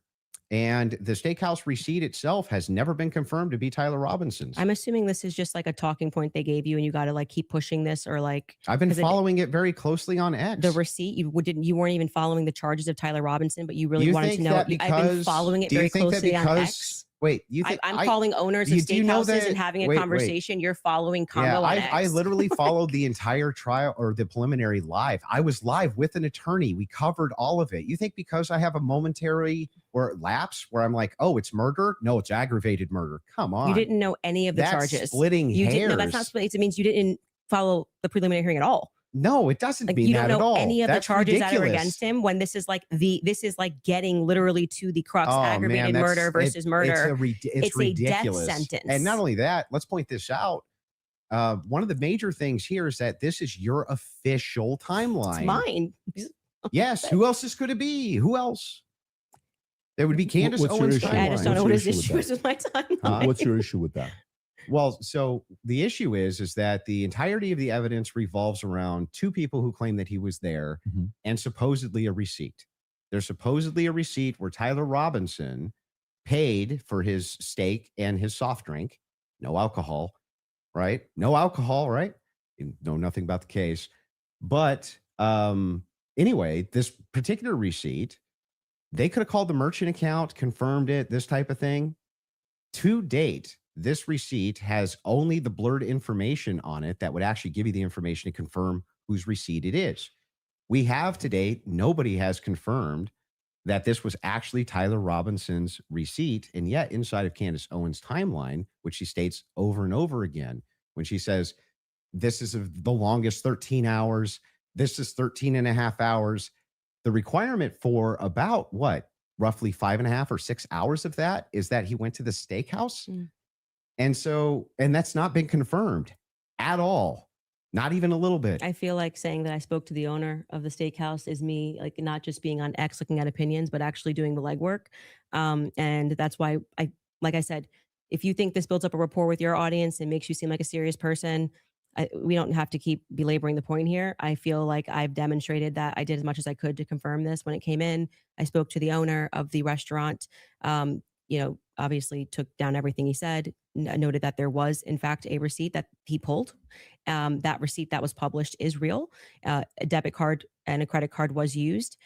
And the steakhouse receipt itself has never been confirmed to be Tyler Robinson's. I'm assuming this is just like a talking point they gave you and you got to like keep pushing this, or like I've been 'cause following it very closely on X. the receipt. You weren't even following the charges of Tyler Robinson, but you really You wanted to think know. that I've been because- following it do you very think that closely on because- X. Wait, you think I'm calling owners of do you know steakhouses that- and having a wait, conversation. You're following Congo Yeah, on I X. literally followed the entire trial or the preliminary live. I was live with an attorney. We covered all of it. You think because I have a momentary or lapse where I'm like, oh, it's murder? No, it's aggravated murder. Come on. You didn't know any of the That's charges. splitting You hairs. didn't. No, that's not splitting. It means you didn't follow the preliminary hearing at all. No, it doesn't Like mean you that don't at know all. any of That's the charges that are ridiculous. against him. When this is like getting literally to the crux, Oh, aggravated man, murder versus murder. It's a death ridiculous. sentence. And not only that, let's point this out. One of the major things here is that this is your official timeline. It's mine. Yes. Who else could it be? Who else? There would be Candace What's your Owens' issue? I just timeline. don't know what What's his your issue issue is with my timeline. What's your issue with that? Well, so the issue is that the entirety of the evidence revolves around two people who claim that he was there Mhm. and supposedly a receipt. There's supposedly a receipt where Tyler Robinson paid for his steak and his soft drink. No alcohol, right? No alcohol, right? You know nothing about the case. But anyway, this particular receipt, they could have called the merchant account, confirmed it, this type of thing. To date, this receipt has only the blurred information on it that would actually give you the information to confirm whose receipt it is. We have to date, nobody has confirmed that this was actually Tyler Robinson's receipt. And yet inside of Candace Owens' timeline, which she states over and over again, when she says, this is the longest 13 hours, this is 13 and a half hours, the requirement for about what, roughly 5.5 or 6 hours of that is that he went to the steakhouse. Mm. And that's not been confirmed at all. Not even a little bit. I feel like saying that I spoke to the owner of the steakhouse is me, like, not just being on X looking at opinions, but actually doing the legwork. And that's why like I said, if you think this builds up a rapport with your audience and makes you seem like a serious person, we don't have to keep belaboring the point here. I feel like I've demonstrated that I did as much as I could to confirm this when it came in. I spoke to the owner of the restaurant, obviously took down everything he said, noted that there was in fact a receipt that he pulled. That receipt that was published is real. A debit card and a credit card was used.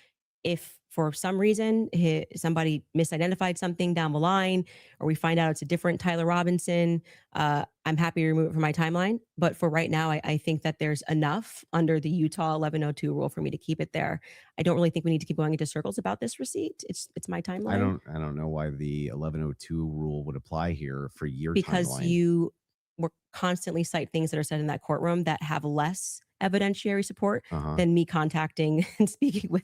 If for some reason somebody misidentified something down the line, or we find out it's a different Tyler Robinson, I'm happy to remove it from my timeline. But for right now, I think that there's enough under the Utah 1102 rule for me to keep it there. I don't really think we need to keep going into circles about this receipt. It's my timeline. I don't know why the 1102 rule would apply here for your Because timeline. you were constantly cite things that are said in that courtroom that have less evidentiary support than me contacting and speaking with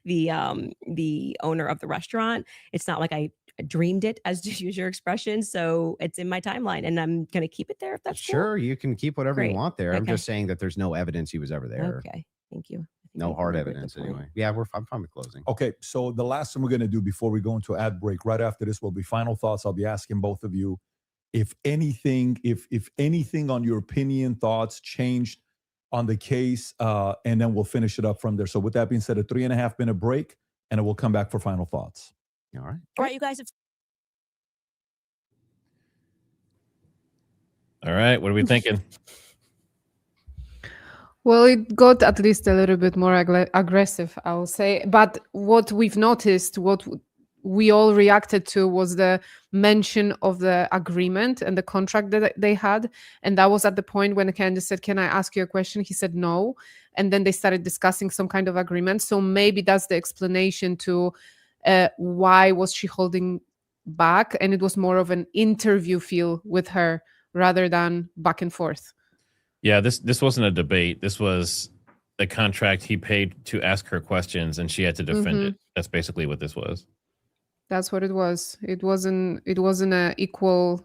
the owner of the restaurant. It's not like I dreamed it, as to use your expression. So it's in my timeline and I'm going to keep it there if that's Sure, you can keep whatever Great. you want there. I'm Okay. just saying that there's no evidence he was ever cool. there. Okay. Thank you. I think No I hard remembered the evidence point. anyway. Yeah, I'm fine with closing. Okay, so the last thing we're going to do before we go into ad break, right after this will be final thoughts. I'll be asking both of you if anything on your opinion, thoughts changed on the case, and then we'll finish it up from there. So with that being said, a 3.5 minute break, and then we'll come back for final thoughts. All right. All right, you guys have All right, what are we thinking? Well, it got at least a little bit more aggressive, I will say. But what we've noticed, we all reacted to, was the mention of the agreement and the contract that they had. And that was at the point when Candace said, "Can I ask you a question?" He said no. And then they started discussing some kind of agreement. So maybe that's the explanation to why was she holding back. And it was more of an interview feel with her rather than back and forth. Yeah, this wasn't a debate. This was a contract he paid to ask her questions, and she had to defend it. That's basically what this was. That's what it was. It wasn't an equal,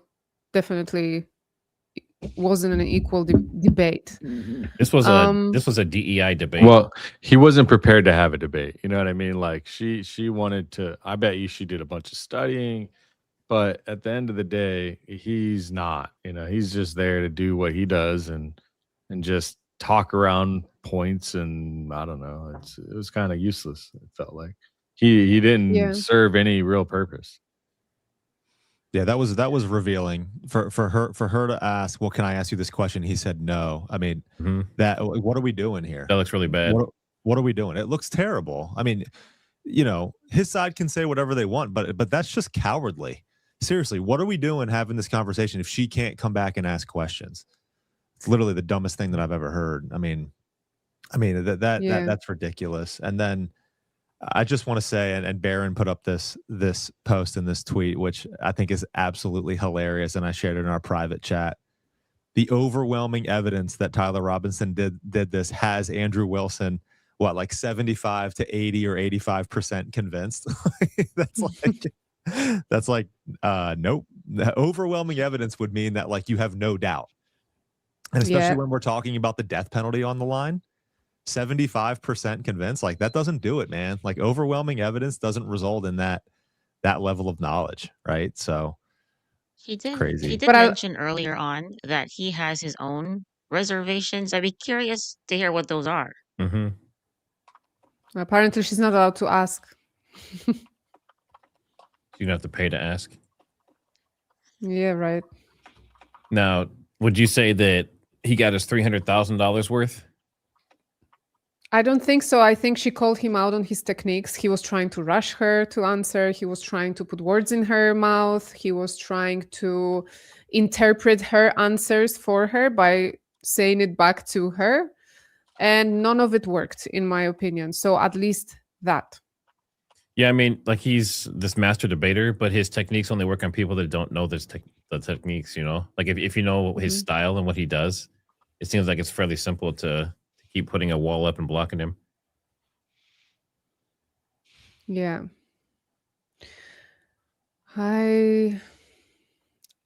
definitely wasn't an equal debate. This was a DEI debate. Well, he wasn't prepared to have a debate. You know what I mean? Like she wanted to. I bet you she did a bunch of studying, but at the end of the day, he's not. You know, he's just there to do what he does and just talk around points. And I don't know. It was kind of useless. It felt like he didn't serve any real purpose. Yeah, that was revealing for her to ask, "Well, can I ask you this question?" He said no. I mean, what are we doing here? That looks really bad. What are we doing? It looks terrible. I mean, you know, his side can say whatever they want, but that's just cowardly. Seriously, what are we doing having this conversation if she can't come back and ask questions? It's literally the dumbest thing that I've ever heard. I mean that's ridiculous. And then I just want to say, and Barron put up this post and this tweet, which I think is absolutely hilarious, and I shared it in our private chat. The overwhelming evidence that Tyler Robinson did this has Andrew Wilson, what, like 75 to 80 or 85% convinced. that's like nope. The overwhelming evidence would mean that like you have no doubt. And especially when we're talking about the death penalty on the line. 75% convinced, like that doesn't do it, man. Like overwhelming evidence doesn't result in that level of knowledge, right? So He did. crazy. He did But mention earlier on that he has his own reservations. I'd be curious to hear what those are. apparently she's not allowed to ask. You don't have to pay to ask. Yeah, right. Now, would you say that he got his $300,000 worth? I don't think so. I think she called him out on his techniques. He was trying to rush her to answer. He was trying to put words in her mouth. He was trying to interpret her answers for her by saying it back to her. And none of it worked, in my opinion. So at least that. Yeah, I mean, like he's this master debater, but his techniques only work on people that don't know the techniques, you know? Like if you know his style and what he does, it seems like it's fairly simple to keep putting a wall up and blocking him. Yeah. I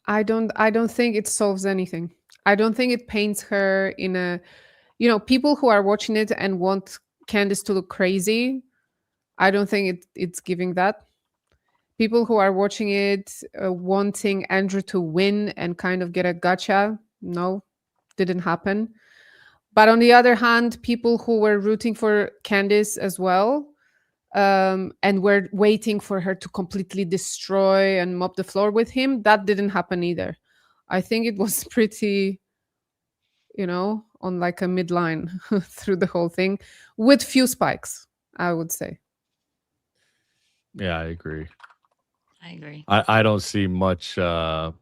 don't think it solves anything. I don't think it paints her in a, you know, people who are watching it and want Candace to look crazy, I don't think it's giving that. People who are watching it wanting Andrew to win and kind of get a gotcha, no, didn't happen. But on the other hand, people who were rooting for Candace as well, and were waiting for her to completely destroy and mop the floor with him, that didn't happen either. I think it was pretty, you know, on like a midline through the whole thing with few spikes, I would say. Yeah, I agree. I don't see much. Let's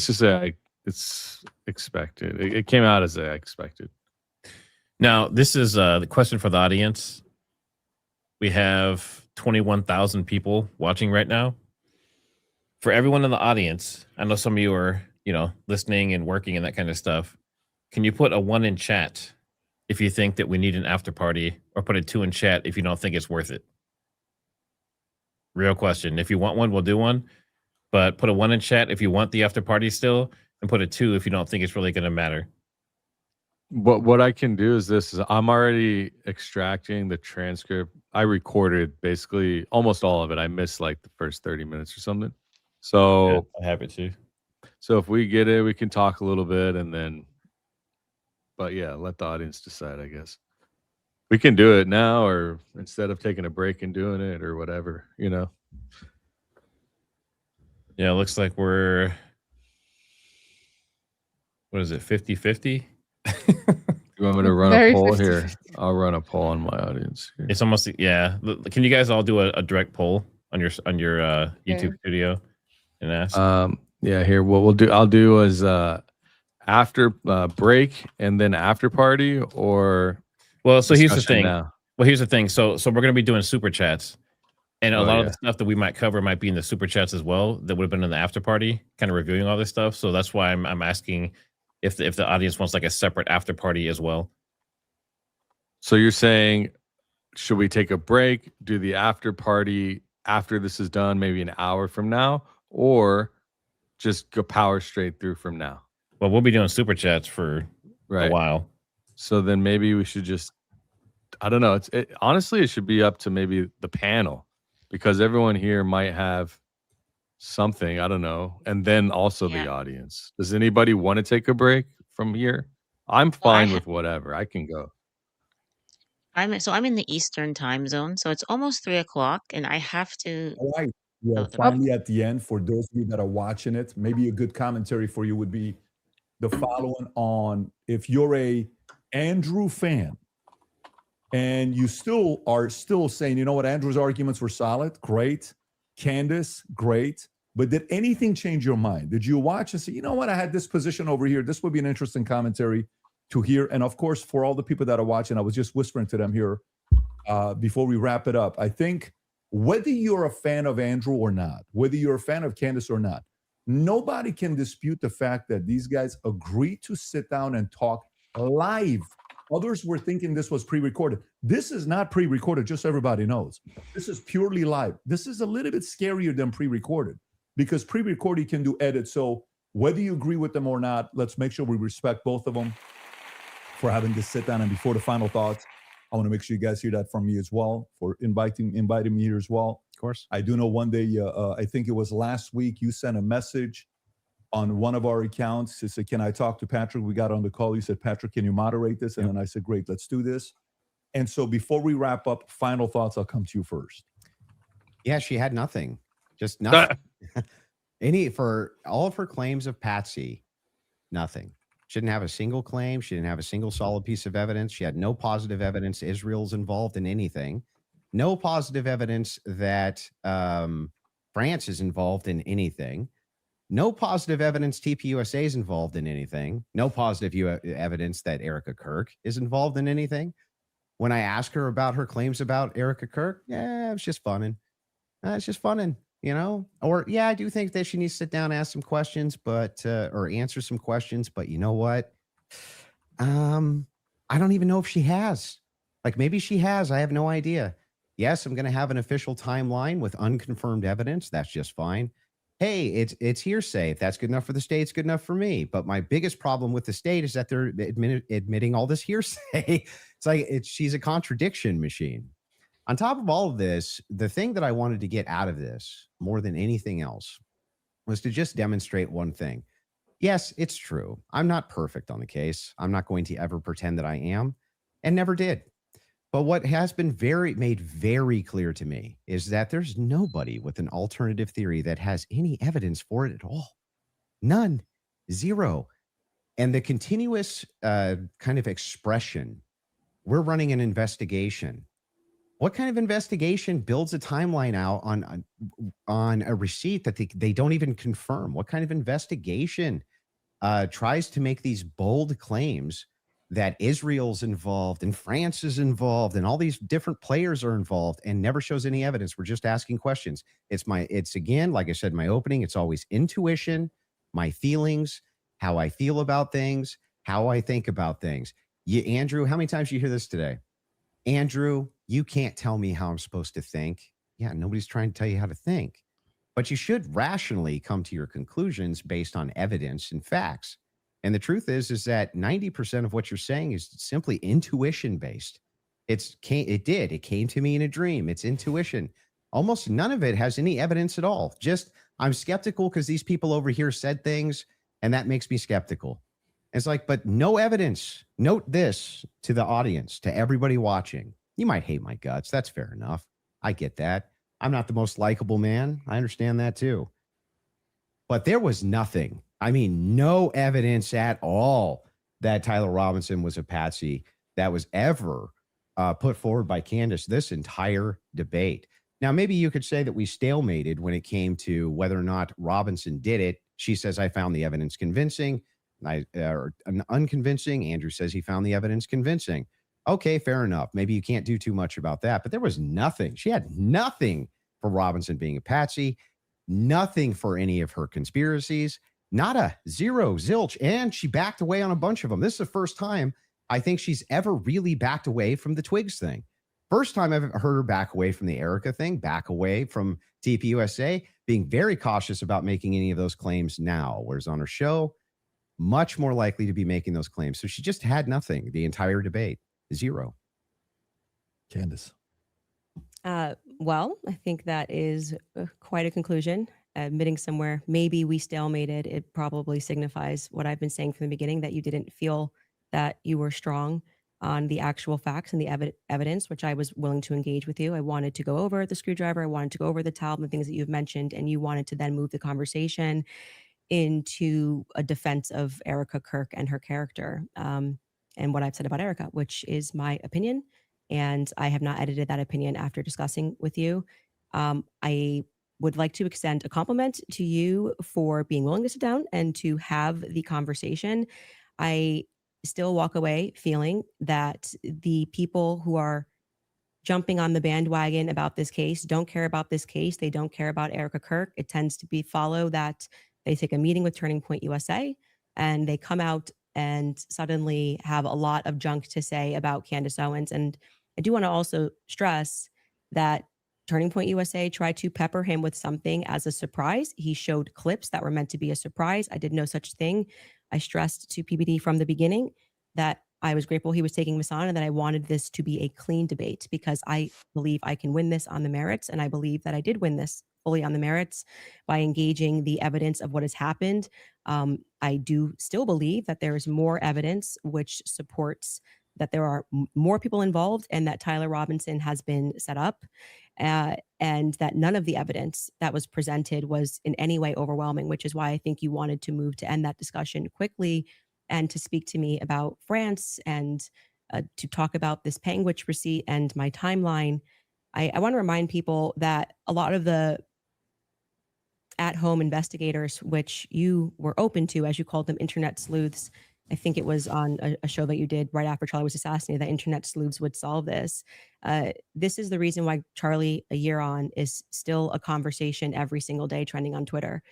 just say it's expected. It came out as I expected. Now, this is the question for the audience. We have 21,000 people watching right now. For everyone in the audience, I know some of you are, you know, listening and working and that kind of stuff. Can you put a 1 in chat if you think that we need an after party, or put a 2 in chat if you don't think it's worth it? Real question. If you want one, we'll do one. But put a 1 in chat if you want the after party still, and put a 2 if you don't think it's really going to matter. What I can do is this: I'm already extracting the transcript. I recorded basically almost all of it. I missed like the first 30 minutes or something. So yeah, I have it too. So if we get it, we can talk a little bit, and then. But yeah, let the audience decide, I guess. We can do it now, or instead of taking a break and doing it, or whatever, you know. Yeah, it looks like we're what is it, 50-50? You want me to run Very a poll 50-50. here? I'll run a poll on my audience here. It's almost, yeah. Can you guys all do a direct poll on your YouTube studio and ask? Yeah, here what I'll do is after break and then after party, or Well, so here's the discussion thing. now? Well, here's the thing. So we're gonna be doing super chats, and a Oh, lot of yeah. the stuff that we might cover might be in the super chats as well. That would have been in the after party, kind of reviewing all this stuff. So that's why I'm asking if the audience wants like a separate after party as well. So you're saying, should we take a break, do the after party after this is done, maybe an hour from now, or just go power straight through from now? Well, we'll be doing super chats for Right. a while. So then maybe we should just, I don't know. Honestly, it should be up to maybe the panel, because everyone here might have something, I don't know. And then also the audience. Does anybody want to take a break from here? I'm fine with whatever. I can go. I'm in the Eastern time zone, so it's almost 3:00, and I have to. All right. Well, finally at the end, for those of you that are watching it, maybe a good commentary for you would be the following on if you're a Andrew fan and you are still saying, you know what, Andrew's arguments were solid, great. Candace, great. But did anything change your mind? Did you watch and say, you know what, I had this position over here. This would be an interesting commentary to hear. And of course, for all the people that are watching, I was just whispering to them here before we wrap it up. I think whether you're a fan of Andrew or not, whether you're a fan of Candace or not, nobody can dispute the fact that these guys agreed to sit down and talk live. Others were thinking this was pre-recorded. This is not pre-recorded, just so everybody knows. This is purely live. This is a little bit scarier than pre-recorded, because pre-recorded you can do edits. So whether you agree with them or not, let's make sure we respect both of them for having this sit down. And before the final thoughts, I want to make sure you guys hear that from me as well, for inviting me here as well. Of course. I do know one day, I think it was last week, you sent a message on one of our accounts to say, can I talk to Patrick? We got on the call. You said, Patrick, can you moderate this? And then I said, great, let's do this. And so before we wrap up, final thoughts, I'll come to you first. Yeah, she had nothing. Just nothing. For all of her claims of Patsy, nothing. She didn't have a single claim. She didn't have a single solid piece of evidence. She had no positive evidence Israel's involved in anything. No positive evidence that France is involved in anything. No positive evidence TPUSA is involved in anything. No positive evidence that Erica Kirk is involved in anything. When I asked her about her claims about Erica Kirk, yeah, it's just funning. It's just funning, you know? Or, yeah, I do think that she needs to sit down and ask some questions, but, or answer some questions, but you know what? I don't even know if she has. Like, maybe she has. I have no idea. Yes, I'm going to have an official timeline with unconfirmed evidence. That's just fine. Hey, it's hearsay. If that's good enough for the state, it's good enough for me. But my biggest problem with the state is that they're admitting all this hearsay. It's like she's a contradiction machine. On top of all of this, the thing that I wanted to get out of this more than anything else was to just demonstrate one thing. Yes, it's true. I'm not perfect on the case. I'm not going to ever pretend that I am, and never did. But what has been made very clear to me is that there's nobody with an alternative theory that has any evidence for it at all. None. Zero. And the continuous kind of expression, we're running an investigation. What kind of investigation builds a timeline out on a receipt that they don't even confirm? What kind of investigation tries to make these bold claims that Israel's involved and France is involved and all these different players are involved and never shows any evidence? We're just asking questions. It's again, like I said in my opening, it's always intuition, my feelings, how I feel about things, how I think about things. Andrew, how many times do you hear this today? Andrew, you can't tell me how I'm supposed to think. Yeah, nobody's trying to tell you how to think. But you should rationally come to your conclusions based on evidence and facts. And the truth is that 90% of what you're saying is simply intuition based. It came to me in a dream. It's intuition. Almost none of it has any evidence at all. Just, I'm skeptical because these people over here said things, and that makes me skeptical. It's like, but no evidence. Note this to the audience, to everybody watching. You might hate my guts. That's fair enough. I get that. I'm not the most likable man. I understand that too. But there was nothing I mean, no evidence at all that Tyler Robinson was a patsy that was ever put forward by Candace this entire debate. Now, maybe you could say that we stalemated when it came to whether or not Robinson did it. She says, I found the evidence convincing, or unconvincing. Andrew says he found the evidence convincing. Okay, fair enough. Maybe you can't do too much about that, but there was nothing. She had nothing for Robinson being a patsy, nothing for any of her conspiracies, not a zero, zilch. And she backed away on a bunch of them. This is the first time I think she's ever really backed away from the Twigs thing. First time I've heard her back away from the Erica thing, back away from TPUSA, being very cautious about making any of those claims now. Whereas on her show, much more likely to be making those claims. So she just had nothing the entire debate. Zero. Candace. Well, I think that is quite a conclusion. Admitting somewhere, maybe we stalemated. It probably signifies what I've been saying from the beginning, that you didn't feel that you were strong on the actual facts and the evidence, which I was willing to engage with you. I wanted to go over the screwdriver. I wanted to go over the towel and the things that you've mentioned, and you wanted to then move the conversation into a defense of Erica Kirk and her character, and what I've said about Erica, which is my opinion. And I have not edited that opinion after discussing with you. I would like to extend a compliment to you for being willing to sit down and to have the conversation. I still walk away feeling that the people who are jumping on the bandwagon about this case don't care about this case. They don't care about Erica Kirk. It tends to be follow that they take a meeting with Turning Point USA and they come out and suddenly have a lot of junk to say about Candace Owens. And I do want to also stress that Turning Point USA tried to pepper him with something as a surprise. He showed clips that were meant to be a surprise. I did no such thing. I stressed to PBD from the beginning that I was grateful he was taking this on and that I wanted this to be a clean debate because I believe I can win this on the merits. And I believe that I did win this fully on the merits by engaging the evidence of what has happened. I do still believe that there is more evidence which supports that there are more people involved and that Tyler Robinson has been set up, and that none of the evidence that was presented was in any way overwhelming, which is why I think you wanted to move to end that discussion quickly and to speak to me about France and to talk about this Panguitch receipt and my timeline. I want to remind people that a lot of the at-home investigators, which you were open to, as you called them, internet sleuths. I think it was on a show that you did right after Charlie was assassinated, that internet sleuths would solve this. This is the reason why Charlie, a year on, is still a conversation every single day trending on Twitter.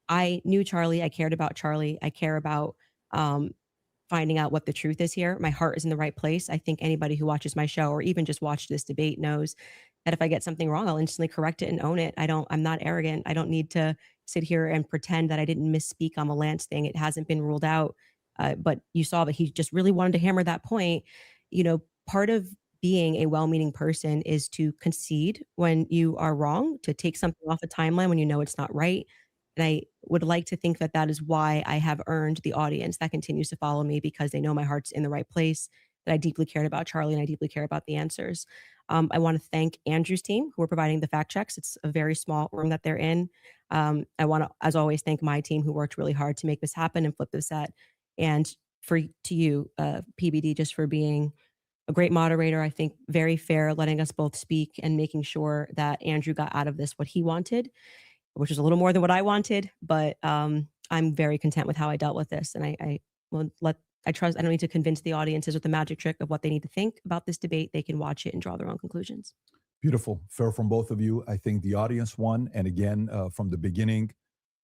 I knew Charlie. I cared about Charlie. I care about finding out what the truth is here. My heart is in the right place. I think anybody who watches my show or even just watched this debate knows that if I get something wrong, I'll instantly correct it and own it. I'm not arrogant. I don't need to sit here and pretend that I didn't misspeak on the Lance thing. It hasn't been ruled out. But you saw that he just really wanted to hammer that point. You know, part of being a well-meaning person is to concede when you are wrong, to take something off a timeline when you know it's not right. And I would like to think that that is why I have earned the audience that continues to follow me, because they know my heart's in the right place, that I deeply cared about Charlie and I deeply care about the answers. I want to thank Andrew's team who are providing the fact checks. It's a very small room that they're in. I want to, as always, thank my team who worked really hard to make this happen and flip this set. And to you, PBD, just for being a great moderator, I think very fair, letting us both speak and making sure that Andrew got out of this what he wanted, which is a little more than what I wanted. But I'm very content with how I dealt with this. And I trust, I don't need to convince the audiences with the magic trick of what they need to think about this debate. They can watch it and draw their own conclusions. Beautiful. Fair from both of you. I think the audience won. And again, from the beginning,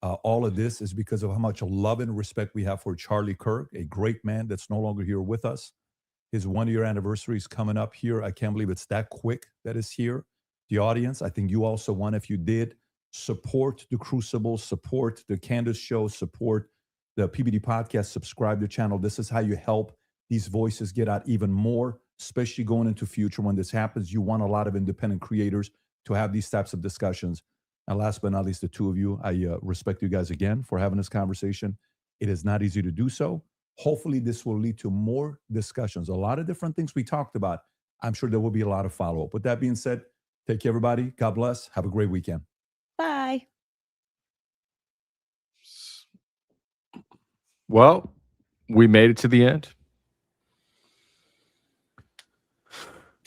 all of this is because of how much love and respect we have for Charlie Kirk, a great man that's no longer here with us. His 1-year anniversary is coming up here. I can't believe it's that quick that is here. The audience, I think you also won if you did support the Crucible, support the Candace Show, support the PBD podcast, subscribe to the channel. This is how you help these voices get out even more, especially going into future when this happens. You want a lot of independent creators to have these types of discussions. And last but not least, the two of you, I respect you guys again for having this conversation. It is not easy to do so. Hopefully this will lead to more discussions. A lot of different things we talked about. I'm sure there will be a lot of follow-up. With that being said, take care, everybody. God bless. Have a great weekend. Bye. Well, we made it to the end.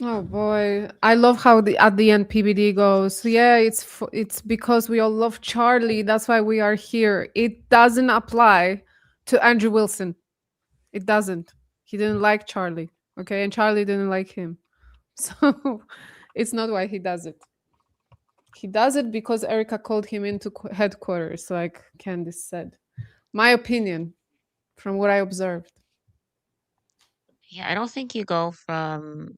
Oh boy, I love how at the end PBD goes. Yeah, it's because we all love Charlie. That's why we are here. It doesn't apply to Andrew Wilson. It doesn't. He didn't like Charlie. Okay, and Charlie didn't like him. So it's not why he does it. He does it because Erica called him into headquarters, like Candace said. My opinion, from what I observed. Yeah, I don't think you go from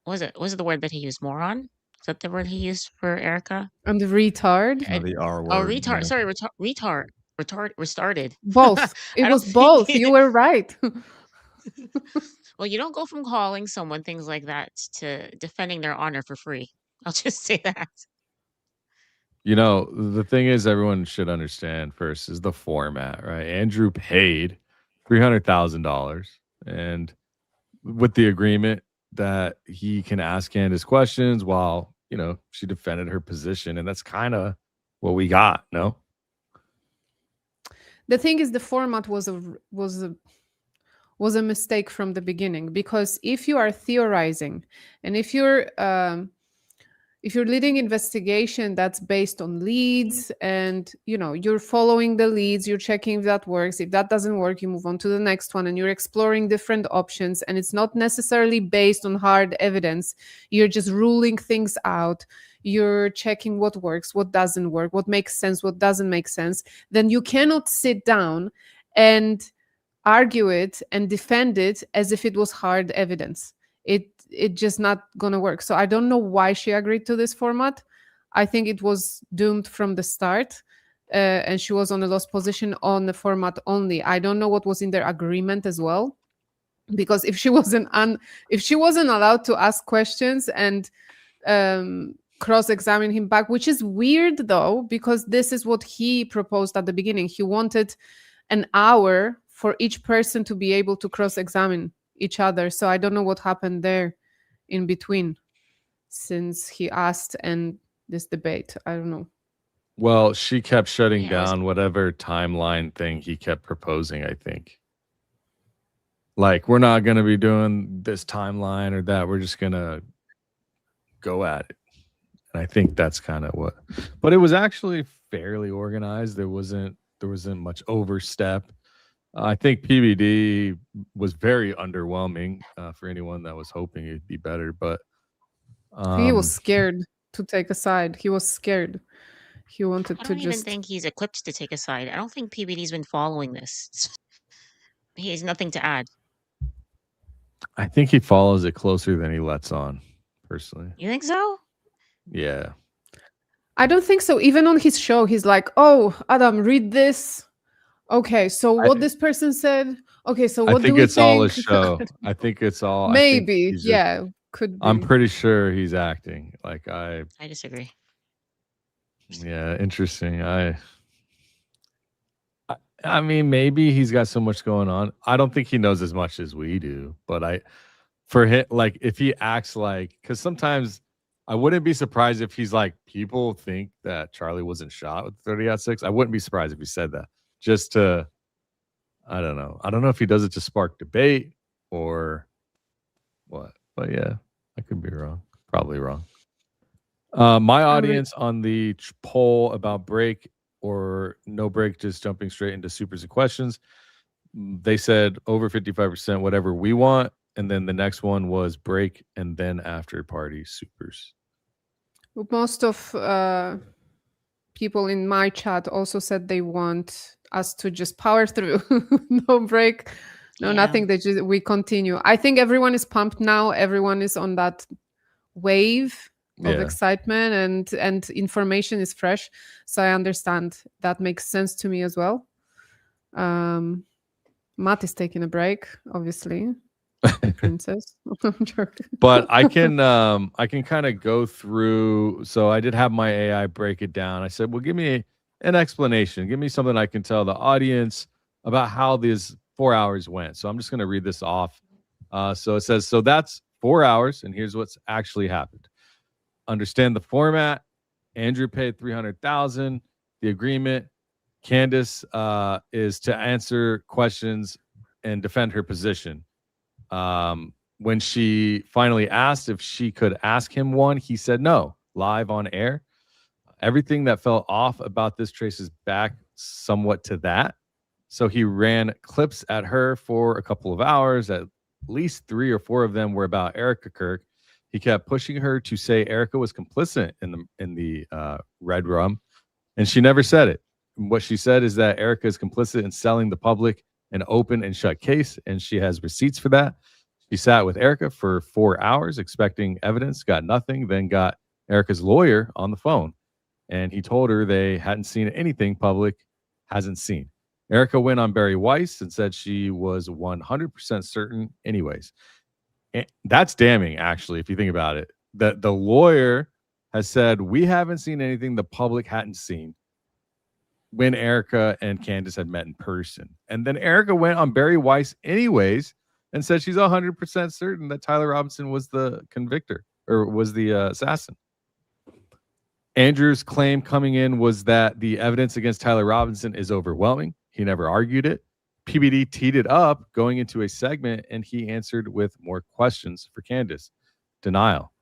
was it the word that he used, moron? Is that the word he used for Erica? And the retard. The R Oh, word. retard. yeah. Sorry, retarded. Both. It I was don't think both. You were right. Well, you don't go from calling someone things like that to defending their honor for free. I'll just say that. You know, the thing is, everyone should understand first is the format, right? Andrew paid $300,000, and with the agreement that he can ask Candace questions while, you know, she defended her position, and that's kind of what we got. No, The thing is, the format was a mistake from the beginning, because if you are theorizing and if you're leading investigation that's based on leads, and you know you're following the leads, you're checking if that works. If that doesn't work, you move on to the next one, and you're exploring different options, and it's not necessarily based on hard evidence. You're just ruling things out. You're checking what works, what doesn't work, what makes sense, what doesn't make sense. Then you cannot sit down and argue it and defend it as if it was hard evidence. It just not gonna work. So I don't know why she agreed to this format. I think it was doomed from the start, and she was on a lost position on the format only. I don't know what was in their agreement as well, because if she wasn't allowed to ask questions and cross-examine him back, which is weird though, because this is what he proposed at the beginning. He wanted an hour for each person to be able to cross-examine each other. So I don't know what happened there in between, since he asked and this debate. I don't know. well, she kept shutting Yeah, it was- down whatever timeline thing he kept proposing. I think, like, we're not going to be doing this timeline or that. We're just going to go at it. And I think that's kind of what. But it was actually fairly organized. There wasn't much overstep. I think PBD was very underwhelming for anyone that was hoping it'd be better. But He was scared to take a side. He was scared. He wanted I to don't even just. think he's equipped to take a side. I don't think PBD's been following this. He has nothing to add. I think he follows it closer than he lets on, personally. You think so? Yeah. I don't think so. Even on his show, he's like, "Oh, Adam, read this. Okay, so what this person said. Okay, so what I think do we it's all a think?" show. I think it's all. Maybe, he's just- yeah, could be. I'm pretty sure he's acting. Like I disagree. Yeah, interesting. I mean, maybe he's got so much going on. I don't think he knows as much as we do. But for him, like, if he acts like, because sometimes I wouldn't be surprised if he's like, people think that Charlie wasn't shot with 30-06. I wouldn't be surprised if he said that. Just to, I don't know. I don't know if he does it to spark debate or what. But yeah, I could be wrong. Probably wrong. My audience on the poll about break or no break, just jumping straight into supers and questions, they said over 55%, whatever we want. And then the next one was break and then after party supers. Most of people in my chat also said they want us to just power through. No break, no nothing. We continue. I think everyone is pumped now. Everyone is on that wave of excitement, and information is fresh. So I understand. That makes sense to me as well. Matt is taking a break, obviously. Princess. But I can kind of go through. So I did have my AI break it down. I said, well, give me an explanation. Give me something I can tell the audience about how these 4 hours went. So I'm just going to read this off. So it says, so that's 4 hours, and here's what's actually happened. Understand the format. Andrew paid $300,000. The agreement. Candace is to answer questions and defend her position. When she finally asked if she could ask him one, he said no, live on air. Everything that felt off about this traces back somewhat to that. So he ran clips at her for a couple of hours. At least 3 or 4 of them were about Erica Kirk. He kept pushing her to say Erica was complicit in the red rum, and she never said it. What she said is that Erica is complicit in selling the public an open and shut case, and she has receipts for that. She sat with Erica for 4 hours expecting evidence, got nothing, then got Erica's lawyer on the phone, and he told her they hadn't seen anything public hasn't seen. Erica went on Barry Weiss and said she was 100% certain anyways. And that's damning, actually, if you think about it. The lawyer has said, we haven't seen anything the public hadn't seen when Erica and Candace had met in person. And then Erica went on Barry Weiss anyways and said she's 100% certain that Tyler Robinson was the convictor or was the assassin. Andrew's claim coming in was that the evidence against Tyler Robinson is overwhelming. He never argued it. PBD teed it up going into a segment, and he answered with more questions for Candace. Denial.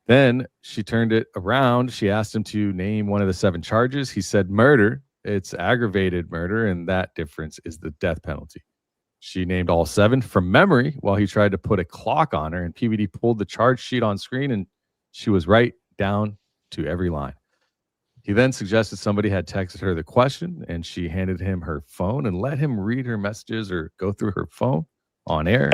Then she turned it around. She asked him to name one of the 7 charges. He said murder. It's aggravated murder, and that difference is the death penalty. She named all 7 from memory while he tried to put a clock on her, and PBD pulled the charge sheet on screen, and she was right down to every line. He then suggested somebody had texted her the question, and she handed him her phone and let him read her messages or go through her phone on air.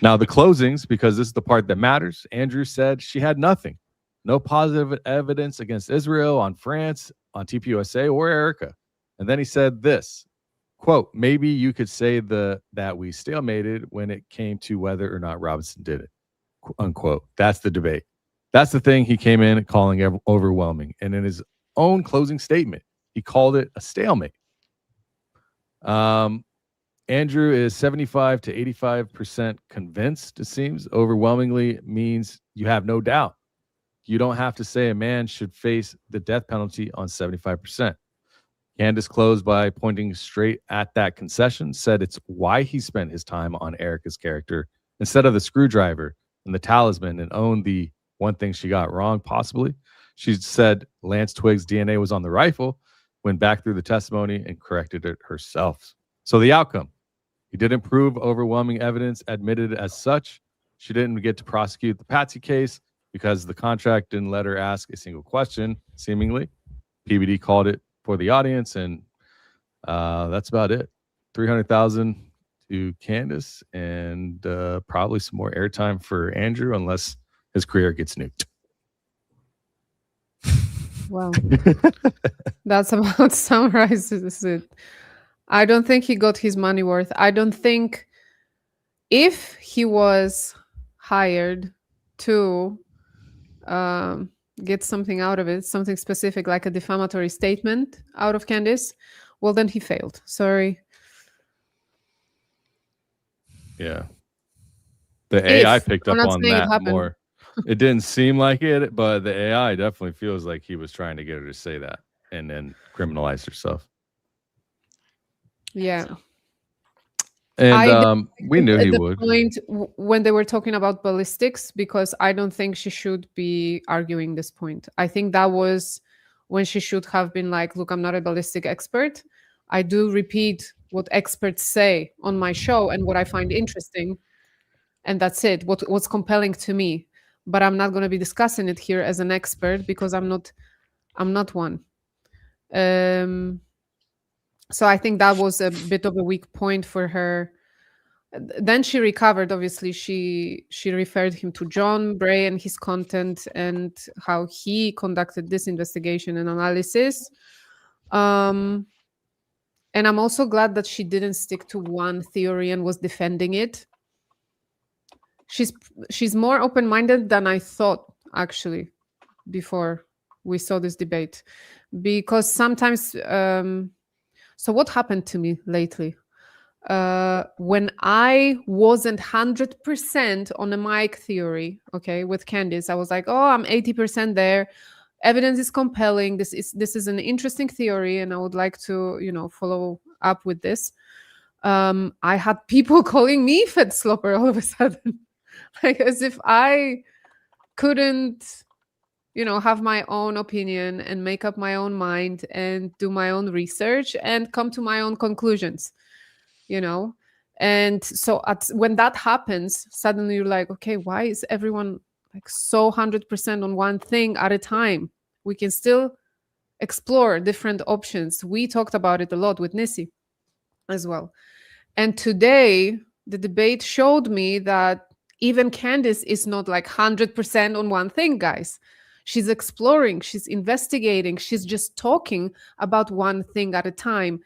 Now, the closings, because this is the part that matters, Andrew said she had nothing. No positive evidence against Israel, on France, on TPUSA, or Erica. And then he said this, quote, maybe you could say that we stalemated when it came to whether or not Robinson did it, unquote. That's the debate. That's the thing he came in calling overwhelming. And in his own closing statement, he called it a stalemate. Andrew is 75 to 85% convinced, it seems. Overwhelmingly means you have no doubt. You don't have to say a man should face the death penalty on 75%. Candace closed by pointing straight at that concession, said it's why he spent his time on Erica's character instead of the screwdriver and the talisman, and owned the one thing she got wrong, possibly. She said Lance Twiggs' DNA was on the rifle, went back through the testimony and corrected it herself. So the outcome, he didn't prove overwhelming evidence, admitted as such. She didn't get to prosecute the Patsy case because the contract didn't let her ask a single question, seemingly. PBD called it for the audience, and that's about it. $300,000 to Candace, and probably some more airtime for Andrew, unless his career gets nuked. Wow. That's about summarizes it. I don't think he got his money worth. I don't think if he was hired to get something out of it, something specific like a defamatory statement out of Candace, well, then he failed. Sorry. Yeah. The AI picked up on that more. It didn't seem like it, but the AI definitely feels like he was trying to get her to say that and then criminalize herself. Yeah. And we knew he would. Point when they were talking about ballistics, because I don't think she should be arguing this point. I think that was when she should have been like, look, I'm not a ballistic expert. I do repeat what experts say on my show and what I find interesting. And that's it. What's compelling to me. But I'm not going to be discussing it here as an expert because I'm not one. So I think that was a bit of a weak point for her. Then she recovered. Obviously, she referred him to John Bray and his content and how he conducted this investigation and analysis. And I'm also glad that she didn't stick to one theory and was defending it. She's more open-minded than I thought, actually, before we saw this debate. Because sometimes, so what happened to me lately? When I wasn't 100% on a mic theory, okay, with Candace, I was like, oh, I'm 80% there. evidence is compelling. This is an interesting theory, and I would like to, follow up with this. I had people calling me fed slopper all of a sudden, like as if I couldn't, have my own opinion and make up my own mind and do my own research and come to my own conclusions, And so when that happens, suddenly you're like, okay, why is everyone like so 100% on one thing at a time? We can still explore different options. We talked about it a lot with Nissi as well. And today, the debate showed me that even Candace is not like 100% on one thing, guys. She's exploring, she's investigating, she's just talking about one thing at a time,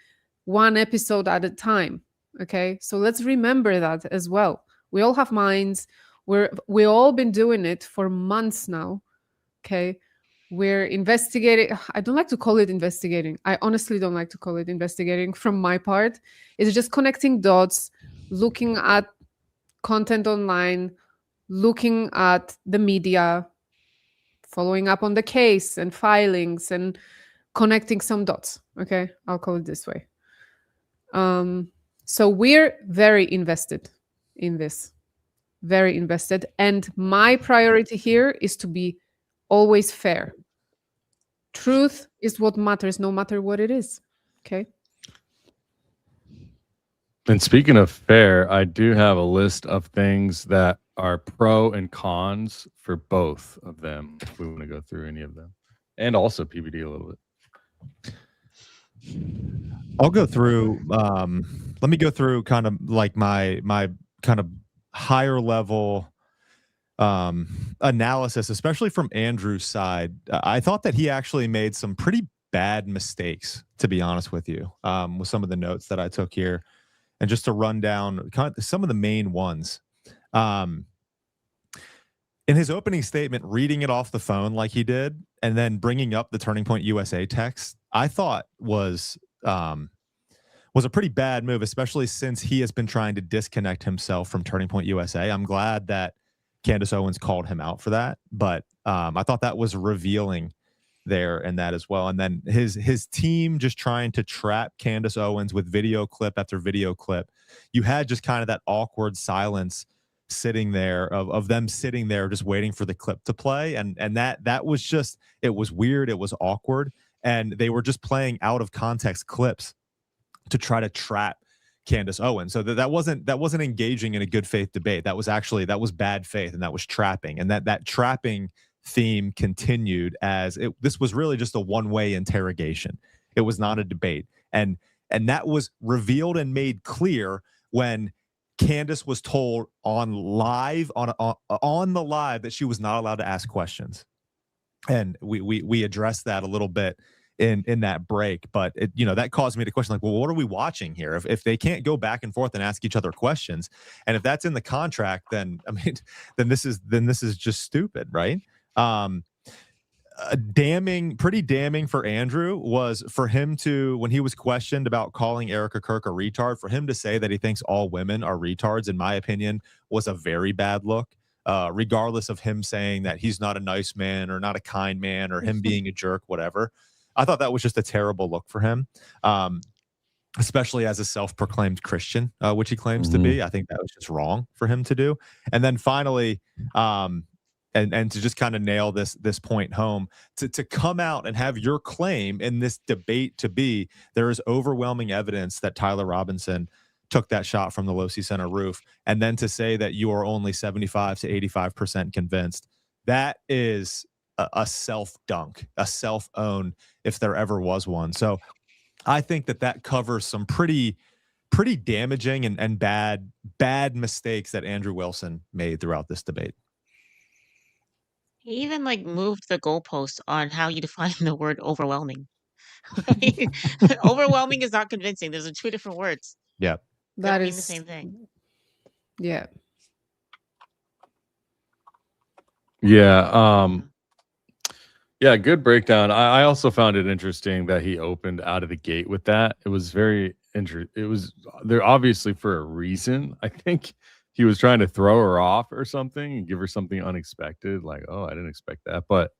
one episode at a time. Okay, so let's remember that as well. We all have minds. We all been doing it for months now. Okay, we're investigating. I don't like to call it investigating. I honestly don't like to call it investigating from my part. It's just connecting dots, looking at content online, looking at the media, following up on the case and filings and connecting some dots. Okay, I'll call it this way. So we're very invested in this, very invested. And my priority here is to be always fair. Truth is what matters, no matter what it is. Okay. And speaking of fair, I do have a list of things that are pro and cons for both of them, if we want to go through any of them. And also PBD a little bit. I'll go through. Let me go through kind of like my kind of higher level analysis, especially from Andrew's side. I thought that he actually made some pretty bad mistakes, to be honest with you, with some of the notes that I took here, and just to run down kind of some of the main ones. In his opening statement, reading it off the phone like he did, and then bringing up the Turning Point USA text, I thought was a pretty bad move, especially since he has been trying to disconnect himself from Turning Point USA. I'm glad that Candace Owens called him out for that, but I thought that was revealing there and that as well. And then his team just trying to trap Candace Owens with video clip after video clip. You had just kind of that awkward silence sitting there of them sitting there just waiting for the clip to play, and that was just, it was weird, it was awkward, and they were just playing out of context clips to try to trap Candace Owens. So that wasn't engaging in a good faith debate. That was bad faith, and that was trapping, and that trapping theme continued as this was really just a one-way interrogation. It was not a debate, and that was revealed and made clear when Candace was told on the live that she was not allowed to ask questions, and we addressed that a little bit in that break. But that caused me to question, like, well, what are we watching here? If they can't go back and forth and ask each other questions, and if that's in the contract, then then this is just stupid, right? Pretty damning for Andrew was for him to, when he was questioned about calling Erica Kirk a retard, for him to say that he thinks all women are retards, in my opinion, was a very bad look. Regardless of him saying that he's not a nice man or not a kind man or him being a jerk, whatever. I thought that was just a terrible look for him, especially as a self-proclaimed Christian, which he claims to be. I think that was just wrong for him to do. And then finally, and to just kind of nail this point home, to come out and have your claim in this debate to be, there is overwhelming evidence that Tyler Robinson took that shot from the Losi Center roof, and then to say that you are only 75 to 85% convinced, that is a self-dunk, a self-own, if there ever was one. So I think that covers some pretty damaging and bad mistakes that Andrew Wilson made throughout this debate. He even moved the goalpost on how you define the word overwhelming. Overwhelming is not convincing. Those are two different words. Yeah. That mean is the same thing. Yeah. Yeah. Yeah, good breakdown. I also found it interesting that he opened out of the gate with that. It was very interesting. It was there obviously for a reason. I think he was trying to throw her off or something and give her something unexpected, like, oh, I didn't expect that. But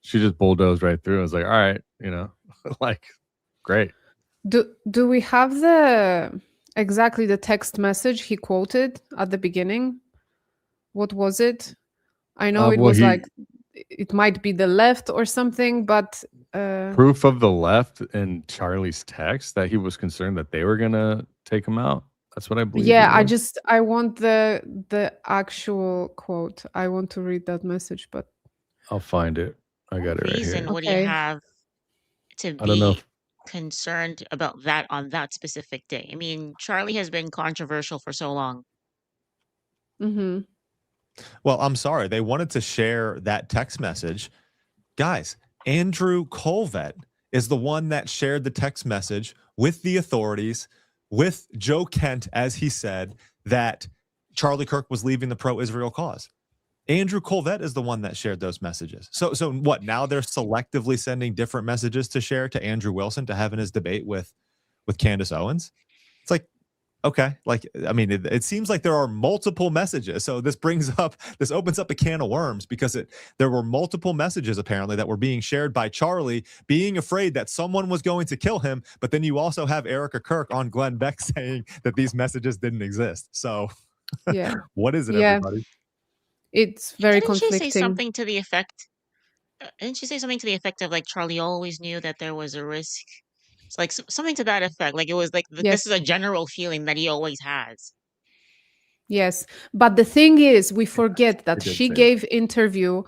she just bulldozed right through. I was like, all right, like, great. Do we have the exactly the text message he quoted at the beginning? What was it? I know it Well, was like it might be the left or something, but proof of the left in Charlie's text that he was concerned that they were gonna take him out. That's what I believe. yeah, I want the actual quote. I want to read that message, but I'll find it. I got it right reason here. would you Okay. have to I don't know. be concerned about that on that specific day? I mean, Charlie has been controversial for so long. mhm. Well, I'm sorry. They wanted to share that text message. Guys, Andrew Colvett is the one that shared the text message with the authorities, with Joe Kent, as he said, that Charlie Kirk was leaving the pro-Israel cause. Andrew Colvett is the one that shared those messages. So what? Now they're selectively sending different messages to share to Andrew Wilson to have in his debate with Candace Owens. It's like, okay, like, I mean, it seems like there are multiple messages. So this opens up a can of worms because there were multiple messages apparently that were being shared by Charlie, being afraid that someone was going to kill him. But then you also have Erica Kirk on Glenn Beck saying that these messages didn't exist. So Yeah. what is it, Yeah. everybody? It's very Didn't she conflicting. say something to the effect? Didn't she say something to the effect of like Charlie always knew that there was a risk? It's like something to that effect. Like it was like this Yes. is a general feeling that he always has. Yes, but the thing is, we forget that did she say gave interview.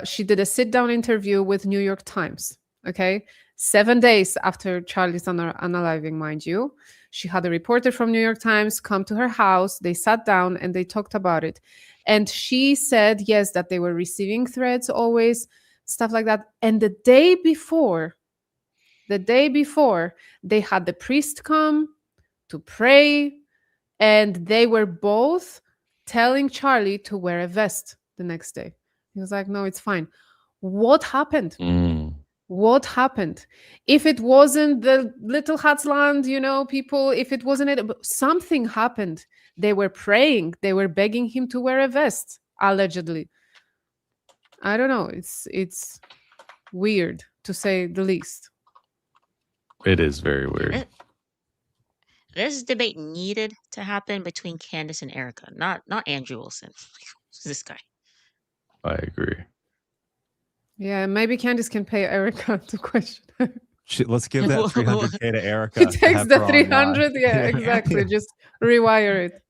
She did a sit-down interview with New York Times. Okay, 7 days after Charlie's unaliving, mind you, she had a reporter from New York Times come to her house. They sat down and they talked about it, and she said yes that they were receiving threats always, stuff like that. And the day before, they had the priest come to pray. And they were both telling Charlie to wear a vest the next day. He was like, no, it's fine. What happened? What happened? If it wasn't the Little Hatzland, people, if it wasn't it, something happened. They were praying. They were begging him to wear a vest, allegedly. I don't know. It's weird, to say the least. It is very weird. This debate needed to happen between Candace and Erica, not Andrew Wilson. Who's this guy? I agree. Yeah, maybe Candace can pay Erica to question her. Let's give that 300K to Erica. He to takes have the her online. 300. Yeah, exactly. Just rewire it.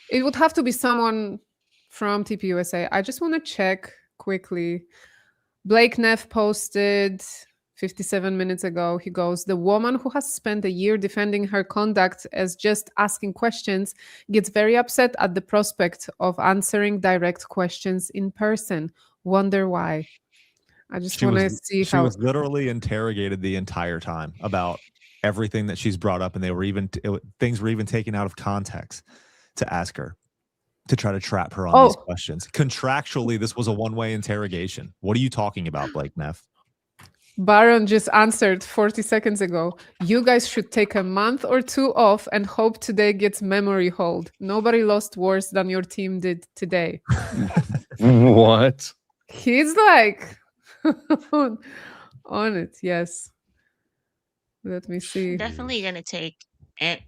It would have to be someone from TPUSA. I just want to check quickly. Blake Neff posted 57 minutes ago. He goes, the woman who has spent a year defending her conduct as just asking questions gets very upset at the prospect of answering direct questions in person. Wonder why. I just want to see she how was literally interrogated the entire time about everything that she's brought up, and they were things were even taken out of context to ask her, to try to trap her on these questions. Contractually, this was a one-way interrogation. What are you talking about, Blake Neff? Baron just answered 40 seconds ago. You guys should take a month or two off and hope today gets memory hold. Nobody lost worse than your team did today. What? He's like on it. Yes. Let me see. Definitely gonna take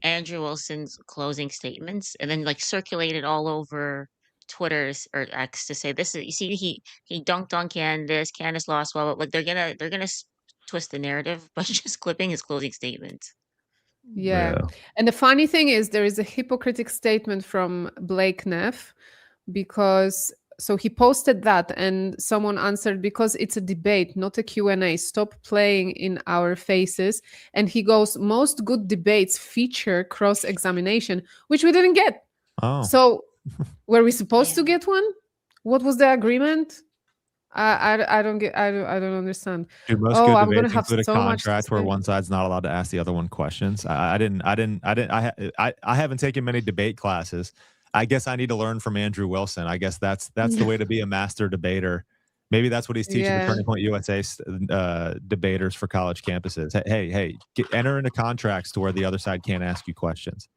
Andrew Wilson's closing statements and then like circulate it all over Twitter or X to say this is, you see, he dunked on Candace lost. Well, like they're gonna twist the narrative by just clipping his closing statement. Yeah. And the funny thing is there is a hypocritic statement from Blake Neff because so he posted that and someone answered, because it's a debate, not a Q&A. Stop playing in our faces. And he goes, most good debates feature cross-examination, which we didn't get. Oh. So were we supposed to get one? What was the agreement? I don't understand. Dude, most good debates include a contract where one side's not allowed to ask the other one questions. I haven't taken many debate classes. I guess I need to learn from Andrew Wilson. I guess that's the way to be a master debater. Maybe that's what he's teaching the Turning Point USA debaters for college campuses. Hey, enter into contracts to where the other side can't ask you questions.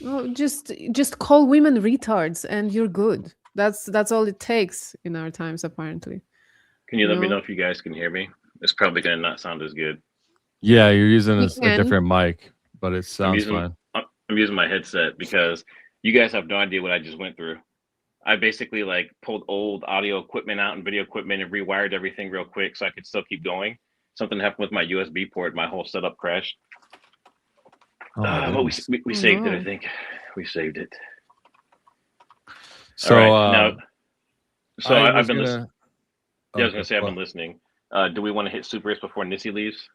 Oh, just call women retards and you're good. That's all it takes in our times, apparently. Can you let me No. know if you guys can hear me? It's probably going to not sound as good. Yeah, you're using We a can. different mic, but it sounds fine. I'm using my headset because you guys have no idea what I just went through. I basically like pulled old audio equipment out and video equipment and rewired everything real quick so I could still keep going. Something happened with my USB port. My whole setup crashed. Oh my But goodness. we saved it, I think. We saved it. So, now, so I've been gonna, listening. Yeah, I was okay, going to say I've well- been listening. Do we want to hit supers before Nissy leaves?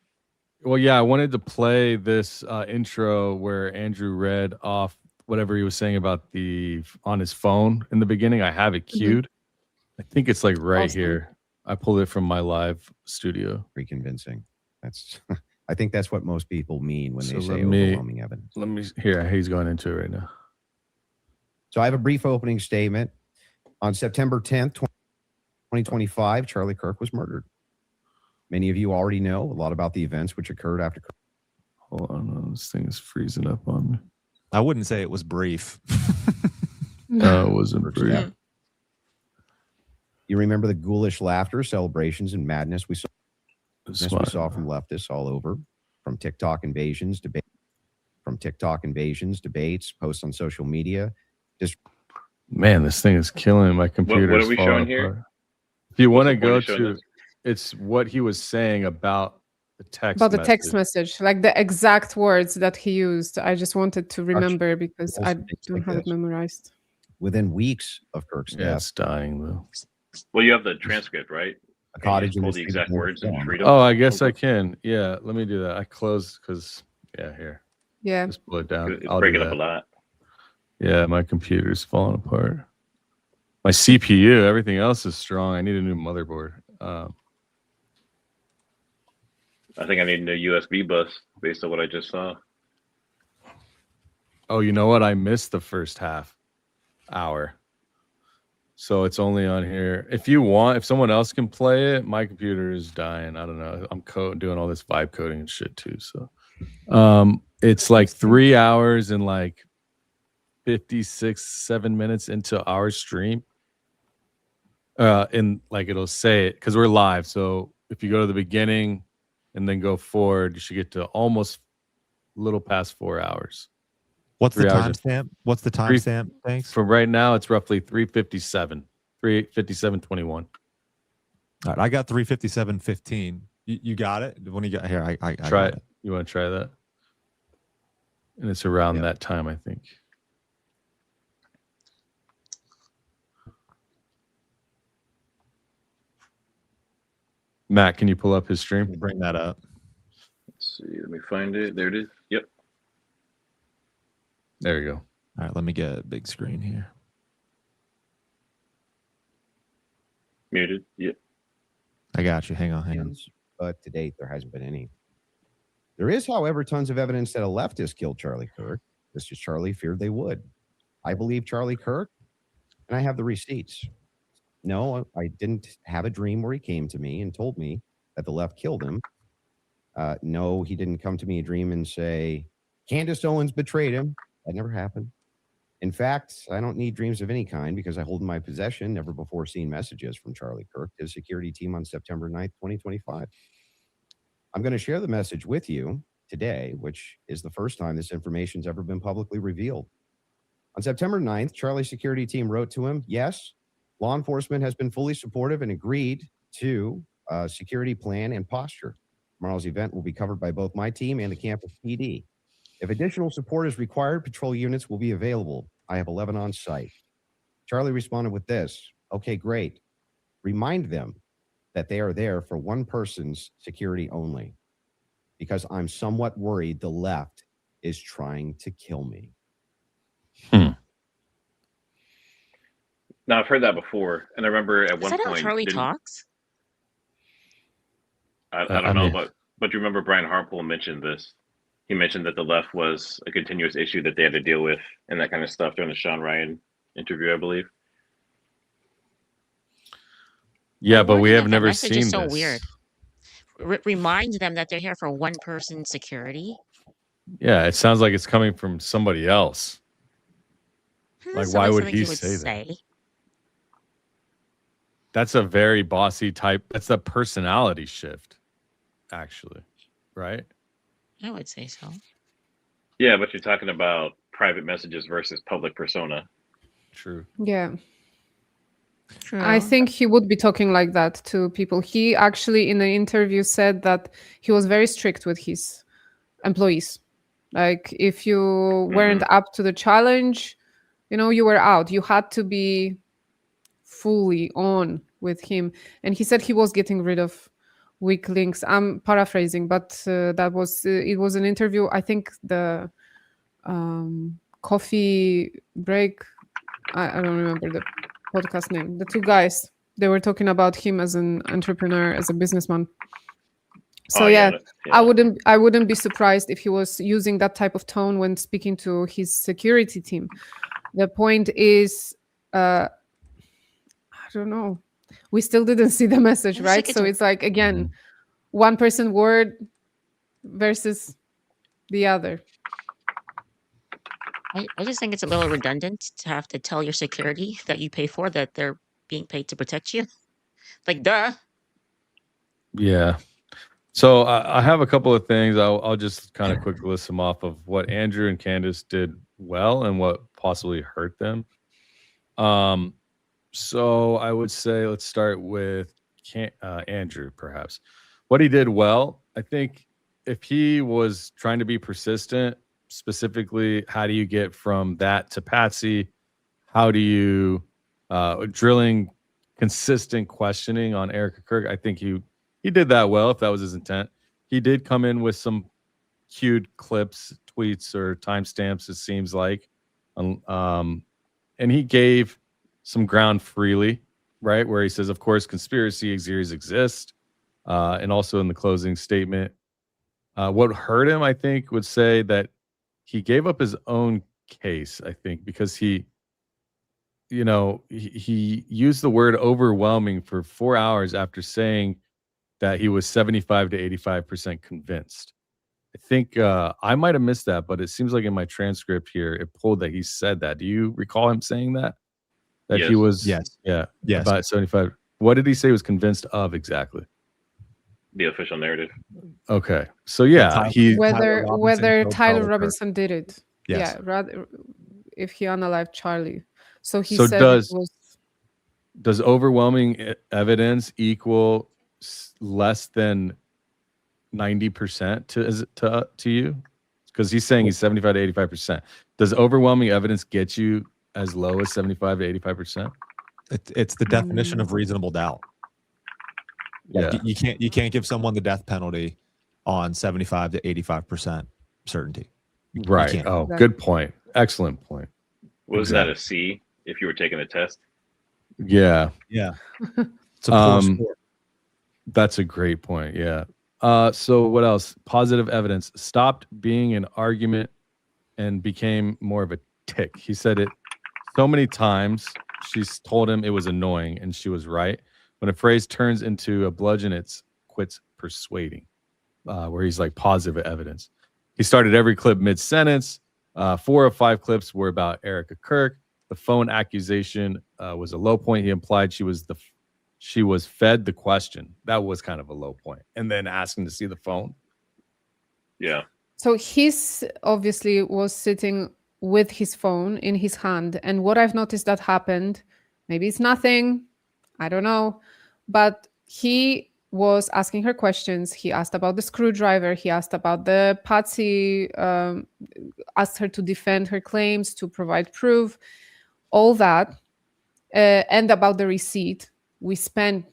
Well, yeah, I wanted to play this intro where Andrew read off whatever he was saying about on his phone in the beginning. I have it queued. I think it's like right Awesome. here. I pulled it from my live studio. Very convincing. That's I think that's what most people mean when they So say let me- overwhelming evidence. Let me here. He's going into it right now. So I have a brief opening statement. On September 10th, 2025, Charlie Kirk was murdered. Many of you already know a lot about the events which occurred after Kirk. Hold on, this thing is freezing up on me. I wouldn't say it was brief. No, it wasn't Kirk's brief. death. You remember the ghoulish laughter, celebrations, and madness we saw It's we fine. saw from leftists all over, from TikTok invasions, debates, posts on social media. Man, this thing is killing my computer. what are we showing here? If you want What's to the point go of showing to, this? it's what he was saying about the text. About the text message. message, like the exact words that he used. I just wanted to remember because also I things don't like have it this. memorized. Within weeks of Kirk's Yeah, death, it's dying though. Well, you have the transcript, right? a Can you cottage just in pull the the state exact of words and North read Carolina. them. Oh, I guess I can. Yeah, let me do that. I closed because here, Yeah. just pull it down. It's I'll do breaking up that. a lot. Yeah, my computer's falling apart. My CPU, everything else is strong. I need a new motherboard. I think I need a new USB bus based on what I just saw. Oh, you know what? I missed the first half hour. So it's only on here. If you want, if someone else can play it, my computer is dying. I don't know. I'm doing all this vibe coding and shit too. So it's like 3 hours and like 56-7 minutes into our stream. And like it'll say it because we're live. So if you go to the beginning and then go forward, you should get to almost a little past 4 hours. What's the 3 hours and- timestamp? What's the Three- timestamp? Thanks. From right now, it's roughly 3:57:21. All right, I got 3:57:15. You got it? When you got here, I Try got it. You want to try that? And it's around Yep. that time, I think. Matt, can you pull up his stream? Bring that up. Let's see. Let me find it. There it is. Yep. There you go. All right, let me get a big screen here. Muted. Yep. I got you. Hang on. But to date, there hasn't been any. There is, however, tons of evidence that a leftist killed Charlie Kirk, just as Charlie feared they would. I believe Charlie Kirk, and I have the receipts. No, I didn't have a dream where he came to me and told me that the left killed him. No, he didn't come to me a dream and say, Candace Owens betrayed him. That never happened. In fact, I don't need dreams of any kind because I hold in my possession never before seen messages from Charlie Kirk to the security team on September 9th, 2025. I'm going to share the message with you today, which is the first time this information's ever been publicly revealed. On September 9th, Charlie's security team wrote to him, yes, law enforcement has been fully supportive and agreed to a security plan and posture. Tomorrow's event will be covered by both my team and the campus PD. If additional support is required, patrol units will be available. I have 11 on site. Charlie responded with this. Okay, great. Remind them that they are there for one person's security only because I'm somewhat worried the left is trying to kill me. Now I've heard that before, and I remember at Is one that how point. Charlie talks? I I don't know, mean- but you remember Brian Harpole mentioned this. He mentioned that the left was a continuous issue that they had to deal with and that kind of stuff during the Sean Ryan interview, I believe. Yeah, I but we wonder have if that never message is seen so this. weird. Remind them that they're here for one person security. Yeah, it sounds like it's coming from somebody else. Like, Sounds why would something he say that? that's a very bossy type. That's a personality shift, actually, right? I would say so. Yeah, but you're talking about private messages versus public persona. True. Yeah. True. I think he would be talking like that to people. He actually, in an interview, said that he was very strict with his employees. Like, if you weren't up to the challenge, you were out. You had to be fully on with him. And he said he was getting rid of weak links. I'm paraphrasing, but it was an interview. I think the coffee break. I don't remember the podcast name. The two guys, they were talking about him as an entrepreneur, as a businessman. So I wouldn't be surprised if he was using that type of tone when speaking to his security team. The point is, I don't know. We still didn't see the message, right? So it's like, again, one person word versus the other. I just think it's a little redundant to have to tell your security that you pay for that they're being paid to protect you. Like, duh. Yeah. So I have a couple of things. I'll just kind of quickly list them off of what Andrew and Candace did well and what possibly hurt them. So I would say let's start with Andrew, perhaps. What he did well, I think if he was trying to be persistent, specifically, how do you get from that to Patsy? How do you drilling consistent questioning on Erica Kirk? I think he did that well, if that was his intent. He did come in with some cued clips, tweets, or timestamps, it seems like. And he gave some ground freely, right? Where he says, of course, conspiracy theories exist. And also in the closing statement. What hurt him, I think, would say that he gave up his own case, I think, because he used the word overwhelming for 4 hours after saying that he was 75 to 85% convinced. I think I might have missed that, but it seems like in my transcript here, it pulled that he said that. Do you recall him saying that? That he was, about 75. What did he say he was convinced of exactly? The official narrative. Okay. So yeah, whether Tyler Robinson did it. Yes. Yeah, rather if he unalived Charlie. So he so said does overwhelming evidence equal less than 90% to you? Because he's saying he's 75 to 85%. Does overwhelming evidence get you as low as 75 to 85%? It's the definition of reasonable doubt. Like, you can't give someone the death penalty on 75 to 85% certainty. Right. Oh, good point. Excellent point. Was that a C if you were taking a test? Yeah. Yeah. It's a poor sport. That's a great point. Yeah. So what else? Positive evidence stopped being an argument and became more of a tick. He said it so many times. She's told him it was annoying, and she was right. When a phrase turns into a bludgeon, it quits persuading, where he's like positive evidence. He started every clip mid-sentence. 4 of 5 clips were about Erica Kirk. The phone accusation was a low point. He implied she was fed the question. That was kind of a low point. And then asking to see the phone. Yeah. So he's obviously was sitting with his phone in his hand. And what I've noticed that happened, maybe it's nothing, I don't know, but he was asking her questions. He asked about the screwdriver. He asked about the Patsy, asked her to defend her claims, to provide proof, all that, and about the receipt. We spent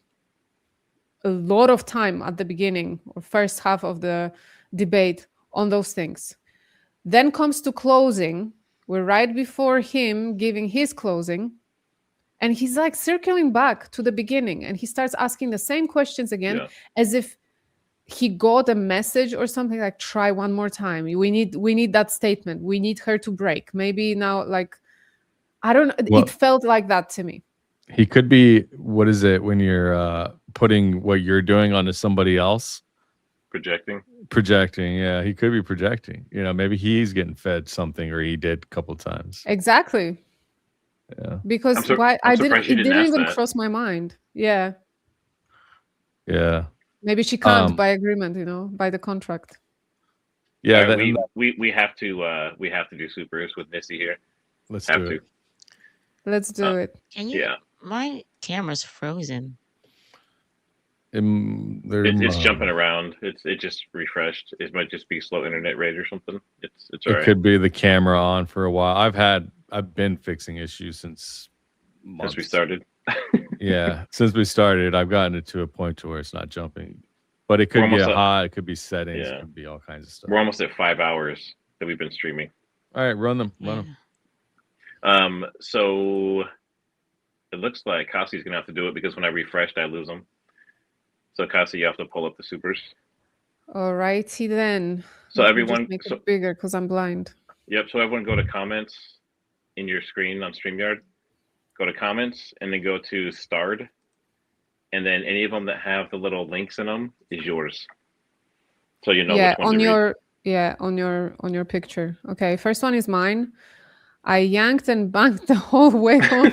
a lot of time at the beginning or first half of the debate on those things. Then comes to closing. We're right before him giving his closing. And he's like circling back to the beginning, and he starts asking the same questions again, as if he got a message or something, like, try one more time. We need that statement. We need her to break. Maybe now, like, I don't know. It felt like that to me. He could be, what is it when you're putting what you're doing onto somebody else? Projecting. Yeah, he could be projecting. Maybe he's getting fed something, or he did a couple times. Exactly. Yeah. Because I'm why I'm I didn't surprised you it didn't didn't ask even that. cross my mind. Yeah. Yeah. Maybe she can't Um, by agreement, by the contract. Yeah. We have to do supers with Missy here. Let's Have do to. it. Let's do it. Can you? Yeah. My camera's frozen. It's jumping around. It just refreshed. It might just be slow internet rate or something. It's all It right. could be the camera on for a while. I've been fixing issues since we started. Yeah, since we started, I've gotten it to a point to where it's not jumping. But it We're could be almost a at- hot, it could be settings, Yeah. it could be all kinds of stuff. We're almost at 5 hours that we've been streaming. All right, run them. So it looks like Kasi's gonna have to do it because when I refreshed, I lose them. So Kasi, you have to pull up the supers. All righty then. So Let me just everyone, make it bigger because I'm blind. Yep. So everyone, go to comments in your screen on StreamYard. Go to comments and then go to starred, and then any of them that have the little links in them is yours. So you know Yeah, which one on to your on your picture. Okay, first one is mine. I yanked and banged the whole way home.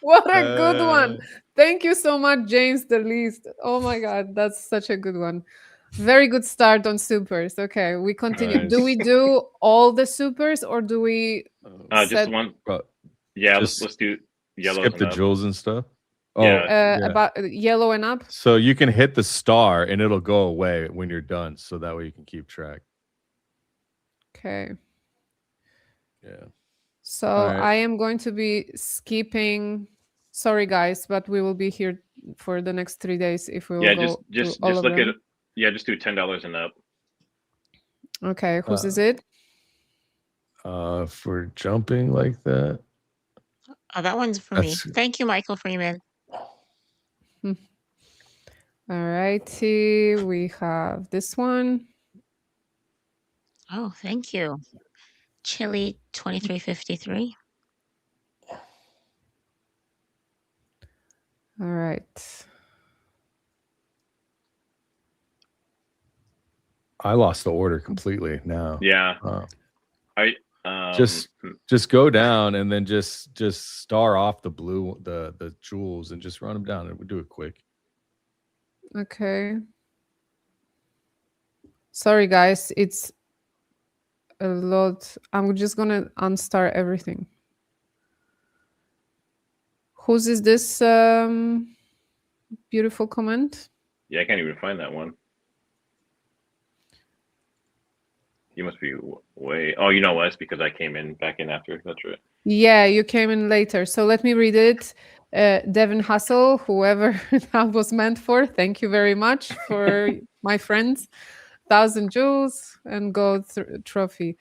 What a good one. Thank you so much, James the Least. Oh my God, that's such a good one. Very good start on supers. Okay, we continue. Nice. Do we do all the supers or do we just one. Yeah, let's do yellows. Skip the and up. jewels and stuff. Oh, Yeah. about yellow and up? So you can hit the star and it'll go away when you're done. So that way you can keep track. Okay. Yeah. So right. I am going to be skipping. Sorry, guys, but we will be here for the next 3 days if we will Yeah, go just through all of look them. at. Yeah, just do $10 and up. Okay, whose is it? For jumping like that. Oh, that one's for me. Thank you, Michael Freeman. All righty, we have this one. Oh, thank you. Chili 2353. All right. I lost the order completely now. Yeah. Just go down and then just star off the blue the jewels and just run them down and we'll do it quick. Okay. Sorry, guys, it's a lot. I'm just gonna unstar everything. Whose is this beautiful comment? Yeah, I can't even find that one. You must be way. Oh, you know what? It's because I came back in after. That's right. Yeah, you came in later. So let me read it. Devin Hustle, whoever that was meant for, thank you very much for my friends. 1,000 jewels and gold trophy.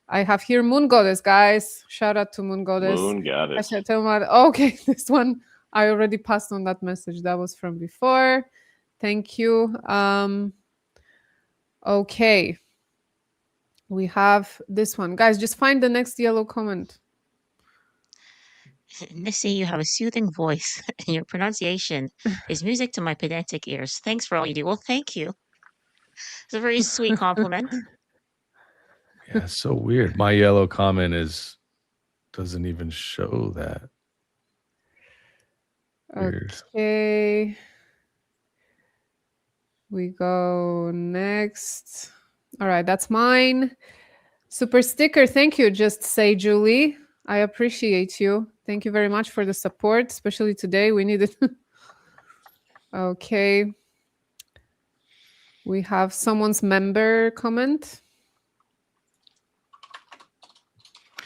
I have here Moon Goddess, guys. Shout out to Moon Goddess. Moon Goddess. Okay, this one I already passed on that message. That was from before. Thank you. Okay. We have this one. Guys, just find the next yellow comment. Missy, you have a soothing voice, and your pronunciation is music to my pedantic ears. Thanks for all you do. Well, thank you. It's a very sweet compliment. Yeah, it's so weird. My yellow comment doesn't even show that. Weird. Okay. We go next. All right, that's mine. Super sticker. Thank you. Just say, Julie. I appreciate you. Thank you very much for the support, especially today. We need it. Okay. We have someone's member comment.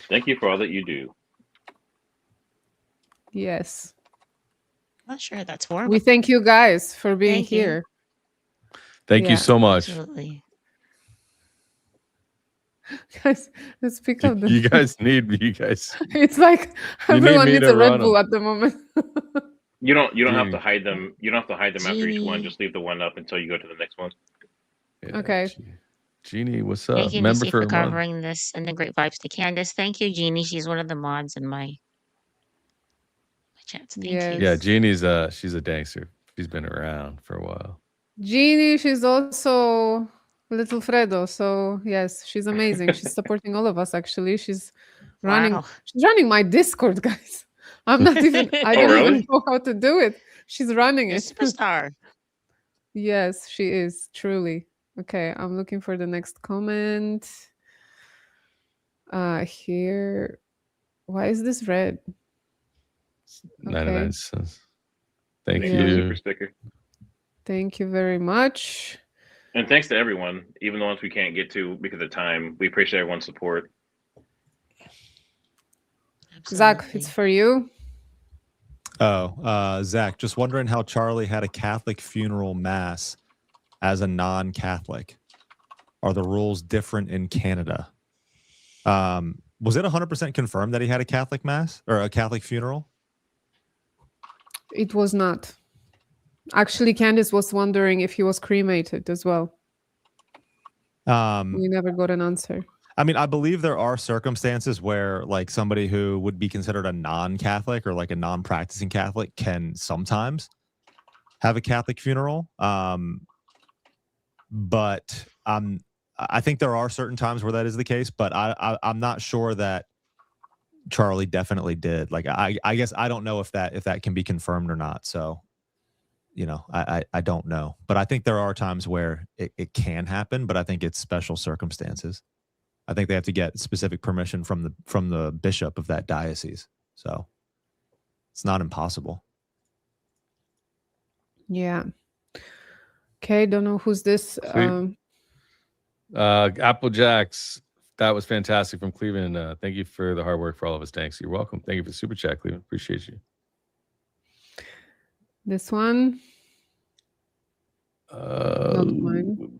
Thank you for all that you do. Yes. Not sure that's for. We thank you guys for being Thank you. here. Thank you so much. Absolutely. Guys, let's pick up the. You guys need you guys. It's like You need everyone me needs to a Red run Bull 'em. at the moment. You don't have to hide them. You don't have to hide them after each one. Genie. Just leave the one up until you go to the next one. Yeah, Okay. Jeannie, what's up? Thank you, Member Missy, for for a month. covering this, and then great vibes to Candace. Thank you, Jeannie. She's one of the mods in my chat. So thank Yes. you. Yeah, Jeannie's she's a gangster. She's been around for a while. Jeannie, she's also little Fredo. So yes, she's amazing. She's supporting all of us actually. She's running. Wow. She's running my Discord, guys. I'm not even. I Oh, don't really? even know how to do it. She's running You're a it. superstar. Yes, she is truly. Okay, I'm looking for the next comment. Here. Why is this red? 99 Okay. cents. Thank Yeah. you. Super sticker. Thank you very much. And thanks to everyone, even the ones we can't get to because of time. We appreciate everyone's support. Zach, Absolutely. it's for you. Oh, Zach, just wondering how Charlie had a Catholic funeral mass as a non-Catholic. Are the rules different in Canada? Was it 100% confirmed that he had a Catholic mass or a Catholic funeral? It was not. Actually, Candace was wondering if he was cremated as well. We never got an answer. I mean, I believe there are circumstances where like somebody who would be considered a non-Catholic or like a non-practicing Catholic can sometimes have a Catholic funeral. But I think there are certain times where that is the case, but I'm not sure that Charlie definitely did. Like, I guess I don't know if that can be confirmed or not. So, you know, I don't know, but I think there are times where it can happen, but I think it's special circumstances. I think they have to get specific permission from the bishop of that diocese. So it's not impossible. Yeah. Okay, don't know who's this. Sweet. Apple Jacks, that was fantastic from Cleveland. Thank you for the hard work for all of us. Thanks. You're welcome. Thank you for the super chat, Cleveland. Appreciate you. This one. Not mine.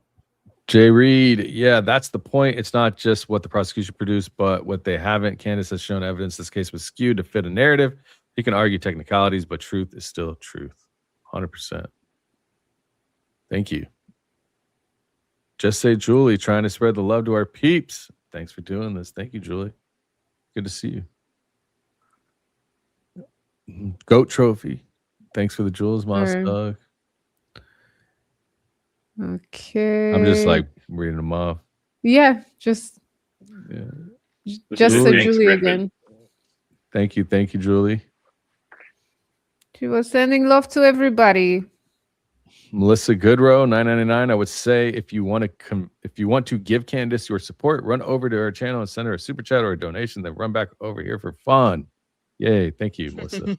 Jay Reed, yeah, that's the point. It's not just what the prosecution produced, but what they haven't. Candace has shown evidence this case was skewed to fit a narrative. You can argue technicalities, but truth is still truth. 100%. Thank you. Just say Julie, trying to spread the love to our peeps. Thanks for doing this. Thank you, Julie. Good to see you. Goat Trophy. Thanks for the jewels, Moss Dog. Okay. I'm just like reading them off. Yeah, just said Julie again. Thank you, Julie. She was sending love to everybody. Melissa Goodrow, $9.99. I would say if you want to give Candace your support, run over to her channel and send her a super chat or a donation. Then run back over here for fun. Yay! Thank you, Melissa.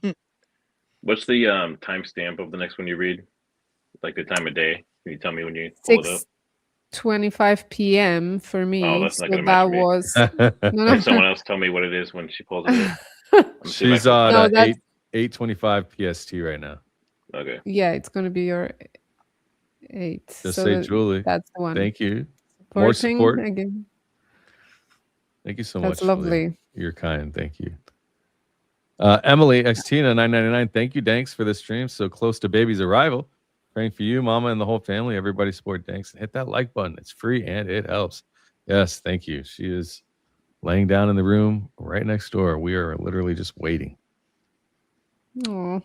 What's the timestamp of the next one you read? Like the time of day? Can you tell me when you pull it up? 6:25 p.m. for me. Oh, that's not so gonna that match me. was no. Have someone else tell me what it is when she pulls it up. She's on 8:25 PST right now. Okay. Yeah, it's gonna be your 8. Just so say Julie. That's the one. Thank you. More support again. Thank you so much. That's lovely. Julie. You're kind. Thank you. Emily Xtina, $9.99. Thank you, Danks, for the stream. So close to baby's arrival. Praying for you, Mama, and the whole family. Everybody support Danks. Hit that like button. It's free and it helps. Yes, thank you. She is laying down in the room right next door. We are literally just waiting. Oh.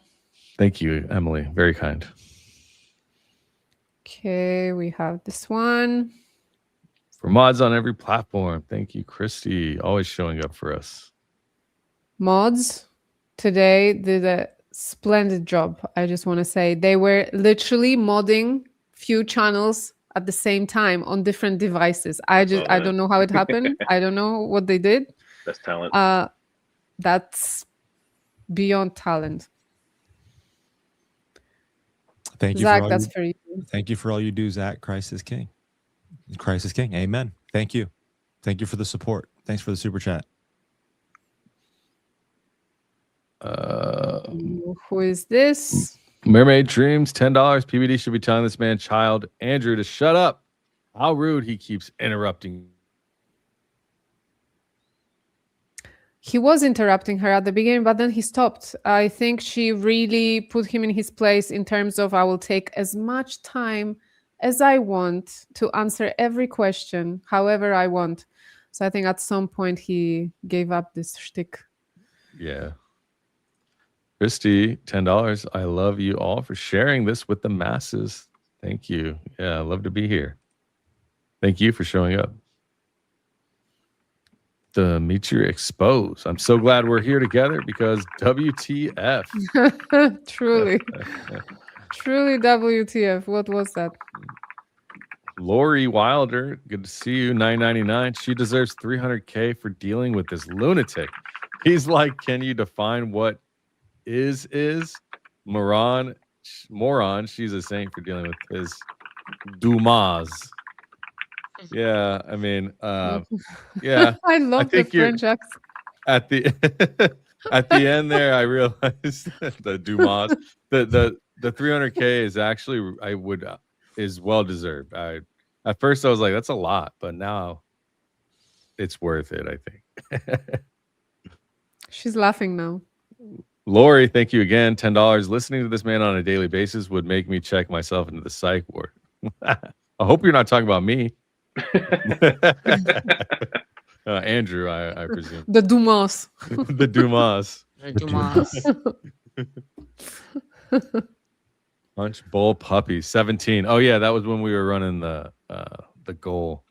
Thank you, Emily. Very kind. Okay, we have this one. For mods on every platform. Thank you, Christy. Always showing up for us. Mods today did a splendid job. I just want to say they were literally modding few channels at the same time on different devices. I don't know how it happened. I don't know what they did. That's talent. That's beyond talent. Thank you, Zach. for That's for you. Thank you for all you do, Zach. Christ is King. Christ is King. Amen. Thank you. Thank you for the support. Thanks for the super chat. Who is this? Mermaid Dreams, $10. PBD should be telling this man, child Andrew, to shut up. How rude he keeps interrupting. He was interrupting her at the beginning, but then he stopped. I think she really put him in his place in terms of I will take as much time as I want to answer every question, however I want. So I think at some point he gave up this shtick. Yeah. Christy, $10. I love you all for sharing this with the masses. Thank you. Yeah, I love to be here. Thank you for showing up. Demetria exposed. I'm so glad we're here together because WTF. Truly. Truly WTF. What was that? Lori Wilder, good to see you. 999. She deserves $300K for dealing with this lunatic. He's like, can you define what is? Moron. She's a saint for dealing with his Dumas. Yeah, I mean, yeah. I love the French accent. At the at the end there, I realized the Dumas, the 300K is actually is well deserved. At first I was like, that's a lot, but now it's worth it, I think. She's laughing now. Lori, thank you again. $10. Listening to this man on a daily basis would make me check myself into the psych ward. I hope you're not talking about me. Andrew, I presume. The Dumas. The Dumas. The Dumas. Punch Bowl Puppy 17. Oh yeah, that was when we were running the goal.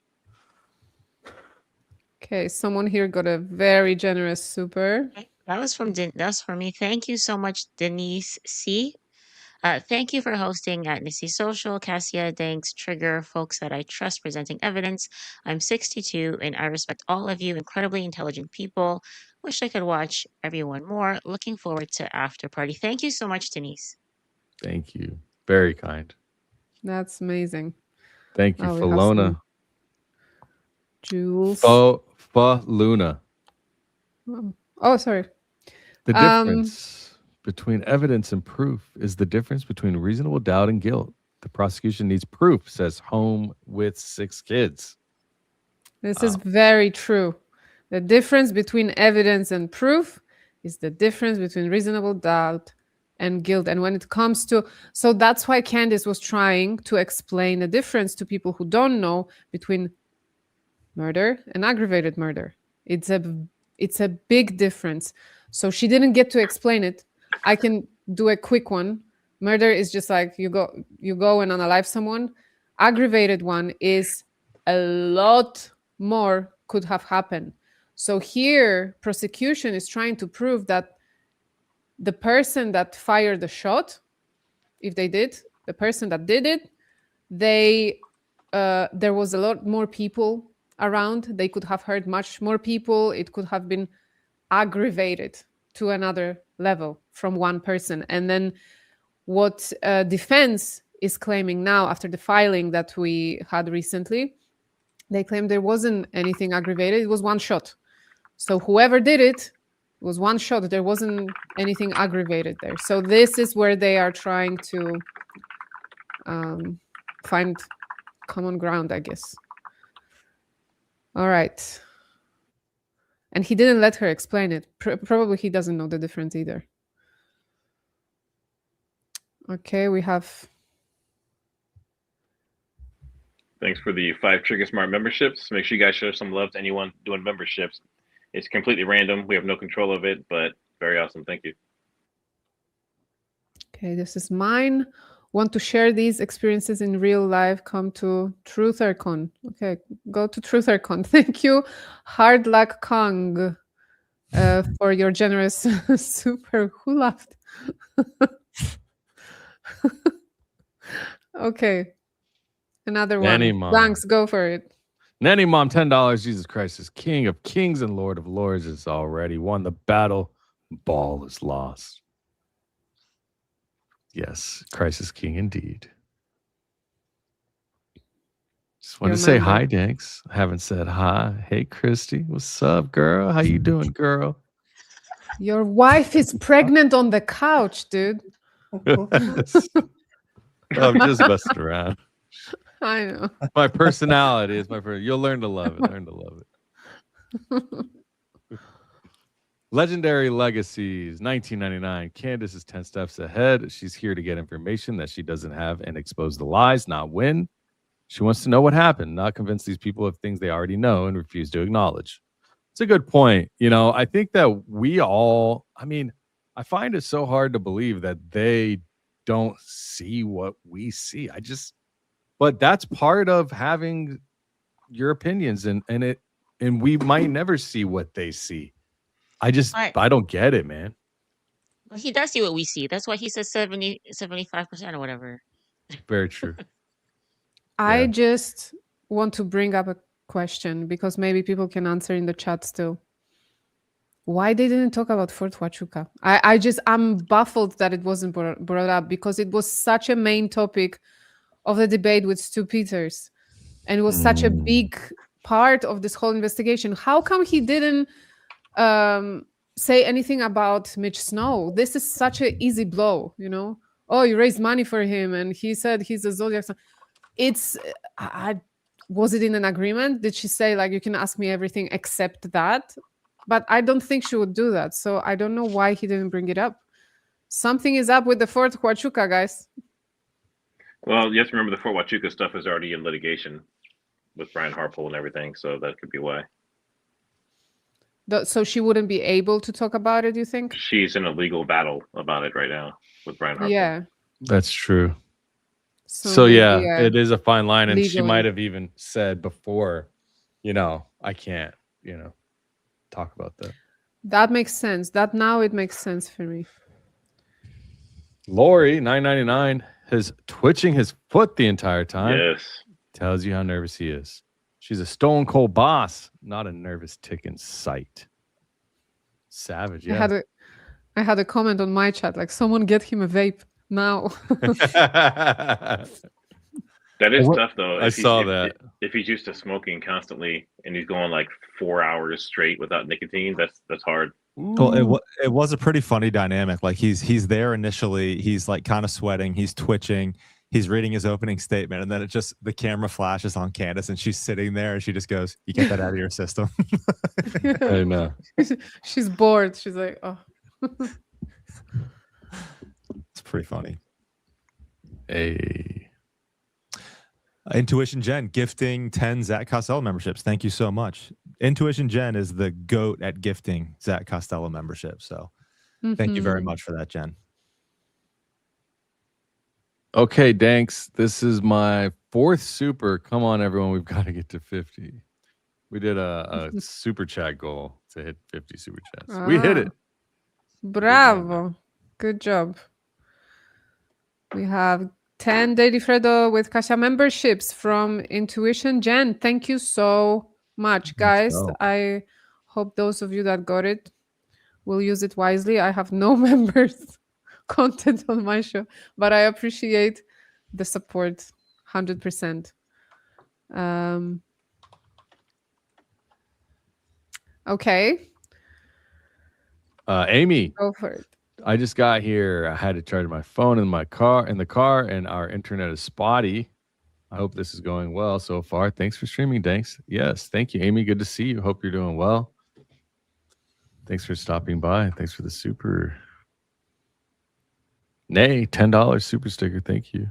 Okay, someone here got a very generous super. That was for me. Thank you so much, Denise C. Thank you for hosting at Nissy Social, Cassia, Danks, Trigger, folks that I trust presenting evidence. I'm 62 and I respect all of you, incredibly intelligent people. Wish I could watch everyone more. Looking forward to after party. Thank you so much, Denise. Thank you. Very kind. That's amazing. Thank you, we have Falona. some Jules. Faluna. Oh, sorry. The difference between evidence and proof is the difference between reasonable doubt and guilt. The prosecution needs proof, says home with 6 kids. This is very true. The difference between evidence and proof is the difference between reasonable doubt and guilt. And when it comes to, so that's why Candace was trying to explain the difference to people who don't know between murder and aggravated murder. It's a big difference. So she didn't get to explain it. I can do a quick one. Murder is just like you go and unalive someone. Aggravated one is a lot more could have happened. So here, prosecution is trying to prove that the person that fired the shot, if they did, the person that did it, there was a lot more people around. They could have hurt much more people. It could have been aggravated to another level from one person. And then what defense is claiming now after the filing that we had recently, they claim there wasn't anything aggravated. It was one shot. So whoever did it was one shot. There wasn't anything aggravated there. So this is where they are trying to find common ground, I guess. All right. And he didn't let her explain it. Probably he doesn't know the difference either. Okay, we have... Thanks for the 5 TriggerSmart memberships. Make sure you guys show some love to anyone doing memberships. It's completely random. We have no control of it, but very awesome. Thank you. Okay, this is mine. Want to share these experiences in real life? Come to TruthRCon. Okay, go to TruthRCon. Thank you, Hard Luck Kong, for your generous super. Who laughed? Okay, another Nanny one. Mom. Thanks, go for it. Nanny Mom, $10. Jesus Christ is King of Kings and Lord of Lords. Has already won the battle. Ball is lost. Yes, Christ is King indeed. Just wanted to say hi, Danks. Haven't said hi. Hey, Christy. What's up, girl? How you doing, girl? Your wife is pregnant on the couch, dude. I'm just messing around. I know. My personality is my You'll learn to love it. Learn to love it. Legendary Legacies, 1999. Candace is 10 steps ahead. She's here to get information that she doesn't have and expose the lies, not win. She wants to know what happened, not convince these people of things they already know and refuse to acknowledge. It's a good point. You know, I think that we all, I find it so hard to believe that they don't see what we see. But that's part of having your opinions and and we might never see what they see. I Right. don't get it, man. Well, he does see what we see. That's why he says 75% or whatever. Very true. I Yeah. just want to bring up a question because maybe people can answer in the chat still. Why they didn't talk about Fort Huachuca? I'm baffled that it wasn't brought up because it was such a main topic of the debate with Stu Peters, and it was such a big part of this whole investigation. How come he didn't say anything about Mitch Snow? This is such an easy blow, you know? Oh, you raised money for him, and he said he's a Zodiac sign. Was it in an agreement? Did she say, like, you can ask me everything except that? But I don't think she would do that. So I don't know why he didn't bring it up. Something is up with the Fort Huachuca, guys. Well, you have to remember the Fort Huachuca stuff is already in litigation with Brian Harpole and everything, so that could be why. So she wouldn't be able to talk about it, you think? She's in a legal battle about it right now with Brian Harpole. Yeah. That's true. So maybe, yeah, it is a fine line. And she legally. might have even said before, I can't, talk about that. That makes sense. Now it makes sense for me. Lori, 999, is twitching his foot the entire time. Yes. Tells you how nervous he is. She's a stone cold boss, not a nervous tick in sight. Savage, yeah. I had a comment on my chat, like, someone get him a vape now. That is tough, though. I saw that. If he's used to smoking constantly and he's going like 4 hours straight without nicotine, that's hard. Well, it was a pretty funny dynamic. Like he's there initially, he's like kind of sweating, he's twitching, he's reading his opening statement, and then the camera flashes on Candace, and she's sitting there, and she just goes, "You get that out of your system." I know. She's bored. She's like, oh. It's pretty funny. Hey. Intuition Jen gifting 10 Zach Costello memberships. Thank you so much. Intuition Jen is the GOAT at gifting Zach Costello memberships. So thank you very much for that, Jen. Okay, Danks. This is my 4th super. Come on, everyone. We've got to get to 50. We did a super chat goal to hit 50 super chats. We hit it. Bravo. Good job. We have 10 Daily Fredo with Kasia memberships from Intuition Jen. Thank you so much, guys. I hope those of you that got it will use it wisely. I have no members content on my show, but I appreciate the support 100%. Okay. Amy. Go for it. I just got here. I had to charge my phone in the car, and our internet is spotty. I hope this is going well so far. Thanks for streaming, Danks. Yes, thank you, Amy. Good to see you. Hope you're doing well. Thanks for stopping by. Thanks for the super. Nay, $10 super sticker. Thank you.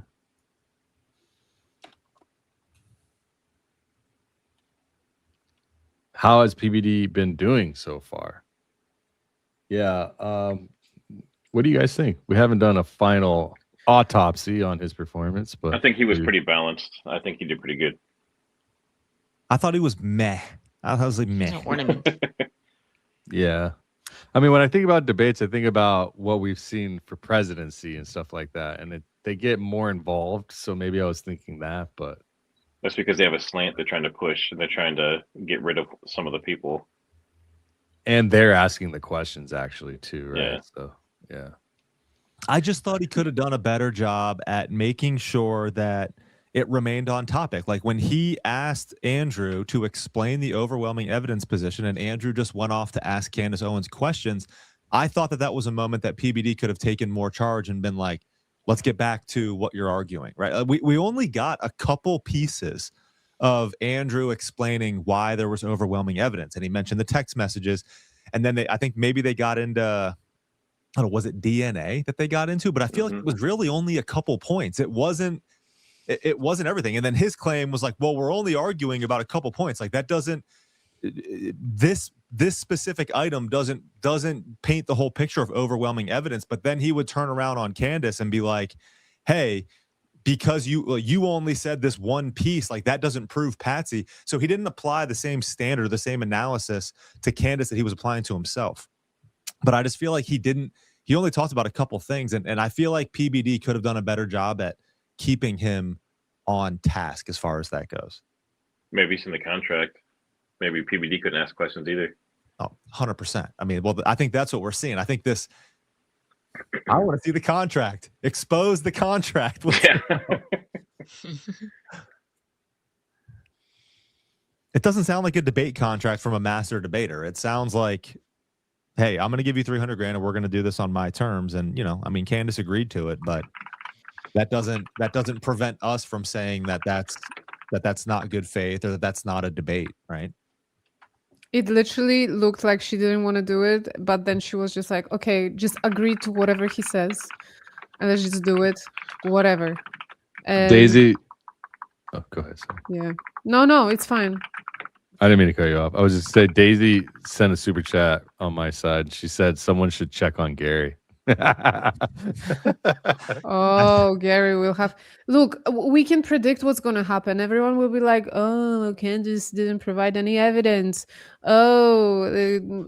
How has PBD been doing so far? Yeah. What do you guys think? We haven't done a final autopsy on his performance, but I think he was pretty balanced. I think he did pretty good. I thought he was meh. I was like meh. Ornament. Yeah. I mean, when I think about debates, I think about what we've seen for presidency and stuff like that, and they get more involved. So maybe I was thinking that, but that's because they have a slant they're trying to push, and they're trying to get rid of some of the people. And they're asking the questions actually too, right? Yeah. So yeah. I just thought he could have done a better job at making sure that it remained on topic. Like when he asked Andrew to explain the overwhelming evidence position, and Andrew just went off to ask Candace Owens questions, I thought that was a moment that PBD could have taken more charge and been like, let's get back to what you're arguing, right? We only got a couple pieces of Andrew explaining why there was overwhelming evidence. And he mentioned the text messages. And then I think maybe they got into, I don't know, was it DNA that they got into? But I feel like it was really only a couple points. It wasn't everything. And then his claim was like, well, we're only arguing about a couple points. Like that doesn't, this specific item doesn't paint the whole picture of overwhelming evidence. But then he would turn around on Candace and be like, hey, because you only said this one piece, like that doesn't prove Patsy. So he didn't apply the same standard, the same analysis to Candace that he was applying to himself. But I just feel like he only talked about a couple things. And I feel like PBD could have done a better job at keeping him on task as far as that goes. Maybe it's in the contract. Maybe PBD couldn't ask questions either. Oh, 100%. I mean, well, I think that's what we're seeing. I think I want to see the contract. Expose the contract. It doesn't sound like a debate contract from a master debater. It sounds like, hey, I'm going to give you 300 grand and we're going to do this on my terms. And, I mean, Candace agreed to it, but that doesn't prevent us from saying that's not good faith, or that's not a debate, right? It literally looked like she didn't want to do it, but then she was just like, okay, just agree to whatever he says and let's just do it, whatever. And Daisy. Oh, go ahead. Sorry. yeah. No, it's fine. I didn't mean to cut you off. I was just saying Daisy sent a super chat on my side. She said someone should check on Gary. Oh, Gary will have. Look, we can predict what's going to happen. Everyone will be like, oh, Candace didn't provide any evidence. Oh,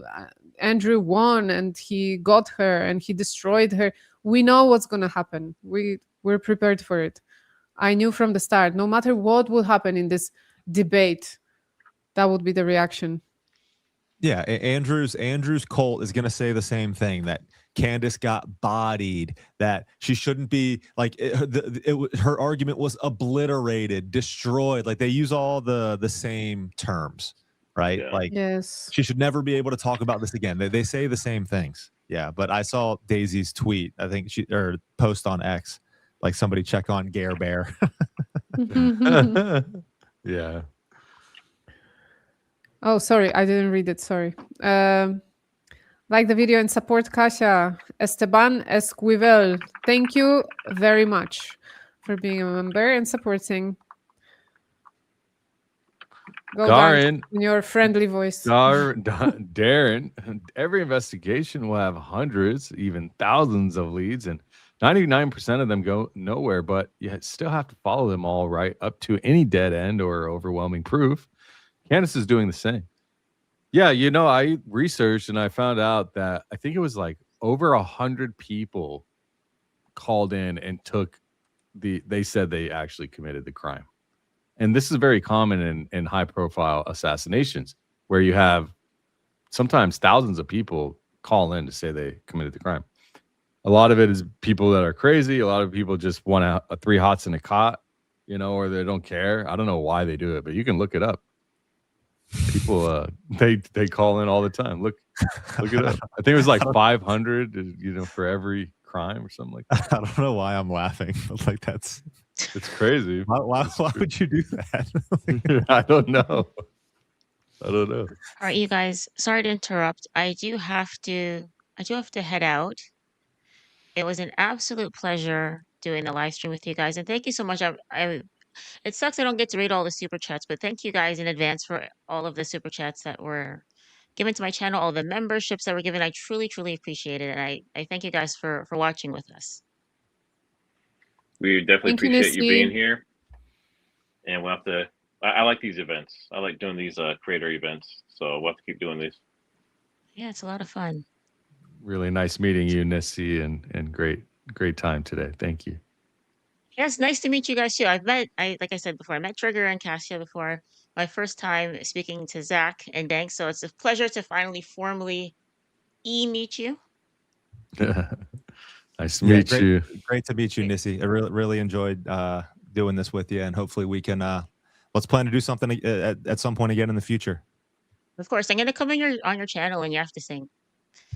Andrew won and he got her and he destroyed her. We know what's going to happen. We're prepared for it. I knew from the start, no matter what will happen in this debate, that would be the reaction. Yeah, Andrew's cult is going to say the same thing, that Candace got bodied, that she shouldn't be like her argument was obliterated, destroyed. Like they use all the same terms, right? Yeah. Like Yes. she should never be able to talk about this again. They say the same things. Yeah, but I saw Daisy's tweet. I think or post on X, like somebody check on Gare Bear. Yeah. Oh, sorry, I didn't read it. Sorry. Like the video and support Kasia. Esteban Esquivel. Thank you very much for being a member and supporting. Go Darren, in your friendly voice. Darren, every investigation will have hundreds, even thousands of leads, and 99% of them go nowhere, but you still have to follow them all right up to any dead end or overwhelming proof. Candace is doing the same. Yeah, I researched and I found out that I think it was like over 100 people called in and they said they actually committed the crime. And this is very common in high profile assassinations, where you have sometimes thousands of people call in to say they committed the crime. A lot of it is people that are crazy. A lot of people just want a 3 hots in a cot, or they don't care. I don't know why they do it, but you can look it up. People, they call in all the time. Look it up. I think it was like 500, for every crime or something like that. I don't know why I'm laughing, but like it's crazy. Why would you do that? I don't know. All right, you guys, sorry to interrupt. I do have to head out. It was an absolute pleasure doing the live stream with you guys, and thank you so much. It sucks I don't get to read all the super chats, but thank you guys in advance for all of the super chats that were given to my channel, all the memberships that were given. I truly, truly appreciate it, and I thank you guys for watching with us. We definitely appreciate you being here, and we'll have to. I like these events. I like doing these creator events, so we'll have to keep doing these. Yeah, it's a lot of fun. Really nice meeting you, Nissi, and great time today. Thank you. Yeah, it's nice to meet you guys too. Like I said before, I met Trigger and Cassia before. My first time speaking to Zach and Dank, so it's a pleasure to finally formally meet you. Nice to meet you. Great to meet you, Nissi. I really enjoyed doing this with you, and hopefully we can let's plan to do something at some point again in the future. Of course, I'm gonna come on your channel and you have to sing.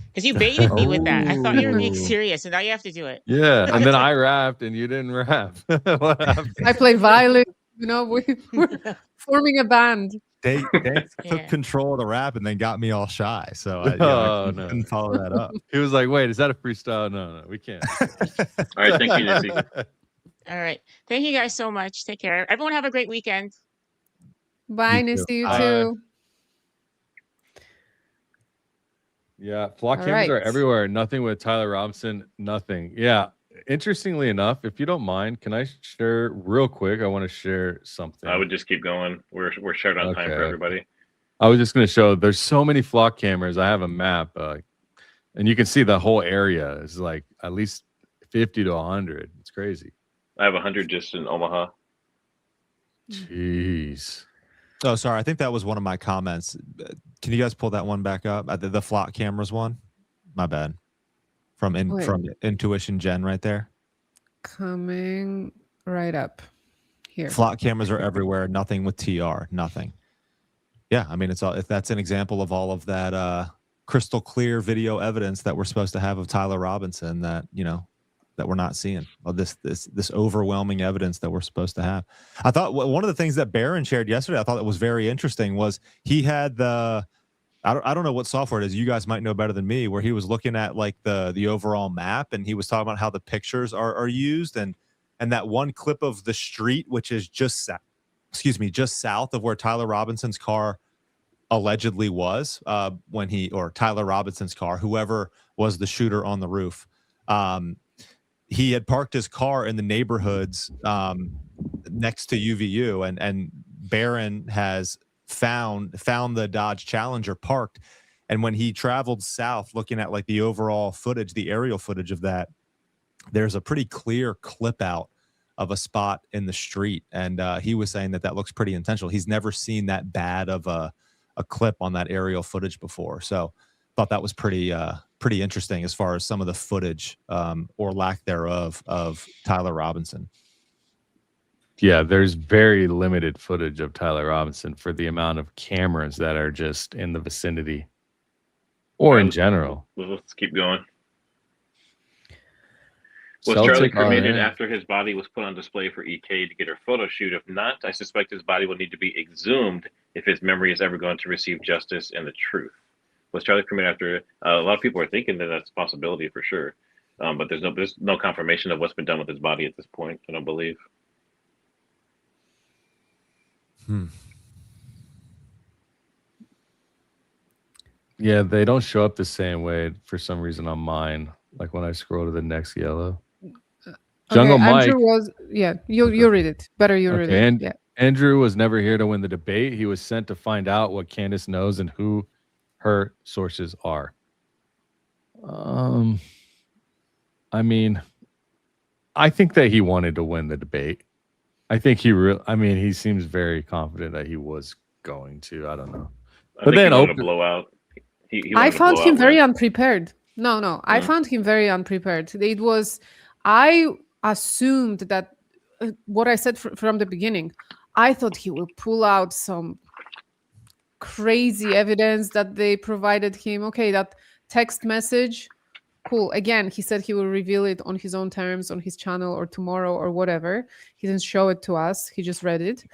Because you baited me with that. I thought you were being serious, and now you have to do it. Yeah, and then I rapped and you didn't rap. What happened? I played violin. We're forming a band. They took control of the rap and then got me all shy. So I couldn't follow that up. He was like, "Wait, is that a freestyle?" No, we can't. All right, thank you, Nissi. All right, thank you guys so much. Take care. Everyone have a great weekend. Bye, Nissi. You too. Yeah, flock cameras are everywhere. Nothing with Tyler Robinson. Nothing. Yeah, interestingly enough, if you don't mind, can I share real quick? I want to share something. I would just keep going. We're short on time for everybody. I was just going to show there's so many flock cameras. I have a map, and you can see the whole area is like at least 50 to 100. It's crazy. I have 100 just in Omaha. Jeez. Oh, sorry. I think that was one of my comments. Can you guys pull that one back up? The flock cameras one? My bad. From Intuition Gen right there. Coming right up here. Flock cameras are everywhere. Nothing with TR. Nothing. Yeah, I mean, it's all. If that's an example of all of that crystal clear video evidence that we're supposed to have of Tyler Robinson, that that we're not seeing. Of this overwhelming evidence that we're supposed to have. I thought one of the things that Barron shared yesterday, I thought that was very interesting, was he had the. I don't know what software it is. You guys might know better than me. Where he was looking at like the overall map, and he was talking about how the pictures are used, and that one clip of the street, which is just south of where Tyler Robinson's car allegedly was, Tyler Robinson's car, whoever was the shooter on the roof. He had parked his car in the neighborhoods next to UVU, and Barron has found the Dodge Challenger parked. And when he traveled south, looking at like the overall footage, the aerial footage of that, there's a pretty clear clip out of a spot in the street. And he was saying that looks pretty intentional. He's never seen that bad of a clip on that aerial footage before. So thought that was pretty interesting as far as some of the footage or lack thereof of Tyler Robinson. Yeah, there's very limited footage of Tyler Robinson for the amount of cameras that are just in the vicinity or in general. Let's keep going. Was Charlie cremated after his body was put on display for EK to get her photo shoot? If not, I suspect his body will need to be exhumed if his memory is ever going to receive justice and the truth. Was Charlie cremated after? A lot of people are thinking that that's a possibility for sure, but there's no confirmation of what's been done with his body at this point. I don't believe. Yeah, they don't show up the same way for some reason on mine. Like when I scroll to the next yellow. Jungle Mike. Andrew was, you read it. Better you read it. Yeah. Andrew was never here to win the debate. He was sent to find out what Candace knows and who her sources are. I mean, I think that he wanted to win the debate. I think he seems very confident that he was going to. I don't know. But then a blowout. I found him very unprepared. No. I found him very unprepared. I assumed that what I said from the beginning, I thought he would pull out some crazy evidence that they provided him. Okay, that text message, cool. Again, he said he will reveal it on his own terms on his channel or tomorrow or whatever. He didn't show it to us. He just read it.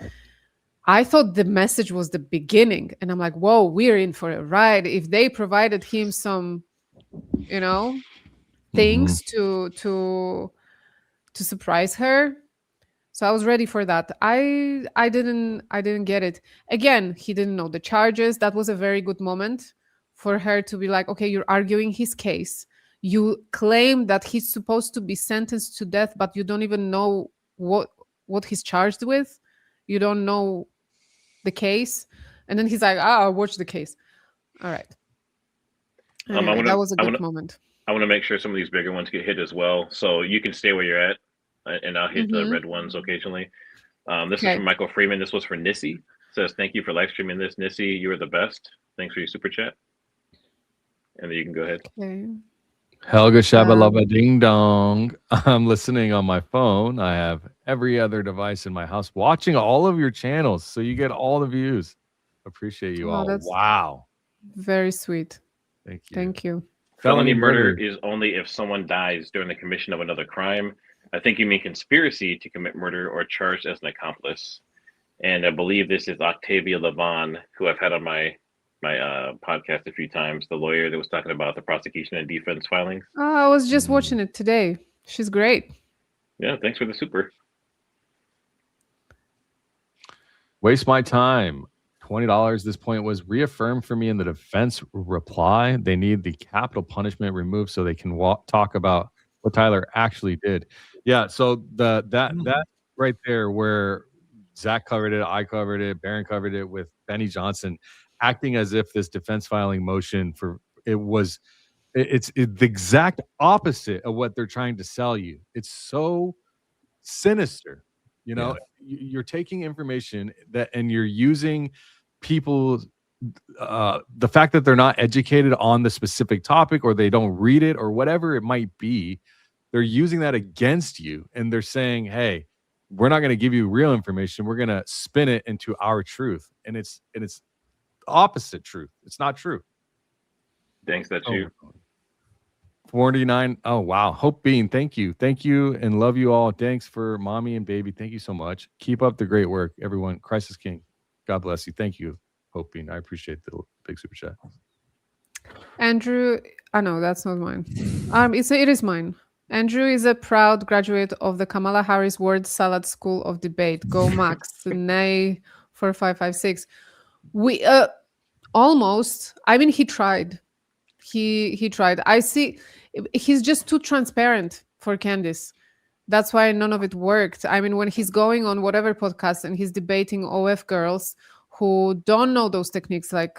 I thought the message was the beginning. And I'm like, whoa, we're in for a ride. If they provided him some, things to surprise her. So I was ready for that. I didn't get it. Again, he didn't know the charges. That was a very good moment for her to be like, okay, you're arguing his case. You claim that he's supposed to be sentenced to death, but you don't even know what he's charged with. You don't know the case. And then he's like, I'll watch the case. All right. Anyway, that was a good moment. I want to make sure some of these bigger ones get hit as well. So you can stay where you're at, and I'll hit the red ones occasionally. This is from Michael Freeman. This was for Nissy. It says, thank you for live streaming this. Nissy, you are the best. Thanks for your super chat. And then you can go ahead. Okay. Helga Shabalaba Ding Dong. I'm listening on my phone. I have every other device in my house watching all of your channels, so you get all the views. Appreciate you all. Wow. Very sweet. Thank you. Thank you. Felony murder is only if someone dies during the commission of another crime. I think you mean conspiracy to commit murder or charged as an accomplice. And I believe this is Octavia Levon, who I've had on my podcast a few times, the lawyer that was talking about the prosecution and defense filings. Oh, I was just watching it today. She's great. Yeah, thanks for the super. Waste my time. $20. This point was reaffirmed for me in the defense reply. They need the capital punishment removed so they can talk about what Tyler actually did. Yeah. So that right there, where Zach covered it, I covered it, Baron covered it with Benny Johnson, acting as if this defense filing motion it's the exact opposite of what they're trying to sell you. It's so sinister. You're taking information and you're using people, the fact that they're not educated on the specific topic, or they don't read it, or whatever it might be, they're using that against you, and they're saying, hey, we're not going to give you real information, we're going to spin it into our truth, and it's opposite truth. It's not true. Thanks, that's you. 49. Oh, wow. Hope Bean, thank you, and love you all. Thanks for mommy and baby. Thank you so much. Keep up the great work, everyone. Christ is King. God bless you. Thank you, Hope Bean. I appreciate the big super chat. Andrew, no, that's not mine. It is mine. Andrew is a proud graduate of the Kamala Harris Word Salad School of Debate. Go Max. Nay 4556. We almost. I mean, he tried. He tried. I see. He's just too transparent for Candace. That's why none of it worked. I mean, when he's going on whatever podcast and he's debating OF girls who don't know those techniques, like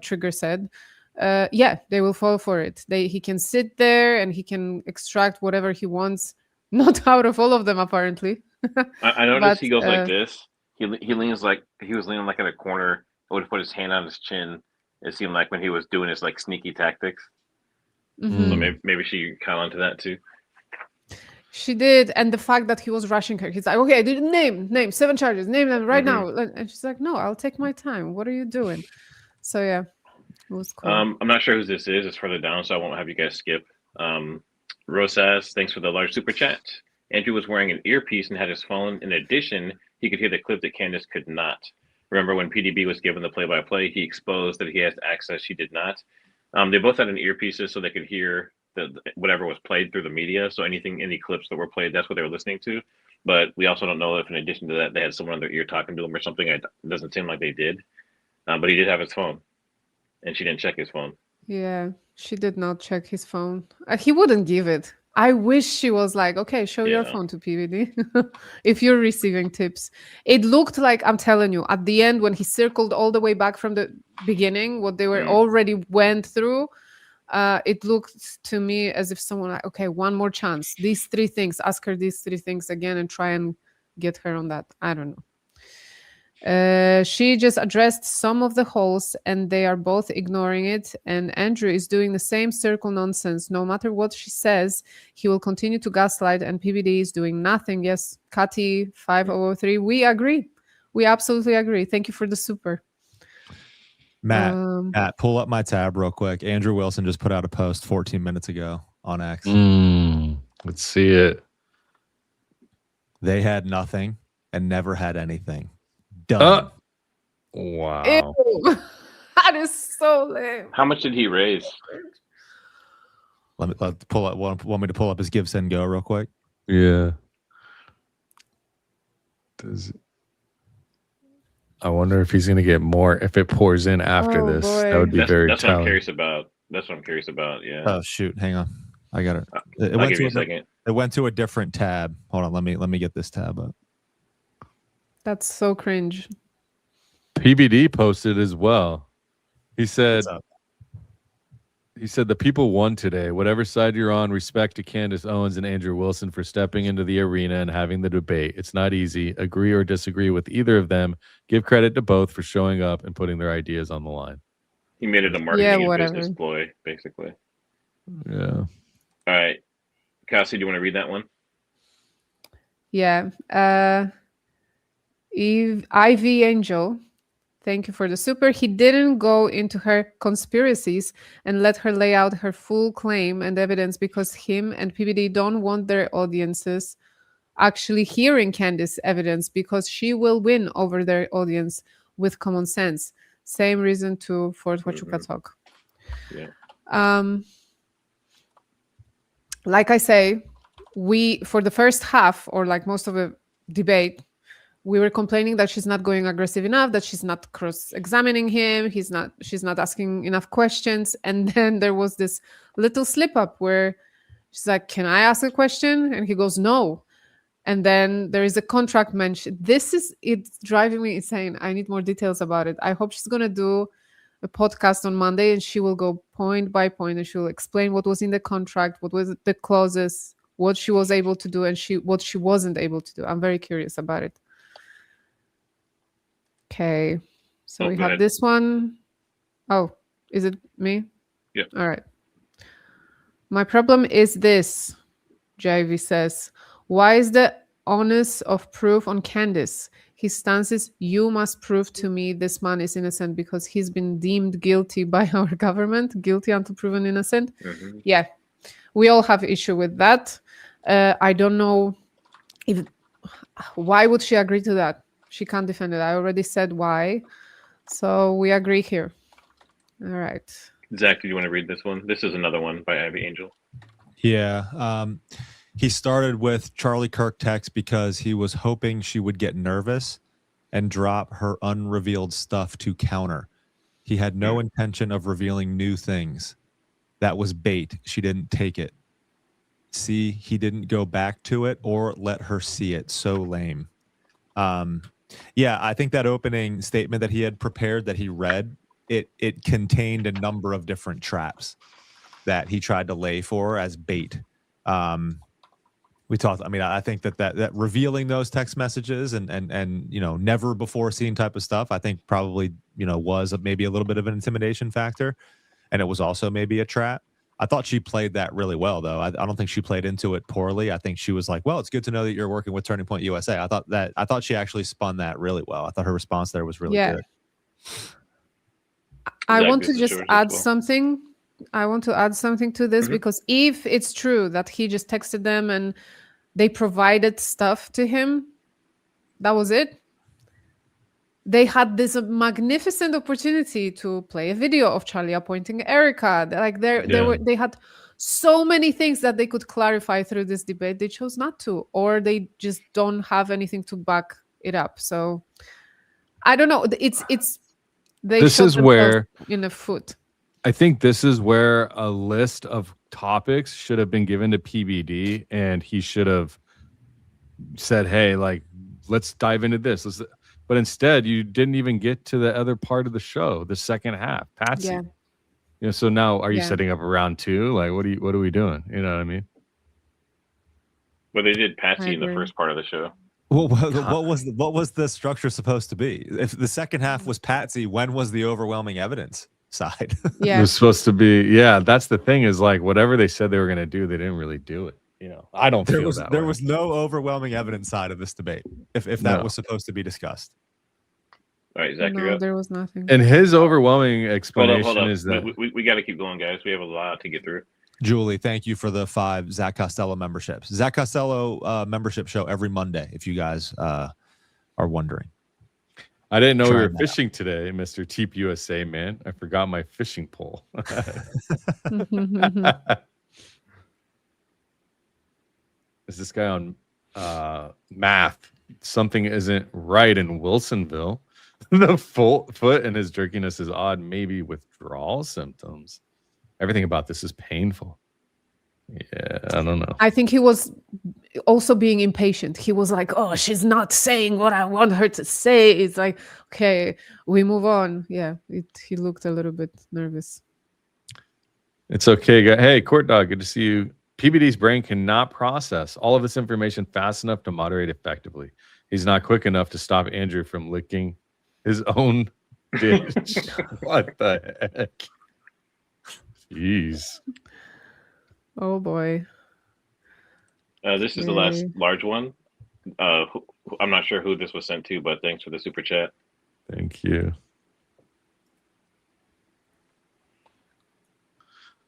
Trigger said, they will fall for it. He can sit there and he can extract whatever he wants. Not out of all of them, apparently. I noticed he goes like this. He leans like he was leaning like in a corner. I would put his hand on his chin. It seemed like when he was doing his like sneaky tactics. Mm-hmm. So maybe she caught on to that too. She did, and the fact that he was rushing her, he's like, "Okay, I didn't name 7 charges, name them right now," and she's like, "No, I'll take my time. What are you doing?" So yeah, it was cool. I'm not sure who this is. It's further down, so I won't have you guys skip. Rosas, thanks for the large super chat. Andrew was wearing an earpiece and had his phone. In addition, he could hear the clip that Candace could not. Remember when PDB was given the play-by-play, he exposed that he has access she did not. They both had an earpieces so they could hear whatever was played through the media. So any clips that were played, that's what they were listening to. But we also don't know if in addition to that, they had someone in their ear talking to him or something. It doesn't seem like they did. But he did have his phone, and she didn't check his phone. Yeah, she did not check his phone. He wouldn't give it. I wish she was like, okay, show your phone to PVD if you're receiving tips. It looked like, I'm telling you, at the end when he circled all the way back from the beginning, what they were already went through, it looked to me as if someone like, okay, one more chance. These 3 things, ask her these 3 things again and try and get her on that. I don't know. She just addressed some of the holes and they are both ignoring it, and Andrew is doing the same circle nonsense. No matter what she says, he will continue to gaslight, and PBD is doing nothing. Yes, Kati 5003, we agree. We absolutely agree. Thank you for the super. Matt, pull up my tab real quick. Andrew Wilson just put out a post 14 minutes ago on X. Let's see it. They had nothing and never had anything. Done. Wow. Ew. That is so lame. How much did he raise? Let me pull up. Want me to pull up his Give Send Go real quick? Yeah. I wonder if he's going to get more if it pours in after this. Boy. That would be very That's what telling. I'm curious about. That's what I'm curious about. Yeah. Oh shoot! Hang on, I got it. I'll give you a second. It went to a different tab. Hold on. Let me get this tab up. That's so cringe. PBD posted as well. He said the people won today. Whatever side you're on, respect to Candace Owens and Andrew Wilson for stepping into the arena and having the debate. It's not easy. Agree or disagree with either of them. Give credit to both for showing up and putting their ideas on the line. He made it a marketing and business ploy, basically. Yeah. All right. Cassie, do you want to read that one? Yeah. Ivy Angel, thank you for the super. He didn't go into her conspiracies and let her lay out her full claim and evidence because him and PBD don't want their audiences actually hearing Candace's evidence because she will win over their audience with common sense. Same reason to Fort Huachuca talk. Yeah. Like I say, for the first half or like most of the debate, we were complaining that she's not going aggressive enough, that she's not cross-examining him, she's not asking enough questions. And then there was this little slip up where She's like, can I ask a question? And he goes, no. And then there is a contract mentioned. It's driving me insane. I need more details about it. I hope she's going to do a podcast on Monday and she will go point by point and she will explain what was in the contract, what was the clauses, what she was able to do and what she wasn't able to do. I'm very curious about it. Okay. So we have this one. Oh, is it me? Yeah. All right. My problem is this, JV says. Why is the onus of proof on Candace? His stance is, you must prove to me this man is innocent because he's been deemed guilty by our government, guilty until proven innocent. Mm-hmm. Yeah, we all have issue with that. I don't know why would she agree to that? She can't defend it. I already said why. So we agree here. All right. Zach, do you want to read this one? This is another one by Ivy Angel. Yeah. He started with Charlie Kirk text because he was hoping she would get nervous and drop her unrevealed stuff to counter. He had no intention of revealing new things. That was bait. She didn't take it. See, he didn't go back to it or let her see it. So lame. Yeah, I think that opening statement that he had prepared that he read, it contained a number of different traps that he tried to lay for as bait. We talked. I mean, I think that revealing those text messages and never before seen type of stuff, I think probably was maybe a little bit of an intimidation factor, and it was also maybe a trap. I thought she played that really well, though. I don't think she played into it poorly. I think she was like, "Well, it's good to know that you're working with Turning Point USA." I thought she actually spun that really well. I thought her response there was really good. I want to just add something. I want to add something to this because if it's true that he just texted them and they provided stuff to him, that was it. They had this magnificent opportunity to play a video of Charlie appointing Erica. They had so many things that they could clarify through this debate. They chose not to, or they just don't have anything to back it up. So I don't know. This is where in a foot. I think this is where a list of topics should have been given to PBD, and he should have said, "Hey, let's dive into this." But instead, you didn't even get to the other part of the show, the second half, Patsy. Yeah. So now, are you setting up a round two? Like, what are we doing? You know what I mean? Well, they did Patsy in the first part of the show. Well, what was the structure supposed to be? If the second half was Patsy, when was the overwhelming evidence side? Yeah, it was supposed to be. Yeah, that's the thing is whatever they said they were going to do, they didn't really do it. I don't feel that there was no overwhelming evidence side of this debate. If that was supposed to be discussed. All right, Zach, no, there was nothing. And his overwhelming explanation hold up. is that we got to keep going, guys. We have a lot to get through. Julie, thank you for the 5 Zach Costello memberships. Zach Costello membership show every Monday, if you guys are wondering. I didn't know we were fishing today, Mr. Teep USA, man. I forgot my fishing pole. Is this guy on math? Something isn't right in Wilsonville. The foot and his jerkiness is odd, maybe withdrawal symptoms. Everything about this is painful. Yeah, I don't know. I think he was also being impatient. He was like, "Oh, she's not saying what I want her to say." It's like, okay, we move on. Yeah, he looked a little bit nervous. It's okay. Hey, Court Dog, good to see you. PBD's brain cannot process all of this information fast enough to moderate effectively. He's not quick enough to stop Andrew from licking his own dish. What the heck? Jeez. Oh boy. This is the last large one. I'm not sure who this was sent to, but thanks for the super chat. Thank you.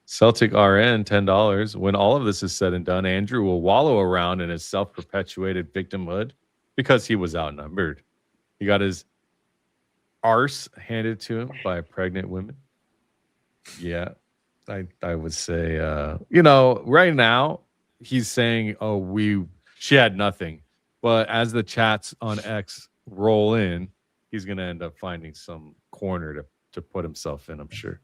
Celtic RN, $10. When all of this is said and done, Andrew will wallow around in his self-perpetuated victimhood because he was outnumbered. He got his arse handed to him by pregnant women. Yeah, I would say, right now he's saying, she had nothing. But as the chats on X roll in, he's going to end up finding some corner to put himself in, I'm sure.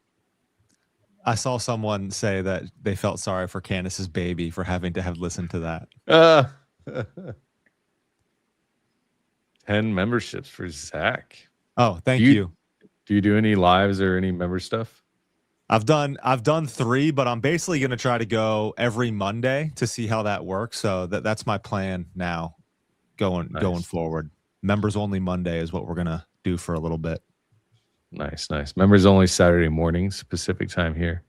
I saw someone say that they felt sorry for Candace's baby for having to have listened to that. 10 memberships for Zach. Oh, thank you. Do you do any lives or any member stuff? I've done 3, but I'm basically going to try to go every Monday to see how that works. So that's my plan now going forward. Members only Monday is what we're going to do for a little bit. Nice. Members only Saturday mornings, Pacific time here.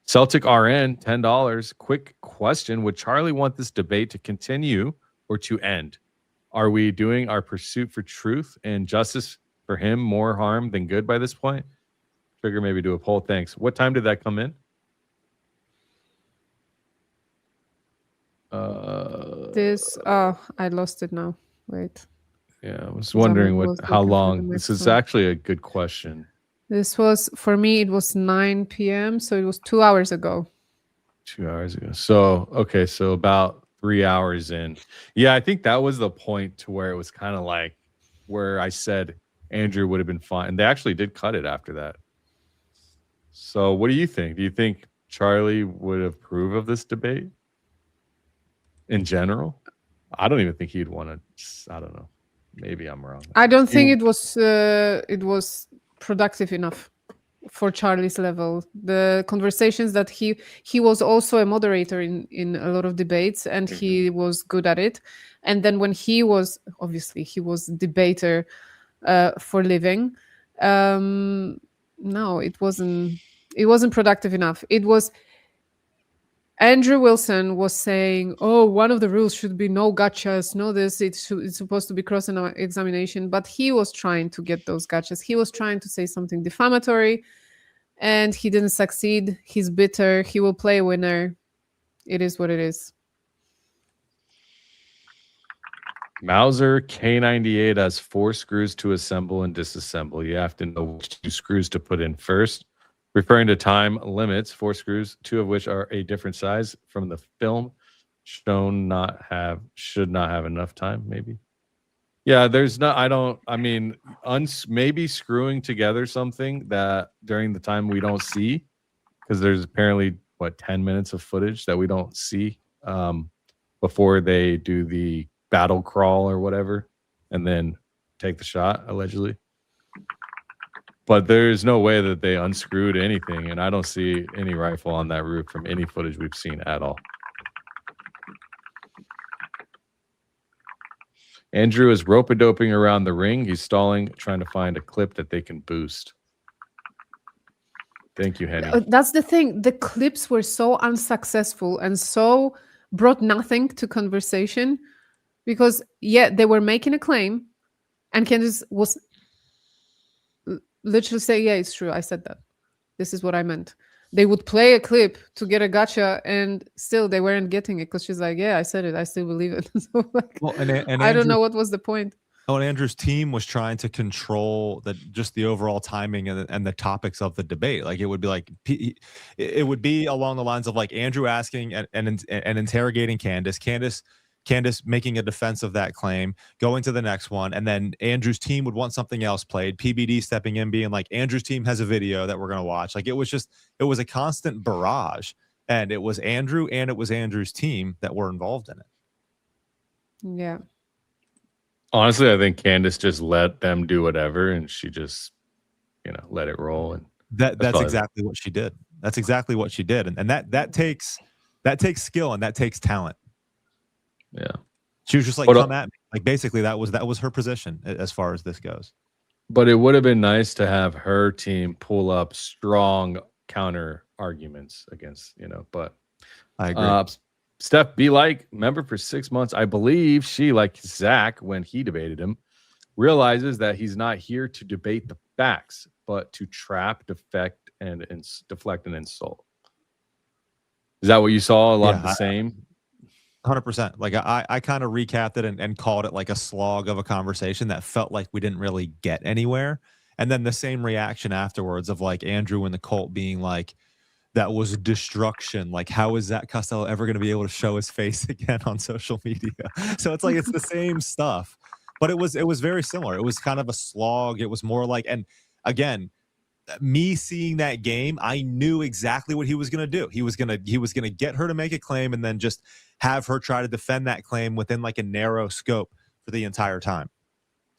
Celtic RN, $10. Quick question. Would Charlie want this debate to continue or to end? Are we doing our pursuit for truth and justice for him more harm than good by this point? Trigger, maybe do a poll. Thanks. What time did that come in? I lost it now. Wait. Yeah, I was wondering how long. This is actually a good question. This was, for me, it was 9 p.m. So it was 2 hours ago. 2 hours ago. So, okay. So about 3 hours in. Yeah, I think that was the point to where it was kind of like where I said Andrew would have been fine. And they actually did cut it after that. So what do you think? Do you think Charlie would approve of this debate in general? I don't even think he'd want to. I don't know. Maybe I'm wrong. I don't think it was productive enough for Charlie's level. The conversations that he was also a moderator in a lot of debates, and he was good at it. And then when he was debater for living. No, it wasn't productive enough. It was Andrew Wilson was saying, oh, one of the rules should be no gotchas, no this, it's supposed to be cross-examination, but he was trying to get those gotchas. He was trying to say something defamatory, and he didn't succeed. He's bitter. He will play a winner. It is what it is. Mauser K98 has 4 screws to assemble and disassemble. You have to know which 2 screws to put in first. Referring to time limits, 4 screws, 2 of which are a different size from the film should not have enough time, maybe. Yeah, maybe screwing together something that during the time we don't see, because there's apparently 10 minutes of footage that we don't see before they do the battle crawl or whatever, and then take the shot, allegedly. But there's no way that they unscrewed anything, and I don't see any rifle on that roof from any footage we've seen at all. Andrew is rope-a-doping around the ring. He's stalling, trying to find a clip that they can boost. Thank you, Henny. That's the thing. The clips were so unsuccessful and so brought nothing to conversation. Because, they were making a claim, and Candace was literally saying, yeah, it's true. I said that. This is what I meant. They would play a clip to get a gotcha, and still they weren't getting it because she's like, yeah, I said it. I still believe it. So and I don't know what was the point. Oh, and Andrew's team was trying to control the overall timing and the topics of the debate. Like it would be along the lines of like Andrew asking and interrogating Candace making a defense of that claim, going to the next one, and then Andrew's team would want something else played. PBD stepping in, being like, Andrew's team has a video that we're going to watch. Like it was a constant barrage, and it was Andrew and it was Andrew's team that were involved in it. Yeah. Honestly, I think Candace just let them do whatever, and she just, let it roll. And that's exactly what she did. That's exactly what she did, and that takes skill and that takes talent. Yeah, she was just like, come at me. Like basically, that was her position as far as this goes. But it would have been nice to have her team pull up strong counter arguments against, But I agree. Steph be like member for 6 months. I believe she, like Zach when he debated him, realizes that he's not here to debate the facts, but to trap, deflect, and insult. Is that what you saw? A lot of the same. 100%. Like I kind of recapped it and called it like a slog of a conversation that felt like we didn't really get anywhere. And then the same reaction afterwards of like Andrew and the Colt being like, that was destruction. Like, how is Zach Costello ever going to be able to show his face again on social media? So it's like, it's the same stuff, but it was very similar. It was kind of a slog. It was more like, and again, me seeing that game, I knew exactly what he was going to do. He was going to get her to make a claim and then just have her try to defend that claim within like a narrow scope for the entire time.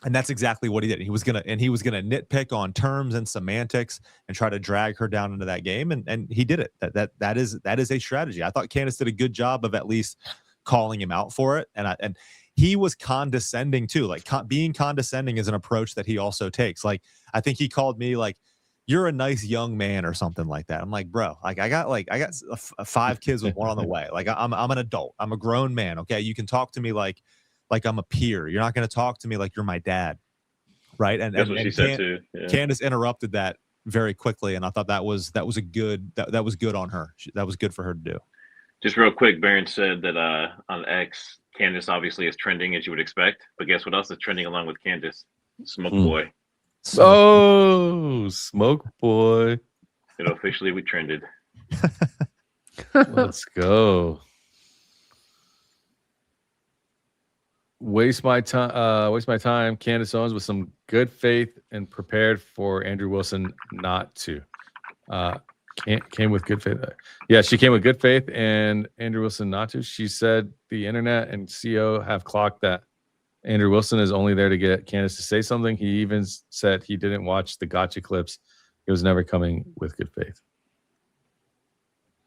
And that's exactly what he did. He was gonna nitpick on terms and semantics and try to drag her down into that game, and he did it. That is a strategy. I thought Candace did a good job of at least calling him out for it, and he was condescending too. Like being condescending is an approach that he also takes. Like I think he called me like, "You're a nice young man" or something like that. I'm like, bro, like I got 5 kids with one on the way. Like I'm an adult. I'm a grown man. Okay, you can talk to me like I'm a peer. You're not going to talk to me like you're my dad, right? And that's what she said too. Yeah. Candace interrupted that very quickly, and I thought that was a good that was good on her. That was good for her to do. Just real quick, Baron said that on X, Candace obviously is trending as you would expect, but guess what else is trending along with Candace? Smoke Boy. Oh, Smoke Boy. Officially we trended. Let's go. Waste my time. Candace Owens with some good faith and prepared for Andrew Wilson not to. Came with good faith. Yeah, she came with good faith and Andrew Wilson not to. She said the internet and CO have clocked that Andrew Wilson is only there to get Candace to say something. He even said he didn't watch the gotcha clips. He was never coming with good faith.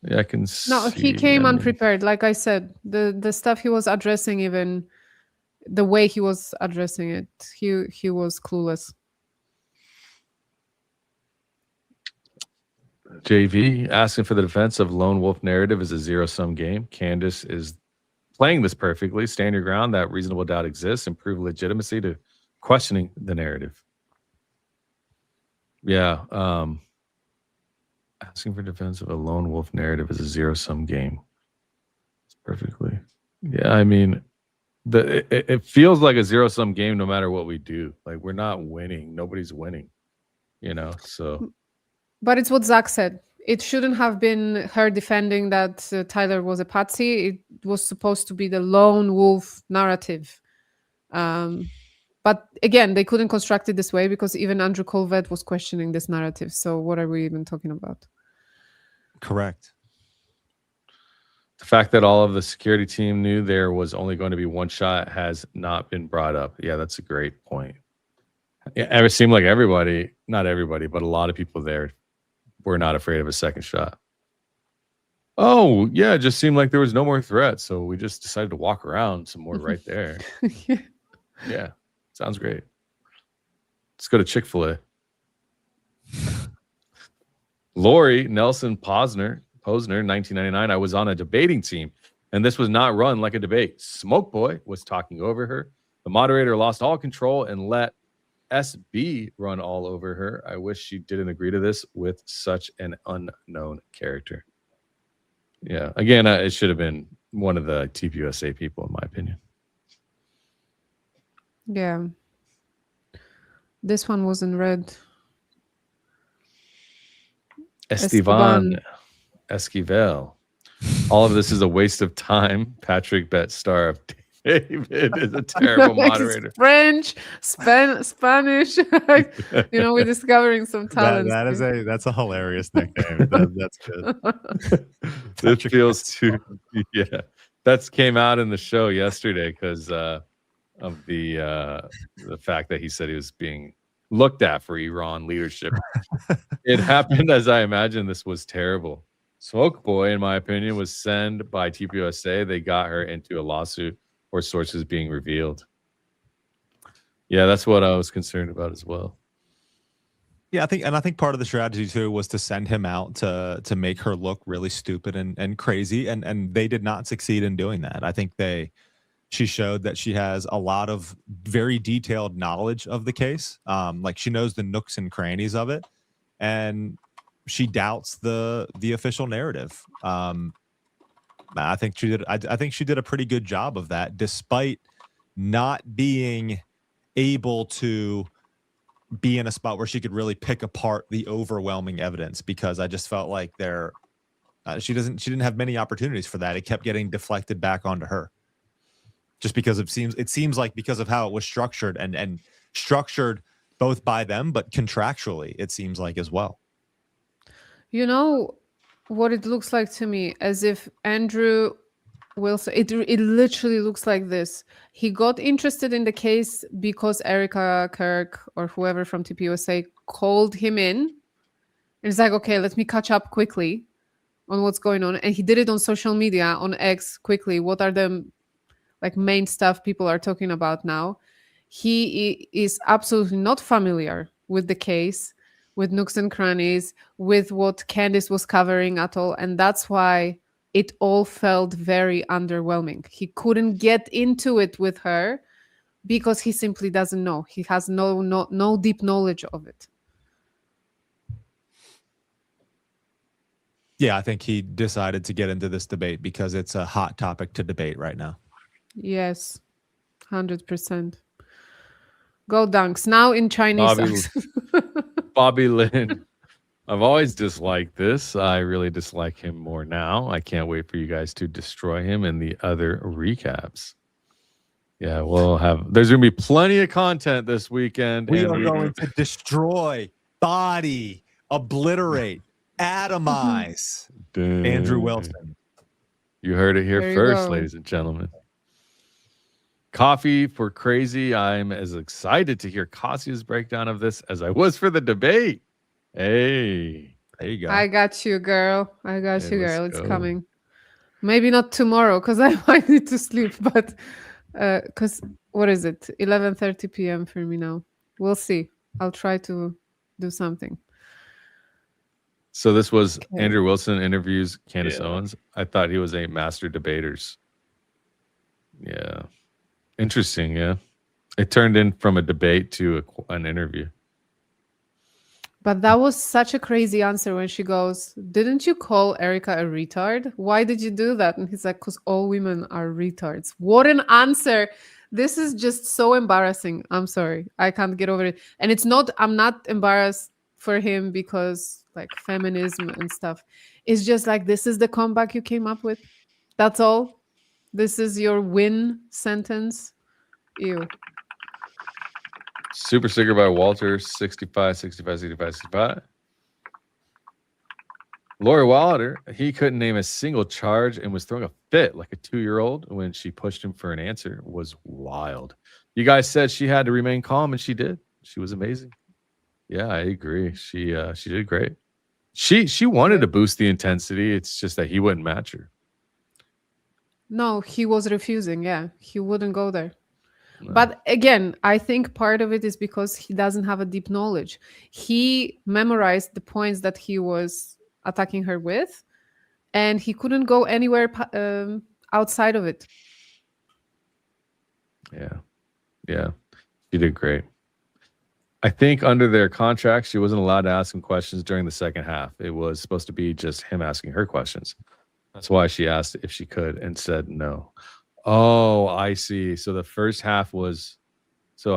Yeah, I can see. No, he came unprepared. Like I said, the stuff he was addressing, even the way he was addressing it, he was clueless. JV asking for the defense of lone wolf narrative is a zero-sum game. Candace is playing this perfectly. Stand your ground that reasonable doubt exists and prove legitimacy to questioning the narrative. Yeah. Asking for defense of a lone wolf narrative is a zero-sum game. It's perfectly. Yeah, I mean, it feels like a zero-sum game no matter what we do. Like we're not winning. Nobody's winning, so. But it's what Zach said. It shouldn't have been her defending that Tyler was a patsy. It was supposed to be the lone wolf narrative. But again, they couldn't construct it this way because even Andrew Colvett was questioning this narrative. So what are we even talking about? Correct. The fact that all of the security team knew there was only going to be one shot has not been brought up. Yeah, that's a great point. It seemed like everybody, not everybody, but a lot of people there were not afraid of a second shot. Oh, yeah, it just seemed like there was no more threat. So we just decided to walk around some more right there. Yeah, sounds great. Let's go to Chick-fil-A. Lori Nelson Posner, 1999. I was on a debating team, and this was not run like a debate. Smoke Boy was talking over her. The moderator lost all control and let SB run all over her. I wish she didn't agree to this with such an unknown character. Yeah, again, it should have been one of the TPUSA people, in my opinion. Yeah. This one wasn't read. Esteban Esquivel. All of this is a waste of time. Patrick Bet Star of David is a terrible moderator. French, Spanish. We're discovering some talent. That's a hilarious nickname. That's good. It feels too. Yeah, that came out in the show yesterday because of the fact that he said he was being looked at for Iran leadership. It happened as I imagined. This was terrible. Smoke Boy, in my opinion, was sent by TPUSA. They got her into a lawsuit or sources being revealed. Yeah, that's what I was concerned about as well. Yeah, I think part of the strategy too was to send him out to make her look really stupid and crazy, and they did not succeed in doing that. I think she showed that she has a lot of very detailed knowledge of the case. Like she knows the nooks and crannies of it, and she doubts the official narrative. I think she did a pretty good job of that, despite not being able to be in a spot where she could really pick apart the overwhelming evidence, because I just felt like she didn't have many opportunities for that. It kept getting deflected back onto her, just because it seems like because of how it was structured and structured both by them, but contractually, it seems like as well. You know what it looks like to me? As if Andrew Wilson, it literally looks like this. He got interested in the case because Erica, Kirk, or whoever from TPUSA called him in. And it's like, okay, let me catch up quickly on what's going on. And he did it on social media, on X, quickly. What are the like main stuff people are talking about now? He is absolutely not familiar with the case, with nooks and crannies, with what Candace was covering at all. And that's why it all felt very underwhelming. He couldn't get into it with her because he simply doesn't know. He has no deep knowledge of it. Yeah, I think he decided to get into this debate because it's a hot topic to debate right now. Yes, 100%. Go Dunks. Now in Chinese. Bobby Lin. I've always disliked this. I really dislike him more now. I can't wait for you guys to destroy him in the other recaps. Yeah, there's going to be plenty of content this weekend. We are going to destroy, body, obliterate, atomize Andrew Wilson. You heard it here There you first, go. ladies and gentlemen. Coffee for Crazy. I'm as excited to hear Kassia's breakdown of this as I was for the debate. Hey, there you go. I got you, girl. I got Hey, you, let's girl. It's go. coming. Maybe not tomorrow because I might need to sleep. But because what is it? 11:30 p.m. for me now. We'll see. I'll try to do something. So this was Okay. Andrew Wilson interviews Candace Yeah. Owens. I thought he was a master debaters. Yeah. Interesting, yeah. It turned in from a debate to an interview. But that was such a crazy answer when she goes, "Didn't you call Erica a retard? Why did you do that?" And he's like, "Because all women are retards." What an answer. This is just so embarrassing. I'm sorry. I can't get over it. And I'm not embarrassed for him because like feminism and stuff. It's just like, this is the comeback you came up with. That's all. This is your win sentence. Ew. Super sticker by Walter, 65, 65, 65, 65. Lori Wilder, he couldn't name a single charge and was throwing a fit like a 2-year-old when she pushed him for an answer. Was wild. You guys said she had to remain calm, and she did. She was amazing. Yeah, I agree. She did great. She wanted to boost the intensity. It's just that he wouldn't match her. No, he was refusing. Yeah, he wouldn't go there. No. But again, I think part of it is because he doesn't have a deep knowledge. He memorized the points that he was attacking her with, and he couldn't go anywhere outside of it. Yeah, she did great. I think under their contract, she wasn't allowed to ask him questions during the second half. It was supposed to be just him asking her questions. That's why she asked if she could and said no. Oh, I see. So the first half was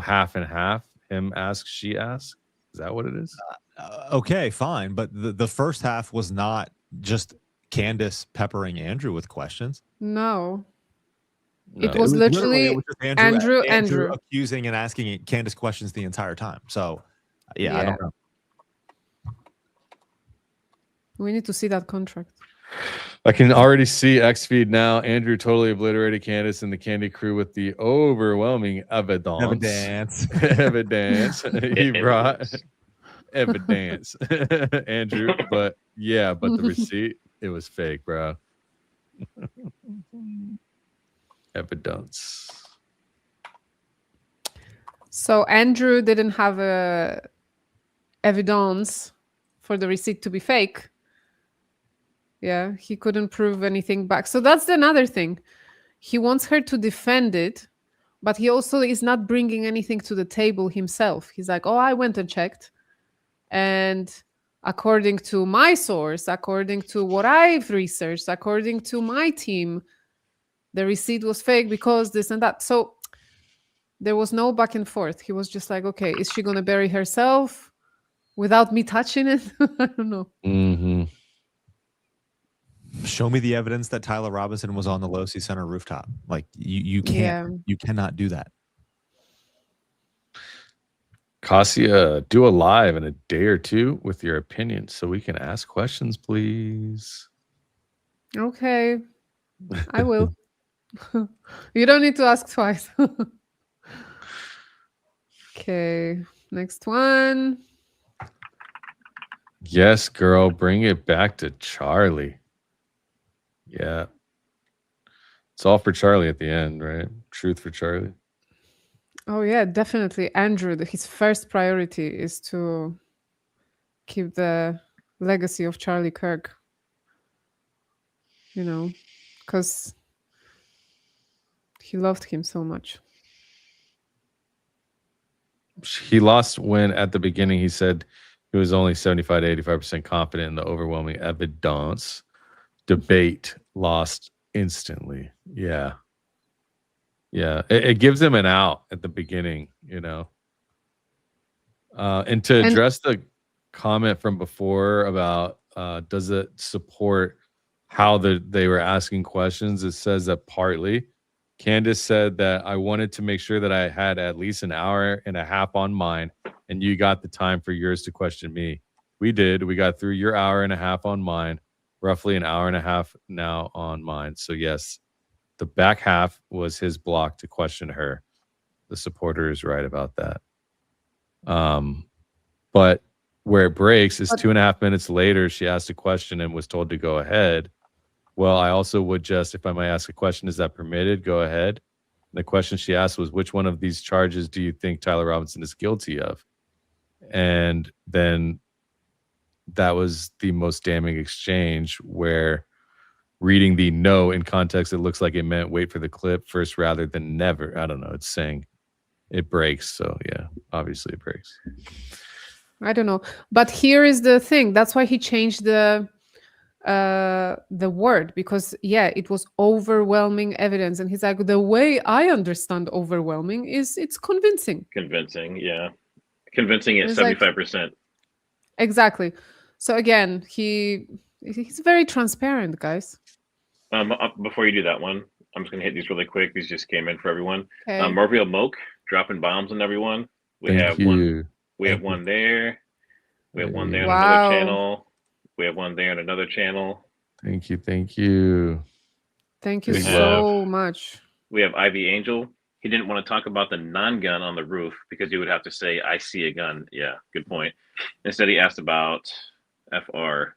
half and half. Him ask, she ask. Is that what it is? Okay, fine. But the first half was not just Candace peppering Andrew with questions. No. No. It was literally just Andrew accusing and asking Candace questions the entire time. So, yeah, I don't know. We need to see that contract. I can already see X feed now. Andrew totally obliterated Candace and the Candy Crew with the overwhelming evidence. Evidence. He brought evidence, Andrew. But the receipt, it was fake, bro. Evidence. So Andrew didn't have a evidence for the receipt to be fake. Yeah, he couldn't prove anything back. So that's another thing. He wants her to defend it, but he also is not bringing anything to the table himself. He's like, "Oh, I went and checked. And according to my source, according to what I've researched, according to my team, the receipt was fake because this and that." So there was no back and forth. He was just like, "Okay, is she going to bury herself without me touching it?" I don't know. Mm-hmm. Show me the evidence that Tyler Robinson was on the Losi Center rooftop. Like you can't, you cannot do that. Cassia, do a live in a day or two with your opinion so we can ask questions, please. Okay, I will. You don't need to ask twice. Okay, next one. Yes, girl, bring it back to Charlie. Yeah. It's all for Charlie at the end, right? Truth for Charlie. Oh yeah, definitely. Andrew, his first priority is to keep the legacy of Charlie Kirk. You know, because he loved him so much. He lost when at the beginning he said he was only 75 to 85% confident in the overwhelming evidence. Debate lost instantly. Yeah. Yeah. It gives him an out at the beginning, you know. And to address the comment from before about does it support how they were asking questions, it says that partly. Candace said that I wanted to make sure that I had at least an hour and a half on mine, and you got the time for yours to question me. We did. We got through your hour and a half on mine, roughly an hour and a half now on mine. So yes, the back half was his block to question her. The supporter is right about that. But where it breaks is 2.5 minutes later, she asked a question and was told to go ahead. Well, I also would just, if I might ask a question, is that permitted? Go ahead. The question she asked was, which one of these charges do you think Tyler Robinson is guilty of? And then that was the most damning exchange, where reading the no in context, it looks like it meant wait for the clip first rather than never. I don't know. It's saying it breaks. So yeah, obviously it breaks. I don't know. But here is the thing. That's why he changed the word, because yeah, it was overwhelming evidence, and he's like, the way I understand overwhelming is it's convincing. Convincing, yeah. Convincing at 75%. Exactly. So again, he's very transparent, guys. Before you do that one, I'm just gonna hit these really quick. These just came in for everyone. Okay. Marvio Moke dropping bombs on everyone. We have one there. We have one there on another channel. We have one there on another channel. Thank you. Thank you. Thank you so much. We have Ivy Angel. He didn't want to talk about the non-gun on the roof because he would have to say, I see a gun. Yeah, good point. Instead, he asked about FR.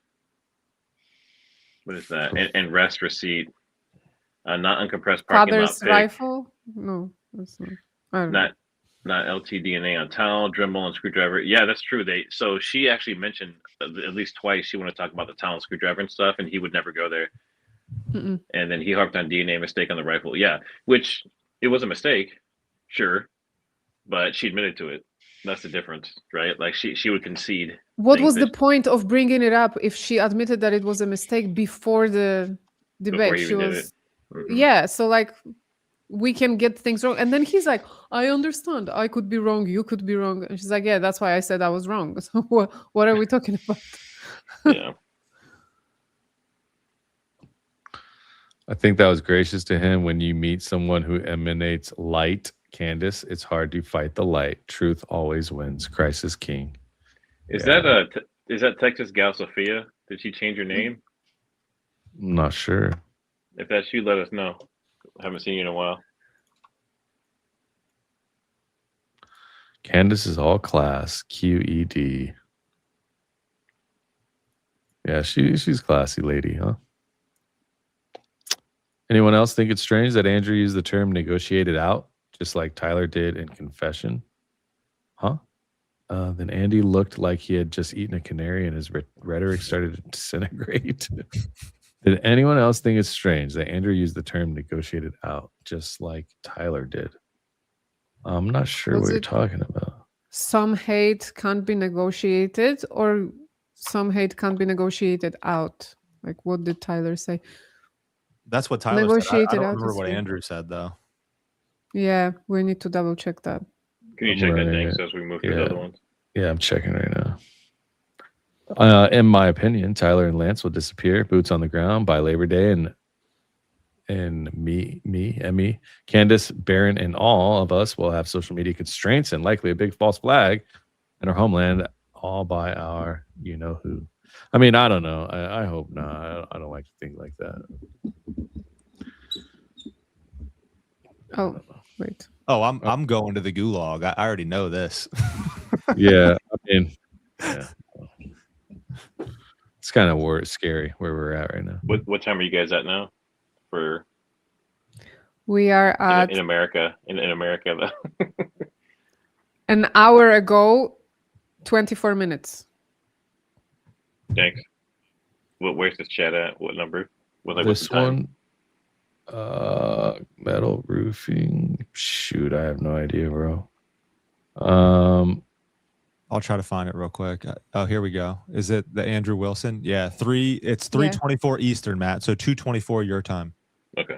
What is that? And rest receipt. Not uncompressed parking lot pick. Rifle? No, that's not. I don't know. Not LT DNA on towel, Dremel, and screwdriver. Yeah, that's true. So she actually mentioned at least twice she wanted to talk about the towel and screwdriver and stuff, and he would never go there. And then he harped on DNA mistake on the rifle. Yeah, which it was a mistake, sure, but she admitted to it. That's the difference, right? Like she would concede. What was the point of bringing it up if she admitted that it was a mistake before the debate? She was, yeah. So like, we can get things wrong, and then he's like, I understand, I could be wrong, you could be wrong, and she's like, yeah, that's why I said I was wrong. So what are we talking about? Yeah. I think that was gracious to him. When you meet someone who emanates light, Candace, it's hard to fight the light. Truth always wins. Christ is king. Is that Texas gal Sophia? Did she change her name? I'm not sure. If that's you, let us know. I haven't seen you in a while. Candace is all class. QED. Yeah, she's classy lady, huh? Anyone else think it's strange that Andrew used the term negotiated out, just like Tyler did in confession? Huh? Then Andy looked like he had just eaten a canary and his rhetoric started to disintegrate. Did anyone else think it's strange that Andrew used the term negotiated out, just like Tyler did? I'm not sure what you're talking about. Some hate can't be negotiated, or some hate can't be negotiated out. Like, what did Tyler say? That's what Tyler said. I don't remember what Andrew said, though. Yeah, we need to double check that. Can you check that thing as we move to the other ones? Yeah, I'm checking right now. In my opinion, Tyler and Lance will disappear, boots on the ground by Labor Day, and Emmy, Candace, Barron, and all of us will have social media constraints and likely a big false flag and our homeland, all by our you know who. I mean, I don't know. I hope not. I don't like to think like that. Oh, wait. Oh, I'm going to the gulag. I already know this. Yeah, I mean, yeah. It's kind of scary where we're at right now. What time are you guys at now? For We are at in America. In America, though. an hour ago, 24 minutes. Thanks. Where's this chat at? What number? What's This the time? one, metal roofing. Shoot, I have no idea, bro. I'll try to find it real quick. Oh, here we go. Is it the Andrew Wilson? Yeah, it's 3:24 Eastern, Matt. So 2:24 your time. Okay.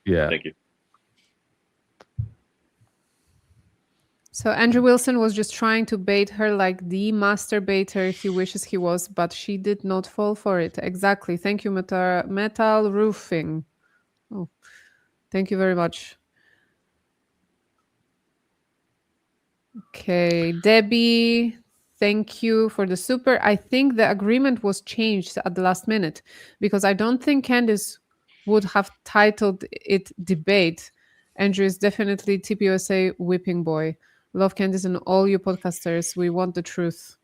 Yeah. Thank you. So Andrew Wilson was just trying to bait her like the master baiter he wishes he was, but she did not fall for it. Exactly. Thank you, Metal Roofing. Oh, thank you very much. Okay, Debbie, thank you for the super. I think the agreement was changed at the last minute because I don't think Candace would have titled it debate. Andrew is definitely TPUSA whipping boy. Love Candace and all you podcasters. We want the truth.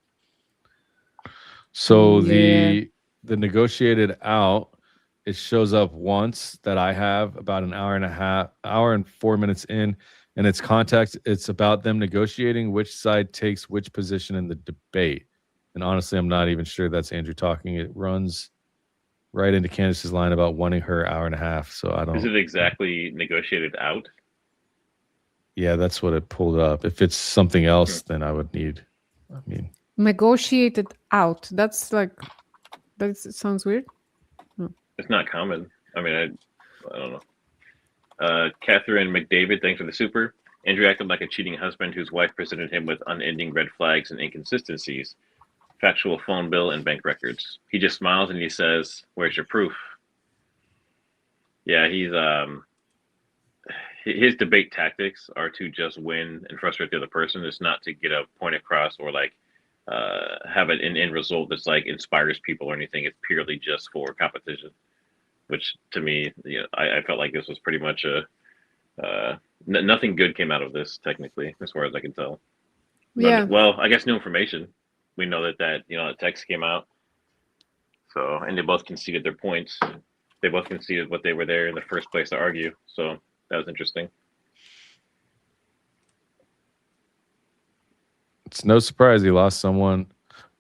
So Yeah. the negotiated out, it shows up once that I have about an hour and 4 minutes in, and its context, it's about them negotiating which side takes which position in the debate. And honestly, I'm not even sure that's Andrew talking. It runs right into Candace's line about wanting her hour and a half. So I don't. Is it exactly negotiated out? Yeah, that's what it pulled up. If it's something else, then I would need. I mean, Negotiated out. That's like, that sounds weird. It's not common. I mean, I don't know. Catherine McDavid, thanks for the super. Andrew acted like a cheating husband whose wife presented him with unending red flags and inconsistencies, factual phone bill and bank records. He just smiles and he says, "Where's your proof?" Yeah, he's his debate tactics are to just win and frustrate the other person. It's not to get a point across or like have an end result that's like inspires people or anything. It's purely just for competition, which to me, you know, I felt like this was pretty much nothing good came out of this technically, as far as I can tell. But, Yeah. well, I guess new information. We know that you know a text came out. So, and they both conceded their points. They both conceded what they were there in the first place to argue. So that was interesting. it's no surprise he lost someone.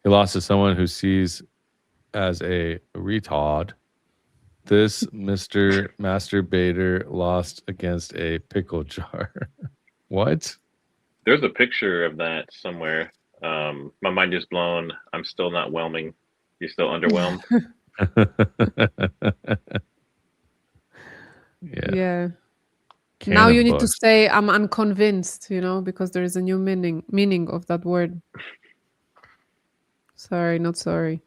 He lost to someone who sees as a retard. This Mr. Masturbator lost against a pickle jar. What? There's a picture of that somewhere. My mind is blown. I'm still not whelming. You're still underwhelmed. Yeah. Now you need to say I'm unconvinced, you know, because there is a new meaning of that word. Sorry, not sorry.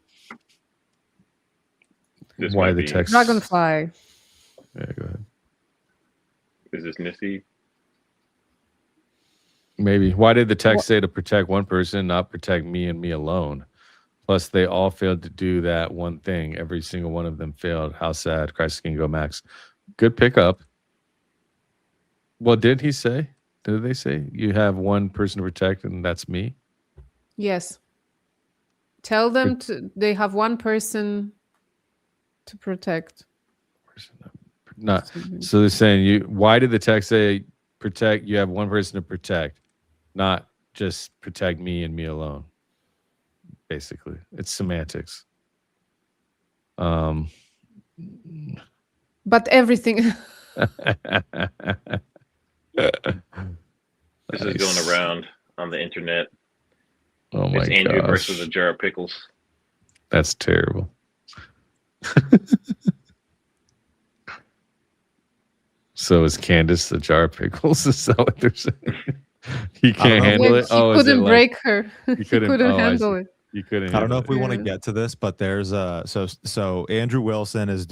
This Why might the be- text? Dragonfly. Yeah, go ahead. Is this Nissy? Maybe. Why did the text say to protect one person, not protect me and me alone? Plus, they all failed to do that one thing. Every single one of them failed. How sad. Christ can go max. Good pickup. Well, did he say? Did they say you have one person to protect and that's me? Yes. Tell them they have one person to protect. Not. So they're saying why did the text say protect? You have one person to protect, not just protect me and me alone. Basically, it's semantics. But everything. This is going around on the internet. Oh my It's Andrew gosh. versus a jar of pickles. That's terrible. So is Candace the jar of pickles? Is that what they're saying? He can't handle it. He couldn't break her. He couldn't handle it. You couldn't. I don't know if we want to Yeah. get to this, but there's so Andrew Wilson is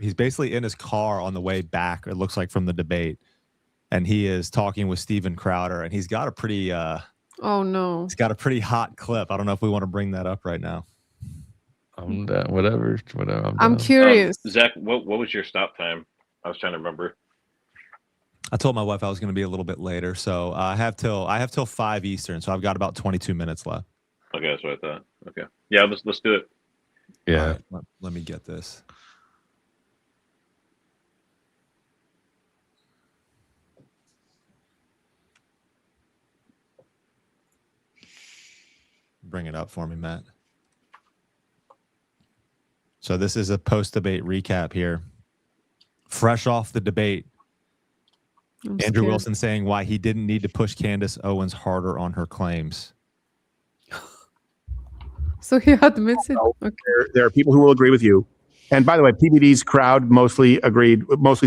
he's basically in his car on the way back, it looks like, from the debate, and he is talking with Steven Crowder, and he's got a pretty Oh no. It's got a pretty hot clip. I don't know if we want to bring that up right now. I'm down. Whatever. I'm curious. Zach, what was your stop time? I was trying to remember. I told my wife I was going to be a little bit later, so I have till 5 Eastern, so I've got about 22 minutes left. Okay, that's what I thought. Okay, yeah, let's do it. Yeah. Right, let me get this. Bring it up for me, Matt. So this is a post-debate recap here. Fresh off the debate, Andrew Wilson saying why he didn't need to push Candace Owens harder on her claims. So he admits it. Okay. There are people who will agree with you. And by the way, PBD's crowd mostly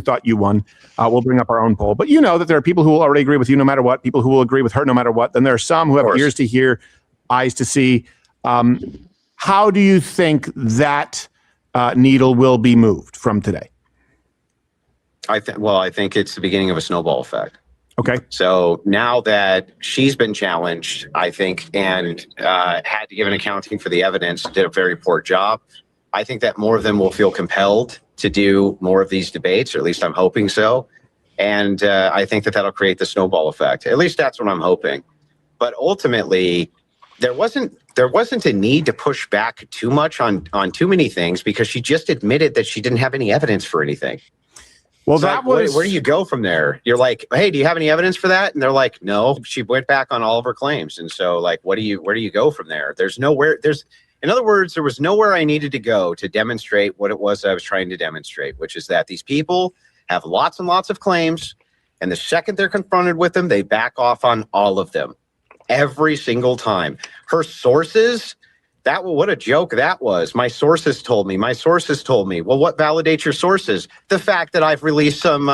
thought you won. We'll bring up our own poll. But you know that there are people who will already agree with you no matter what, people who will agree with her no matter what. Then there are some who have ears to hear, eyes to see. How do you think that needle will be moved from today? I think it's the beginning of a snowball effect. Okay. So now that she's been challenged, I think, and had to give an accounting for the evidence, did a very poor job. I think that more of them will feel compelled to do more of these debates, or at least I'm hoping so. And I think that that'll create the snowball effect. At least that's what I'm hoping. But ultimately, there wasn't a need to push back too much on too many things, because she just admitted that she didn't have any evidence for anything. Well, So that where do you go from there? You're like, hey, do you have any evidence for that? And they're like, no. She went back on all of her claims. And so, like, where do you go from there? In other words, there was nowhere I needed to go to demonstrate what it was I was trying to demonstrate, which is that these people have lots and lots of claims, and the second they're confronted with them, they back off on all of them, every single time. Her sources, what a joke that was. My sources told me. Well, what validates your sources? The fact that I've released some,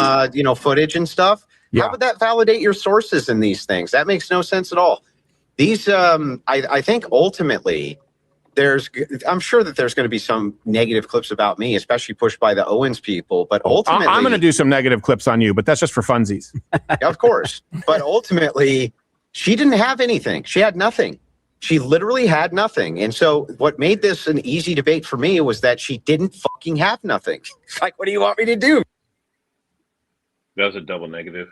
footage and stuff. Yeah. How would that validate your sources in these things? That makes no sense at all. These, I think ultimately, I'm sure that there's going to be some negative clips about me, especially pushed by the Owens people. But ultimately, I'm going to do some negative clips on you, but that's just for funsies. Of course. But ultimately, she didn't have anything. She had nothing. She literally had nothing. And so what made this an easy debate for me was that she didn't fucking have nothing. It's like, what do you want me to do? That was a double negative.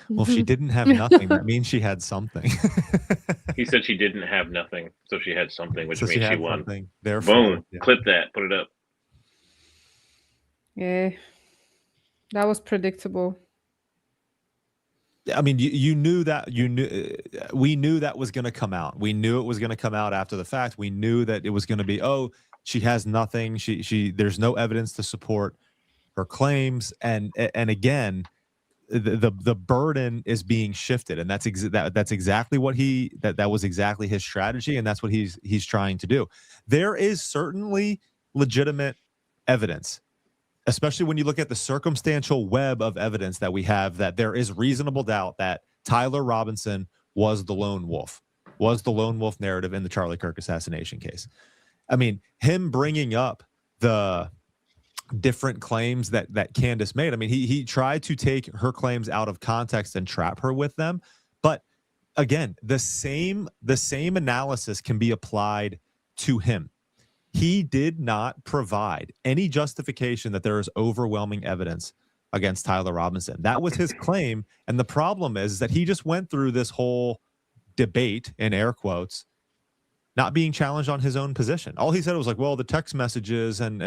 Well, if she didn't have nothing, that means she had something. He said she didn't have nothing, so she had something, which means she won. Therefore, boom, yeah. Clip that, put it up. Yeah, that was predictable. I mean, you knew that we knew that was going to come out. We knew it was going to come out after the fact. We knew that it was going to be, oh, she has nothing. There's no evidence to support her claims. And again, the burden is being shifted, and that's exactly what that was exactly his strategy, and that's what he's trying to do. There is certainly legitimate evidence, especially when you look at the circumstantial web of evidence that we have, that there is reasonable doubt that Tyler Robinson was the lone wolf narrative in the Charlie Kirk assassination case. I mean, him bringing up the different claims that Candace made. I mean, he tried to take her claims out of context and trap her with them. But again, the same analysis can be applied to him. He did not provide any justification that there is overwhelming evidence against Tyler Robinson. That was his claim. And the problem is that he just went through this whole debate, in air quotes, not being challenged on his own position. All he said was like, well, the text messages and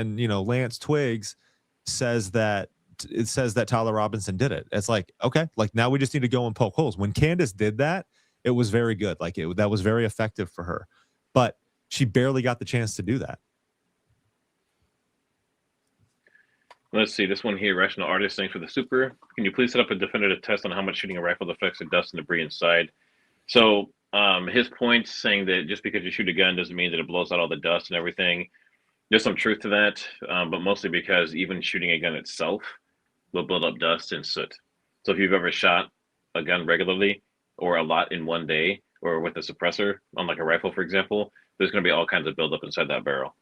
Lance Twiggs says that Tyler Robinson did it. It's like, okay, like now we just need to go and poke holes. When Candace did that, it was very good. Like that was very effective for her. But she barely got the chance to do that. Let's see, this one here, Rational Artist, thanks for the super. Can you please set up a definitive test on how much shooting a rifle affects the dust and debris inside? So his point saying that just because you shoot a gun doesn't mean that it blows out all the dust and everything. There's some truth to that, but mostly because even shooting a gun itself will build up dust and soot. So if you've ever shot a gun regularly or a lot in one day or with a suppressor on like a rifle, for example, there's going to be all kinds of buildup inside that barrel.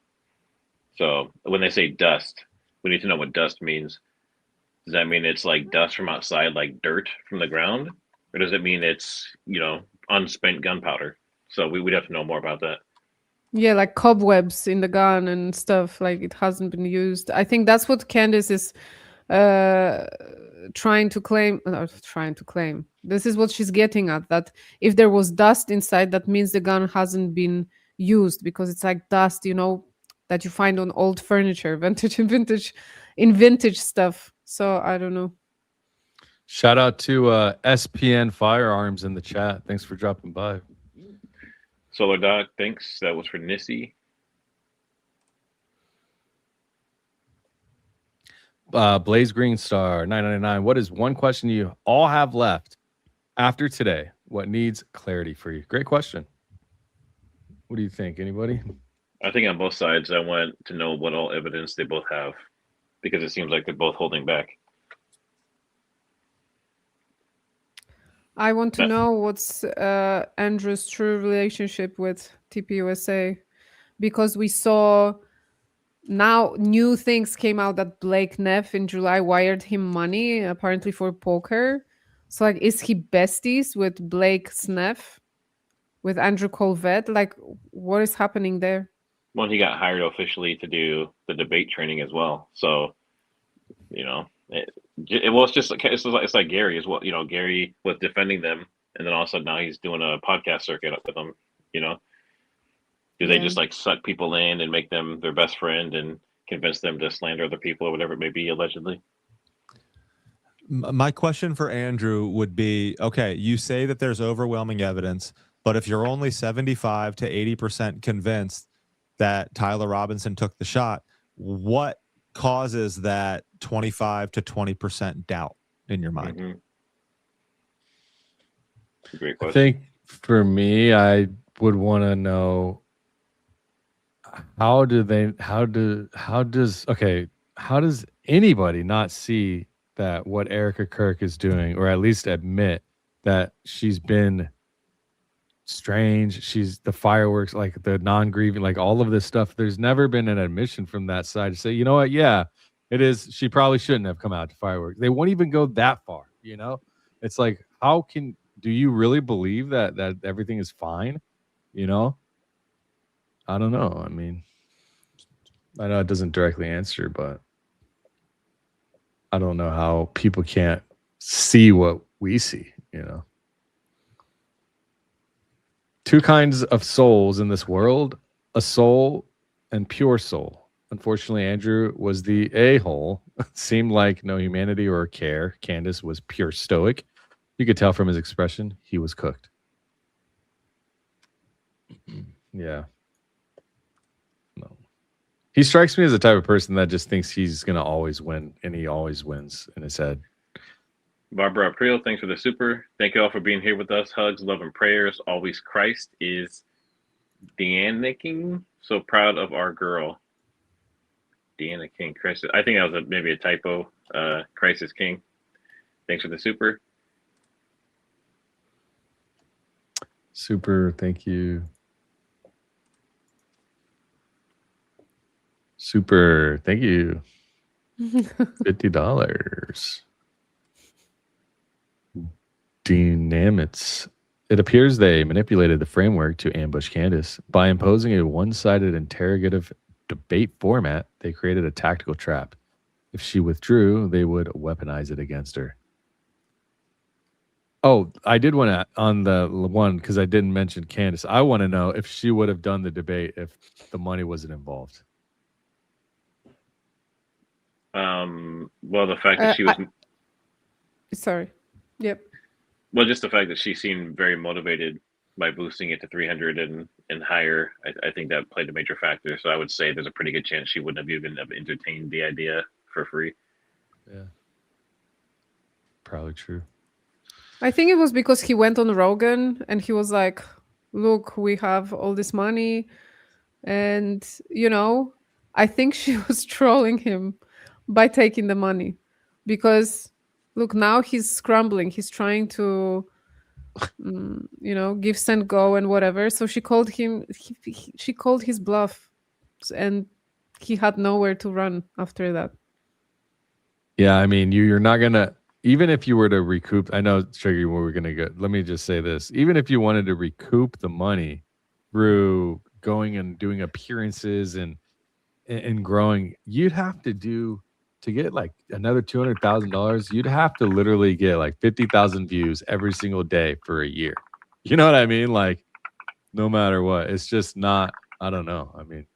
So when they say dust, we need to know what dust means. Does that mean it's like dust from outside, like dirt from the ground? or does it mean it's, unspent gunpowder? So we'd have to know more about that. Yeah, like cobwebs in the gun and stuff, like it hasn't been used. I think that's what Candace is trying to claim. This is what she's getting at, that if there was dust inside, that means the gun hasn't been used, because it's like dust, that you find on old furniture, vintage stuff. So I don't know. Shout out to SPN Firearms in the chat. Thanks for dropping by. Solar Doc, thanks. That was for Nissy. Blaze Green Star 999. What is one question you all have left after today? What needs clarity for you? Great question. What do you think? Anybody? I think on both sides, I want to know what all evidence they both have, because it seems like they're both holding back. I want to know what's Andrew's true relationship with TPUSA, because we saw now new things came out that Blake Neff in July wired him money, apparently for poker. So, like, is he besties with Blake Neff, with Andrew Colvett? Like, what is happening there? Well, he got hired officially to do the debate training as well. So, it's like Gary as well. Gary was defending them, and then all of a sudden now he's doing a podcast circuit with them. Do they just like suck people in and make them their best friend and convince them to slander other people or whatever it may be, allegedly? My question for Andrew would be, okay, you say that there's overwhelming evidence, but if you're only 75 to 80% convinced that Tyler Robinson took the shot, what causes that 25 to 20% doubt in your mind? Mm-hmm. Great question. I think for me, I would want to know how does anybody not see that what Erica Kirk is doing, or at least admit that she's been strange, she's the fireworks, like the non-grieving, like all of this stuff. There's never been an admission from that side to say, you know what, yeah, it is, she probably shouldn't have come out to fireworks. They won't even go that far. It's like, do you really believe that everything is fine? I don't know. I mean, I know it doesn't directly answer, but I don't know how people can't see what we see, Two kinds of souls in this world, a soul and pure soul. Unfortunately, Andrew was the a-hole. Seemed like no humanity or care. Candace was pure stoic. You could tell from his expression, he was cooked. Yeah. No. He strikes me as the type of person that just thinks he's going to always win, and he always wins in his head. Barbara April, thanks for the super. Thank you all for being here with us. Hugs, love, and prayers. Always Christ is Deanna King. So proud of our girl. Deanna King. Christ. I think that was maybe a typo. Christ is King. Thanks for the super. Super, thank you. Super, thank you. $50. Dynamits. It appears they manipulated the framework to ambush Candace. By imposing a one-sided interrogative debate format, they created a tactical trap. If she withdrew, they would weaponize it against her. Oh, I did want to, on the one, because I didn't mention Candace, I want to know if she would have done the debate if the money wasn't involved. Well, the fact that she was... Sorry. Yep. Well, just the fact that she seemed very motivated by boosting it to 300 and higher, I think that played a major factor. So I would say there's a pretty good chance she wouldn't have even entertained the idea for free. Yeah. Probably true. I think it was because he went on Rogan and he was like, look, we have all this money. And, I think she was trolling him by taking the money. Because, look, now he's scrambling. He's trying to, give send go and whatever. So she called him, she called his bluff. And he had nowhere to run after that. Yeah, I mean, you're not going to, even if you were to recoup, I know, Trigger, where we're going to go. Let me just say this. Even if you wanted to recoup the money through going and doing appearances and growing, you'd have to get like another $200,000. You'd have to literally get like 50,000 views every single day for a year. You know what I mean? Like, no matter what, it's just not, I don't know. I mean,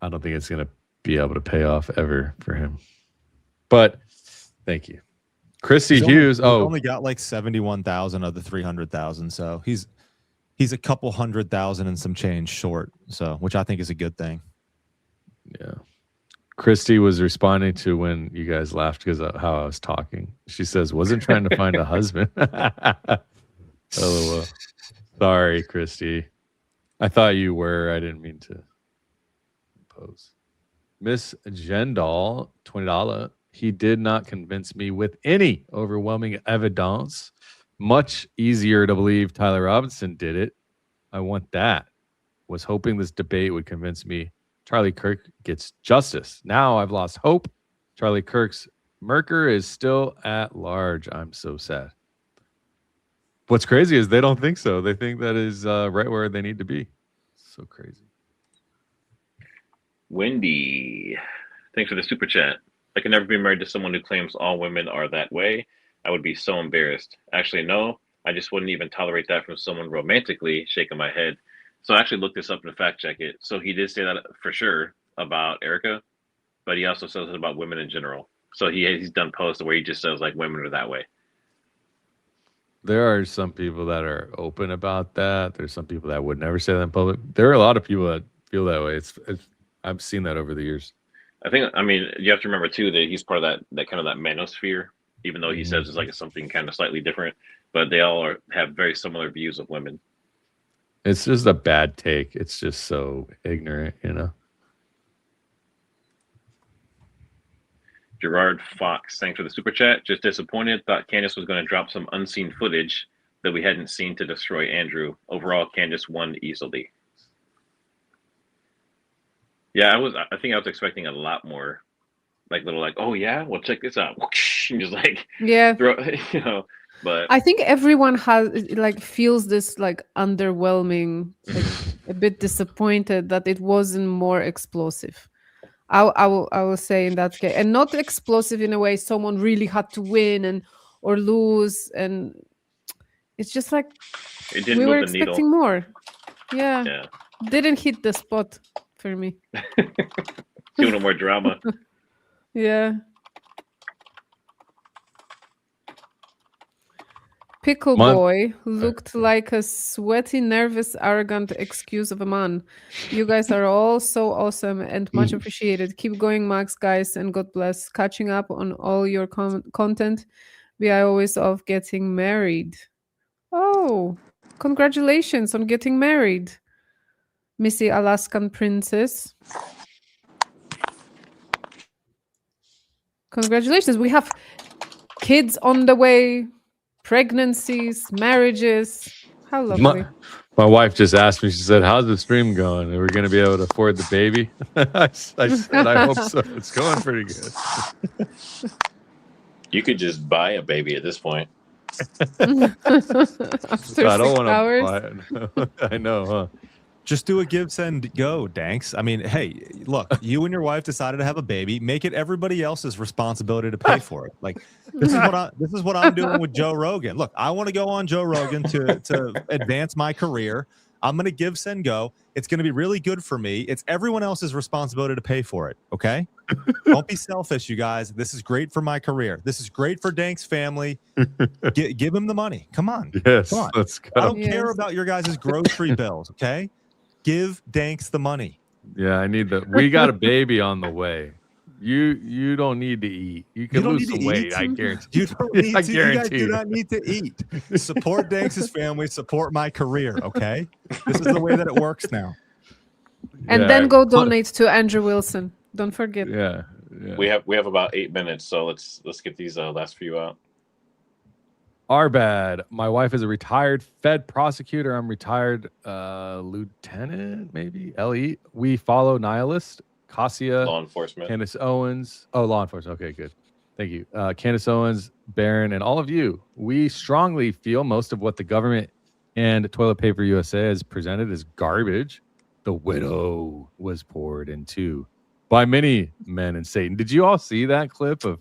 I don't think it's going to be able to pay off ever for him. But thank you. Christy Hughes. He's only got like 71,000 of the 300,000. So he's a couple 100,000 and some change short. So, which I think is a good thing. Yeah. Christy was responding to when you guys laughed because of how I was talking. She says, wasn't trying to find a husband. LOL. Sorry, Christy. I thought you were. I didn't mean to pose. Miss Jendal, $20. He did not convince me with any overwhelming evidence. Much easier to believe Tyler Robinson did it. I want that. Was hoping this debate would convince me Charlie Kirk gets justice. Now I've lost hope. Charlie Kirk's murker is still at large. I'm so sad. What's crazy is they don't think so. They think that is right where they need to be. So crazy. Wendy, thanks for the super chat. I can never be married to someone who claims all women are that way. I would be so embarrassed. Actually, no, I just wouldn't even tolerate that from someone romantically, shaking my head. So I actually looked this up and fact check it. So he did say that for sure about Erica, but he also says it about women in general. So he's done posts where he just says like women are that way. There are some people that are open about that. There's some people that would never say that in public. There are a lot of people that feel that way. It's I've seen that over the years. I mean, you have to remember too that he's part of that kind of that manosphere, even though he says it's like something kind of slightly different, but they all have very similar views of women. It's just a bad take. It's just so ignorant, you know. Gerard Fox, thanks for the super chat. Just disappointed. Thought Candace was going to drop some unseen footage that we hadn't seen to destroy Andrew. Overall, Candace won easily. Yeah, I think I was expecting a lot more, like little like, oh yeah, well check this out, and just like throw, you know. But I think everyone has feels this like underwhelming, like a bit disappointed that it wasn't more explosive. I will say in that case, and not explosive in a way someone really had to win or lose, and it's just like it didn't we were move the expecting needle. more. Yeah, didn't hit the spot for me. Too little more drama. Yeah. Pickle Boy looked like a sweaty, nervous, arrogant excuse of a man. You guys are all so awesome and much appreciated. Keep going, Max, guys, and God bless. Catching up on all your content. We are always of getting married. Oh, congratulations on getting married, Missy Alaskan Princess. Congratulations. We have kids on the way. Pregnancies, marriages. How lovely. My wife just asked me, she said, how's the stream going? Are we going to be able to afford the baby? I said, I hope so. It's going pretty good. You could just buy a baby at this point. After I don't 6 hours. want to buy it. I know, huh? Just do a give, send, go, Danks. I mean, hey, look, you and your wife decided to have a baby. Make it everybody else's responsibility to pay for it. Like this is what I'm doing with Joe Rogan. Look, I want to go on Joe Rogan to advance my career. I'm going to give, send, go. It's going to be really good for me. It's everyone else's responsibility to pay for it. Okay. Don't be selfish, you guys. This is great for my career. This is great for Dank's family. Give him the money. Come on. Yes. Come on. Let's go. I don't care about your guys' grocery bills. Okay. Give Danks the money. Yeah, I need the. We got a baby on the way. You don't need to eat. You can lose some weight. I guarantee. You don't need I to. guarantee You guys do not need to eat. Support Danks' family. Support my career. Okay, this is the way that it works now. And then go donate to Andrew Wilson. Don't forget. Yeah. We have about 8 minutes, so let's get these last few out. Our bad. My wife is a retired Fed prosecutor. I'm retired lieutenant, maybe LE. We follow Nihilist, Cassia, Law enforcement. Candace Owens. Oh, law enforcement. Okay, good. Thank you. Candace Owens, Barron, and all of you. We strongly feel most of what the government and Toilet Paper USA has presented as garbage. The widow was poured into by many men in Satan. Did you all see that clip of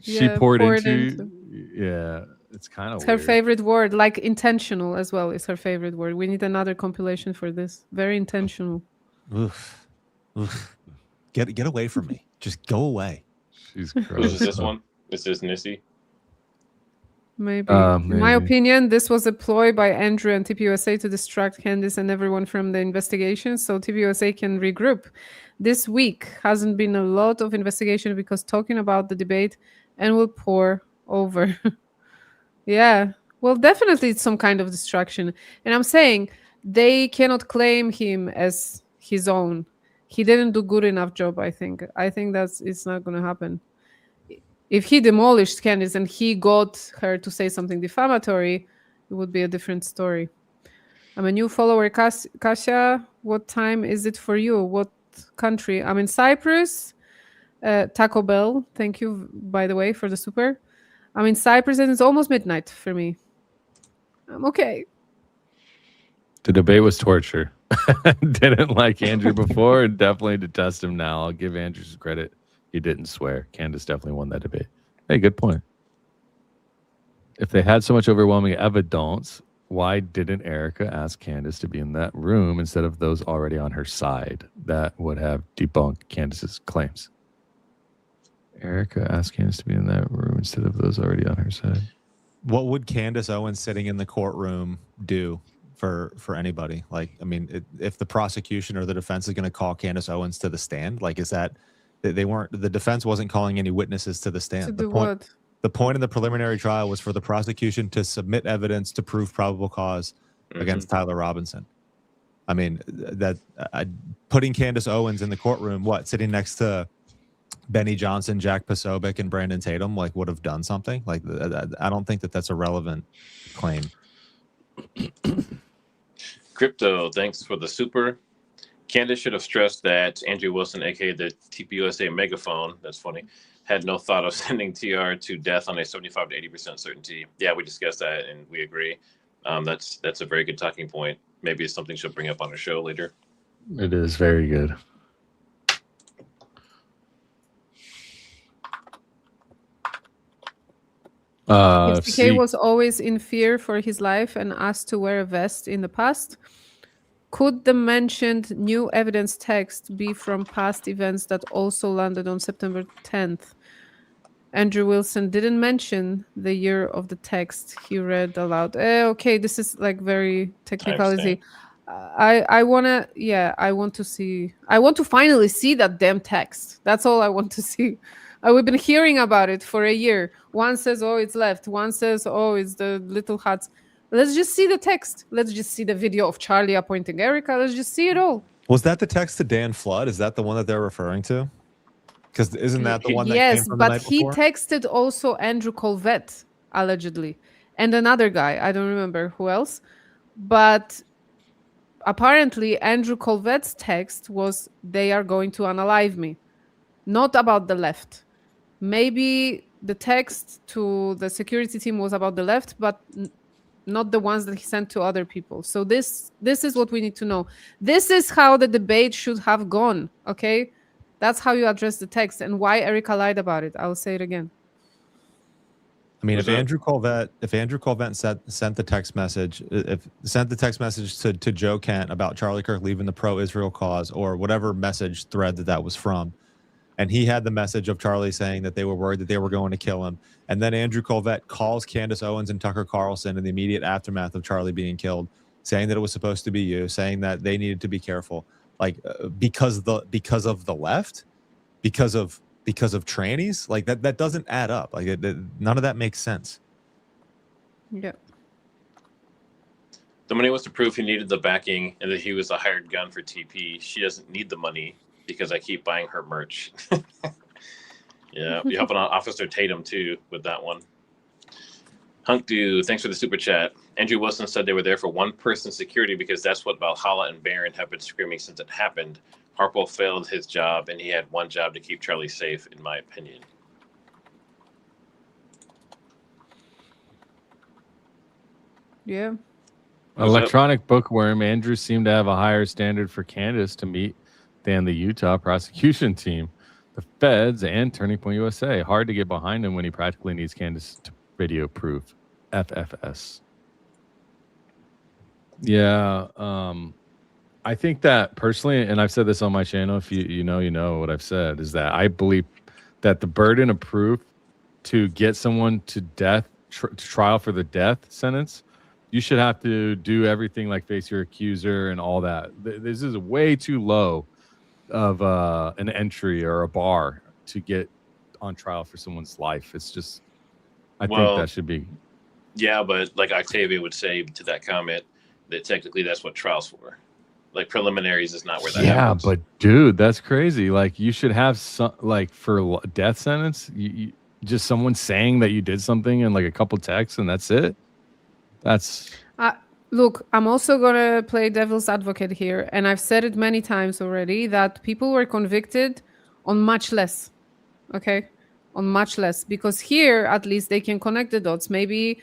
she poured into? Yeah, it's kind of It's weird. her favorite word, like intentional as well is her favorite word. We need another compilation for this. Very intentional. Oof. Oof. Get away from me. Just go away. She's Is gross. this one? Is this Nissy? Maybe. In my Maybe. opinion, this was a ploy by Andrew and TPUSA to distract Candace and everyone from the investigation so TPUSA can regroup. This week hasn't been a lot of investigation because talking about the debate and will pour over. Yeah. Well, definitely it's some kind of distraction. And I'm saying they cannot claim him as his own. He didn't do good enough job, I think. I think it's not going to happen. If he demolished Candace and he got her to say something defamatory, it would be a different story. I'm a new follower, Kasia. What time is it for you? What country? I'm in Cyprus. Taco Bell. Thank you, by the way, for the super. I'm in Cyprus and it's almost midnight for me. I'm okay. The debate was torture. Didn't like Andrew before and definitely detest him now. I'll give Andrew some credit. He didn't swear. Candace definitely won that debate. Hey, good point. If they had so much overwhelming evidence, why didn't Erica ask Candace to be in that room instead of those already on her side? That would have debunked Candace's claims. Erica asked Candace to be in that room instead of those already on her side. What would Candace Owens sitting in the courtroom do for anybody? Like, I mean, if the prosecution or the defense is going to call Candace Owens to the stand, like, is that the defense wasn't calling any witnesses to the stand. To do what? The point of the preliminary trial was for the prosecution to submit evidence to prove probable cause against Tyler Robinson. I mean, putting Candace Owens in the courtroom, sitting next to Benny Johnson, Jack Posobiec, and Brandon Tatum, like, would have done something. Like, I don't think that's a relevant claim. Crypto, thanks for the super. Candace should have stressed that Andrew Wilson, aka the TPUSA megaphone, that's funny, had no thought of sending TR to death on a 75 to 80% certainty. Yeah, we discussed that and we agree. That's a very good talking point. Maybe it's something she'll bring up on her show later. It is very good. If CK was always in fear for his life and asked to wear a vest in the past, could the mentioned new evidence text be from past events that also landed on September 10th? Andrew Wilson didn't mention the year of the text he read aloud. Okay, this is like very technicality. I want to finally see that damn text. That's all I want to see. We've been hearing about it for a year. One says, oh, it's left. One says, oh, it's the little huts. Let's just see the text. Let's just see the video of Charlie appointing Erica. Let's just see it all. Was that the text to Dan Flood? Is that the one that they're referring to? Because isn't that the one that yes, came from the but night he before? texted also Andrew Colvette, allegedly, and another guy. I don't remember who else. But apparently, Andrew Colvette's text was, they are going to unalive me. Not about the left. Maybe the text to the security team was about the left, but not the ones that he sent to other people. So this is what we need to know. This is how the debate should have gone, okay? That's how you address the text and why Erica lied about it. I'll say it again. I mean, if Andrew Colvette sent the text message, to Joe Kent about Charlie Kirk leaving the pro-Israel cause or whatever message thread that was from, and he had the message of Charlie saying that they were worried that they were going to kill him, and then Andrew Colvette calls Candace Owens and Tucker Carlson in the immediate aftermath of Charlie being killed, saying that it was supposed to be you, saying that they needed to be careful, like because of the left, because of trannies, like that doesn't add up. Like none of that makes sense. Yeah. The money was to prove he needed the backing and that he was a hired gun for TP. She doesn't need the money because I keep buying her merch. Yeah, you're helping out Officer Tatum too with that one. Hunk Dude, thanks for the super chat. Andrew Wilson said they were there for one-person security because that's what Valhalla and Barron have been screaming since it happened. Harpo failed his job, and he had one job to keep Charlie safe, in my opinion. Yeah. Electronic bookworm. Andrew seemed to have a higher standard for Candace to meet than the Utah prosecution team, the feds, and Turning Point USA. Hard to get behind him when he practically needs Candace to video proof. FFS. Yeah. I think that personally, and I've said this on my channel, if you know what I've said, is that I believe that the burden of proof to get someone to death, trial for the death sentence, you should have to do everything like face your accuser and all that. This is way too low of an entry or a bar to get on trial for someone's life. It's just, I think that should be. Yeah, but like Octavia would say to that comment, that technically that's what trial's for. Like preliminaries is not where that happens. Yeah, but dude, that's crazy. Like you should have some, like for death sentence, you just someone saying that you did something and like a couple texts and that's it. That's look, I'm also gonna play devil's advocate here, and I've said it many times already that people were convicted on much less. Okay, on much less, because here at least they can connect the dots. Maybe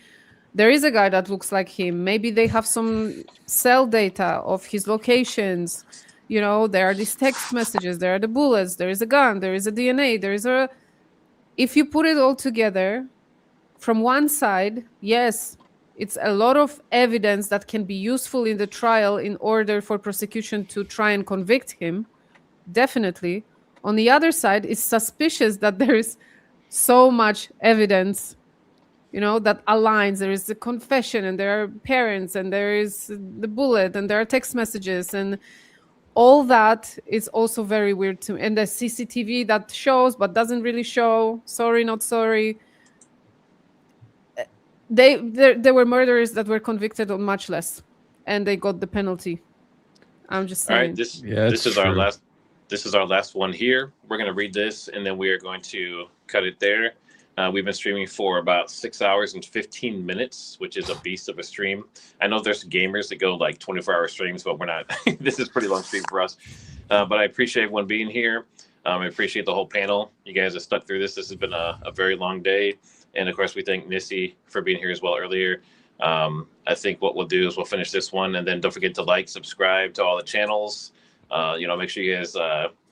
there is a guy that looks like him. Maybe they have some cell data of his locations. You know, there are these text messages, there are the bullets, there is a gun, there is a DNA, there is a... If you put it all together, from one side, yes, it's a lot of evidence that can be useful in the trial in order for prosecution to try and convict him. Definitely. On the other side, it's suspicious that there is so much evidence, you know, that aligns. There is the confession and there are parents and there is the bullet and there are text messages and all that is also very weird to me. And the CCTV that shows but doesn't really show. Sorry, not sorry. There were murderers that were convicted on much less and they got the penalty. I'm just saying. All right, this is our last. This is our last one here. We're going to read this and then we are going to cut it there. We've been streaming for about 6 hours and 15 minutes, which is a beast of a stream. I know there's gamers that go like 24-hour streams, but we're not. This is a pretty long stream for us. But I appreciate everyone being here. I appreciate the whole panel. You guys have stuck through this. This has been a very long day. And of course, we thank Nissy for being here as well earlier. I think what we'll do is we'll finish this one and then don't forget to like, subscribe to all the channels. Make sure you guys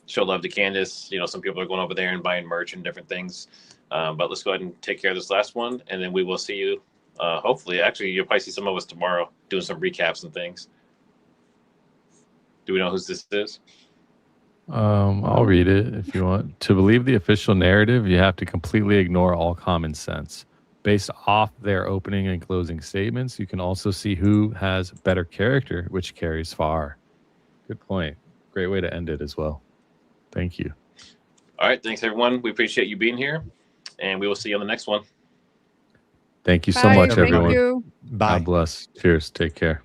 show love to Candace. Some people are going over there and buying merch and different things. But let's go ahead and take care of this last one. And then we will see you, hopefully. Actually, you'll probably see some of us tomorrow doing some recaps and things. Do we know who this is? I'll read it if you want. To believe the official narrative, you have to completely ignore all common sense. Based off their opening and closing statements, you can also see who has better character, which carries far. Good point. Great way to end it as well. Thank you. All right. Thanks, everyone. We appreciate you being here. And we will see you on the next one. Thank you so much, Thank everyone. you. Bye. God bless. Cheers. Take care.